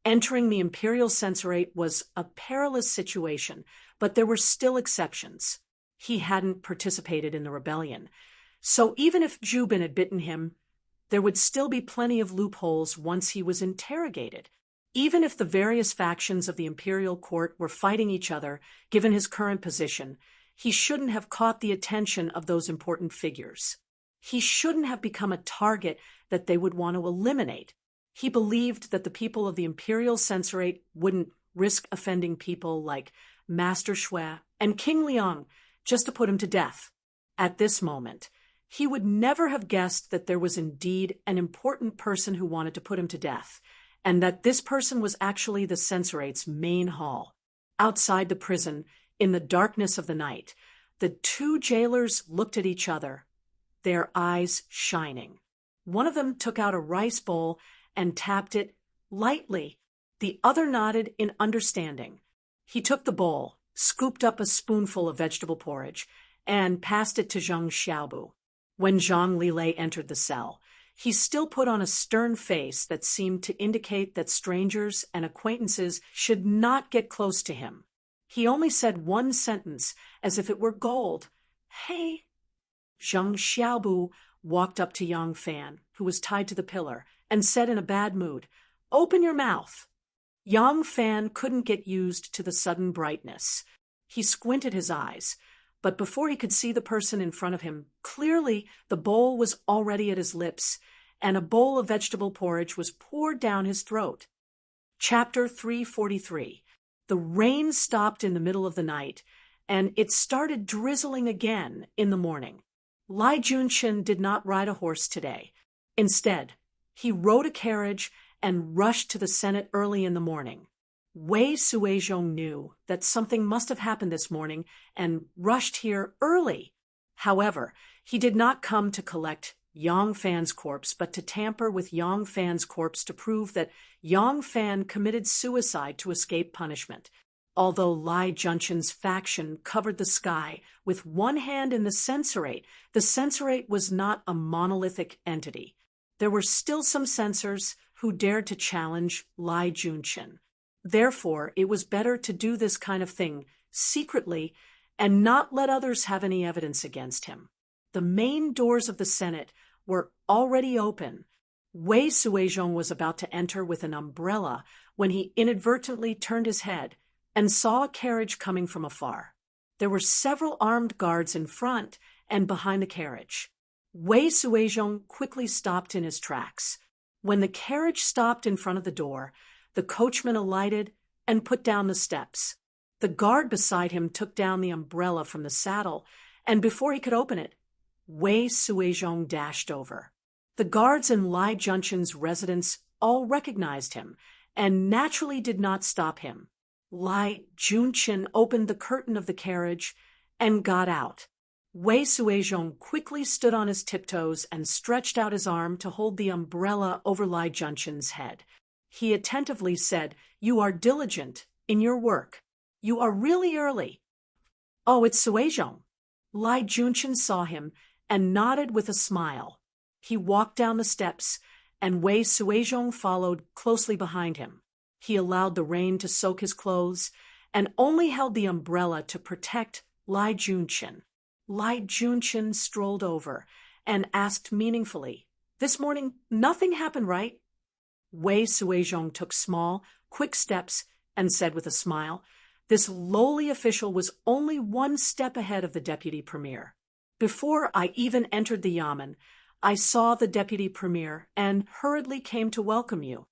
entering the imperial censorate was a perilous situation, but there were still exceptions. He hadn't participated in the rebellion, so even if Zhu Bin had bitten him, there would still be plenty of loopholes once he was interrogated. Even if the various factions of the imperial court were fighting each other, given his current position, he shouldn't have caught the attention of those important figures. He shouldn't have become a target that they would want to eliminate. He believed that the people of the imperial censorate wouldn't risk offending people like Master Shui and King Liang just to put him to death. At this moment, he would never have guessed that there was indeed an important person who wanted to put him to death, and that this person was actually the censorate's main hall. Outside the prison, in the darkness of the night, the two jailers looked at each other, their eyes shining. One of them took out a rice bowl and tapped it lightly. The other nodded in understanding. He took the bowl, scooped up a spoonful of vegetable porridge, and passed it to Zhang Xiaobu. When Zhang Lilei entered the cell, he still put on a stern face that seemed to indicate that strangers and acquaintances should not get close to him. He only said one sentence, as if it were gold. "Hey." Zhang Xiaobu walked up to Yang Fan, who was tied to the pillar, and said in a bad mood, "Open your mouth." Yang Fan couldn't get used to the sudden brightness. He squinted his eyes, but before he could see the person in front of him, clearly the bowl was already at his lips, and a bowl of vegetable porridge was poured down his throat. Chapter 343. The rain stopped in the middle of the night, and it started drizzling again in the morning. Lai Junqin did not ride a horse today. Instead, he rode a carriage and rushed to the Senate early in the morning. Wei Suizhong knew that something must have happened this morning and rushed here early. However, he did not come to collect Yang Fan's corpse, but to tamper with Yang Fan's corpse to prove that Yang Fan committed suicide to escape punishment. Although Lai Junqin's faction covered the sky with one hand in the censorate was not a monolithic entity. There were still some censors who dared to challenge Lai Junqin. Therefore, it was better to do this kind of thing secretly and not let others have any evidence against him. The main doors of the Senate were already open. Wei Suizhong was about to enter with an umbrella when he inadvertently turned his head and saw a carriage coming from afar. There were several armed guards in front and behind the carriage. Wei Suizhong quickly stopped in his tracks. When the carriage stopped in front of the door, the coachman alighted and put down the steps. The guard beside him took down the umbrella from the saddle, and before he could open it, Wei Suizhong dashed over. The guards in Lai Junqin's residence all recognized him, and naturally did not stop him. Lai Junqin opened the curtain of the carriage and got out. Wei Suizhong quickly stood on his tiptoes and stretched out his arm to hold the umbrella over Lai Junqin's head. He attentively said, "You are diligent in your work. You are really early." "Oh, it's Suizhong." Lai Junqin saw him and nodded with a smile. He walked down the steps, and Wei Suizhong followed closely behind him. He allowed the rain to soak his clothes and only held the umbrella to protect Lai Junqin. Lai Junqin strolled over and asked meaningfully, "This morning, nothing happened, right?" Wei Suizhong took small, quick steps and said with a smile, "This lowly official was only one step ahead of the deputy premier. Before I even entered the yamen, I saw the deputy premier and hurriedly came to welcome you."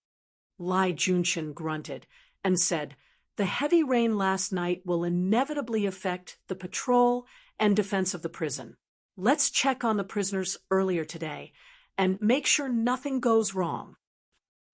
Lai Junqin grunted and said, "The heavy rain last night will inevitably affect the patrol and defense of the prison. Let's check on the prisoners earlier today and make sure nothing goes wrong."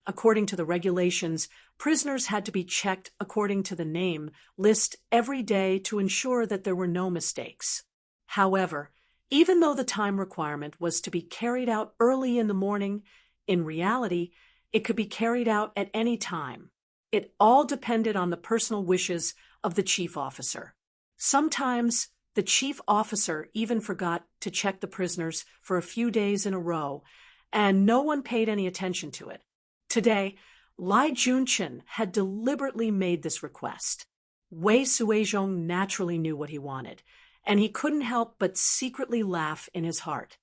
According to the regulations, prisoners had to be checked according to the name list every day to ensure that there were no mistakes. However, even though the time requirement was to be carried out early in the morning, in reality, it could be carried out at any time. It all depended on the personal wishes of the chief officer. Sometimes the chief officer even forgot to check the prisoners for a few days in a row, and no one paid any attention to it. Today, Lai Junqin had deliberately made this request. Wei Suizhong naturally knew what he wanted, and he couldn't help but secretly laugh in his heart.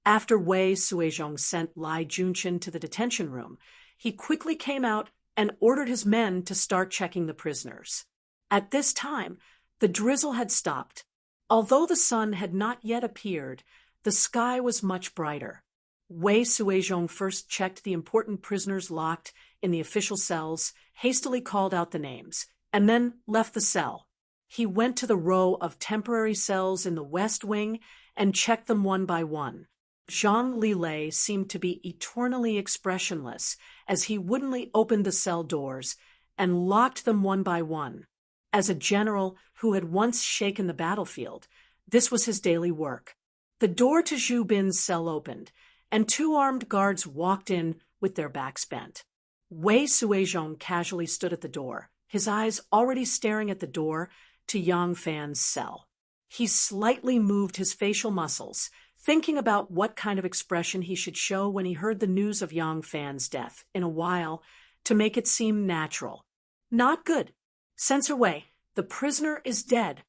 After Wei Suizhong sent Lai Junqin to the detention room, he quickly came out and ordered his men to start checking the prisoners. At this time, the drizzle had stopped. Although the sun had not yet appeared, the sky was much brighter. Wei Suizhong first checked the important prisoners locked in the official cells, hastily called out the names, and then left the cell. He went to the row of temporary cells in the west wing and checked them one by one. Zhang Lilei seemed to be eternally expressionless as he woodenly opened the cell doors and locked them one by one. As a general who had once shaken the battlefield, this was his daily work. The door to Zhu Bin's cell opened, and two armed guards walked in with their backs bent. Wei Suizhong casually stood at the door, his eyes already staring at the door to Yang Fan's cell. He slightly moved his facial muscles, thinking about what kind of expression he should show when he heard the news of Yang Fan's death in a while to make it seem natural. Not good. Censor Wei, the prisoner is dead.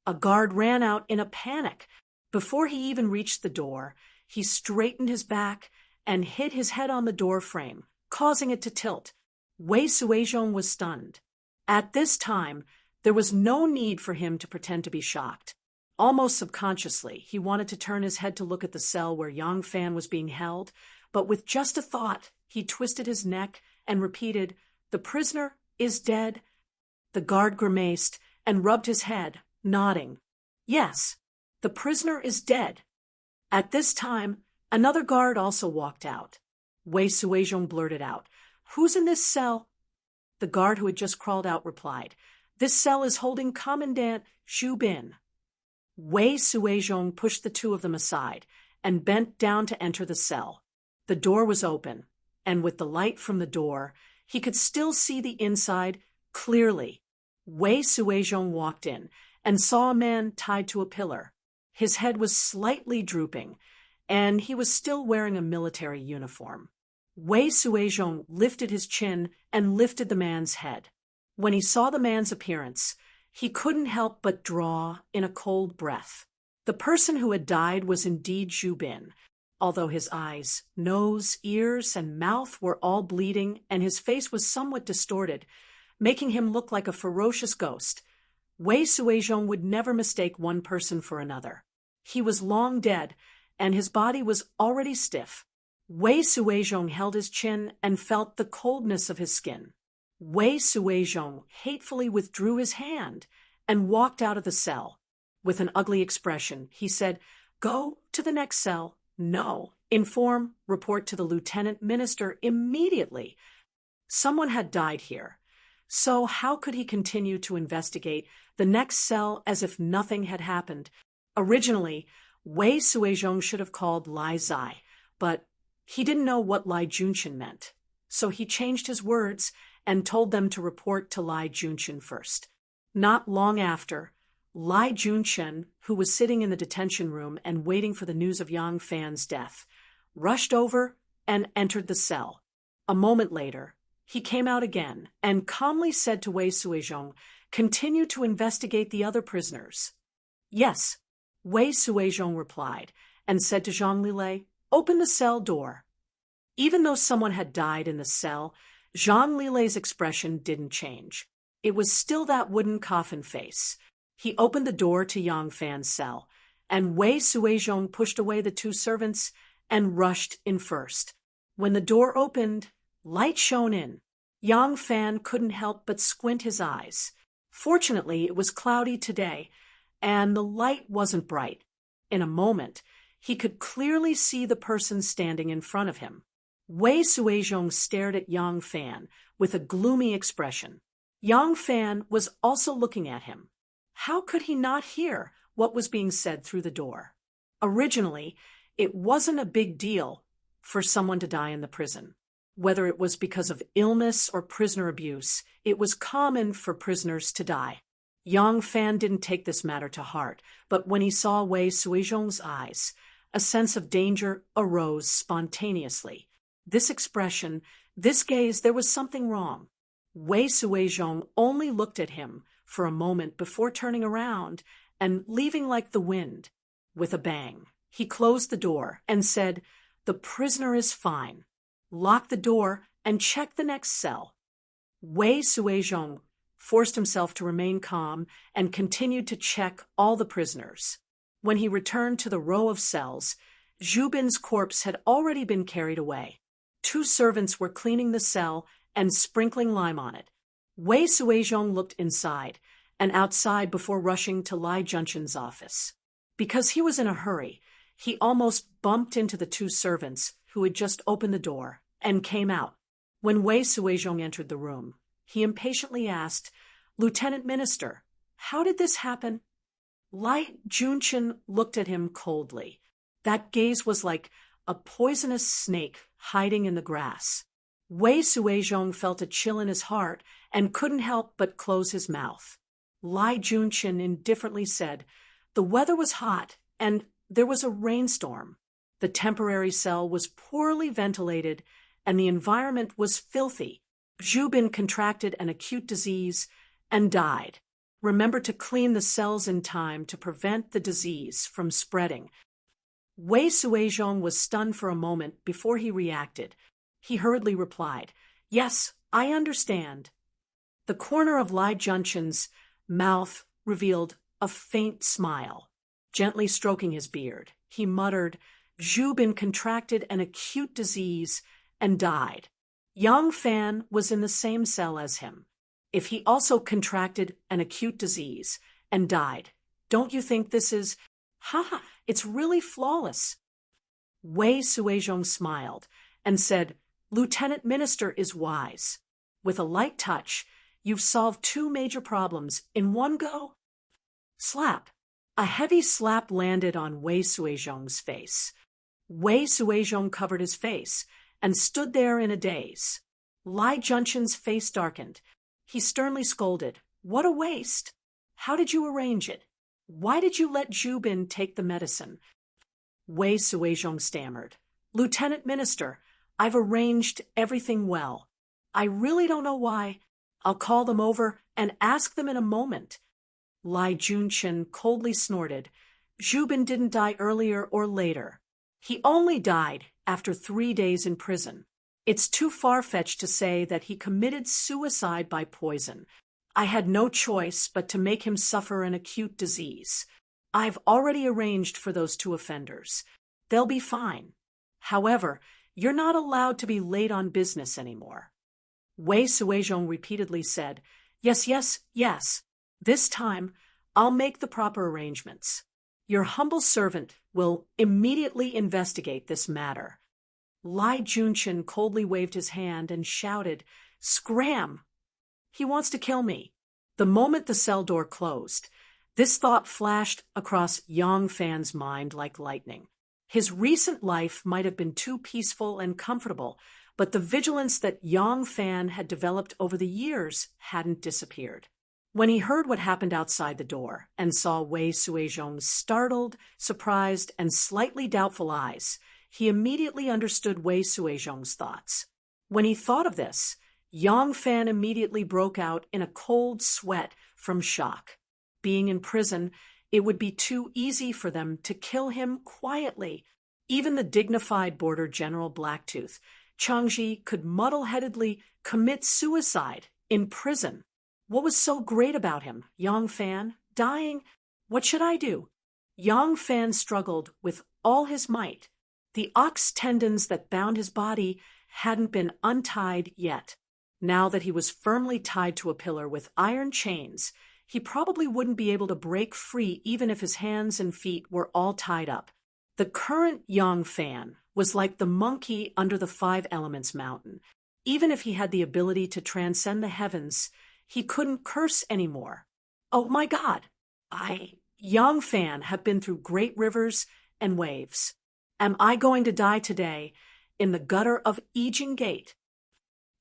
A guard ran out in a panic. Before he even reached the door, he straightened his back and hit his head on the door frame, causing it to tilt. Wei Suizhong was stunned. At this time, there was no need for him to pretend to be shocked. Almost subconsciously, he wanted to turn his head to look at the cell where Yang Fan was being held, but with just a thought, he twisted his neck and repeated, "The prisoner is dead." The guard grimaced and rubbed his head, nodding. "Yes, the prisoner is dead." At this time, another guard also walked out. Wei Suizhong blurted out, "Who's in this cell?" The guard who had just crawled out replied, "This cell is holding Commandant Zhu Bin." Wei Suizhong pushed the two of them aside and bent down to enter the cell. The door was open, and with the light from the door, he could still see the inside clearly. Wei Suizhong walked in and saw a man tied to a pillar. His head was slightly drooping, and he was still wearing a military uniform. Wei Suizhong lifted his chin and lifted the man's head. When he saw the man's appearance, he couldn't help but draw in a cold breath. The person who had died was indeed Zhu Bin, although his eyes, nose, ears, and mouth were all bleeding and his face was somewhat distorted, making him look like a ferocious ghost. Wei Suizhong would never mistake one person for another. He was long dead, and his body was already stiff. Wei Suizhong held his chin and felt the coldness of his skin. Wei Suizhong hatefully withdrew his hand and walked out of the cell. With an ugly expression, he said, "Go to the next cell. No. Report to the lieutenant minister immediately." Someone had died here. So how could he continue to investigate the next cell as if nothing had happened? Originally, Wei Suizhong should have called Lai Zai, but he didn't know what Lai Junchen meant. So he changed his words and told them to report to Lai Junchen first. Not long after, Lai Junchen, who was sitting in the detention room and waiting for the news of Yang Fan's death, rushed over and entered the cell. A moment later, he came out again and calmly said to Wei Suizhong, "Continue to investigate the other prisoners." "Yes," Wei Suizhong replied, and said to Zhang Lilei, "Open the cell door." Even though someone had died in the cell, Zhang Lilei's expression didn't change. It was still that wooden coffin face. He opened the door to Yang Fan's cell, and Wei Suizhong pushed away the two servants and rushed in first. When the door opened, light shone in. Yang Fan couldn't help but squint his eyes. Fortunately, it was cloudy today, and the light wasn't bright. In a moment, he could clearly see the person standing in front of him. Wei Suizhong stared at Yang Fan with a gloomy expression. Yang Fan was also looking at him. How could he not hear what was being said through the door? Originally, it wasn't a big deal for someone to die in the prison. Whether it was because of illness or prisoner abuse, it was common for prisoners to die. Yang Fan didn't take this matter to heart, but when he saw Wei Suizhong's eyes, a sense of danger arose spontaneously. This expression, this gaze, there was something wrong. Wei Suizhong only looked at him for a moment before turning around and leaving like the wind. With a bang, he closed the door and said, "The prisoner is fine. Lock the door and check the next cell." Wei Suizhong forced himself to remain calm and continued to check all the prisoners. When he returned to the row of cells, Zhubin's corpse had already been carried away. 2 servants were cleaning the cell and sprinkling lime on it. Wei Suizhong looked inside and outside before rushing to Lai Junshin's office. Because he was in a hurry, he almost bumped into the 2 servants who had just opened the door and came out. When Wei Suizhong entered the room, he impatiently asked, "Lieutenant Minister, how did this happen?" Lai Junshin looked at him coldly. That gaze was like a poisonous snake hiding in the grass. Wei Suizhong felt a chill in his heart and couldn't help but close his mouth. Lai Junshin indifferently said, "The weather was hot, and there was a rainstorm. The temporary cell was poorly ventilated, and the environment was filthy. Zhubin contracted an acute disease and died. Remember to clean the cells in time to prevent the disease from spreading." Wei Suizhong was stunned for a moment before he reacted. He hurriedly replied, "Yes, I understand." The corner of Lai Junshin's mouth revealed a faint smile. Gently stroking his beard, he muttered, "Zhubin contracted an acute disease and died. Yang Fan was in the same cell as him. If he also contracted an acute disease and died, don't you think this is... it's really flawless." Wei Suizhong smiled and said, "Lieutenant Minister is wise. With a light touch, you've solved 2 major problems in one go." Slap. A heavy slap landed on Wei Suizhong's face. Wei Suizhong covered his face and stood there in a daze. Lai Junshin's face darkened. He sternly scolded, "What a waste! How did you arrange it? Why did you let Zhubin take the medicine?" Wei Suizhong stammered, "Lieutenant Minister, I've arranged everything well. I really don't know why. I'll call them over and ask them in a moment." Lai Junshin coldly snorted, "Zhubin didn't die earlier or later. He only died after 3 days in prison. It's too far-fetched to say that he committed suicide by poison. I had no choice but to make him suffer an acute disease. I've already arranged for those 2 offenders. They'll be fine. However, you're not allowed to be late on business anymore." Wei Suizhong repeatedly said, "Yes, yes, yes. This time, I'll make the proper arrangements. Your humble servant will immediately investigate this matter." Lai Junshin coldly waved his hand and shouted, "Scram! He wants to kill me." The moment the cell door closed, this thought flashed across Yang Fan's mind like lightning. His recent life might have been too peaceful and comfortable, but the vigilance that Yang Fan had developed over the years hadn't disappeared. When he heard what happened outside the door and saw Wei Suizhong's startled, surprised, and slightly doubtful eyes, he immediately understood Wei Suizhong's thoughts. When he thought of this, Yang Fan immediately broke out in a cold sweat from shock. Being in prison, it would be too easy for them to kill him quietly. Even the dignified border General Blacktooth, Changji, could muddle-headedly commit suicide in prison. What was so great about him? Yang Fan? Dying? What should I do? Yang Fan struggled with all his might. The ox tendons that bound his body hadn't been untied yet. Now that he was firmly tied to a pillar with iron chains, he probably wouldn't be able to break free even if his hands and feet were all tied up. The current Yang Fan was like the monkey under the 5 Elements mountain. Even if he had the ability to transcend the heavens, he couldn't curse anymore. Oh my God! Yang Fan, have been through great rivers and waves. Am I going to die today in the gutter of Yijing Gate?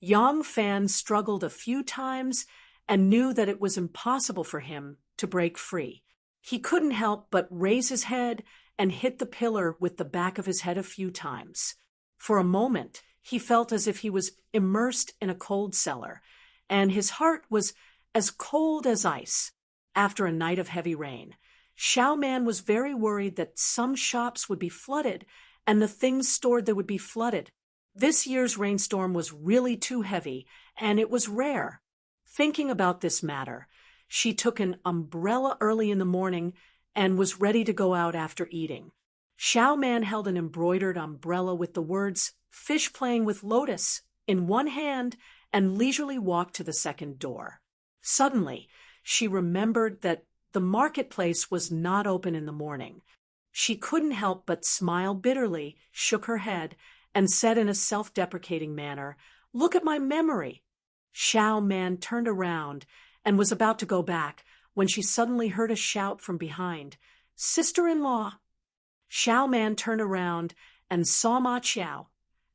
Yang Fan struggled a few times and knew that it was impossible for him to break free. He couldn't help but raise his head and hit the pillar with the back of his head a few times. For a moment, he felt as if he was immersed in a cold cellar, and his heart was as cold as ice. After a night of heavy rain, Xiao Man was very worried that some shops would be flooded and the things stored there would be flooded. This year's rainstorm was really too heavy, and it was rare. Thinking about this matter, she took an umbrella early in the morning and was ready to go out after eating. Xiao Man held an embroidered umbrella with the words, "Fish playing with lotus," in one hand and leisurely walked to the second door. Suddenly, she remembered that the marketplace was not open in the morning. She couldn't help but smile bitterly, shook her head, and said in a self-deprecating manner, "Look at my memory." Xiao Man turned around and was about to go back when she suddenly heard a shout from behind, "Sister-in-law!" Xiao Man turned around and saw Ma Qiao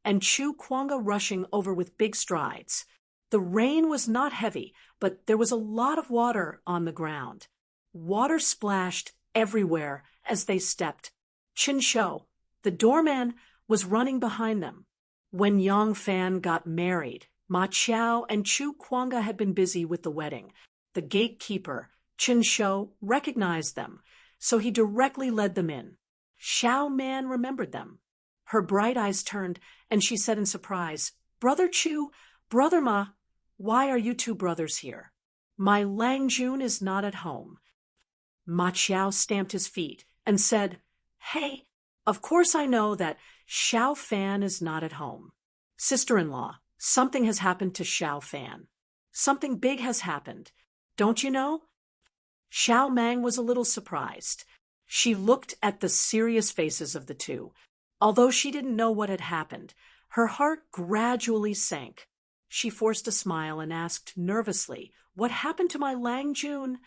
and Chu Kuanga rushing over with big strides. The rain was not heavy, but there was a lot of water on the ground. Water splashed everywhere as they stepped. Chin Shou, the doorman, was running behind them. When Yang Fan got married, Ma Qiao and Chu Kuanga had been busy with the wedding. The gatekeeper, Chin Shou, recognized them, so he directly led them in. Xiao Man remembered them. Her bright eyes turned, and she said in surprise, "Brother Chu, Brother Ma, why are you two brothers here? My Lang Jun is not at home." Ma Qiao stamped his feet and said, "Hey, of course I know that Xiao Fan is not at home. Sister-in-law, something has happened to Xiao Fan. Something big has happened. Don't you know?" Xiao Mang was a little surprised. She looked at the serious faces of the two. Although she didn't know what had happened, her heart gradually sank. She forced a smile and asked nervously, "What happened to my Lang Jun?"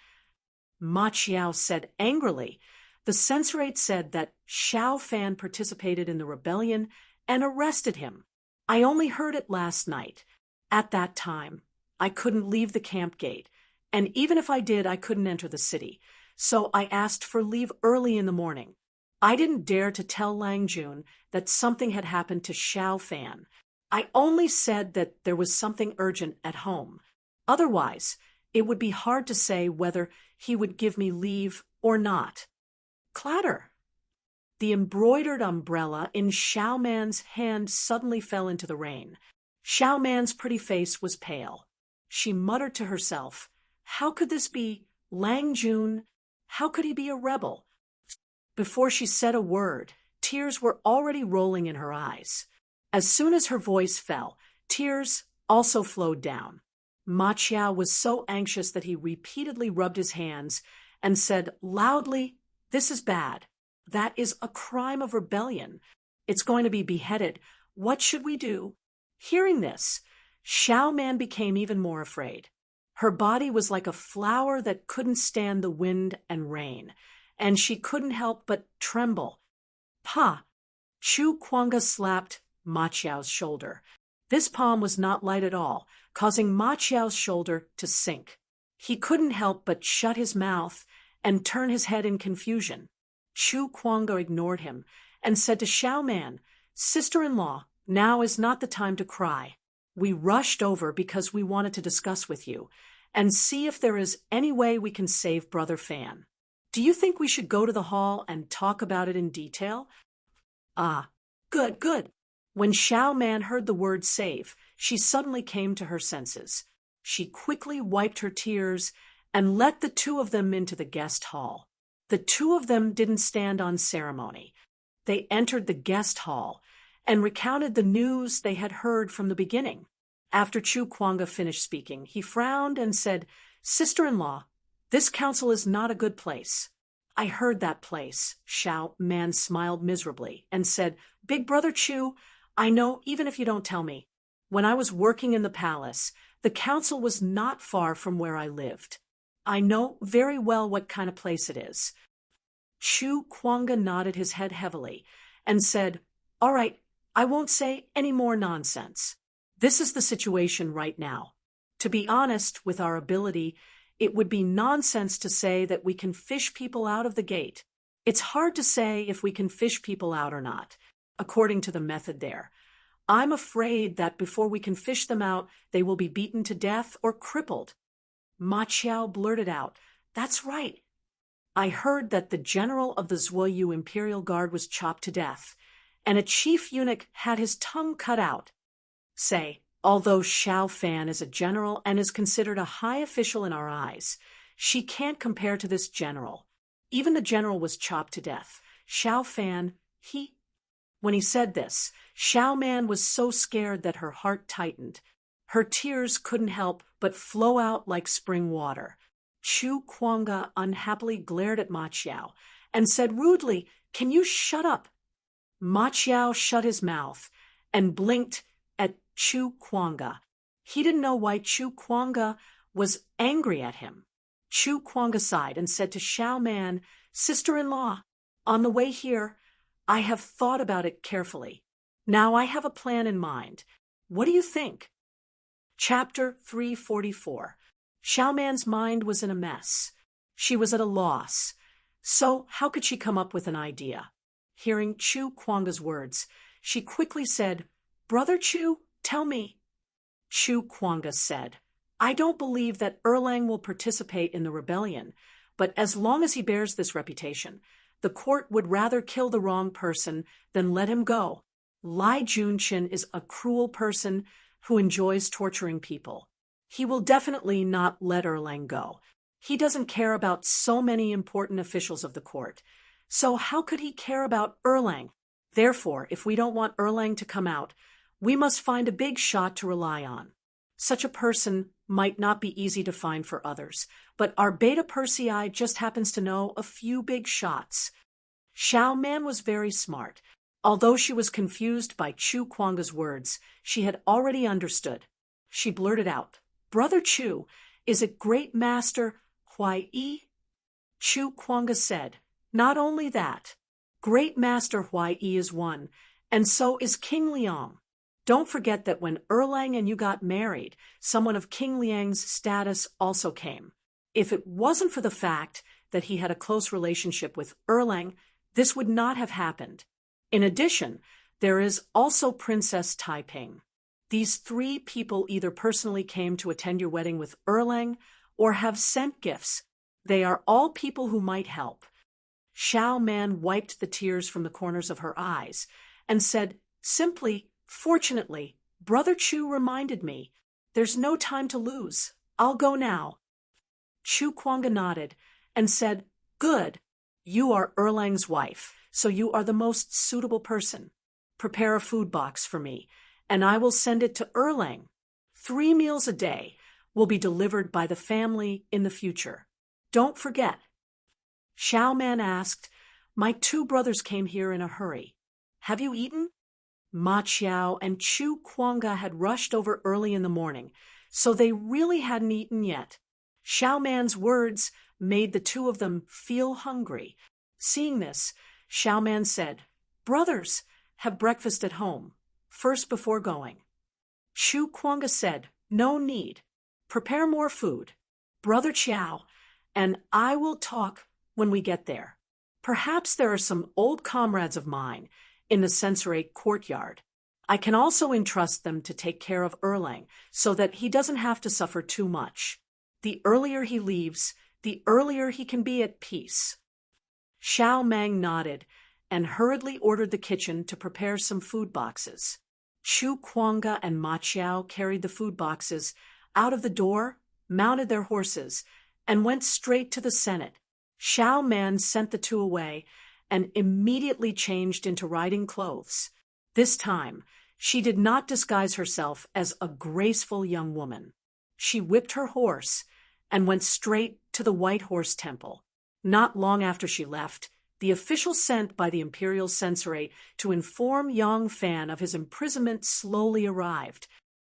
Ma Qiao said angrily, "The censorate said that Xiao Fan participated in the rebellion and arrested him. I only heard it last night. At that time, I couldn't leave the camp gate, and even if I did, I couldn't enter the city. So I asked for leave early in the morning. I didn't dare to tell Lang Jun that something had happened to Xiao Fan. I only said that there was something urgent at home. Otherwise, it would be hard to say whether he would give me leave or not." Clatter! The embroidered umbrella in Xiao Man's hand suddenly fell into the rain. Xiao Man's pretty face was pale. She muttered to herself, "How could this be Lang Jun? How could he be a rebel?" Before she said a word, tears were already rolling in her eyes. As soon as her voice fell, tears also flowed down. Ma Qiao was so anxious that he repeatedly rubbed his hands and said loudly, "This is bad. That is a crime of rebellion. It's going to be beheaded. What should we do?" Hearing this, Xiao Man became even more afraid. Her body was like a flower that couldn't stand the wind and rain, and she couldn't help but tremble. "Pa!" Chu Kuanga slapped Ma Qiao's shoulder. This palm was not light at all, causing Ma Qiao's shoulder to sink. He couldn't help but shut his mouth and turn his head in confusion. Chu Kuanga ignored him and said to Xiao Man, "Sister-in-law, now is not the time to cry. We rushed over because we wanted to discuss with you and see if there is any way we can save Brother Fan. Do you think we should go to the hall and talk about it in detail?" "Ah, good, good." When Xiao Man heard the word save, she suddenly came to her senses. She quickly wiped her tears and let the two of them into the guest hall. The two of them didn't stand on ceremony. They entered the guest hall and recounted the news they had heard from the beginning. After Chu Kuanga finished speaking, he frowned and said, "Sister-in-law, this council is not a good place." "I heard that place." Xiao Man smiled miserably and said, "Big Brother Chu, I know even if you don't tell me. When I was working in the palace, the council was not far from where I lived. I know very well what kind of place it is." Chu Kuanga nodded his head heavily and said, "All right, I won't say any more nonsense. This is the situation right now. To be honest, with our ability, it would be nonsense to say that we can fish people out of the gate. It's hard to say if we can fish people out or not, according to the method there. I'm afraid that before we can fish them out, they will be beaten to death or crippled." Ma Qiao blurted out, "That's right. I heard that the general of the Zuoyu Imperial Guard was chopped to death, and a chief eunuch had his tongue cut out. Say, although Xiao Fan is a general and is considered a high official in our eyes, she can't compare to this general. Even the general was chopped to death. Xiao Fan When he said this, Xiao Man was so scared that her heart tightened. Her tears couldn't help but flow out like spring water. Chu Kuanga unhappily glared at Ma Qiao and said rudely, "Can you shut up?" Ma Qiao shut his mouth and blinked at Chu Kuanga. He didn't know why Chu Kuanga was angry at him. Chu Kuanga sighed and said to Xiao Man, "Sister-in-law, on the way here, I have thought about it carefully. Now I have a plan in mind. What do you think?" Chapter 344. Xiao Man's mind was in a mess. She was at a loss. So how could she come up with an idea? Hearing Chu Kuanga's words, she quickly said, "Brother Chu, tell me." Chu Kuanga said, "I don't believe that Erlang will participate in the rebellion, but as long as he bears this reputation, the court would rather kill the wrong person than let him go. Lai Junqin is a cruel person who enjoys torturing people. He will definitely not let Erlang go. He doesn't care about so many important officials of the court. So how could he care about Erlang? Therefore, if we don't want Erlang to come out, we must find a big shot to rely on. Such a person might not be easy to find for others, but our Beta Persei just happens to know a few big shots." Xiao Man was very smart. Although she was confused by Chu Kuanga's words, she had already understood. She blurted out, "Brother Chu, is it Great Master Huai Yi?" Chu Kuanga said, "Not only that. Great Master Huai Yi is one, and so is King Liang. Don't forget that when Erlang and you got married, someone of King Liang's status also came. If it wasn't for the fact that he had a close relationship with Erlang, this would not have happened. In addition, there is also Princess Taiping. These three people either personally came to attend your wedding with Erlang or have sent gifts. They are all people who might help." Xiao Man wiped the tears from the corners of her eyes and said simply, "Fortunately, Brother Chu reminded me. There's no time to lose. I'll go now." Chu Kuanga nodded and said, "Good. You are Erlang's wife, so you are the most suitable person. Prepare a food box for me, and I will send it to Erlang. 3 meals a day will be delivered by the family in the future. Don't forget." Xiao Man asked, "My 2 brothers came here in a hurry. Have you eaten?" Ma Qiao and Chu Kuanga had rushed over early in the morning, so they really hadn't eaten yet. Xiao Man's words made the 2 of them feel hungry. Seeing this, Xiao Man said, "Brothers, have breakfast at home, first before going." Chu Kuanga said, "No need. Prepare more food. Brother Qiao and I will talk when we get there. Perhaps there are some old comrades of mine in the censorate courtyard. I can also entrust them to take care of Erlang so that he doesn't have to suffer too much. The earlier he leaves, the earlier he can be at peace." Xiao Man nodded and hurriedly ordered the kitchen to prepare some food boxes. Chu Kuanga and Ma Qiao carried the food boxes out of the door, mounted their horses, and went straight to the Senate. Xiao Man sent the 2 away and immediately changed into riding clothes. This time, she did not disguise herself as a graceful young woman. She whipped her horse and went straight to the White Horse Temple. Not long after she left, the official sent by the Imperial Censorate to inform Yang Fan of his imprisonment slowly arrived.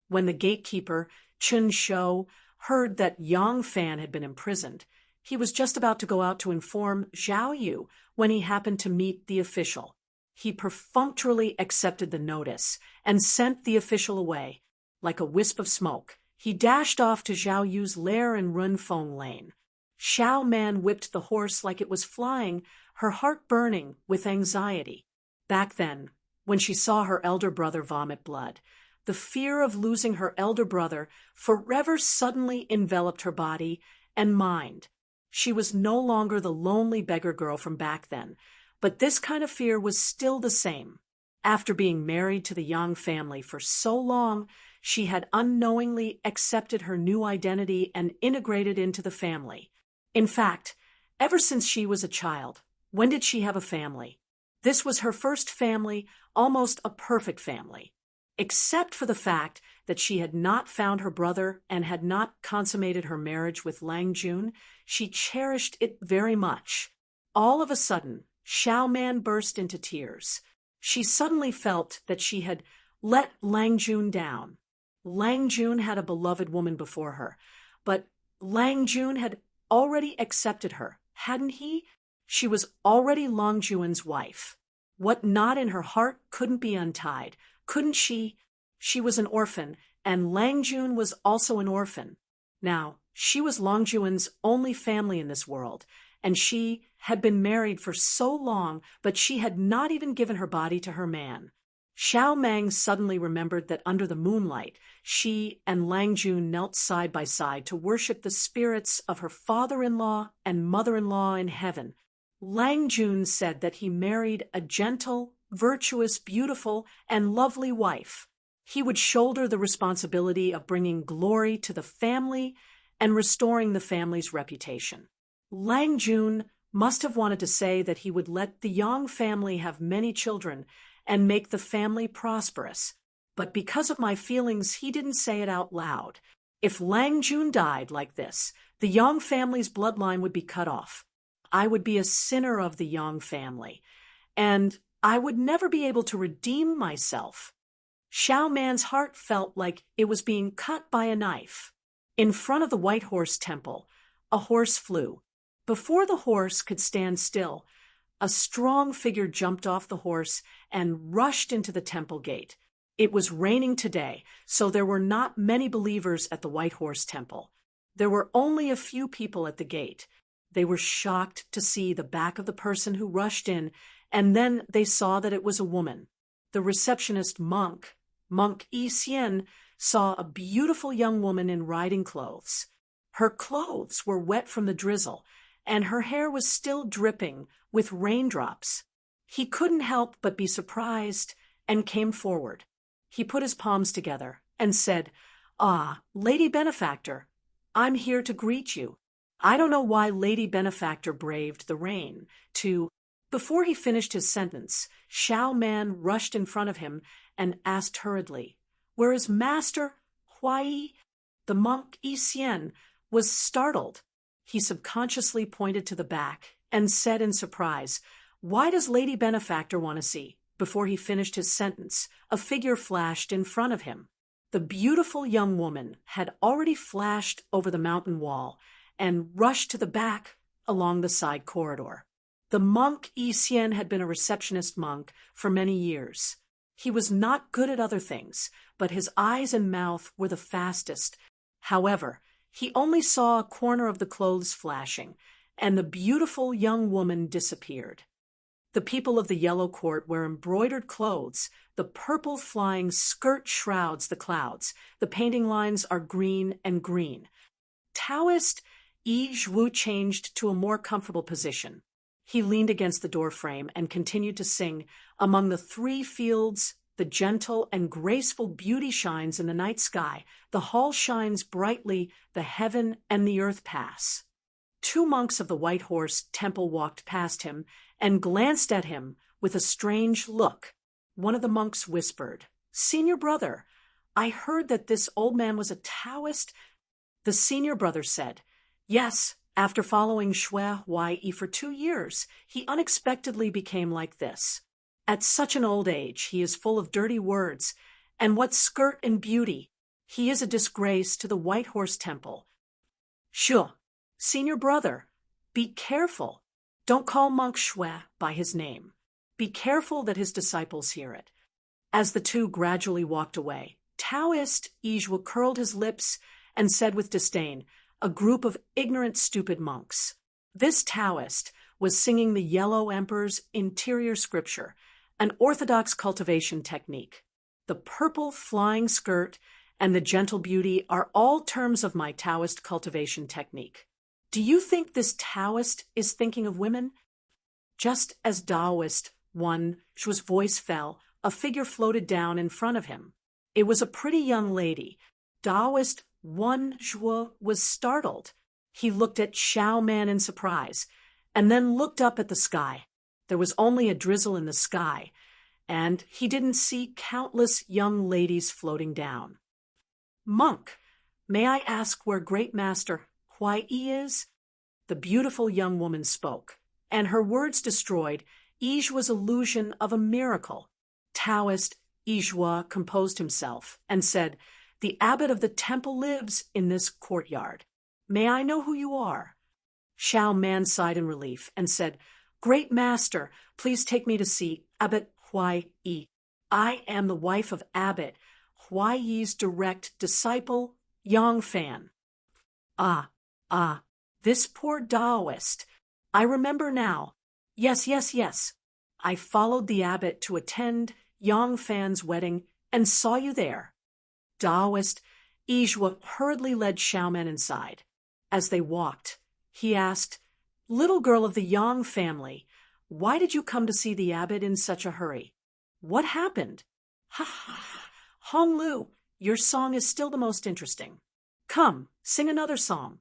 When the gatekeeper, Chun Shou, heard that Yang Fan had been imprisoned, he was just about to go out to inform Zhao Yu when he happened to meet the official. He perfunctorily accepted the notice and sent the official away. Like a wisp of smoke, he dashed off to Zhao Yu's lair in Runfeng Lane. Xiao Man whipped the horse like it was flying, her heart burning with anxiety. Back then, when she saw her elder brother vomit blood, the fear of losing her elder brother forever suddenly enveloped her body and mind. She was no longer the lonely beggar girl from back then, but this kind of fear was still the same. After being married to the Yang family for so long, she had unknowingly accepted her new identity and integrated into the family. In fact, ever since she was a child, when did she have a family? This was her first family, almost a perfect family. Except for the fact that she had not found her brother and had not consummated her marriage with Lang Jun, she cherished it very much. All of a sudden, Xiao Man burst into tears. She suddenly felt that she had let Lang Jun down. Lang Jun had a beloved woman before her, but Lang Jun had already accepted her, hadn't he? She was already Lang Jun's wife. What knot in her heart couldn't be untied, couldn't she? She was an orphan, and Lang Jun was also an orphan. Now, she was Lang Jun's only family in this world, and she had been married for so long, but she had not even given her body to her man. Xiao Mang suddenly remembered that under the moonlight, she and Lang Jun knelt side by side to worship the spirits of her father-in-law and mother-in-law in heaven. Lang Jun said that he married a gentle, virtuous, beautiful, and lovely wife. He would shoulder the responsibility of bringing glory to the family and restoring the family's reputation. Lang Jun must have wanted to say that he would let the Yang family have many children and make the family prosperous. But because of my feelings, he didn't say it out loud. If Lang Jun died like this, the Yang family's bloodline would be cut off. I would be a sinner of the Yang family, and I would never be able to redeem myself. Xiao Man's heart felt like it was being cut by a knife. In front of the White Horse Temple, a horse flew. Before the horse could stand still, a strong figure jumped off the horse and rushed into the temple gate. It was raining today, so there were not many believers at the White Horse Temple. There were only a few people at the gate. They were shocked to see the back of the person who rushed in, and then they saw that it was a woman. The receptionist Monk Yi Xian, saw a beautiful young woman in riding clothes. Her clothes were wet from the drizzle, and her hair was still dripping with raindrops. He couldn't help but be surprised and came forward. He put his palms together and said, "Ah, Lady Benefactor, I'm here to greet you." I don't know why Lady Benefactor braved the rain. Before he finished his sentence, Xiao Man rushed in front of him and asked hurriedly, "Where is Master Huai?" The monk Yi Xian was startled. He subconsciously pointed to the back and said in surprise, "Why does Lady Benefactor want to see?" Before he finished his sentence, a figure flashed in front of him. The beautiful young woman had already flashed over the mountain wall and rushed to the back along the side corridor. The monk Yi Xian had been a receptionist monk for many years. He was not good at other things, but his eyes and mouth were the fastest. However, he only saw a corner of the clothes flashing, and the beautiful young woman disappeared. The people of the Yellow Court wear embroidered clothes. The purple flying skirt shrouds the clouds. The painting lines are green and green. Taoist Yi Zhu changed to a more comfortable position. He leaned against the doorframe and continued to sing, "Among the three fields, the gentle and graceful beauty shines in the night sky. The hall shines brightly, the heaven and the earth pass." Two monks of the White Horse Temple walked past him and glanced at him with a strange look. One of the monks whispered, "Senior brother, I heard that this old man was a Taoist." The senior brother said, "Yes, after following Shui Huai for 2 years, he unexpectedly became like this. At such an old age, he is full of dirty words, and what skirt and beauty! He is a disgrace to the White Horse Temple." "Sure, senior brother, be careful. Don't call monk Shui by his name. Be careful that his disciples hear it." As the two gradually walked away, Taoist Yizhua curled his lips and said with disdain, "A group of ignorant, stupid monks." This Taoist was singing the Yellow Emperor's interior scripture, an orthodox cultivation technique. The purple flying skirt and the gentle beauty are all terms of my Taoist cultivation technique. Do you think this Taoist is thinking of women? Just as Taoist One Zhu's voice fell, a figure floated down in front of him. It was a pretty young lady. Taoist One Zhu was startled. He looked at Xiao Man in surprise, and then looked up at the sky. There was only a drizzle in the sky, and he didn't see countless young ladies floating down. "Monk, may I ask where Great Master Huai is?" The beautiful young woman spoke, and her words destroyed Ijua's illusion of a miracle. Taoist Ijua composed himself and said, "The abbot of the temple lives in this courtyard. May I know who you are?" Xiao Man sighed in relief and said, "Great Master, please take me to see Abbot Huai Yi. I am the wife of Abbot Huai Yi's direct disciple, Yang Fan." Ah, this poor Taoist. I remember now. Yes. I followed the abbot to attend Yang Fan's wedding and saw you there. Taoist Ijua hurriedly led Xiaoman inside. As they walked, he asked, "Little girl of the Yang family, why did you come to see the abbot in such a hurry? What happened?" "Ha! Hong Lu, your song is still the most interesting. Come, sing another song."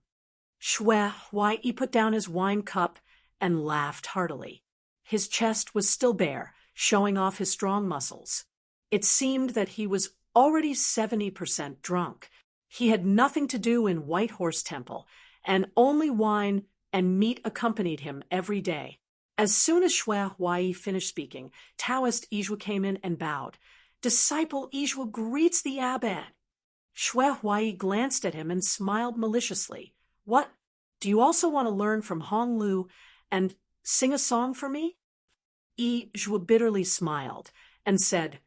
Huai put down his wine cup and laughed heartily. His chest was still bare, showing off his strong muscles. It seemed that he was already 70% drunk. He had nothing to do in White Horse Temple, and only wine and meat accompanied him every day. As soon as Huai finished speaking, Taoist Ijua came in and bowed. "Disciple Ijua greets the abbot." Huai glanced at him and smiled maliciously. "What? Do you also want to learn from Hong Lu and sing a song for me?" Ijua bitterly smiled and said,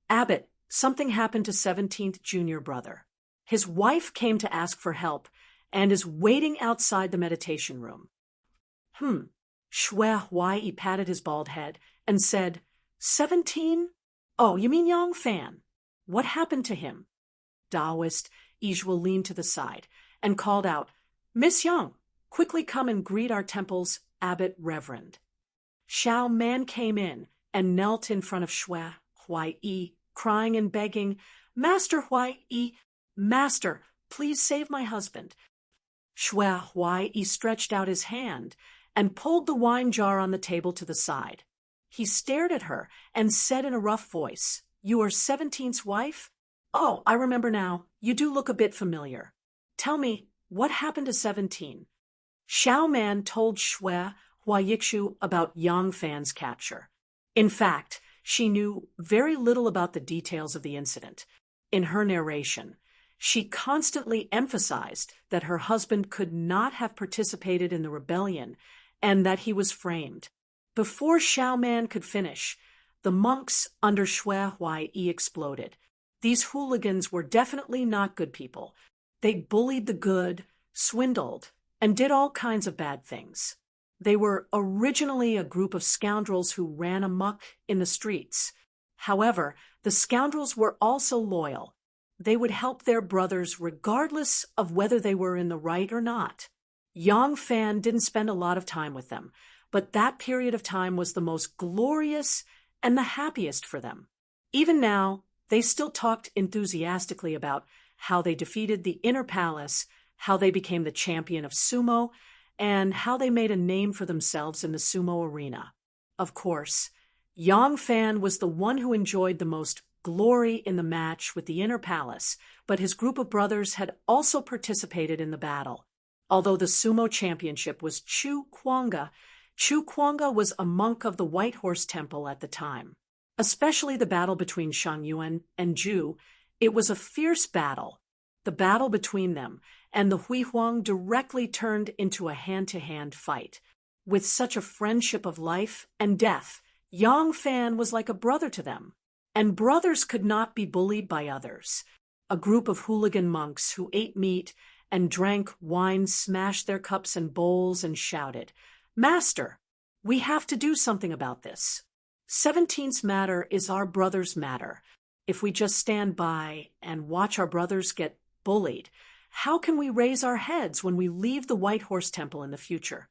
"Abbot, something happened to 17th junior brother. His wife came to ask for help and is waiting outside the meditation room." Huai patted his bald head and said, 17? Oh, you mean Yang Fan. What happened to him?" Taoist Ijua leaned to the side and called out, "Miss Yang, quickly come and greet our temple's abbot reverend." Xiao Man came in and knelt in front of Huai, crying and begging, "Master Huai, Master, please save my husband." Huai stretched out his hand and pulled the wine jar on the table to the side. He stared at her and said in a rough voice, "You are 17's wife? Oh, I remember now. You do look a bit familiar. Tell me, what happened to 17? Xiao Man told Huayikshu about Yang Fan's capture. In fact, she knew very little about the details of the incident. In her narration, she constantly emphasized that her husband could not have participated in the rebellion and that he was framed. Before Xiao Man could finish, the monks under Huai exploded. These hooligans were definitely not good people. They bullied the good, swindled, and did all kinds of bad things. They were originally a group of scoundrels who ran amok in the streets. However, the scoundrels were also loyal. They would help their brothers regardless of whether they were in the right or not. Yang Fan didn't spend a lot of time with them, but that period of time was the most glorious and the happiest for them. Even now, they still talked enthusiastically about how they defeated the Inner Palace, how they became the champion of sumo, and how they made a name for themselves in the sumo arena. Of course, Yang Fan was the one who enjoyed the most glory in the match with the Inner Palace, but his group of brothers had also participated in the battle. Although the sumo championship was Chu Kuanga was a monk of the White Horse Temple at the time. Especially the battle between Shang Yuan and Zhu, it was a fierce battle. The battle between them and the Hui Huang directly turned into a hand-to-hand fight. With such a friendship of life and death, Yang Fan was like a brother to them. And brothers could not be bullied by others. A group of hooligan monks who ate meat and drank wine smashed their cups and bowls and shouted, "Master, we have to do something about this. 17's matter is our brother's matter. If we just stand by and watch our brothers get bullied, how can we raise our heads when we leave the White Horse Temple in the future?"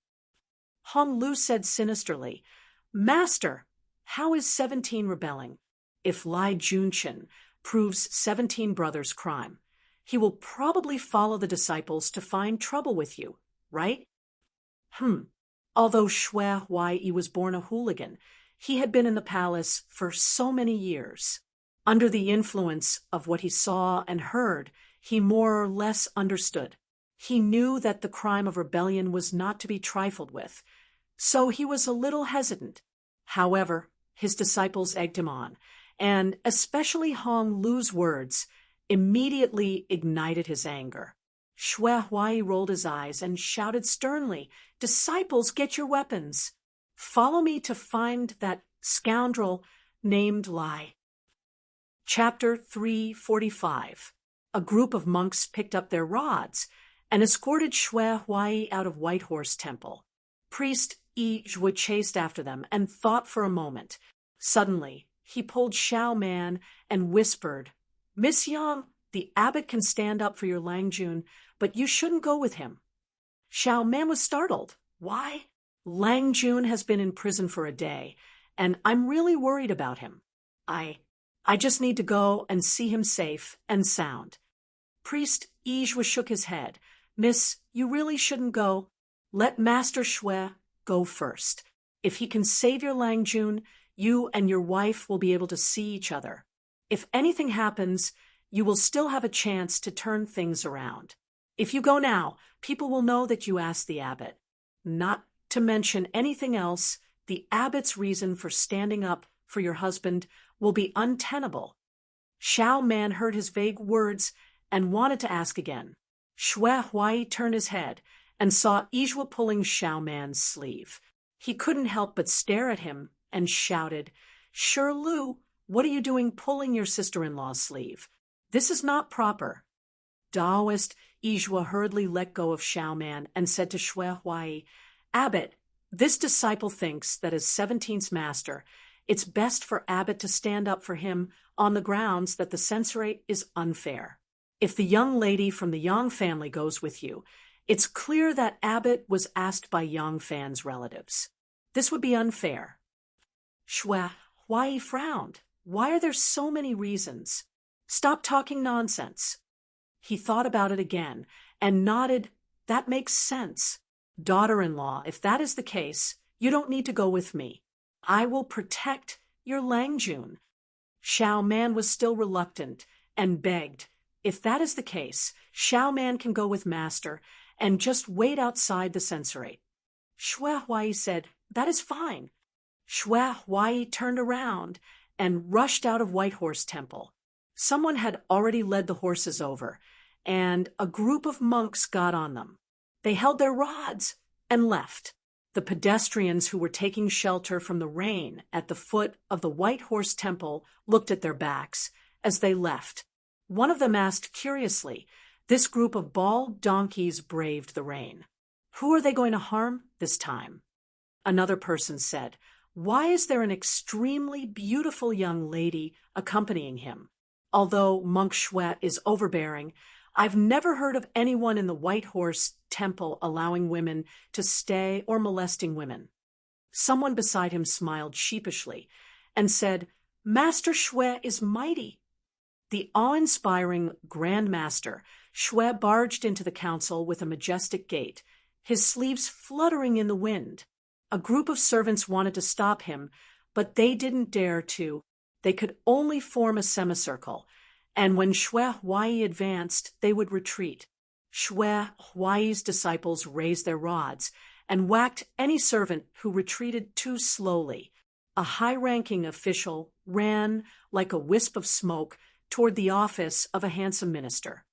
Hong Lu said sinisterly, "Master, how is 17 rebelling? If Lai Junchen proves 17 brothers' crime, he will probably follow the disciples to find trouble with you, right?" Although Xue Huai was born a hooligan, he had been in the palace for so many years. Under the influence of what he saw and heard, he more or less understood. He knew that the crime of rebellion was not to be trifled with, so he was a little hesitant. However, his disciples egged him on, and especially Hong Lu's words immediately ignited his anger. Xue Huai rolled his eyes and shouted sternly, "Disciples, get your weapons! Follow me to find that scoundrel named Lai." Chapter 345. A group of monks picked up their rods and escorted Xue Huai out of White Horse Temple. Priest Yi Zhui chased after them and thought for a moment. Suddenly, he pulled Xiao Man and whispered, "Miss Yang, the abbot can stand up for your Lang Jun, but you shouldn't go with him." Xiao Man was startled. "Why?" "Lang Jun has been in prison for a day, and I'm really worried about him. I just need to go and see him safe and sound." Priest Yizhua shook his head. "Miss, you really shouldn't go. Let Master Xue go first. If he can save your Lang Jun, you and your wife will be able to see each other. If anything happens, you will still have a chance to turn things around. If you go now, people will know that you asked the abbot. Not to mention anything else, the abbot's reason for standing up for your husband will be untenable." Xiao Man heard his vague words and wanted to ask again. Xue Huai turned his head and saw Yizhua pulling Xiao Man's sleeve. He couldn't help but stare at him and shouted, "Shi Lu, what are you doing pulling your sister-in-law's sleeve? This is not proper." Taoist Yizhua hurriedly let go of Xiao Man and said to Xue Huai, "Abbot, this disciple thinks that as 17th master, it's best for Abbot to stand up for him on the grounds that the censorate is unfair. If the young lady from the Yang family goes with you, it's clear that Abbot was asked by Yang Fan's relatives. This would be unfair." Xue Huai frowned. "Why are there so many reasons? Stop talking nonsense." He thought about it again and nodded. "That makes sense. Daughter-in-law, if that is the case, you don't need to go with me. I will protect your Lang Jun." Xiao Man was still reluctant and begged, "If that is the case, Xiao Man can go with Master and just wait outside the censorate." Xue Huai said, "That is fine." Xue Huai turned around and rushed out of White Horse Temple. Someone had already led the horses over, and a group of monks got on them. They held their rods and left. The pedestrians who were taking shelter from the rain at the foot of the White Horse Temple looked at their backs as they left. One of them asked curiously, "This group of bald donkeys braved the rain. Who are they going to harm this time?" Another person said, "Why is there an extremely beautiful young lady accompanying him? Although Monk Xue is overbearing, I've never heard of anyone in the White Horse Temple allowing women to stay or molesting women." Someone beside him smiled sheepishly and said, "Master Xue is mighty." The awe-inspiring Grand Master, Xue barged into the council with a majestic gait, his sleeves fluttering in the wind. A group of servants wanted to stop him, but they didn't dare to. They could only form a semicircle, and when Xue Huai advanced, they would retreat. Xue Huai's disciples raised their rods and whacked any servant who retreated too slowly. A high-ranking official ran like a wisp of smoke toward the office of a handsome minister.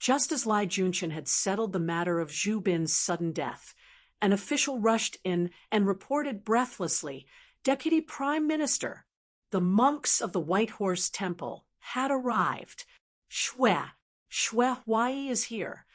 Just as Lai Junqian had settled the matter of Zhu Bin's sudden death, an official rushed in and reported breathlessly, "Deputy Prime Minister, the monks of the White Horse Temple had arrived. Xue Huai is here."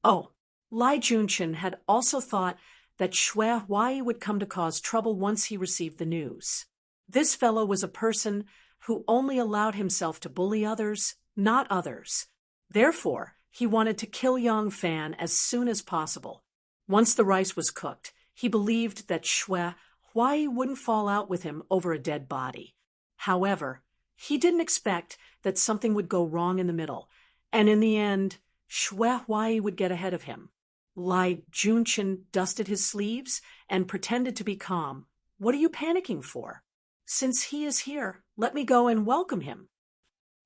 Oh, Lai Junqian had also thought that Xue Huai would come to cause trouble once he received the news. This fellow was a person who only allowed himself to bully others, not others. Therefore, he wanted to kill Yang Fan as soon as possible. Once the rice was cooked, he believed that Xue Huai wouldn't fall out with him over a dead body. However, he didn't expect that something would go wrong in the middle, and in the end, Xue Huai would get ahead of him. Lai Junchen dusted his sleeves and pretended to be calm. What are you panicking for? Since he is here, let me go and welcome him.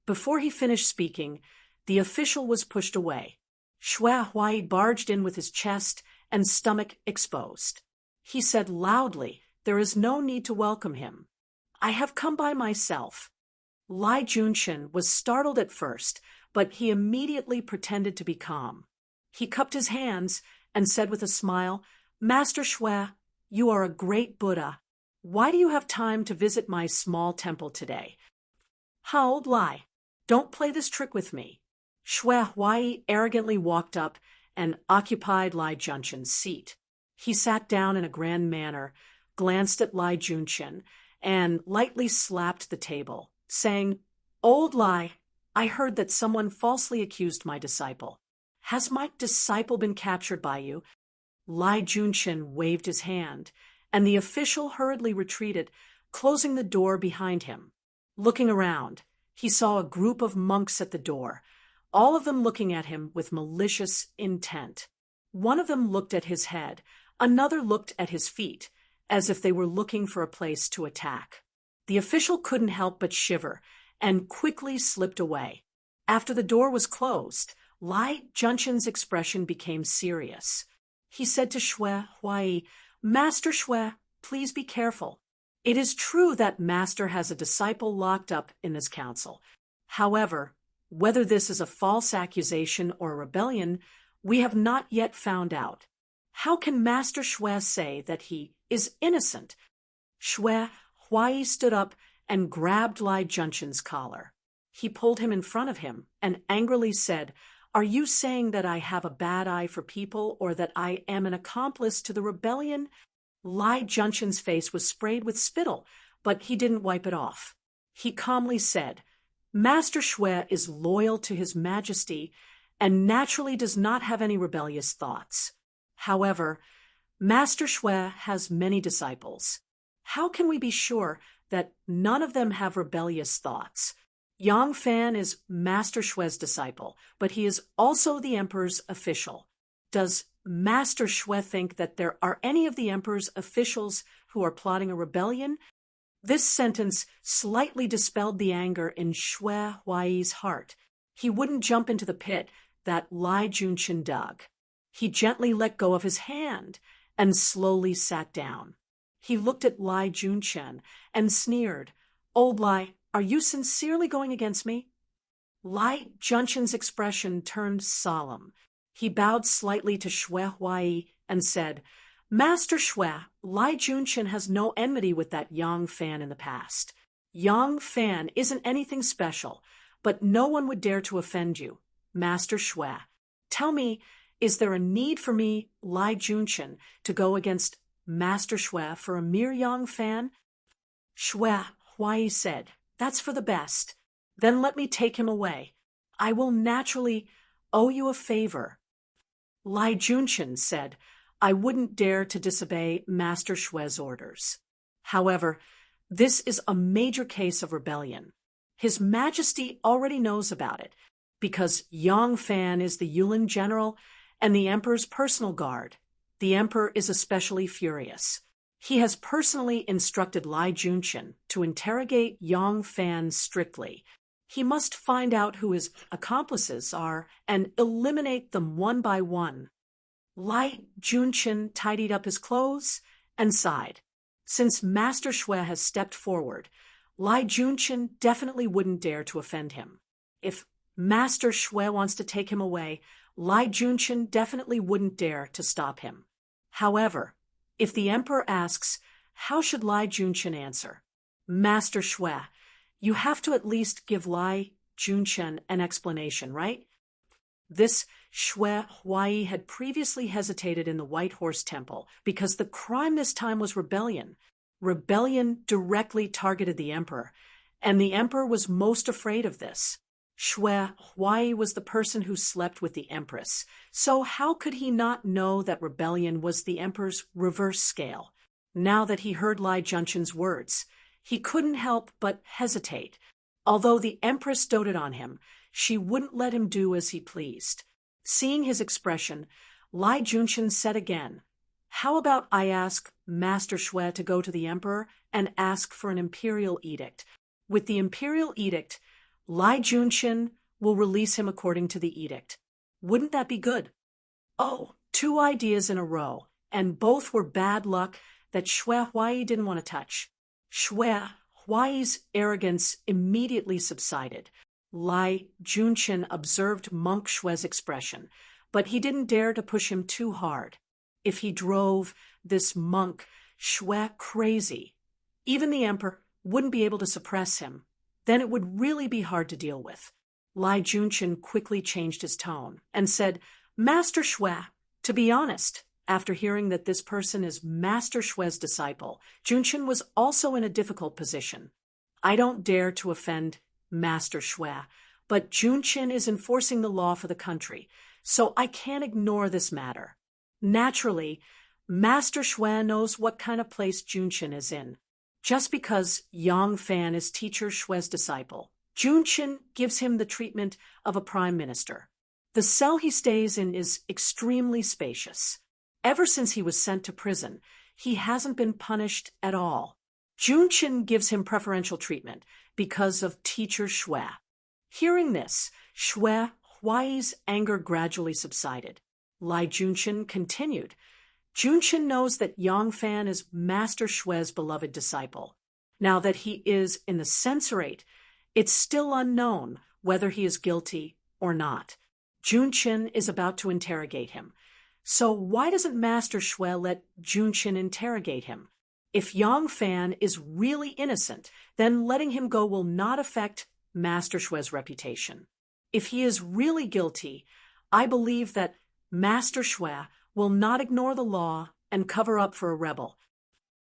Before he finished speaking, the official was pushed away. Xue Huai barged in with his chest and stomach exposed. He said loudly, "There is no need to welcome him. I have come by myself." Lai Junchen was startled at first, but he immediately pretended to be calm. He cupped his hands and said with a smile, "Master Xue, you are a great Buddha. Why do you have time to visit my small temple today?" "How old Lai? Don't play this trick with me." Xue Huai arrogantly walked up and occupied Lai Junchen's seat. He sat down in a grand manner, glanced at Lai Junchen, and lightly slapped the table, saying, "Old Lai, I heard that someone falsely accused my disciple. Has my disciple been captured by you?" Lai Junchen waved his hand, and the official hurriedly retreated, closing the door behind him. Looking around, he saw a group of monks at the door, all of them looking at him with malicious intent. One of them looked at his head, another looked at his feet, as if they were looking for a place to attack. The official couldn't help but shiver and quickly slipped away. After the door was closed, Lai Junchen's expression became serious. He said to Xue Huai, "Master Xue, please be careful. It is true that Master has a disciple locked up in this council. However, whether this is a false accusation or a rebellion, we have not yet found out. How can Master Xue say that he is innocent?" Xue Huai stood up and grabbed Lai Junchen's collar. He pulled him in front of him and angrily said, "Are you saying that I have a bad eye for people or that I am an accomplice to the rebellion?" Lai Junchen's face was sprayed with spittle, but he didn't wipe it off. He calmly said, "Master Xue is loyal to His Majesty and naturally does not have any rebellious thoughts. However, Master Xue has many disciples. How can we be sure that none of them have rebellious thoughts? Yang Fan is Master Xue's disciple, but he is also the Emperor's official. Does Master Xue think that there are any of the Emperor's officials who are plotting a rebellion?" This sentence slightly dispelled the anger in Xue Huai's heart. He wouldn't jump into the pit that Lai Junchen dug. He gently let go of his hand and slowly sat down. He looked at Lai Junchen and sneered, "Old Lai, are you sincerely going against me?" Lai Junchen's expression turned solemn. He bowed slightly to Xue Huai and said, "Master Xue, Lai Junchen has no enmity with that Yang Fan in the past. Yang Fan isn't anything special, but no one would dare to offend you. Master Xue, tell me, is there a need for me, Lai Junchen, to go against Master Xue for a mere Yang Fan?" Xue Huai said, "That's for the best. Then let me take him away. I will naturally owe you a favor." Lai Junchen said, "I wouldn't dare to disobey Master Xue's orders. However, this is a major case of rebellion. His Majesty already knows about it, because Yang Fan is the Yulin general and the Emperor's personal guard. The Emperor is especially furious. He has personally instructed Lai Junchen to interrogate Yang Fan strictly. He must find out who his accomplices are and eliminate them one by one." Lai Junchen tidied up his clothes and sighed. Since Master Xue has stepped forward, Lai Junchen definitely wouldn't dare to offend him. If Master Xue wants to take him away, Lai Junchen definitely wouldn't dare to stop him. However, if the Emperor asks, how should Lai Junchen answer? "Master Xue, you have to at least give Lai Junchen an explanation, right?" This Xue Huai had previously hesitated in the White Horse Temple because the crime this time was rebellion. Rebellion directly targeted the Emperor, and the Emperor was most afraid of this. Xue Huai was the person who slept with the Empress, so how could he not know that rebellion was the Emperor's reverse scale? Now that he heard Lai Junchen's words, he couldn't help but hesitate. Although the Empress doted on him, she wouldn't let him do as he pleased. Seeing his expression, Lai Junshin said again, "How about I ask Master Shui to go to the emperor and ask for an imperial edict? With the imperial edict, Lai Junshin will release him according to the edict. Wouldn't that be good?" Oh, two ideas in a row, and both were bad luck that Shui Huai didn't want to touch. Shui Huai's arrogance immediately subsided. Lai Junshin observed Monk Shui's expression, but he didn't dare to push him too hard. If he drove this monk Shui crazy, even the emperor wouldn't be able to suppress him. Then it would really be hard to deal with. Lai Junshin quickly changed his tone and said, "Master Shui, to be honest," after hearing that this person is Master Shui's disciple, Junshin was also in a difficult position. "I don't dare to offend Master Shui, but Junshin is enforcing the law for the country, so I can't ignore this matter." Naturally, Master Shui knows what kind of place Junshin is in. Just because Yang Fan is teacher Shui's disciple, Junshin gives him the treatment of a prime minister. The cell he stays in is extremely spacious. Ever since he was sent to prison, he hasn't been punished at all. Junshin gives him preferential treatment because of teacher Shui. Hearing this, Shui Huai's anger gradually subsided. Lai Junshin continued, "Junshin knows that Yang Fan is Master Shui's beloved disciple. Now that he is in the censorate, it's still unknown whether he is guilty or not. Junshin is about to interrogate him. So why doesn't Master Shui let Junshin interrogate him? If Yang Fan is really innocent, then letting him go will not affect Master Shui's reputation. If he is really guilty, I believe that Master Shui will not ignore the law and cover up for a rebel."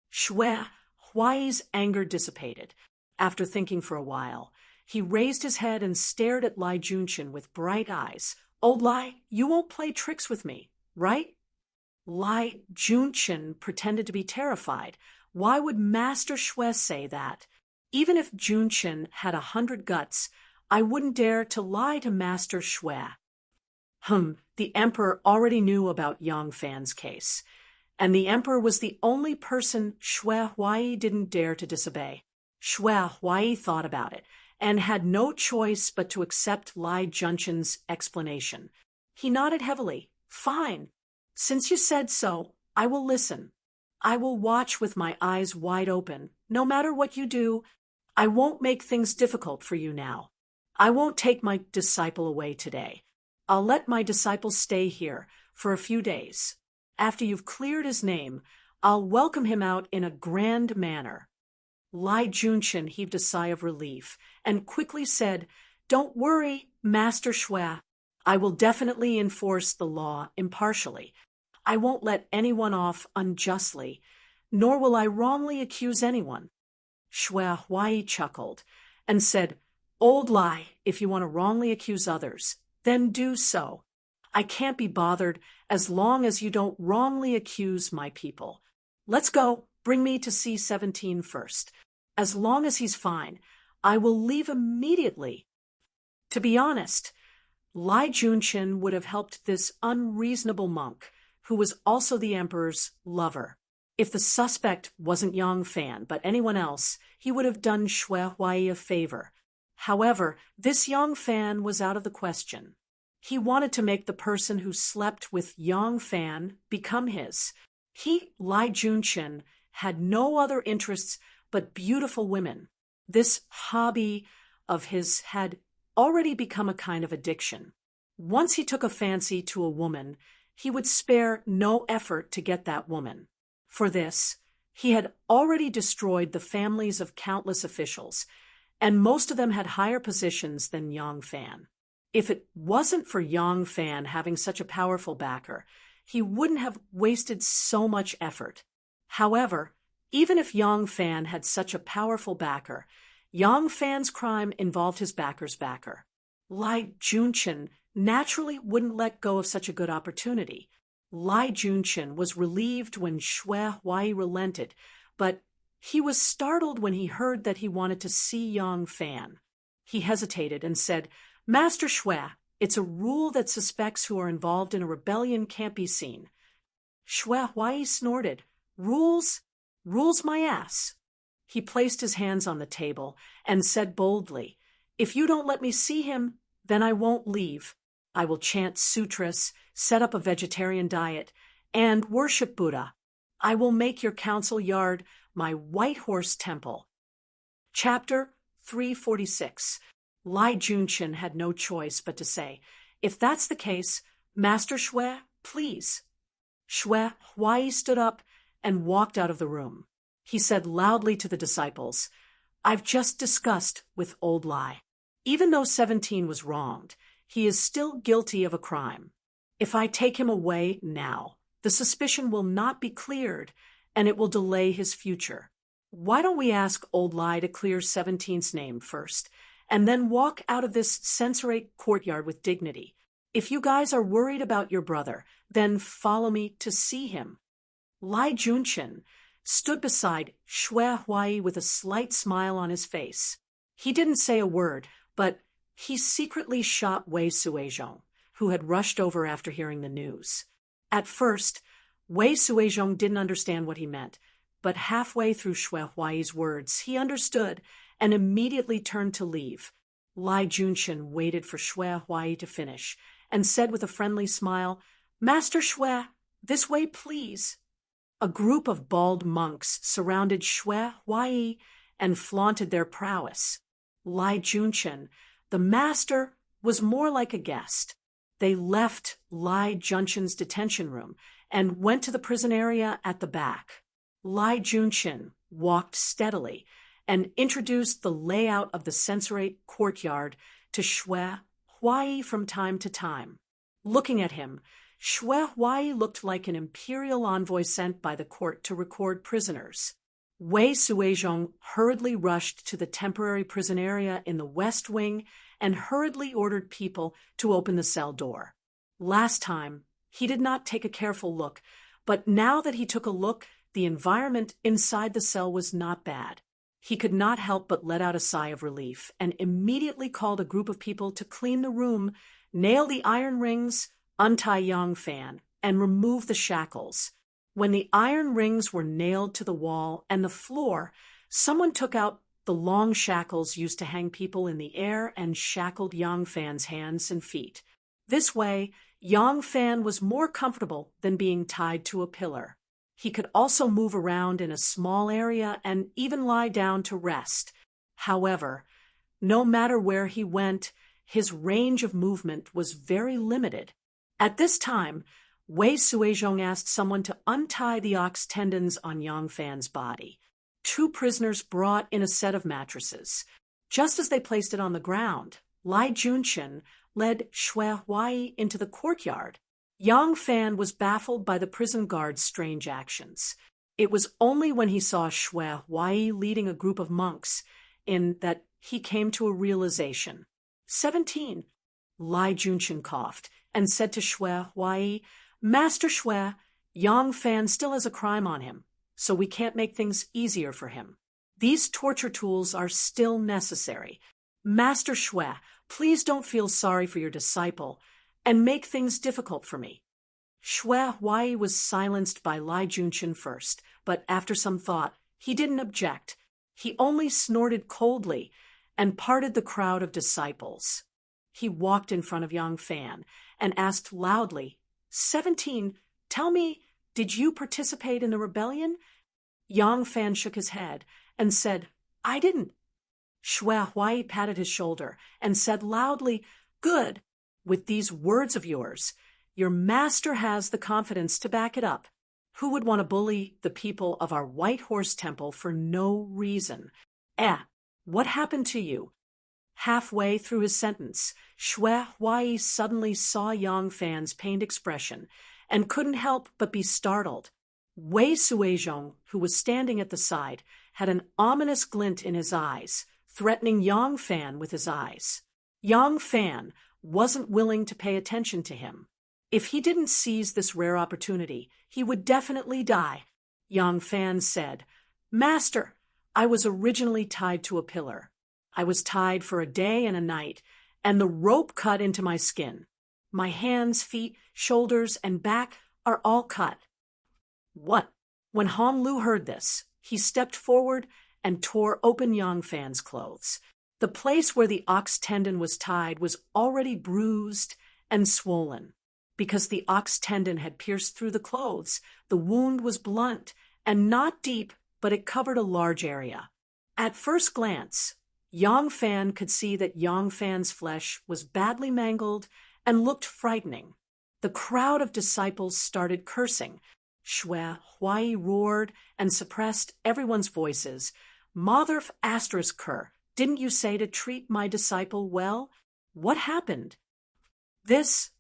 Shui Huai's anger dissipated. After thinking for a while, he raised his head and stared at Lai Junshin with bright eyes. "Old Lai, you won't play tricks with me, right?" Lai Junshin pretended to be terrified. Why would Master Shui say that? Even if Junshin had 100 guts, I wouldn't dare to lie to Master Shui. The emperor already knew about Yang Fan's case, and the emperor was the only person Shui Huai didn't dare to disobey. Shui Huai thought about it and had no choice but to accept Lai Junshin's explanation. He nodded heavily. "Fine. Since you said so, I will listen. I will watch with my eyes wide open. No matter what you do, I won't make things difficult for you now. I won't take my disciple away today. I'll let my disciple stay here for a few days. After you've cleared his name, I'll welcome him out in a grand manner." Lai Junshin heaved a sigh of relief and quickly said, "Don't worry, Master Shui. I will definitely enforce the law impartially. I won't let anyone off unjustly, nor will I wrongly accuse anyone." Shui Huai chuckled and said, "Old Lai, if you want to wrongly accuse others, then do so. I can't be bothered as long as you don't wrongly accuse my people. Let's go. Bring me to C-17 first. As long as he's fine, I will leave immediately." To be honest, Lai Junshin would have helped this unreasonable monk, who was also the emperor's lover. If the suspect wasn't Yang Fan, but anyone else, he would have done Shui Huai a favor. However, this Yang Fan was out of the question. He wanted to make the person who slept with Yang Fan become his. He, Lai Junshin, had no other interests but beautiful women. This hobby of his had already become a kind of addiction. Once he took a fancy to a woman, he would spare no effort to get that woman. For this, he had already destroyed the families of countless officials, and most of them had higher positions than Yang Fan. If it wasn't for Yang Fan having such a powerful backer, he wouldn't have wasted so much effort. However, even if Yang Fan had such a powerful backer, Yang Fan's crime involved his backer's backer. Lai Junshin naturally wouldn't let go of such a good opportunity. Lai Junshin was relieved when Shui Huai relented, but he was startled when he heard that he wanted to see Yang Fan. He hesitated and said, "Master Shui, It's a rule that suspects who are involved in a rebellion can't be seen. Xue Huai snorted. Rules? Rules my ass. He placed his hands on the table and said boldly, If you don't let me see him, then I won't leave. I will chant sutras, set up a vegetarian diet, and worship Buddha. I will make your council yard my white horse temple. Chapter 346. Lai Junchen had no choice but to say, If that's the case, Master Xue, please. Xue Huai stood up and walked out of the room. He said loudly to the disciples, I've just discussed with old Lai. Even though 17 was wronged, he is still guilty of a crime. If I take him away now, the suspicion will not be cleared, and it will delay his future. Why don't we ask old Lai to clear 17's name first, and then walk out of this censorate courtyard with dignity? If you guys are worried about your brother, then follow me to see him. Lai Junchen stood beside Xue Huai with a slight smile on his face. He didn't say a word, but he secretly shot Wei Suizhong, who had rushed over after hearing the news. At first, Wei Suizhong didn't understand what he meant, but halfway through Xue Huai's words, he understood and immediately turned to leave. Lai Junchen waited for Xue Huai to finish and said with a friendly smile, Master Xue, this way, please. A group of bald monks surrounded Xue Huai and flaunted their prowess. Lai Junchen, the master, was more like a guest. They left Lai Junchen's detention room and went to the prison area at the back. Lai Junchen walked steadily and introduced the layout of the censorate courtyard to Xue Huai from time to time. Looking at him, Xue Huai looked like an imperial envoy sent by the court to record prisoners. Wei Suizhong hurriedly rushed to the temporary prison area in the west wing and hurriedly ordered people to open the cell door. Last time, he did not take a careful look, but now that he took a look, the environment inside the cell was not bad. He could not help but let out a sigh of relief and immediately called a group of people to clean the room, nail the iron rings, untie Yang Fan, and remove the shackles. When the iron rings were nailed to the wall and the floor, someone took out the long shackles used to hang people in the air and shackled Yang Fan's hands and feet. This way, Yang Fan was more comfortable than being tied to a pillar. He could also move around in a small area and even lie down to rest. However, no matter where he went, his range of movement was very limited. At this time, Wei Suizhong asked someone to untie the ox tendons on Yang Fan's body. 2 prisoners brought in a set of mattresses. Just as they placed it on the ground, Lai Junchen led Xue Huai into the courtyard. Yang Fan was baffled by the prison guard's strange actions. It was only when he saw Xue Huai leading a group of monks that he came to a realization. 17. Lai Junchen coughed and said to Xue Huai, Master Xue, Yang Fan still has a crime on him, so we can't make things easier for him. These torture tools are still necessary. Master Xue, please don't feel sorry for your disciple and make things difficult for me. Xue Huai was silenced by Lai Junchen first, but after some thought, he didn't object. He only snorted coldly and parted the crowd of disciples. He walked in front of Yang Fan and asked loudly, 17, tell me, did you participate in the rebellion? Yang Fan shook his head and said, I didn't. Xue Huai patted his shoulder and said loudly, Good. With these words of yours, your master has the confidence to back it up. Who would want to bully the people of our White Horse Temple for no reason? What happened to you? Halfway through his sentence, Xue Huai suddenly saw Yang Fan's pained expression and couldn't help but be startled. Wei Suizhong, who was standing at the side, had an ominous glint in his eyes, threatening Yang Fan with his eyes. Yang Fan wasn't willing to pay attention to him. If he didn't seize this rare opportunity, he would definitely die. Yang Fan said, Master, I was originally tied to a pillar. I was tied for a day and a night, and the rope cut into my skin. My hands, feet, shoulders, and back are all cut." "What?" When Hong Lu heard this, he stepped forward and tore open Yang Fan's clothes. The place where the ox tendon was tied was already bruised and swollen. Because the ox tendon had pierced through the clothes, the wound was blunt and not deep, but it covered a large area. At first glance, Yang Fan could see that Yang Fan's flesh was badly mangled and looked frightening. The crowd of disciples started cursing. Shui Huai roared and suppressed everyone's voices. "Mother asterisk Kerr, didn't you say to treat my disciple well? What happened?" This,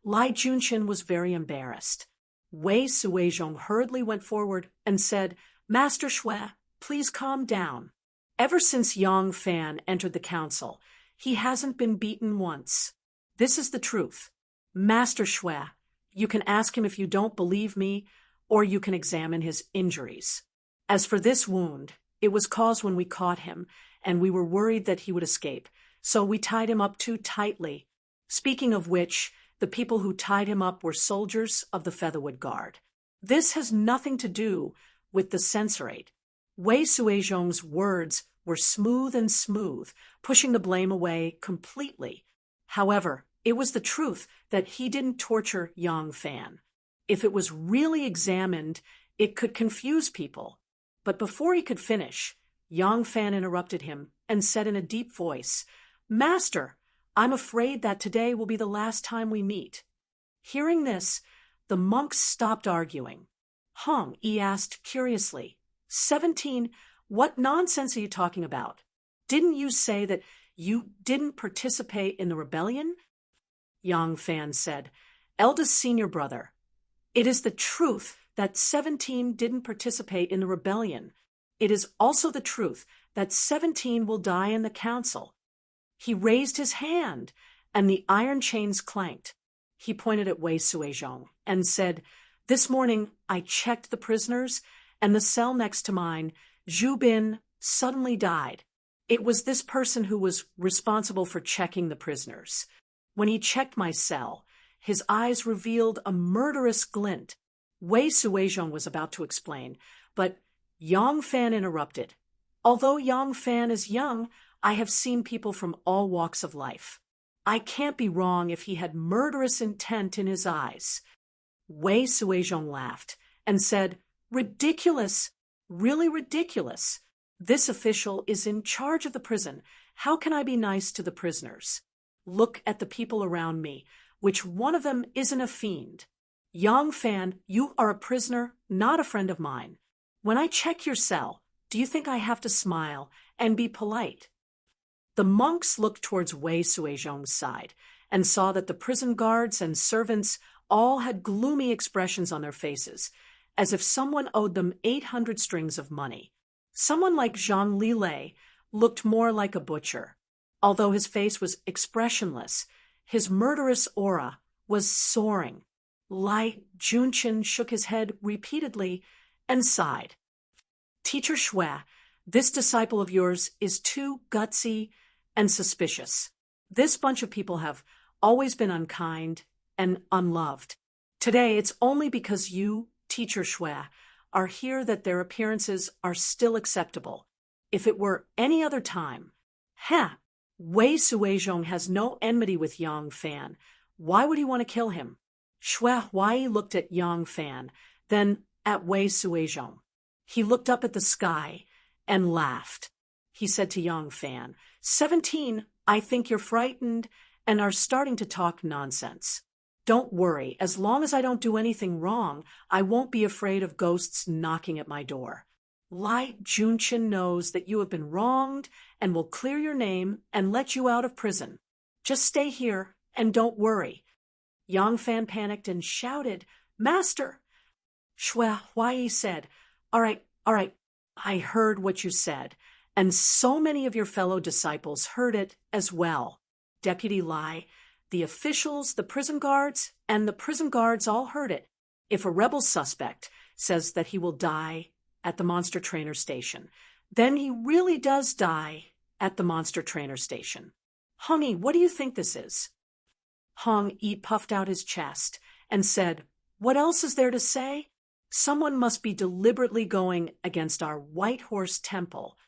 Lai Junqian was very embarrassed. Wei Suizhong hurriedly went forward and said, "Master Shui, please calm down. Ever since Yang Fan entered the council, he hasn't been beaten once. This is the truth. Master Shui, you can ask him if you don't believe me, or you can examine his injuries. As for this wound, it was caused when we caught him, and we were worried that he would escape, so we tied him up too tightly. Speaking of which, the people who tied him up were soldiers of the Featherwood Guard. This has nothing to do with the censorate." Wei Suizhong's words were smooth, pushing the blame away completely. However, it was the truth that he didn't torture Yang Fan. If it was really examined, it could confuse people. But before he could finish, Yang Fan interrupted him and said in a deep voice, "Master, I'm afraid that today will be the last time we meet." Hearing this, the monks stopped arguing. Hong Yi asked curiously, 17, what nonsense are you talking about? Didn't you say that you didn't participate in the rebellion?" Yang Fan said, "Eldest senior brother, it is the truth that 17 didn't participate in the rebellion. It is also the truth that 17 will die in the council." He raised his hand, and the iron chains clanked. He pointed at Wei Suizhong and said, "This morning I checked the prisoners, and the cell next to mine, Zhu Bin, suddenly died. It was this person who was responsible for checking the prisoners. When he checked my cell, his eyes revealed a murderous glint." Wei Suizhong was about to explain, but Yang Fan interrupted. "Although Yang Fan is young, I have seen people from all walks of life. I can't be wrong if he had murderous intent in his eyes." Wei Suizhong laughed and said, "Ridiculous, really ridiculous. This official is in charge of the prison. How can I be nice to the prisoners? Look at the people around me. Which one of them isn't a fiend? Yang Fan, you are a prisoner, not a friend of mine. When I check your cell, do you think I have to smile and be polite?" The monks looked towards Wei Suizhong's side and saw that the prison guards and servants all had gloomy expressions on their faces, as if someone owed them 800 strings of money. Someone like Zhang Lilei looked more like a butcher. Although his face was expressionless, his murderous aura was soaring. Lai Junqian shook his head repeatedly and sighed. "Teacher Shui, this disciple of yours is too gutsy and suspicious. This bunch of people have always been unkind and unloved. Today it's only because you, Teacher Shui, are here that their appearances are still acceptable. If it were any other time..." Wei Suizhong has no enmity with Yang Fan. Why would he want to kill him? Shui Huai looked at Yang Fan, then at Wei Suizhong. He looked up at the sky and laughed. He said to Yang Fan, 17, I think you're frightened and are starting to talk nonsense. Don't worry, as long as I don't do anything wrong, I won't be afraid of ghosts knocking at my door. Lai Junqian knows that you have been wronged and will clear your name and let you out of prison. Just stay here and don't worry. Yang Fan panicked and shouted, Master! Shui Huai said, All right, I heard what you said, and so many of your fellow disciples heard it as well. Deputy Lai, the officials, the prison guards, and the prison guards all heard it. If a rebel suspect says that he will die at the monster trainer station, then he really does die at the monster trainer station. Hong-yi, what do you think this is? Hong-yi puffed out his chest and said, what else is there to say? Someone must be deliberately going against our white horse temple.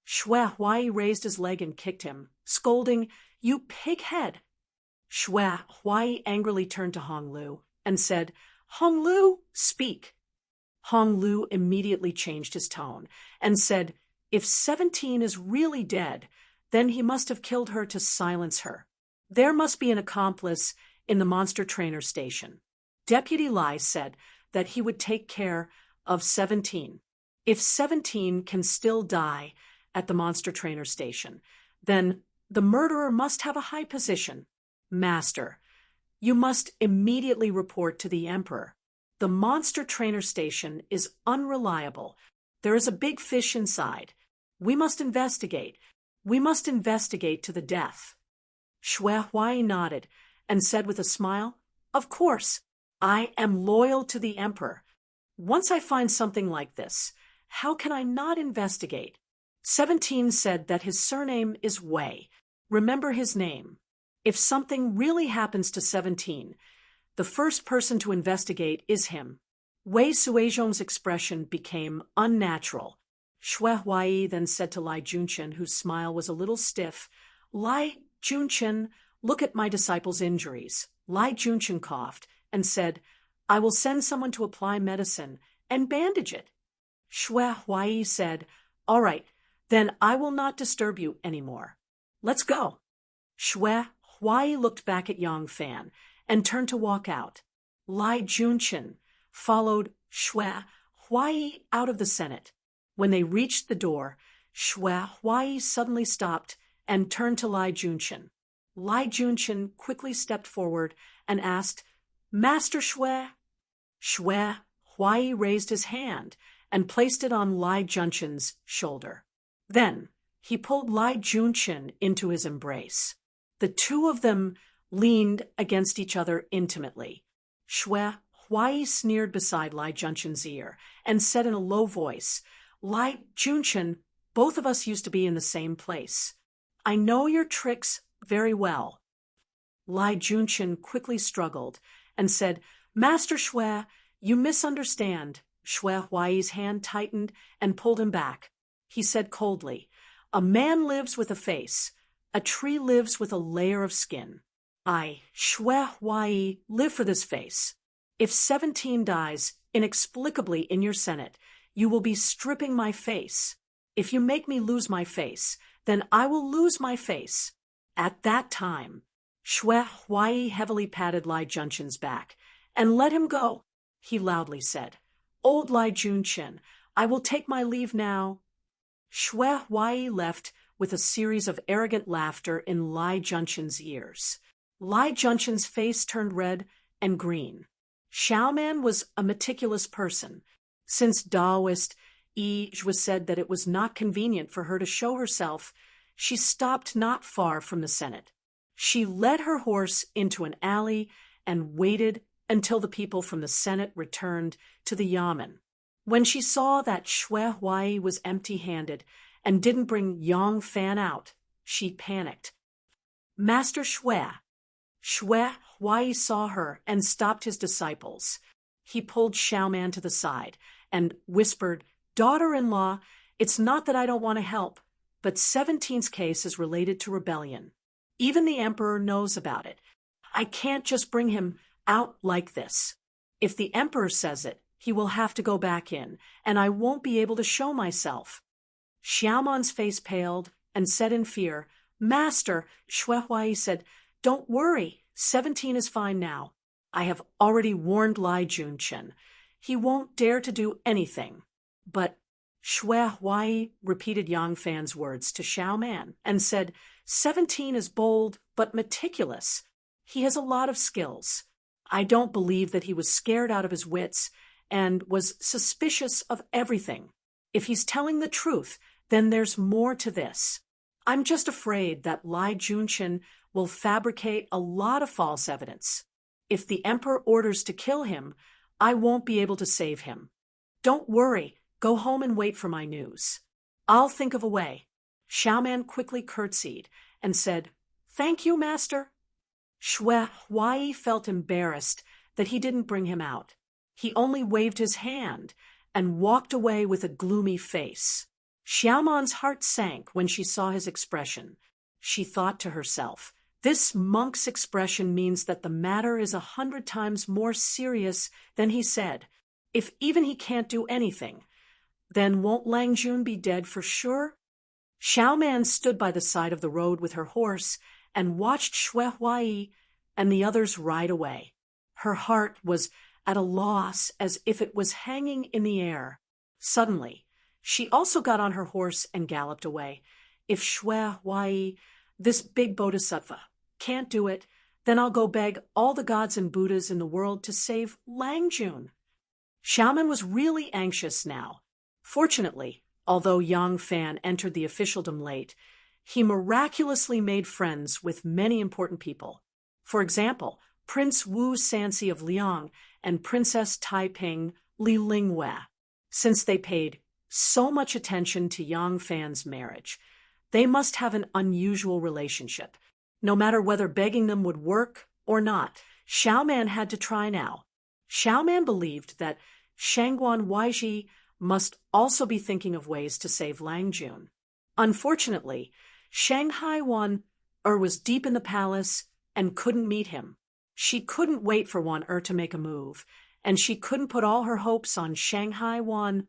Shui Huai raised his leg and kicked him, scolding, you pighead. Shui Huai angrily turned to Hong Lu and said, Hong Lu, speak. Hong Lu immediately changed his tone and said, if 17 is really dead, then he must have killed her to silence her. There must be an accomplice in the monster trainer station. Deputy Lai said that he would take care of 17. If 17 can still die at the monster trainer station, then the murderer must have a high position. Master, you must immediately report to the Emperor. The monster trainer station is unreliable. There is a big fish inside. We must investigate. We must investigate to the death. Shui Huai nodded and said with a smile, of course, I am loyal to the Emperor. Once I find something like this, how can I not investigate? 17 said that his surname is Wei. Remember his name. If something really happens to 17, the first person to investigate is him. Wei Suizhong's expression became unnatural. Shui Huai then said to Lai Junchen, whose smile was a little stiff, Lai Junchen, look at my disciple's injuries. Lai Junchen coughed and said, I will send someone to apply medicine and bandage it. Shui Huai said, all right, then I will not disturb you anymore. Let's go. Shui Huai looked back at Yang Fan and turned to walk out. Lai Junchen followed Shui Huai out of the Senate. When they reached the door, Shui Huai suddenly stopped and turned to Lai Junchen. Lai Junchen quickly stepped forward and asked, Master Shui? Shui Huai raised his hand and placed it on Lai Junchen's shoulder. Then he pulled Lai Junchen into his embrace. The two of them leaned against each other intimately. Shui Huai sneered beside Lai Junchen's ear and said in a low voice, Lai Junchen, both of us used to be in the same place. I know your tricks very well. Lai Junchen quickly struggled and said, Master Shui, you misunderstand. Shui Huai's hand tightened and pulled him back. He said coldly, a man lives with a face. A tree lives with a layer of skin. I, Shui Huai, live for this face. If 17 dies inexplicably in your Senate, you will be stripping my face. If you make me lose my face, then I will lose my face. At that time, Shui Huai heavily patted Lai Junchen's back and let him go. He loudly said, Old Lai Junchen, I will take my leave now. Shui Huai left with a series of arrogant laughter in Lai Junchen's ears. Lai Junchen's face turned red and green. Xiaoman was a meticulous person. Since Taoist Yi was said that it was not convenient for her to show herself, she stopped not far from the Senate. She led her horse into an alley and waited until the people from the Senate returned to the Yamen. When she saw that Shui Huai was empty-handed and didn't bring Yang Fan out, she panicked. Master Shui. Shui Huai saw her and stopped his disciples. He pulled Xiaoman to the side and whispered, Daughter-in-law, it's not that I don't want to help, but 17's case is related to rebellion. Even the Emperor knows about it. I can't just bring him out like this. If the Emperor says it, he will have to go back in, and I won't be able to show myself. Xiaoman's face paled and said in fear, Master, Shui Huai said, Don't worry, 17 is fine now. I have already warned Lai Junchen. He won't dare to do anything. But Shui Huai repeated Yang Fan's words to Xiaoman and said, 17 is bold but meticulous. He has a lot of skills. I don't believe that he was scared out of his wits and was suspicious of everything. If he's telling the truth, then there's more to this. I'm just afraid that Lai Junchen will fabricate a lot of false evidence. If the Emperor orders to kill him, I won't be able to save him. Don't worry, go home and wait for my news. I'll think of a way. Xiaoman quickly curtsied and said, Thank you, master. Xue Huai felt embarrassed that he didn't bring him out. He only waved his hand and walked away with a gloomy face. Xiaoman's heart sank when she saw his expression. She thought to herself, this monk's expression means that the matter is 100 times more serious than he said. If even he can't do anything, then won't Lang Jun be dead for sure? Xiaoman stood by the side of the road with her horse and watched Xue Huai and the others ride away. Her heart was at a loss, as if it was hanging in the air. Suddenly, she also got on her horse and galloped away. If Xue Huai, this big bodhisattva, can't do it, then I'll go beg all the gods and Buddhas in the world to save Lang Jun. Xiaoman was really anxious now. Fortunately, although Yang Fan entered the officialdom late, he miraculously made friends with many important people. For example, Prince Wu Sanxi of Liang and Princess Taiping Li Lingwe. Since they paid so much attention to Yang Fan's marriage, they must have an unusual relationship. No matter whether begging them would work or not, Xiaoman had to try now. Xiaoman believed that Shangguan Weizhi must also be thinking of ways to save Lang Jun. Unfortunately, Shanghai Wan was deep in the palace and couldn't meet him. She couldn't wait for Wan to make a move, and she couldn't put all her hopes on Shanghai Wan.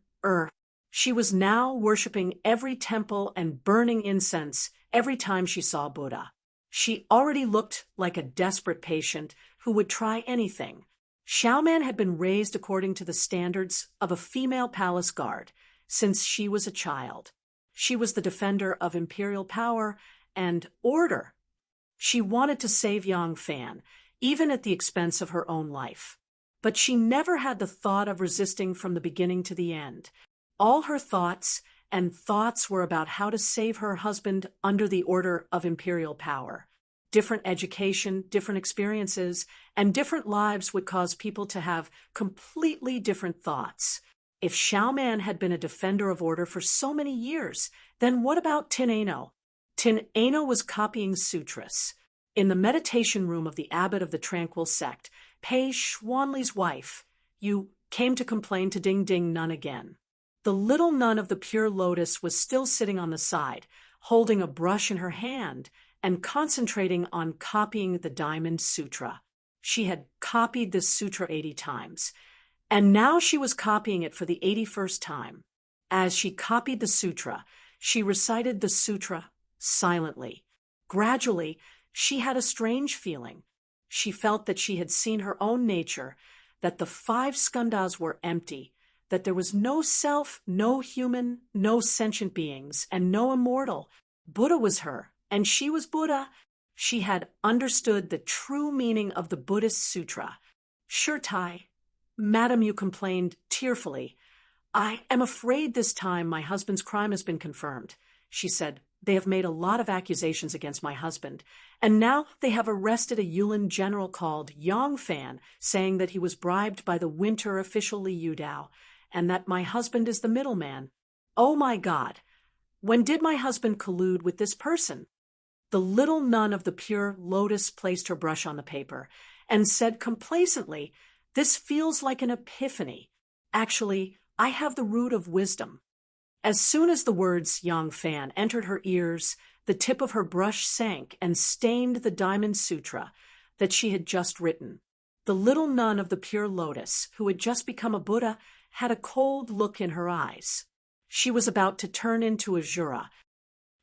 She was now worshipping every temple and burning incense every time she saw Buddha. She already looked like a desperate patient who would try anything. Xiaoman had been raised according to the standards of a female palace guard since she was a child. She was the defender of imperial power and order. She wanted to save Yang Fan, even at the expense of her own life. But she never had the thought of resisting from the beginning to the end. All her thoughts were about how to save her husband under the order of imperial power. Different education, different experiences, and different lives would cause people to have completely different thoughts. If Xiaoman had been a defender of order for so many years, then what about Tin Ano? Tin Ano was copying sutras. In the meditation room of the abbot of the tranquil sect, Pei Xuanli's wife, you came to complain to Ding Ding Nun again. The little nun of the pure lotus was still sitting on the side, holding a brush in her hand and concentrating on copying the Diamond Sutra. She had copied this sutra 80 times, and now she was copying it for the 81st time. As she copied the sutra, she recited the sutra silently. Gradually, she had a strange feeling. She felt that she had seen her own nature, that the 5 skandhas were empty, that there was no self, no human, no sentient beings, and no immortal. Buddha was her, and she was Buddha. She had understood the true meaning of the Buddhist sutra. Sure, Tai, Madam, you complained tearfully. I am afraid this time my husband's crime has been confirmed, she said. They have made a lot of accusations against my husband, and now they have arrested a Yulin general called Yang Fan, saying that he was bribed by the winter official Li Yudao, and that my husband is the middleman. Oh my God! When did my husband collude with this person? The little nun of the pure lotus placed her brush on the paper and said complacently, "This feels like an epiphany. Actually, I have the root of wisdom." As soon as the words Yang Fan entered her ears, the tip of her brush sank and stained the Diamond Sutra that she had just written. The little nun of the pure lotus, who had just become a Buddha, had a cold look in her eyes. She was about to turn into a Jura.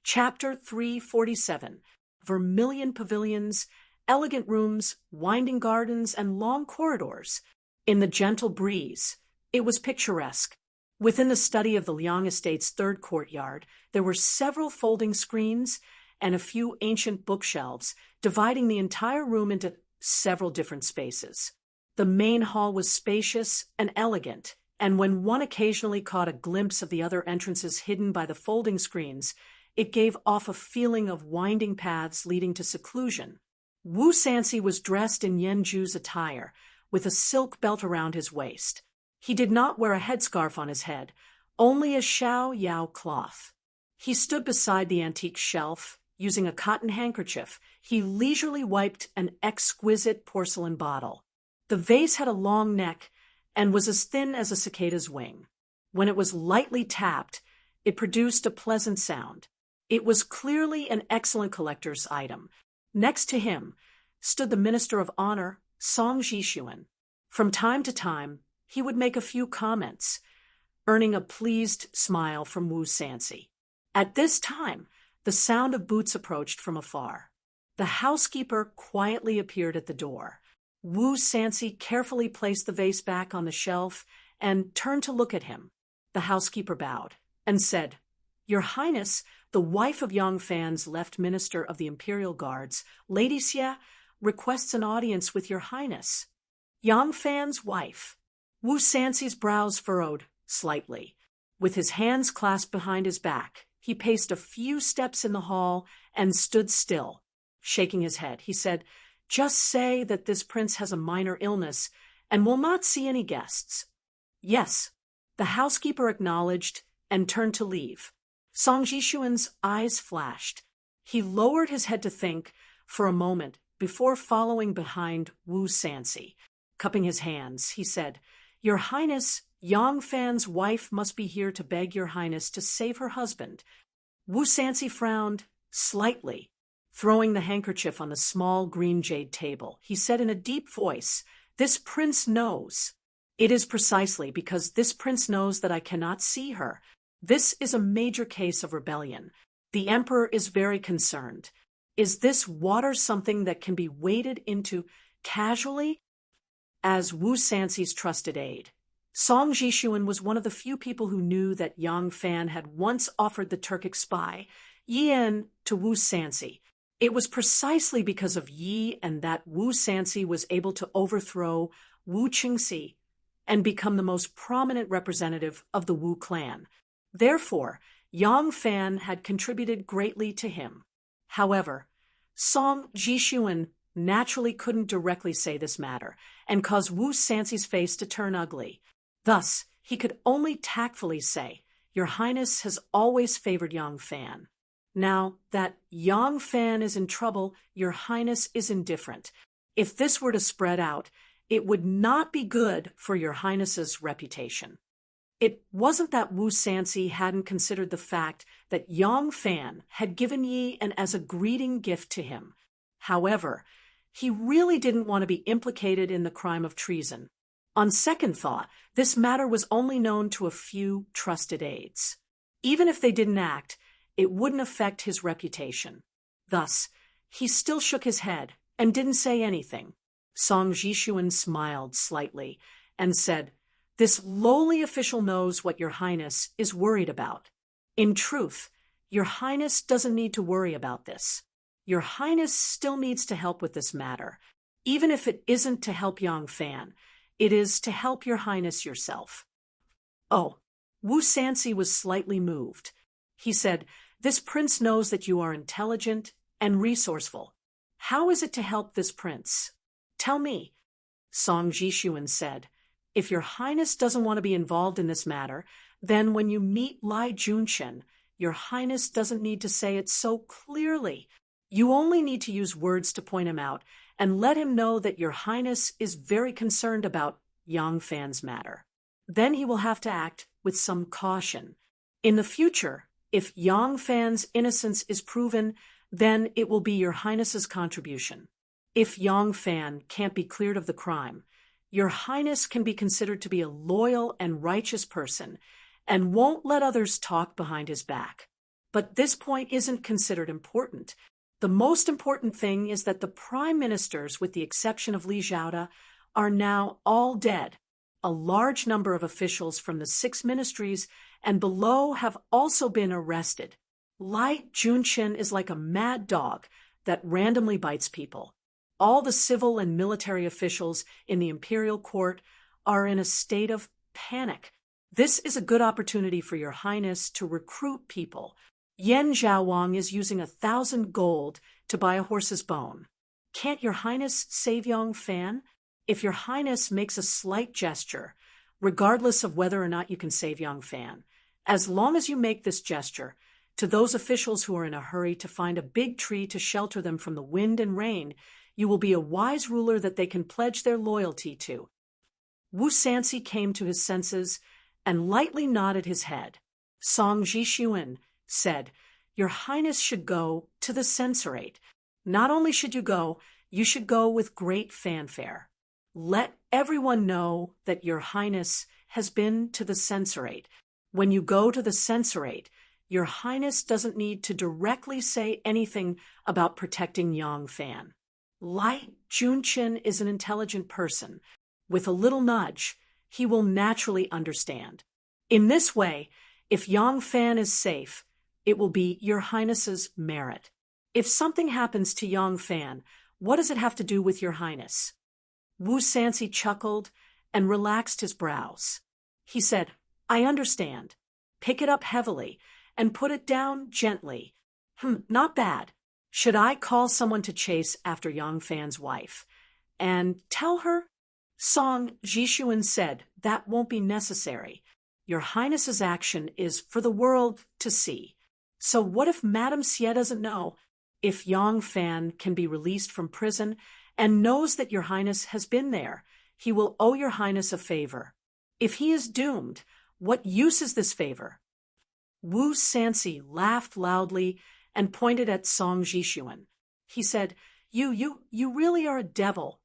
Chapter 347. Vermilion pavilions, elegant rooms, winding gardens, and long corridors. In the gentle breeze, it was picturesque. Within the study of the Liang estate's third courtyard, there were several folding screens and a few ancient bookshelves, dividing the entire room into several different spaces. The main hall was spacious and elegant, and when one occasionally caught a glimpse of the other entrances hidden by the folding screens, it gave off a feeling of winding paths leading to seclusion. Wu Sanxi was dressed in Yenju's attire, with a silk belt around his waist. He did not wear a headscarf on his head, only a Xiao Yao cloth. He stood beside the antique shelf using a cotton handkerchief, he leisurely wiped an exquisite porcelain bottle. The vase had a long neck and was as thin as a cicada's wing. When it was lightly tapped, it produced a pleasant sound. It was clearly an excellent collector's item. Next to him stood the Minister of Honor, Song Jishuan. From time to time, he would make a few comments, earning a pleased smile from Wu Sansi. At this time, the sound of boots approached from afar. The housekeeper quietly appeared at the door. Wu Sansi carefully placed the vase back on the shelf and turned to look at him. The housekeeper bowed and said, "Your Highness, the wife of Yang Fan's left minister of the Imperial Guards, Lady Xie, requests an audience with Your Highness." Yang Fan's wife. Wu Sansi's brows furrowed slightly. With his hands clasped behind his back, he paced a few steps in the hall and stood still. Shaking his head, he said, "Just say that this prince has a minor illness and will not see any guests." "Yes." The housekeeper acknowledged and turned to leave. Song Jishuan's eyes flashed. He lowered his head to think for a moment before following behind Wu Sansi. Cupping his hands, he said, "Your Highness, Yang Fan's wife must be here to beg Your Highness to save her husband." Wu Sansi frowned slightly. Throwing the handkerchief on the small green jade table, he said in a deep voice, "This prince knows. It is precisely because this prince knows that I cannot see her. This is a major case of rebellion. The emperor is very concerned. Is this water something that can be waded into casually?" As Wu Sansi's trusted aide, Song Jishuan was one of the few people who knew that Yang Fan had once offered the Turkic spy, Yi, to Wu Sansi. It was precisely because of Yi and that Wu Sansi was able to overthrow Wu Qingxi and become the most prominent representative of the Wu clan. Therefore, Yang Fan had contributed greatly to him. However, Song Jishuan naturally couldn't directly say this matter and caused Wu Sansi's face to turn ugly. Thus, he could only tactfully say, "Your Highness has always favored Yang Fan. Now that Yang Fan is in trouble, Your Highness is indifferent. If this were to spread out, it would not be good for Your Highness's reputation." It wasn't that Wu Sansi hadn't considered the fact that Yang Fan had given Yi as a greeting gift to him. However, he really didn't want to be implicated in the crime of treason. On second thought, this matter was only known to a few trusted aides. Even if they didn't act, it wouldn't affect his reputation. Thus, he still shook his head and didn't say anything. Song Jishuan smiled slightly and said, "This lowly official knows what Your Highness is worried about. In truth, Your Highness doesn't need to worry about this. Your Highness still needs to help with this matter. Even if it isn't to help Yang Fan, it is to help Your Highness yourself." "Oh." Wu Sansi was slightly moved. He said, "This prince knows that you are intelligent and resourceful. How is it to help this prince? Tell me." Song Jishuan said, "If Your Highness doesn't want to be involved in this matter, then when you meet Lai Junchen, Your Highness doesn't need to say it so clearly. You only need to use words to point him out and let him know that Your Highness is very concerned about Yang Fan's matter. Then he will have to act with some caution. In the future, if Yang Fan's innocence is proven, then it will be Your Highness's contribution. If Yang Fan can't be cleared of the crime, Your Highness can be considered to be a loyal and righteous person and won't let others talk behind his back. But this point isn't considered important. The most important thing is that the prime ministers, with the exception of Li Zhaoda, are now all dead. A large number of officials from the 6 ministries and below have also been arrested. Lai Junchen is like a mad dog that randomly bites people. All the civil and military officials in the imperial court are in a state of panic. This is a good opportunity for Your Highness to recruit people. Yan Zhaowang is using 1,000 gold to buy a horse's bone. Can't Your Highness save Yang Fan? If Your Highness makes a slight gesture, regardless of whether or not you can save Yang Fan, as long as you make this gesture, To those officials who are in a hurry to find a big tree to shelter them from the wind and rain, you will be a wise ruler that they can pledge their loyalty to. Wu Sansi came to his senses and lightly nodded his head. Song Jixuan said, "Your Highness should go to the censorate. Not only should you should go with great fanfare. Let everyone know that Your Highness has been to the censorate. When you go to the censorate, Your Highness doesn't need to directly say anything about protecting Yang Fan. Lai Junqin is an intelligent person. With a little nudge, he will naturally understand. In this way, if Yang Fan is safe, it will be Your Highness's merit. If something happens to Yang Fan, what does it have to do with Your Highness?" Wu Sansi chuckled and relaxed his brows. He said, "I understand. Pick it up heavily and put it down gently. Not bad. Should I call someone to chase after Yang Fan's wife and tell her?" Song Jixuan said, "That won't be necessary. Your Highness's action is for the world to see. So what if Madame Xie doesn't know? If Yang Fan can be released from prison and knows that Your Highness has been there, he will owe Your Highness a favor. If he is doomed, what use is this favor?" Wu Sansi laughed loudly and pointed at Song Jixuan. He said, You really are a devil."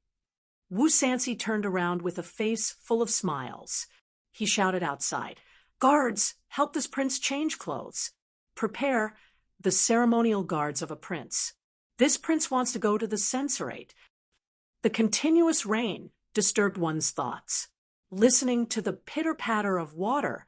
Wu Sansi turned around with a face full of smiles. He shouted outside, "Guards, help this prince change clothes. Prepare the ceremonial guards of a prince. This prince wants to go to the censorate." The continuous rain disturbed one's thoughts. Listening to the pitter-patter of water,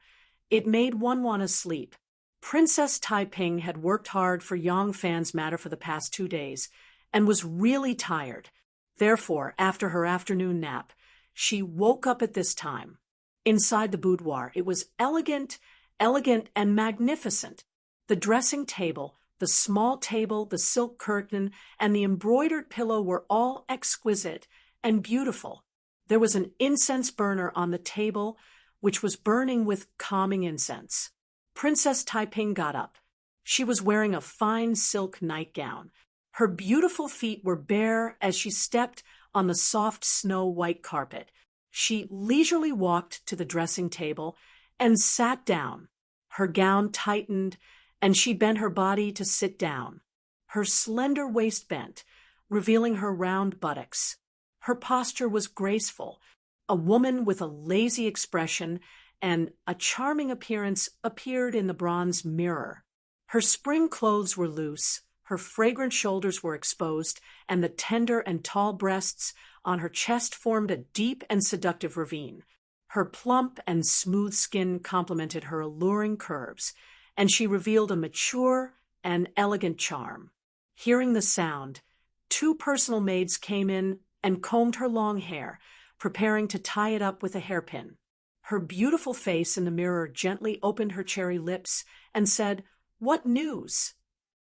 it made one want to sleep. Princess Taiping had worked hard for Yang Fan's matter for the past 2 days and was really tired. Therefore, after her afternoon nap, she woke up at this time. Inside the boudoir, it was elegant, and magnificent. The dressing table, the small table, the silk curtain, and the embroidered pillow were all exquisite and beautiful. There was an incense burner on the table, which was burning with calming incense. Princess Taiping got up. She was wearing a fine silk nightgown. Her beautiful feet were bare as she stepped on the soft snow-white carpet. She leisurely walked to the dressing table and sat down. Her gown tightened, and she bent her body to sit down. Her slender waist bent, revealing her round buttocks. Her posture was graceful. A woman with a lazy expression and a charming appearance appeared in the bronze mirror. Her spring clothes were loose, her fragrant shoulders were exposed, and the tender and tall breasts on her chest formed a deep and seductive ravine. Her plump and smooth skin complemented her alluring curves, and she revealed a mature and elegant charm. Hearing the sound, 2 personal maids came in and combed her long hair, preparing to tie it up with a hairpin. Her beautiful face in the mirror gently opened her cherry lips and said, "What news?"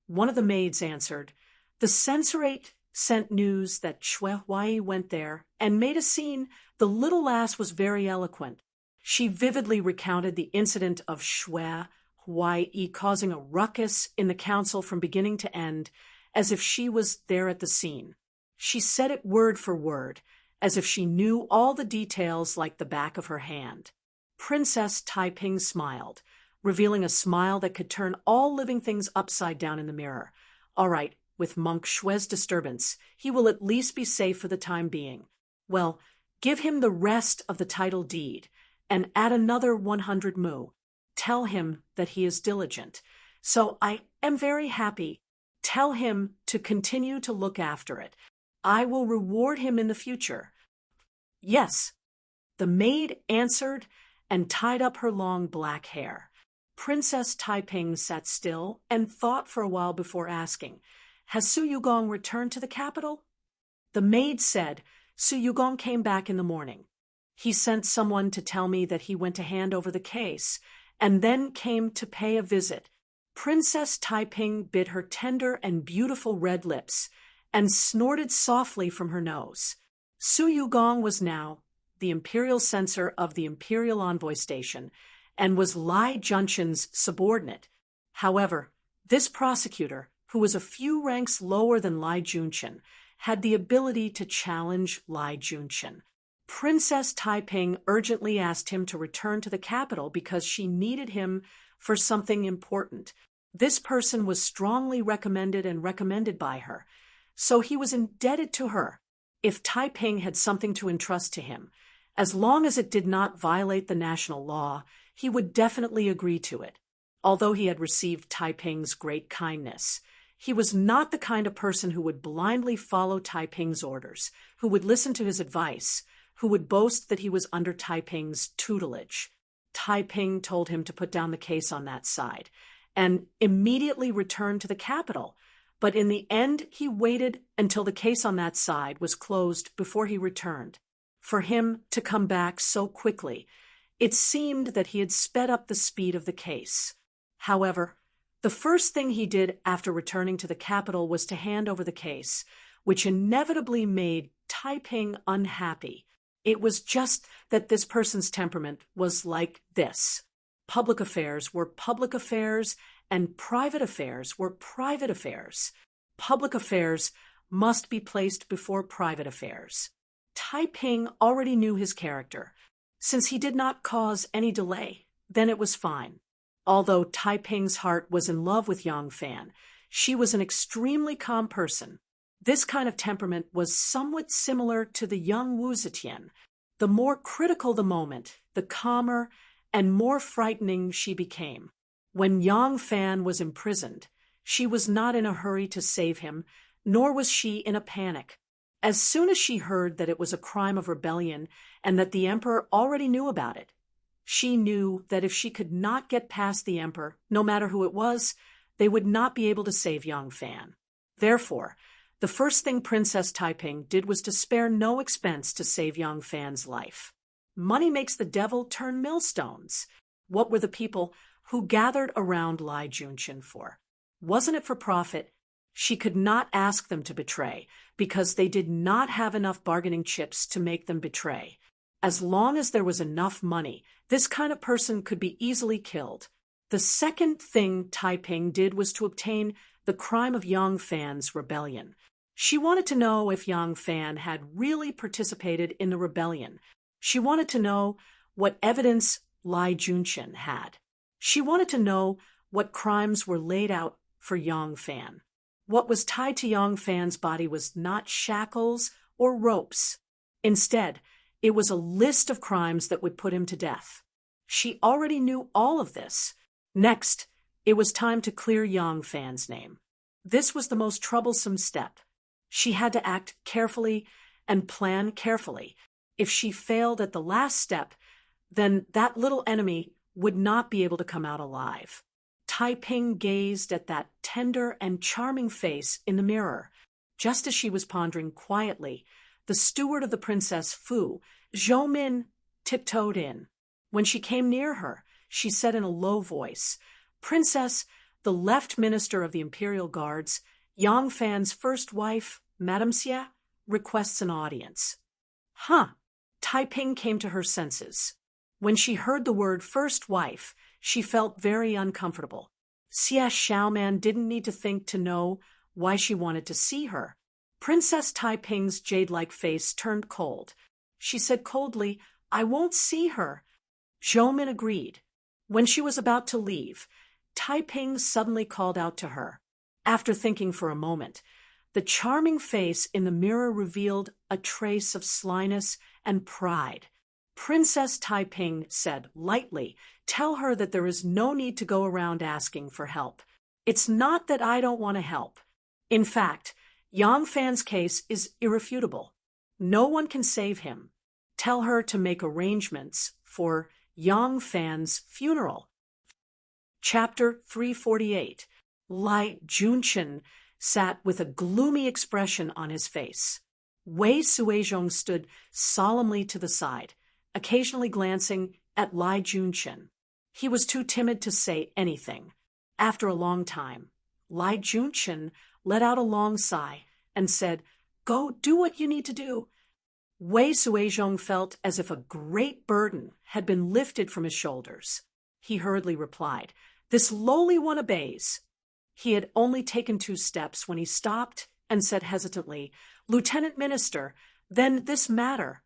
One of the maids answered, "The censorate sent news that Shui Huai went there and made a scene. The little lass was very eloquent. She vividly recounted the incident of Shui Huai causing a ruckus in the council from beginning to end, as if she was there at the scene. She said it word for word, as if she knew all the details like the back of her hand." Princess Taiping smiled, revealing a smile that could turn all living things upside down in the mirror. "All right, with Monk Shui's disturbance, he will at least be safe for the time being. Well, give him the rest of the title deed, and add another 100 mu. Tell him that he is diligent. So I am very happy. Tell him to continue to look after it. I will reward him in the future." "Yes," the maid answered and tied up her long black hair. Princess Taiping sat still and thought for a while before asking, "Has Su Yugong returned to the capital?" The maid said, "Su Yugong came back in the morning. He sent someone to tell me that he went to hand over the case, and then came to pay a visit." Princess Taiping bit her tender and beautiful red lips and snorted softly from her nose. Su Yugong was now the imperial censor of the imperial envoy station and was Lai Junqin's subordinate. However, This prosecutor, who was a few ranks lower than Lai Junchen, had the ability to challenge Lai Junchen. Princess Taiping urgently asked him to return to the capital because she needed him for something important. This person was strongly recommended by her, so he was indebted to her. If Taiping had something to entrust to him, as long as it did not violate the national law, he would definitely agree to it. Although he had received Taiping's great kindness, he was not the kind of person who would blindly follow Taiping's orders, who would listen to his advice, who would boast that he was under Taiping's tutelage. Taiping told him to put down the case on that side and immediately return to the capital. But in the end, he waited until the case on that side was closed before he returned. For him to come back so quickly, it seemed that he had sped up the speed of the case. However, the first thing he did after returning to the capital was to hand over the case, which inevitably made Taiping unhappy. It was just that this person's temperament was like this. Public affairs were public affairs, and private affairs were private affairs. Public affairs must be placed before private affairs. Taiping already knew his character. Since he did not cause any delay, then it was fine. Although Taiping's heart was in love with Yang Fan, she was an extremely calm person. This kind of temperament was somewhat similar to the young Wu Zetian. The more critical the moment, the calmer and more frightening she became. When Yang Fan was imprisoned, she was not in a hurry to save him, nor was she in a panic. As soon as she heard that it was a crime of rebellion and that the emperor already knew about it, she knew that if she could not get past the emperor, no matter who it was, they would not be able to save Yang Fan. Therefore, the first thing Princess Taiping did was to spare no expense to save Yang Fan's life. Money makes the devil turn millstones. What were the people who gathered around Lai Junchen for? Wasn't it for profit? She could not ask them to betray, because they did not have enough bargaining chips to make them betray. As long as there was enough money, this kind of person could be easily killed. The second thing Taiping did was to obtain the crime of Yang Fan's rebellion. She wanted to know if Yang Fan had really participated in the rebellion. She wanted to know what evidence Lai Junchen had. She wanted to know what crimes were laid out for Yang Fan. What was tied to Yang Fan's body was not shackles or ropes. Instead, it was a list of crimes that would put him to death. She already knew all of this. Next, it was time to clear Yang Fan's name. This was the most troublesome step. She had to act carefully and plan carefully. If she failed at the last step, then that little enemy would not be able to come out alive. Taiping gazed at that tender and charming face in the mirror. Just as she was pondering quietly, the steward of the Princess Fu, Zhou Min, tiptoed in. When she came near her, she said in a low voice, "Princess, the left minister of the Imperial Guards, Yang Fan's first wife, Madame Xia, requests an audience." Huh! Taiping came to her senses. When she heard the word first wife, she felt very uncomfortable. Xia Xiaoman didn't need to think to know why she wanted to see her. Princess Taiping's jade-like face turned cold. She said coldly, "I won't see her." Zhou Min agreed. When she was about to leave, Taiping suddenly called out to her. After thinking for a moment, the charming face in the mirror revealed a trace of slyness and pride. Princess Taiping said lightly, "Tell her that there is no need to go around asking for help. It's not that I don't want to help. In fact, Yang Fan's case is irrefutable. No one can save him. Tell her to make arrangements for Yang Fan's funeral." Chapter 348. Lai Junchen sat with a gloomy expression on his face. Wei Suizhong stood solemnly to the side, occasionally glancing at Lai Junchen. He was too timid to say anything. After a long time, Lai Junchen let out a long sigh and said, "Go do what you need to do." Wei Suizhong felt as if a great burden had been lifted from his shoulders. He hurriedly replied, "This lowly one obeys." He had only taken 2 steps when he stopped and said hesitantly, "Lieutenant Minister, then this matter."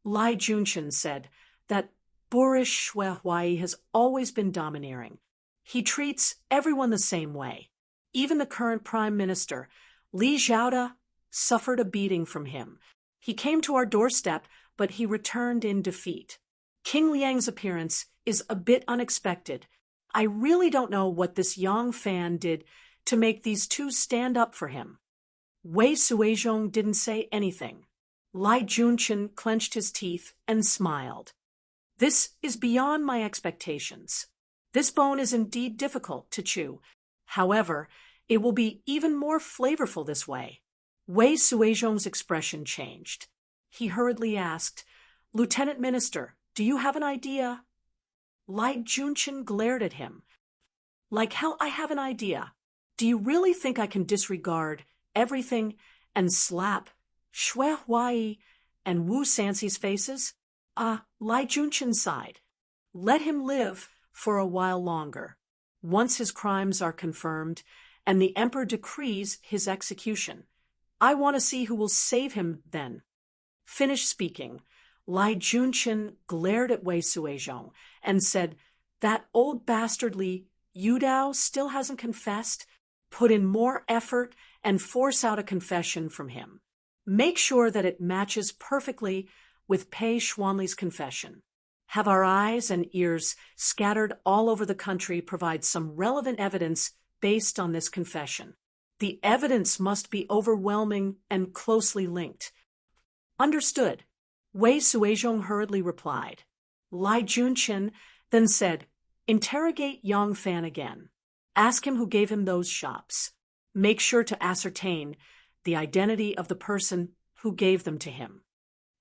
Lai Junshin said that Boris Shui has always been domineering. He treats everyone the same way. Even the current Prime Minister, Li Zhaoda, suffered a beating from him. He came to our doorstep, but he returned in defeat. King Liang's appearance is a bit unexpected. I really don't know what this Yang Fan did to make these 2 stand up for him. Wei Suizhong didn't say anything. Lai Junshin clenched his teeth and smiled. This is beyond my expectations. This bone is indeed difficult to chew. However, it will be even more flavorful this way. Wei Suizhong's expression changed. He hurriedly asked, "Lieutenant Minister, do you have an idea?" Lai Junshin glared at him. "Like hell I have an idea. Do you really think I can disregard everything and slap Shui Huai and Wu Sanxi's faces?" Lai Junshin sighed. "Let him live for a while longer. Once his crimes are confirmed and the emperor decrees his execution, I want to see who will save him then." Finished speaking, Lai Junshin glared at Wei Suizhong and said, "That old bastard Li Yudao still hasn't confessed. Put in more effort and force out a confession from him. Make sure that it matches perfectly with Pei Xuanli's confession. Have our eyes and ears scattered all over the country provide some relevant evidence based on this confession. The evidence must be overwhelming and closely linked." "Understood," Wei Suizhong hurriedly replied. Lai Junshin then said, "Interrogate Yang Fan again. Ask him who gave him those shops. Make sure to ascertain the identity of the person who gave them to him."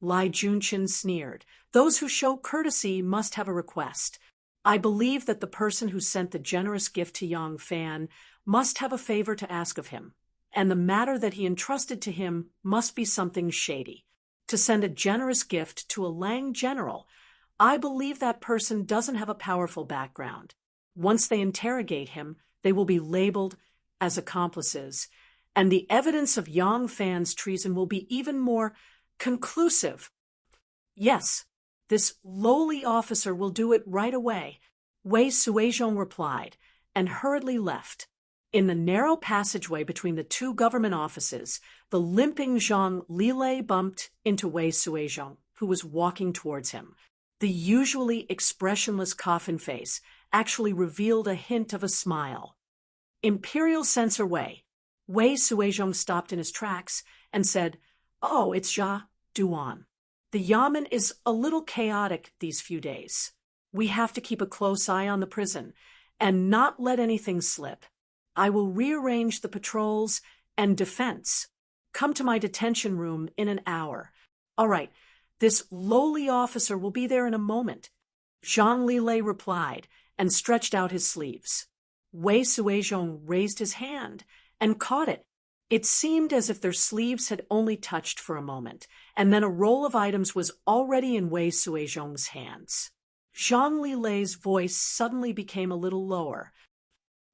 Lai Junshin sneered. "Those who show courtesy must have a request. I believe that the person who sent the generous gift to Yang Fan must have a favor to ask of him, and the matter that he entrusted to him must be something shady. To send a generous gift to a Lang general, I believe that person doesn't have a powerful background. Once they interrogate him, they will be labeled as accomplices, and the evidence of Yang Fan's treason will be even more conclusive." "Yes, this lowly officer will do it right away," Wei Suizhong replied, and hurriedly left. In the narrow passageway between the 2 government offices, the limping Zhang Lilei bumped into Wei Suizhong, who was walking towards him. The usually expressionless coffin face actually revealed a hint of a smile. "Imperial Censor Wei." Wei Suizhong stopped in his tracks and said, "Oh, it's Jia Duan. The Yamen is a little chaotic these few days. We have to keep a close eye on the prison and not let anything slip. I will rearrange the patrols and defense. Come to my detention room in an hour." "All right, this lowly officer will be there in a moment," Zhang Lilei replied and stretched out his sleeves. Wei Suizhong raised his hand and caught it. It seemed as if their sleeves had only touched for a moment, and then a roll of items was already in Wei Suizhong's hands. Zhang Lilei's voice suddenly became a little lower.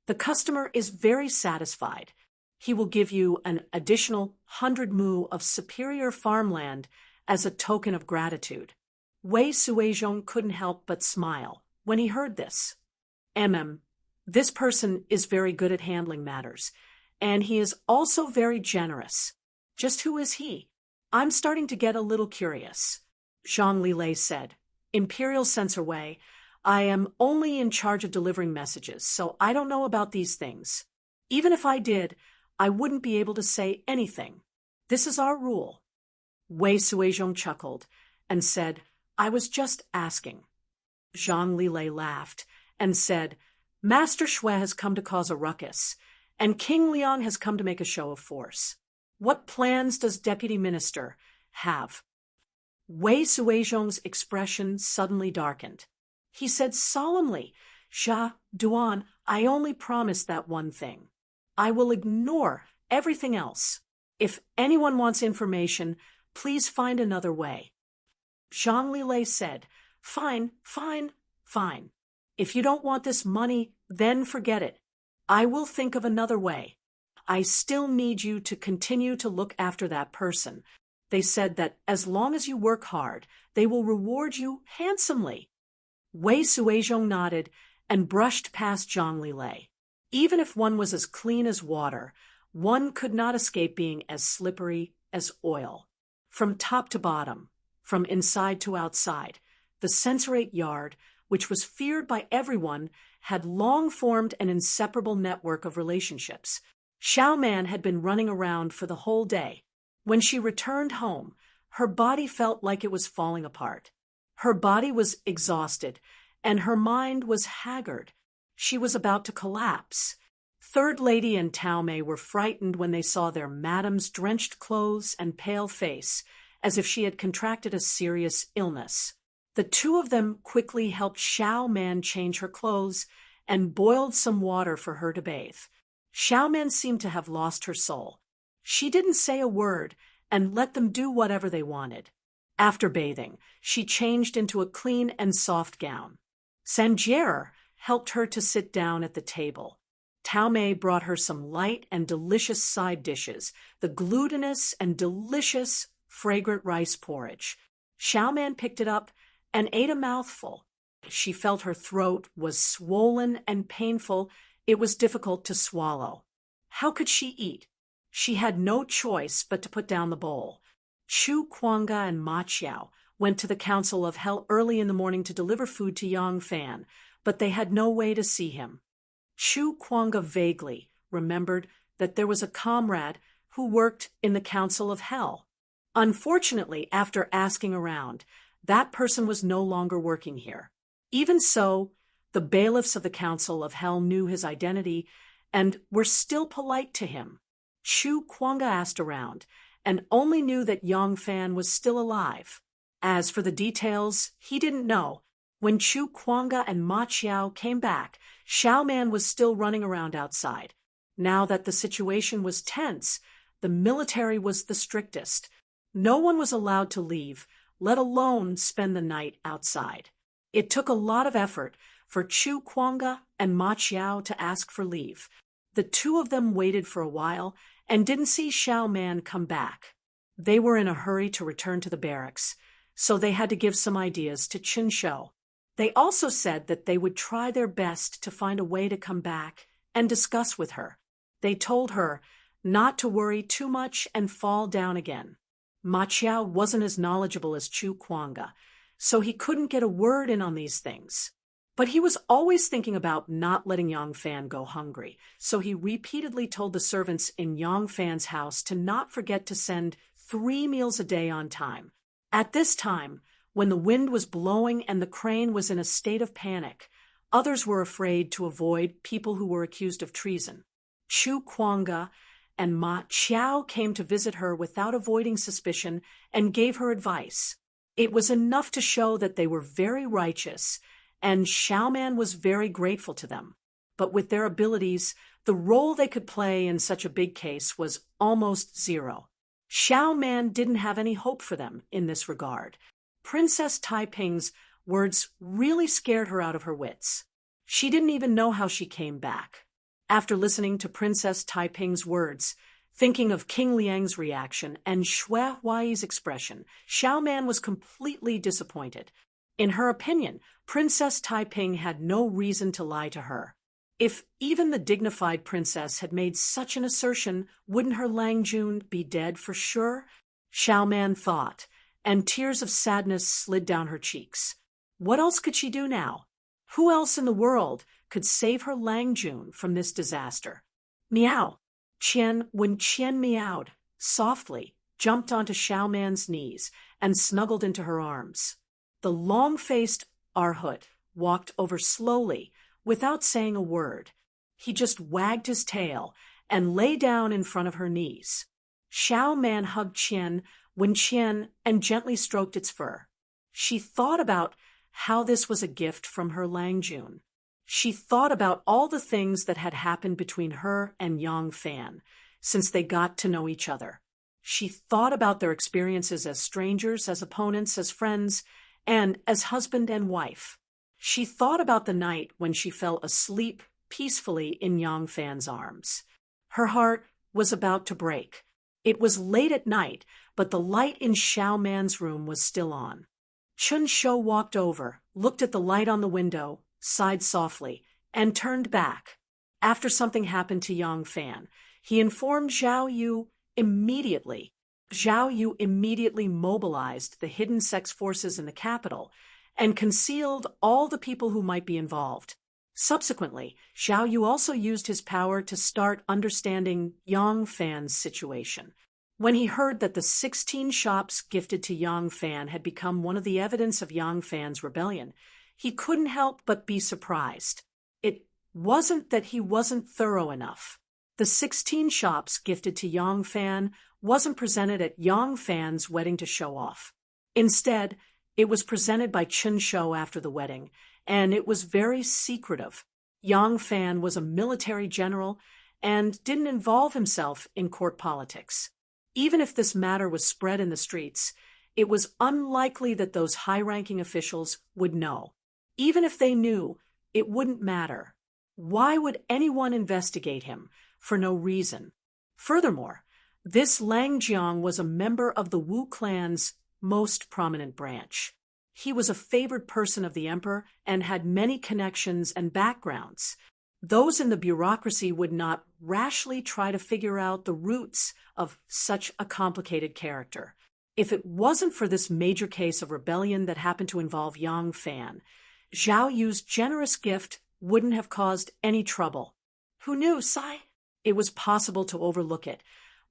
"The customer is very satisfied. He will give you an additional 100 mu of superior farmland as a token of gratitude." Wei Suizhong couldn't help but smile when he heard this. This person is very good at handling matters, and he is also very generous. Just who is he? I'm starting to get a little curious." Zhang Lilei said. "Imperial Censor Wei, I am only in charge of delivering messages, so I don't know about these things. Even if I did, I wouldn't be able to say anything. This is our rule." Wei Suizhong chuckled and said, "I was just asking." Zhang Lilei laughed and said, "Master Shui has come to cause a ruckus, and King Liang has come to make a show of force. What plans does Deputy Minister have?" Wei Suizhong's expression suddenly darkened. He said solemnly, "Jia Duan, I only promise that one thing. I will ignore everything else. If anyone wants information, please find another way." Zhang Lilei said, "Fine, fine, fine. If you don't want this money, then forget it. I will think of another way. I still need you to continue to look after that person. They said that as long as you work hard, they will reward you handsomely. Wei Suizhong nodded and brushed past Zhang Lilei. Even if one was as clean as water, one could not escape being as slippery as oil. From top to bottom, from inside to outside, the censorate yard, which was feared by everyone, had long formed an inseparable network of relationships. Xiao Man had been running around for the whole day. When she returned home, her body felt like it was falling apart. Her body was exhausted, and her mind was haggard. She was about to collapse. Third Lady and Tao Mei were frightened when they saw their madam's drenched clothes and pale face, as if she had contracted a serious illness. The two of them quickly helped Xiao Man change her clothes and boiled some water for her to bathe. Xiao Man seemed to have lost her soul. She didn't say a word and let them do whatever they wanted. After bathing, she changed into a clean and soft gown. Sanjier helped her to sit down at the table. Tao Mei brought her some light and delicious side dishes, the glutinous and delicious fragrant rice porridge. Xiao Man picked it up and ate a mouthful. She felt her throat was swollen and painful. It was difficult to swallow. How could she eat? She had no choice but to put down the bowl. Chu Kuanga and Ma Qiao went to the Council of Hell early in the morning to deliver food to Yang Fan, but they had no way to see him. Chu Kuanga vaguely remembered that there was a comrade who worked in the Council of Hell. Unfortunately, after asking around, that person was no longer working here. Even so, the bailiffs of the Council of Hell knew his identity and were still polite to him. Chu Kuanga asked around and only knew that Yang Fan was still alive. As for the details, he didn't know. When Chu Kuanga and Ma Qiao came back, Xiao Man was still running around outside. Now that the situation was tense, the military was the strictest. No one was allowed to leave, let alone spend the night outside. It took a lot of effort for Chu Kuanga and Ma Qiao to ask for leave. The two of them waited for a while and didn't see Xiao Man come back. They were in a hurry to return to the barracks, so they had to give some ideas to Qin Shou. They also said that they would try their best to find a way to come back and discuss with her. They told her not to worry too much and fall down again. Ma Qiao wasn't as knowledgeable as Chu Kuanga, so he couldn't get a word in on these things. But he was always thinking about not letting Yang Fan go hungry, so he repeatedly told the servants in Yang Fan's house to not forget to send 3 meals a day on time. At this time, when the wind was blowing and the crane was in a state of panic, others were afraid to avoid people who were accused of treason. Chu Kuanga and Ma Qiao came to visit her without avoiding suspicion and gave her advice. It was enough to show that they were very righteous, and Xiao Man was very grateful to them. But with their abilities, the role they could play in such a big case was almost zero. Xiao Man didn't have any hope for them in this regard. Princess Taiping's words really scared her out of her wits. She didn't even know how she came back. After listening to Princess Taiping's words, thinking of King Liang's reaction and Xue Huai's expression, Xiao Man was completely disappointed. In her opinion, Princess Taiping had no reason to lie to her. If even the dignified princess had made such an assertion, wouldn't her Lang Jun be dead for sure? Xiao Man thought, and tears of sadness slid down her cheeks. What else could she do now? Who else in the world could save her Lang Jun from this disaster? Meow! When Qian meowed, softly, jumped onto Xiao Man's knees and snuggled into her arms. The long-faced Arhut walked over slowly, without saying a word. He just wagged his tail and lay down in front of her knees. Xiao Man hugged Qian and gently stroked its fur. She thought about how this was a gift from her Lang Jun. She thought about all the things that had happened between her and Yang Fan since they got to know each other. She thought about their experiences as strangers, as opponents, as friends, and as husband and wife. She thought about the night when she fell asleep peacefully in Yang Fan's arms. Her heart was about to break. It was late at night, but the light in Xiao Man's room was still on. Chun Shou walked over, looked at the light on the window, sighed softly, and turned back. After something happened to Yang Fan, he informed Zhao Yu immediately. Zhao Yu immediately mobilized the hidden sex forces in the capital and concealed all the people who might be involved. Subsequently, Zhao Yu also used his power to start understanding Yang Fan's situation. When he heard that the 16 shops gifted to Yang Fan had become one of the evidence of Yang Fan's rebellion, he couldn't help but be surprised. It wasn't that he wasn't thorough enough. The 16 shops gifted to Yang Fan wasn't presented at Yang Fan's wedding to show off. Instead, it was presented by Chun Shou after the wedding, and it was very secretive. Yang Fan was a military general and didn't involve himself in court politics. Even if this matter was spread in the streets, it was unlikely that those high-ranking officials would know. Even if they knew, it wouldn't matter. Why would anyone investigate him? For no reason. Furthermore, this Lang Jiang was a member of the Wu clan's most prominent branch. He was a favored person of the emperor and had many connections and backgrounds. Those in the bureaucracy would not rashly try to figure out the roots of such a complicated character. If it wasn't for this major case of rebellion that happened to involve Yang Fan, Zhao Yu's generous gift wouldn't have caused any trouble. Who knew, Sai? It was possible to overlook it,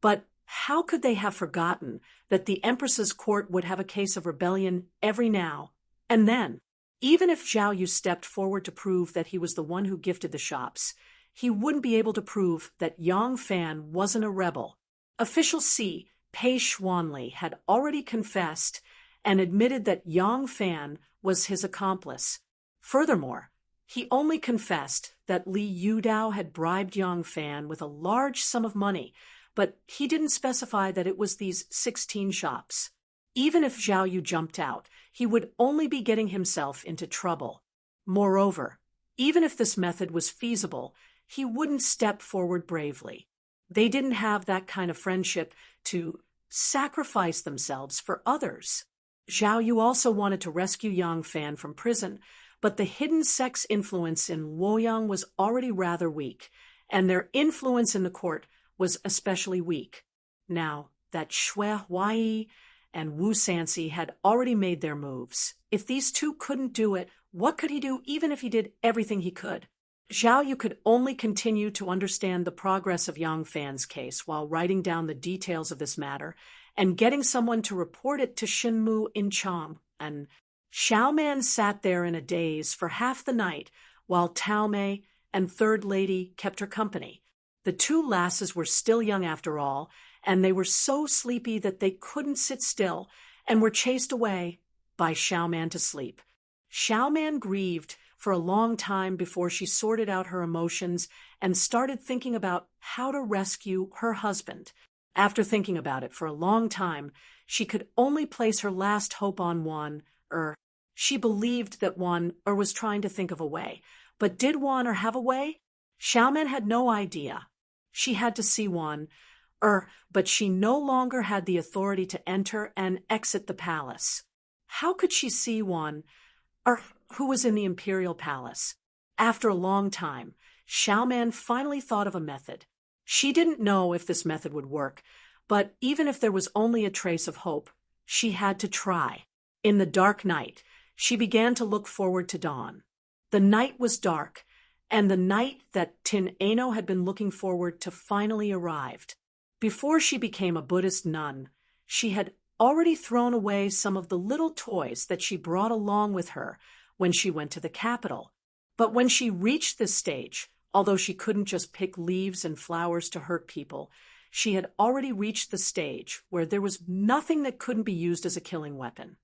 but how could they have forgotten that the Empress's court would have a case of rebellion every now and then? Even if Zhao Yu stepped forward to prove that he was the one who gifted the shops, he wouldn't be able to prove that Yang Fan wasn't a rebel. Official C, Pei Xuanli, had already confessed and admitted that Yang Fan was his accomplice. Furthermore, he only confessed that Li Yudao had bribed Yang Fan with a large sum of money, but he didn't specify that it was these 16 shops. Even if Zhao Yu jumped out, he would only be getting himself into trouble. Moreover, even if this method was feasible, he wouldn't step forward bravely. They didn't have that kind of friendship to sacrifice themselves for others. Zhao Yu also wanted to rescue Yang Fan from prison, but the hidden sex influence in Luoyang was already rather weak, and their influence in the court was especially weak. Now that Xue Huai and Wu Sanxi had already made their moves, if these two couldn't do it, what could he do even if he did everything he could? Zhao Yu could only continue to understand the progress of Yang Fan's case while writing down the details of this matter and getting someone to report it to Shinmu in Cham. And Xiao Man sat there in a daze for half the night while Tao Mei and Third Lady kept her company. The two lasses were still young after all, and they were so sleepy that they couldn't sit still and were chased away by Xiao Man to sleep. Xiao Man grieved for a long time before she sorted out her emotions and started thinking about how to rescue her husband. After thinking about it for a long time, she could only place her last hope on Wan Er. She believed that Wan Er was trying to think of a way. But did Wan Er have a way? Xiao Man had no idea. She had to see Wan Er, but she no longer had the authority to enter and exit the palace. How could she see Wan Er, who was in the imperial palace? After a long time, Xiao Man finally thought of a method. She didn't know if this method would work, but even if there was only a trace of hope, she had to try. In the dark night, she began to look forward to dawn. The night was dark, and the night that Tin Ano had been looking forward to finally arrived. Before she became a Buddhist nun, she had already thrown away some of the little toys that she brought along with her when she went to the capital. But when she reached this stage, although she couldn't just pick leaves and flowers to hurt people, she had already reached the stage where there was nothing that couldn't be used as a killing weapon.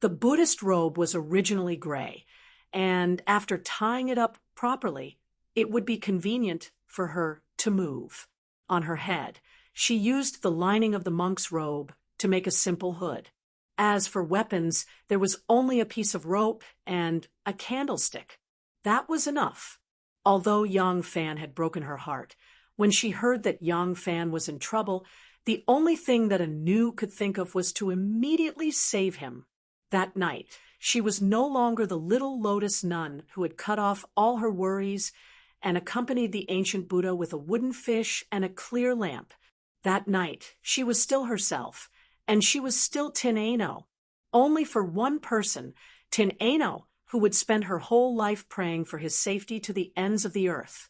The Buddhist robe was originally gray, and after tying it up properly, it would be convenient for her to move. On her head, she used the lining of the monk's robe to make a simple hood. As for weapons, there was only a piece of rope and a candlestick. That was enough. Although Yang Fan had broken her heart, when she heard that Yang Fan was in trouble, the only thing that Anu could think of was to immediately save him. That night, she was no longer the little lotus nun who had cut off all her worries and accompanied the ancient Buddha with a wooden fish and a clear lamp. That night, she was still herself, and she was still Tin Ano. Only for one person, Tin Ano, who would spend her whole life praying for his safety to the ends of the earth.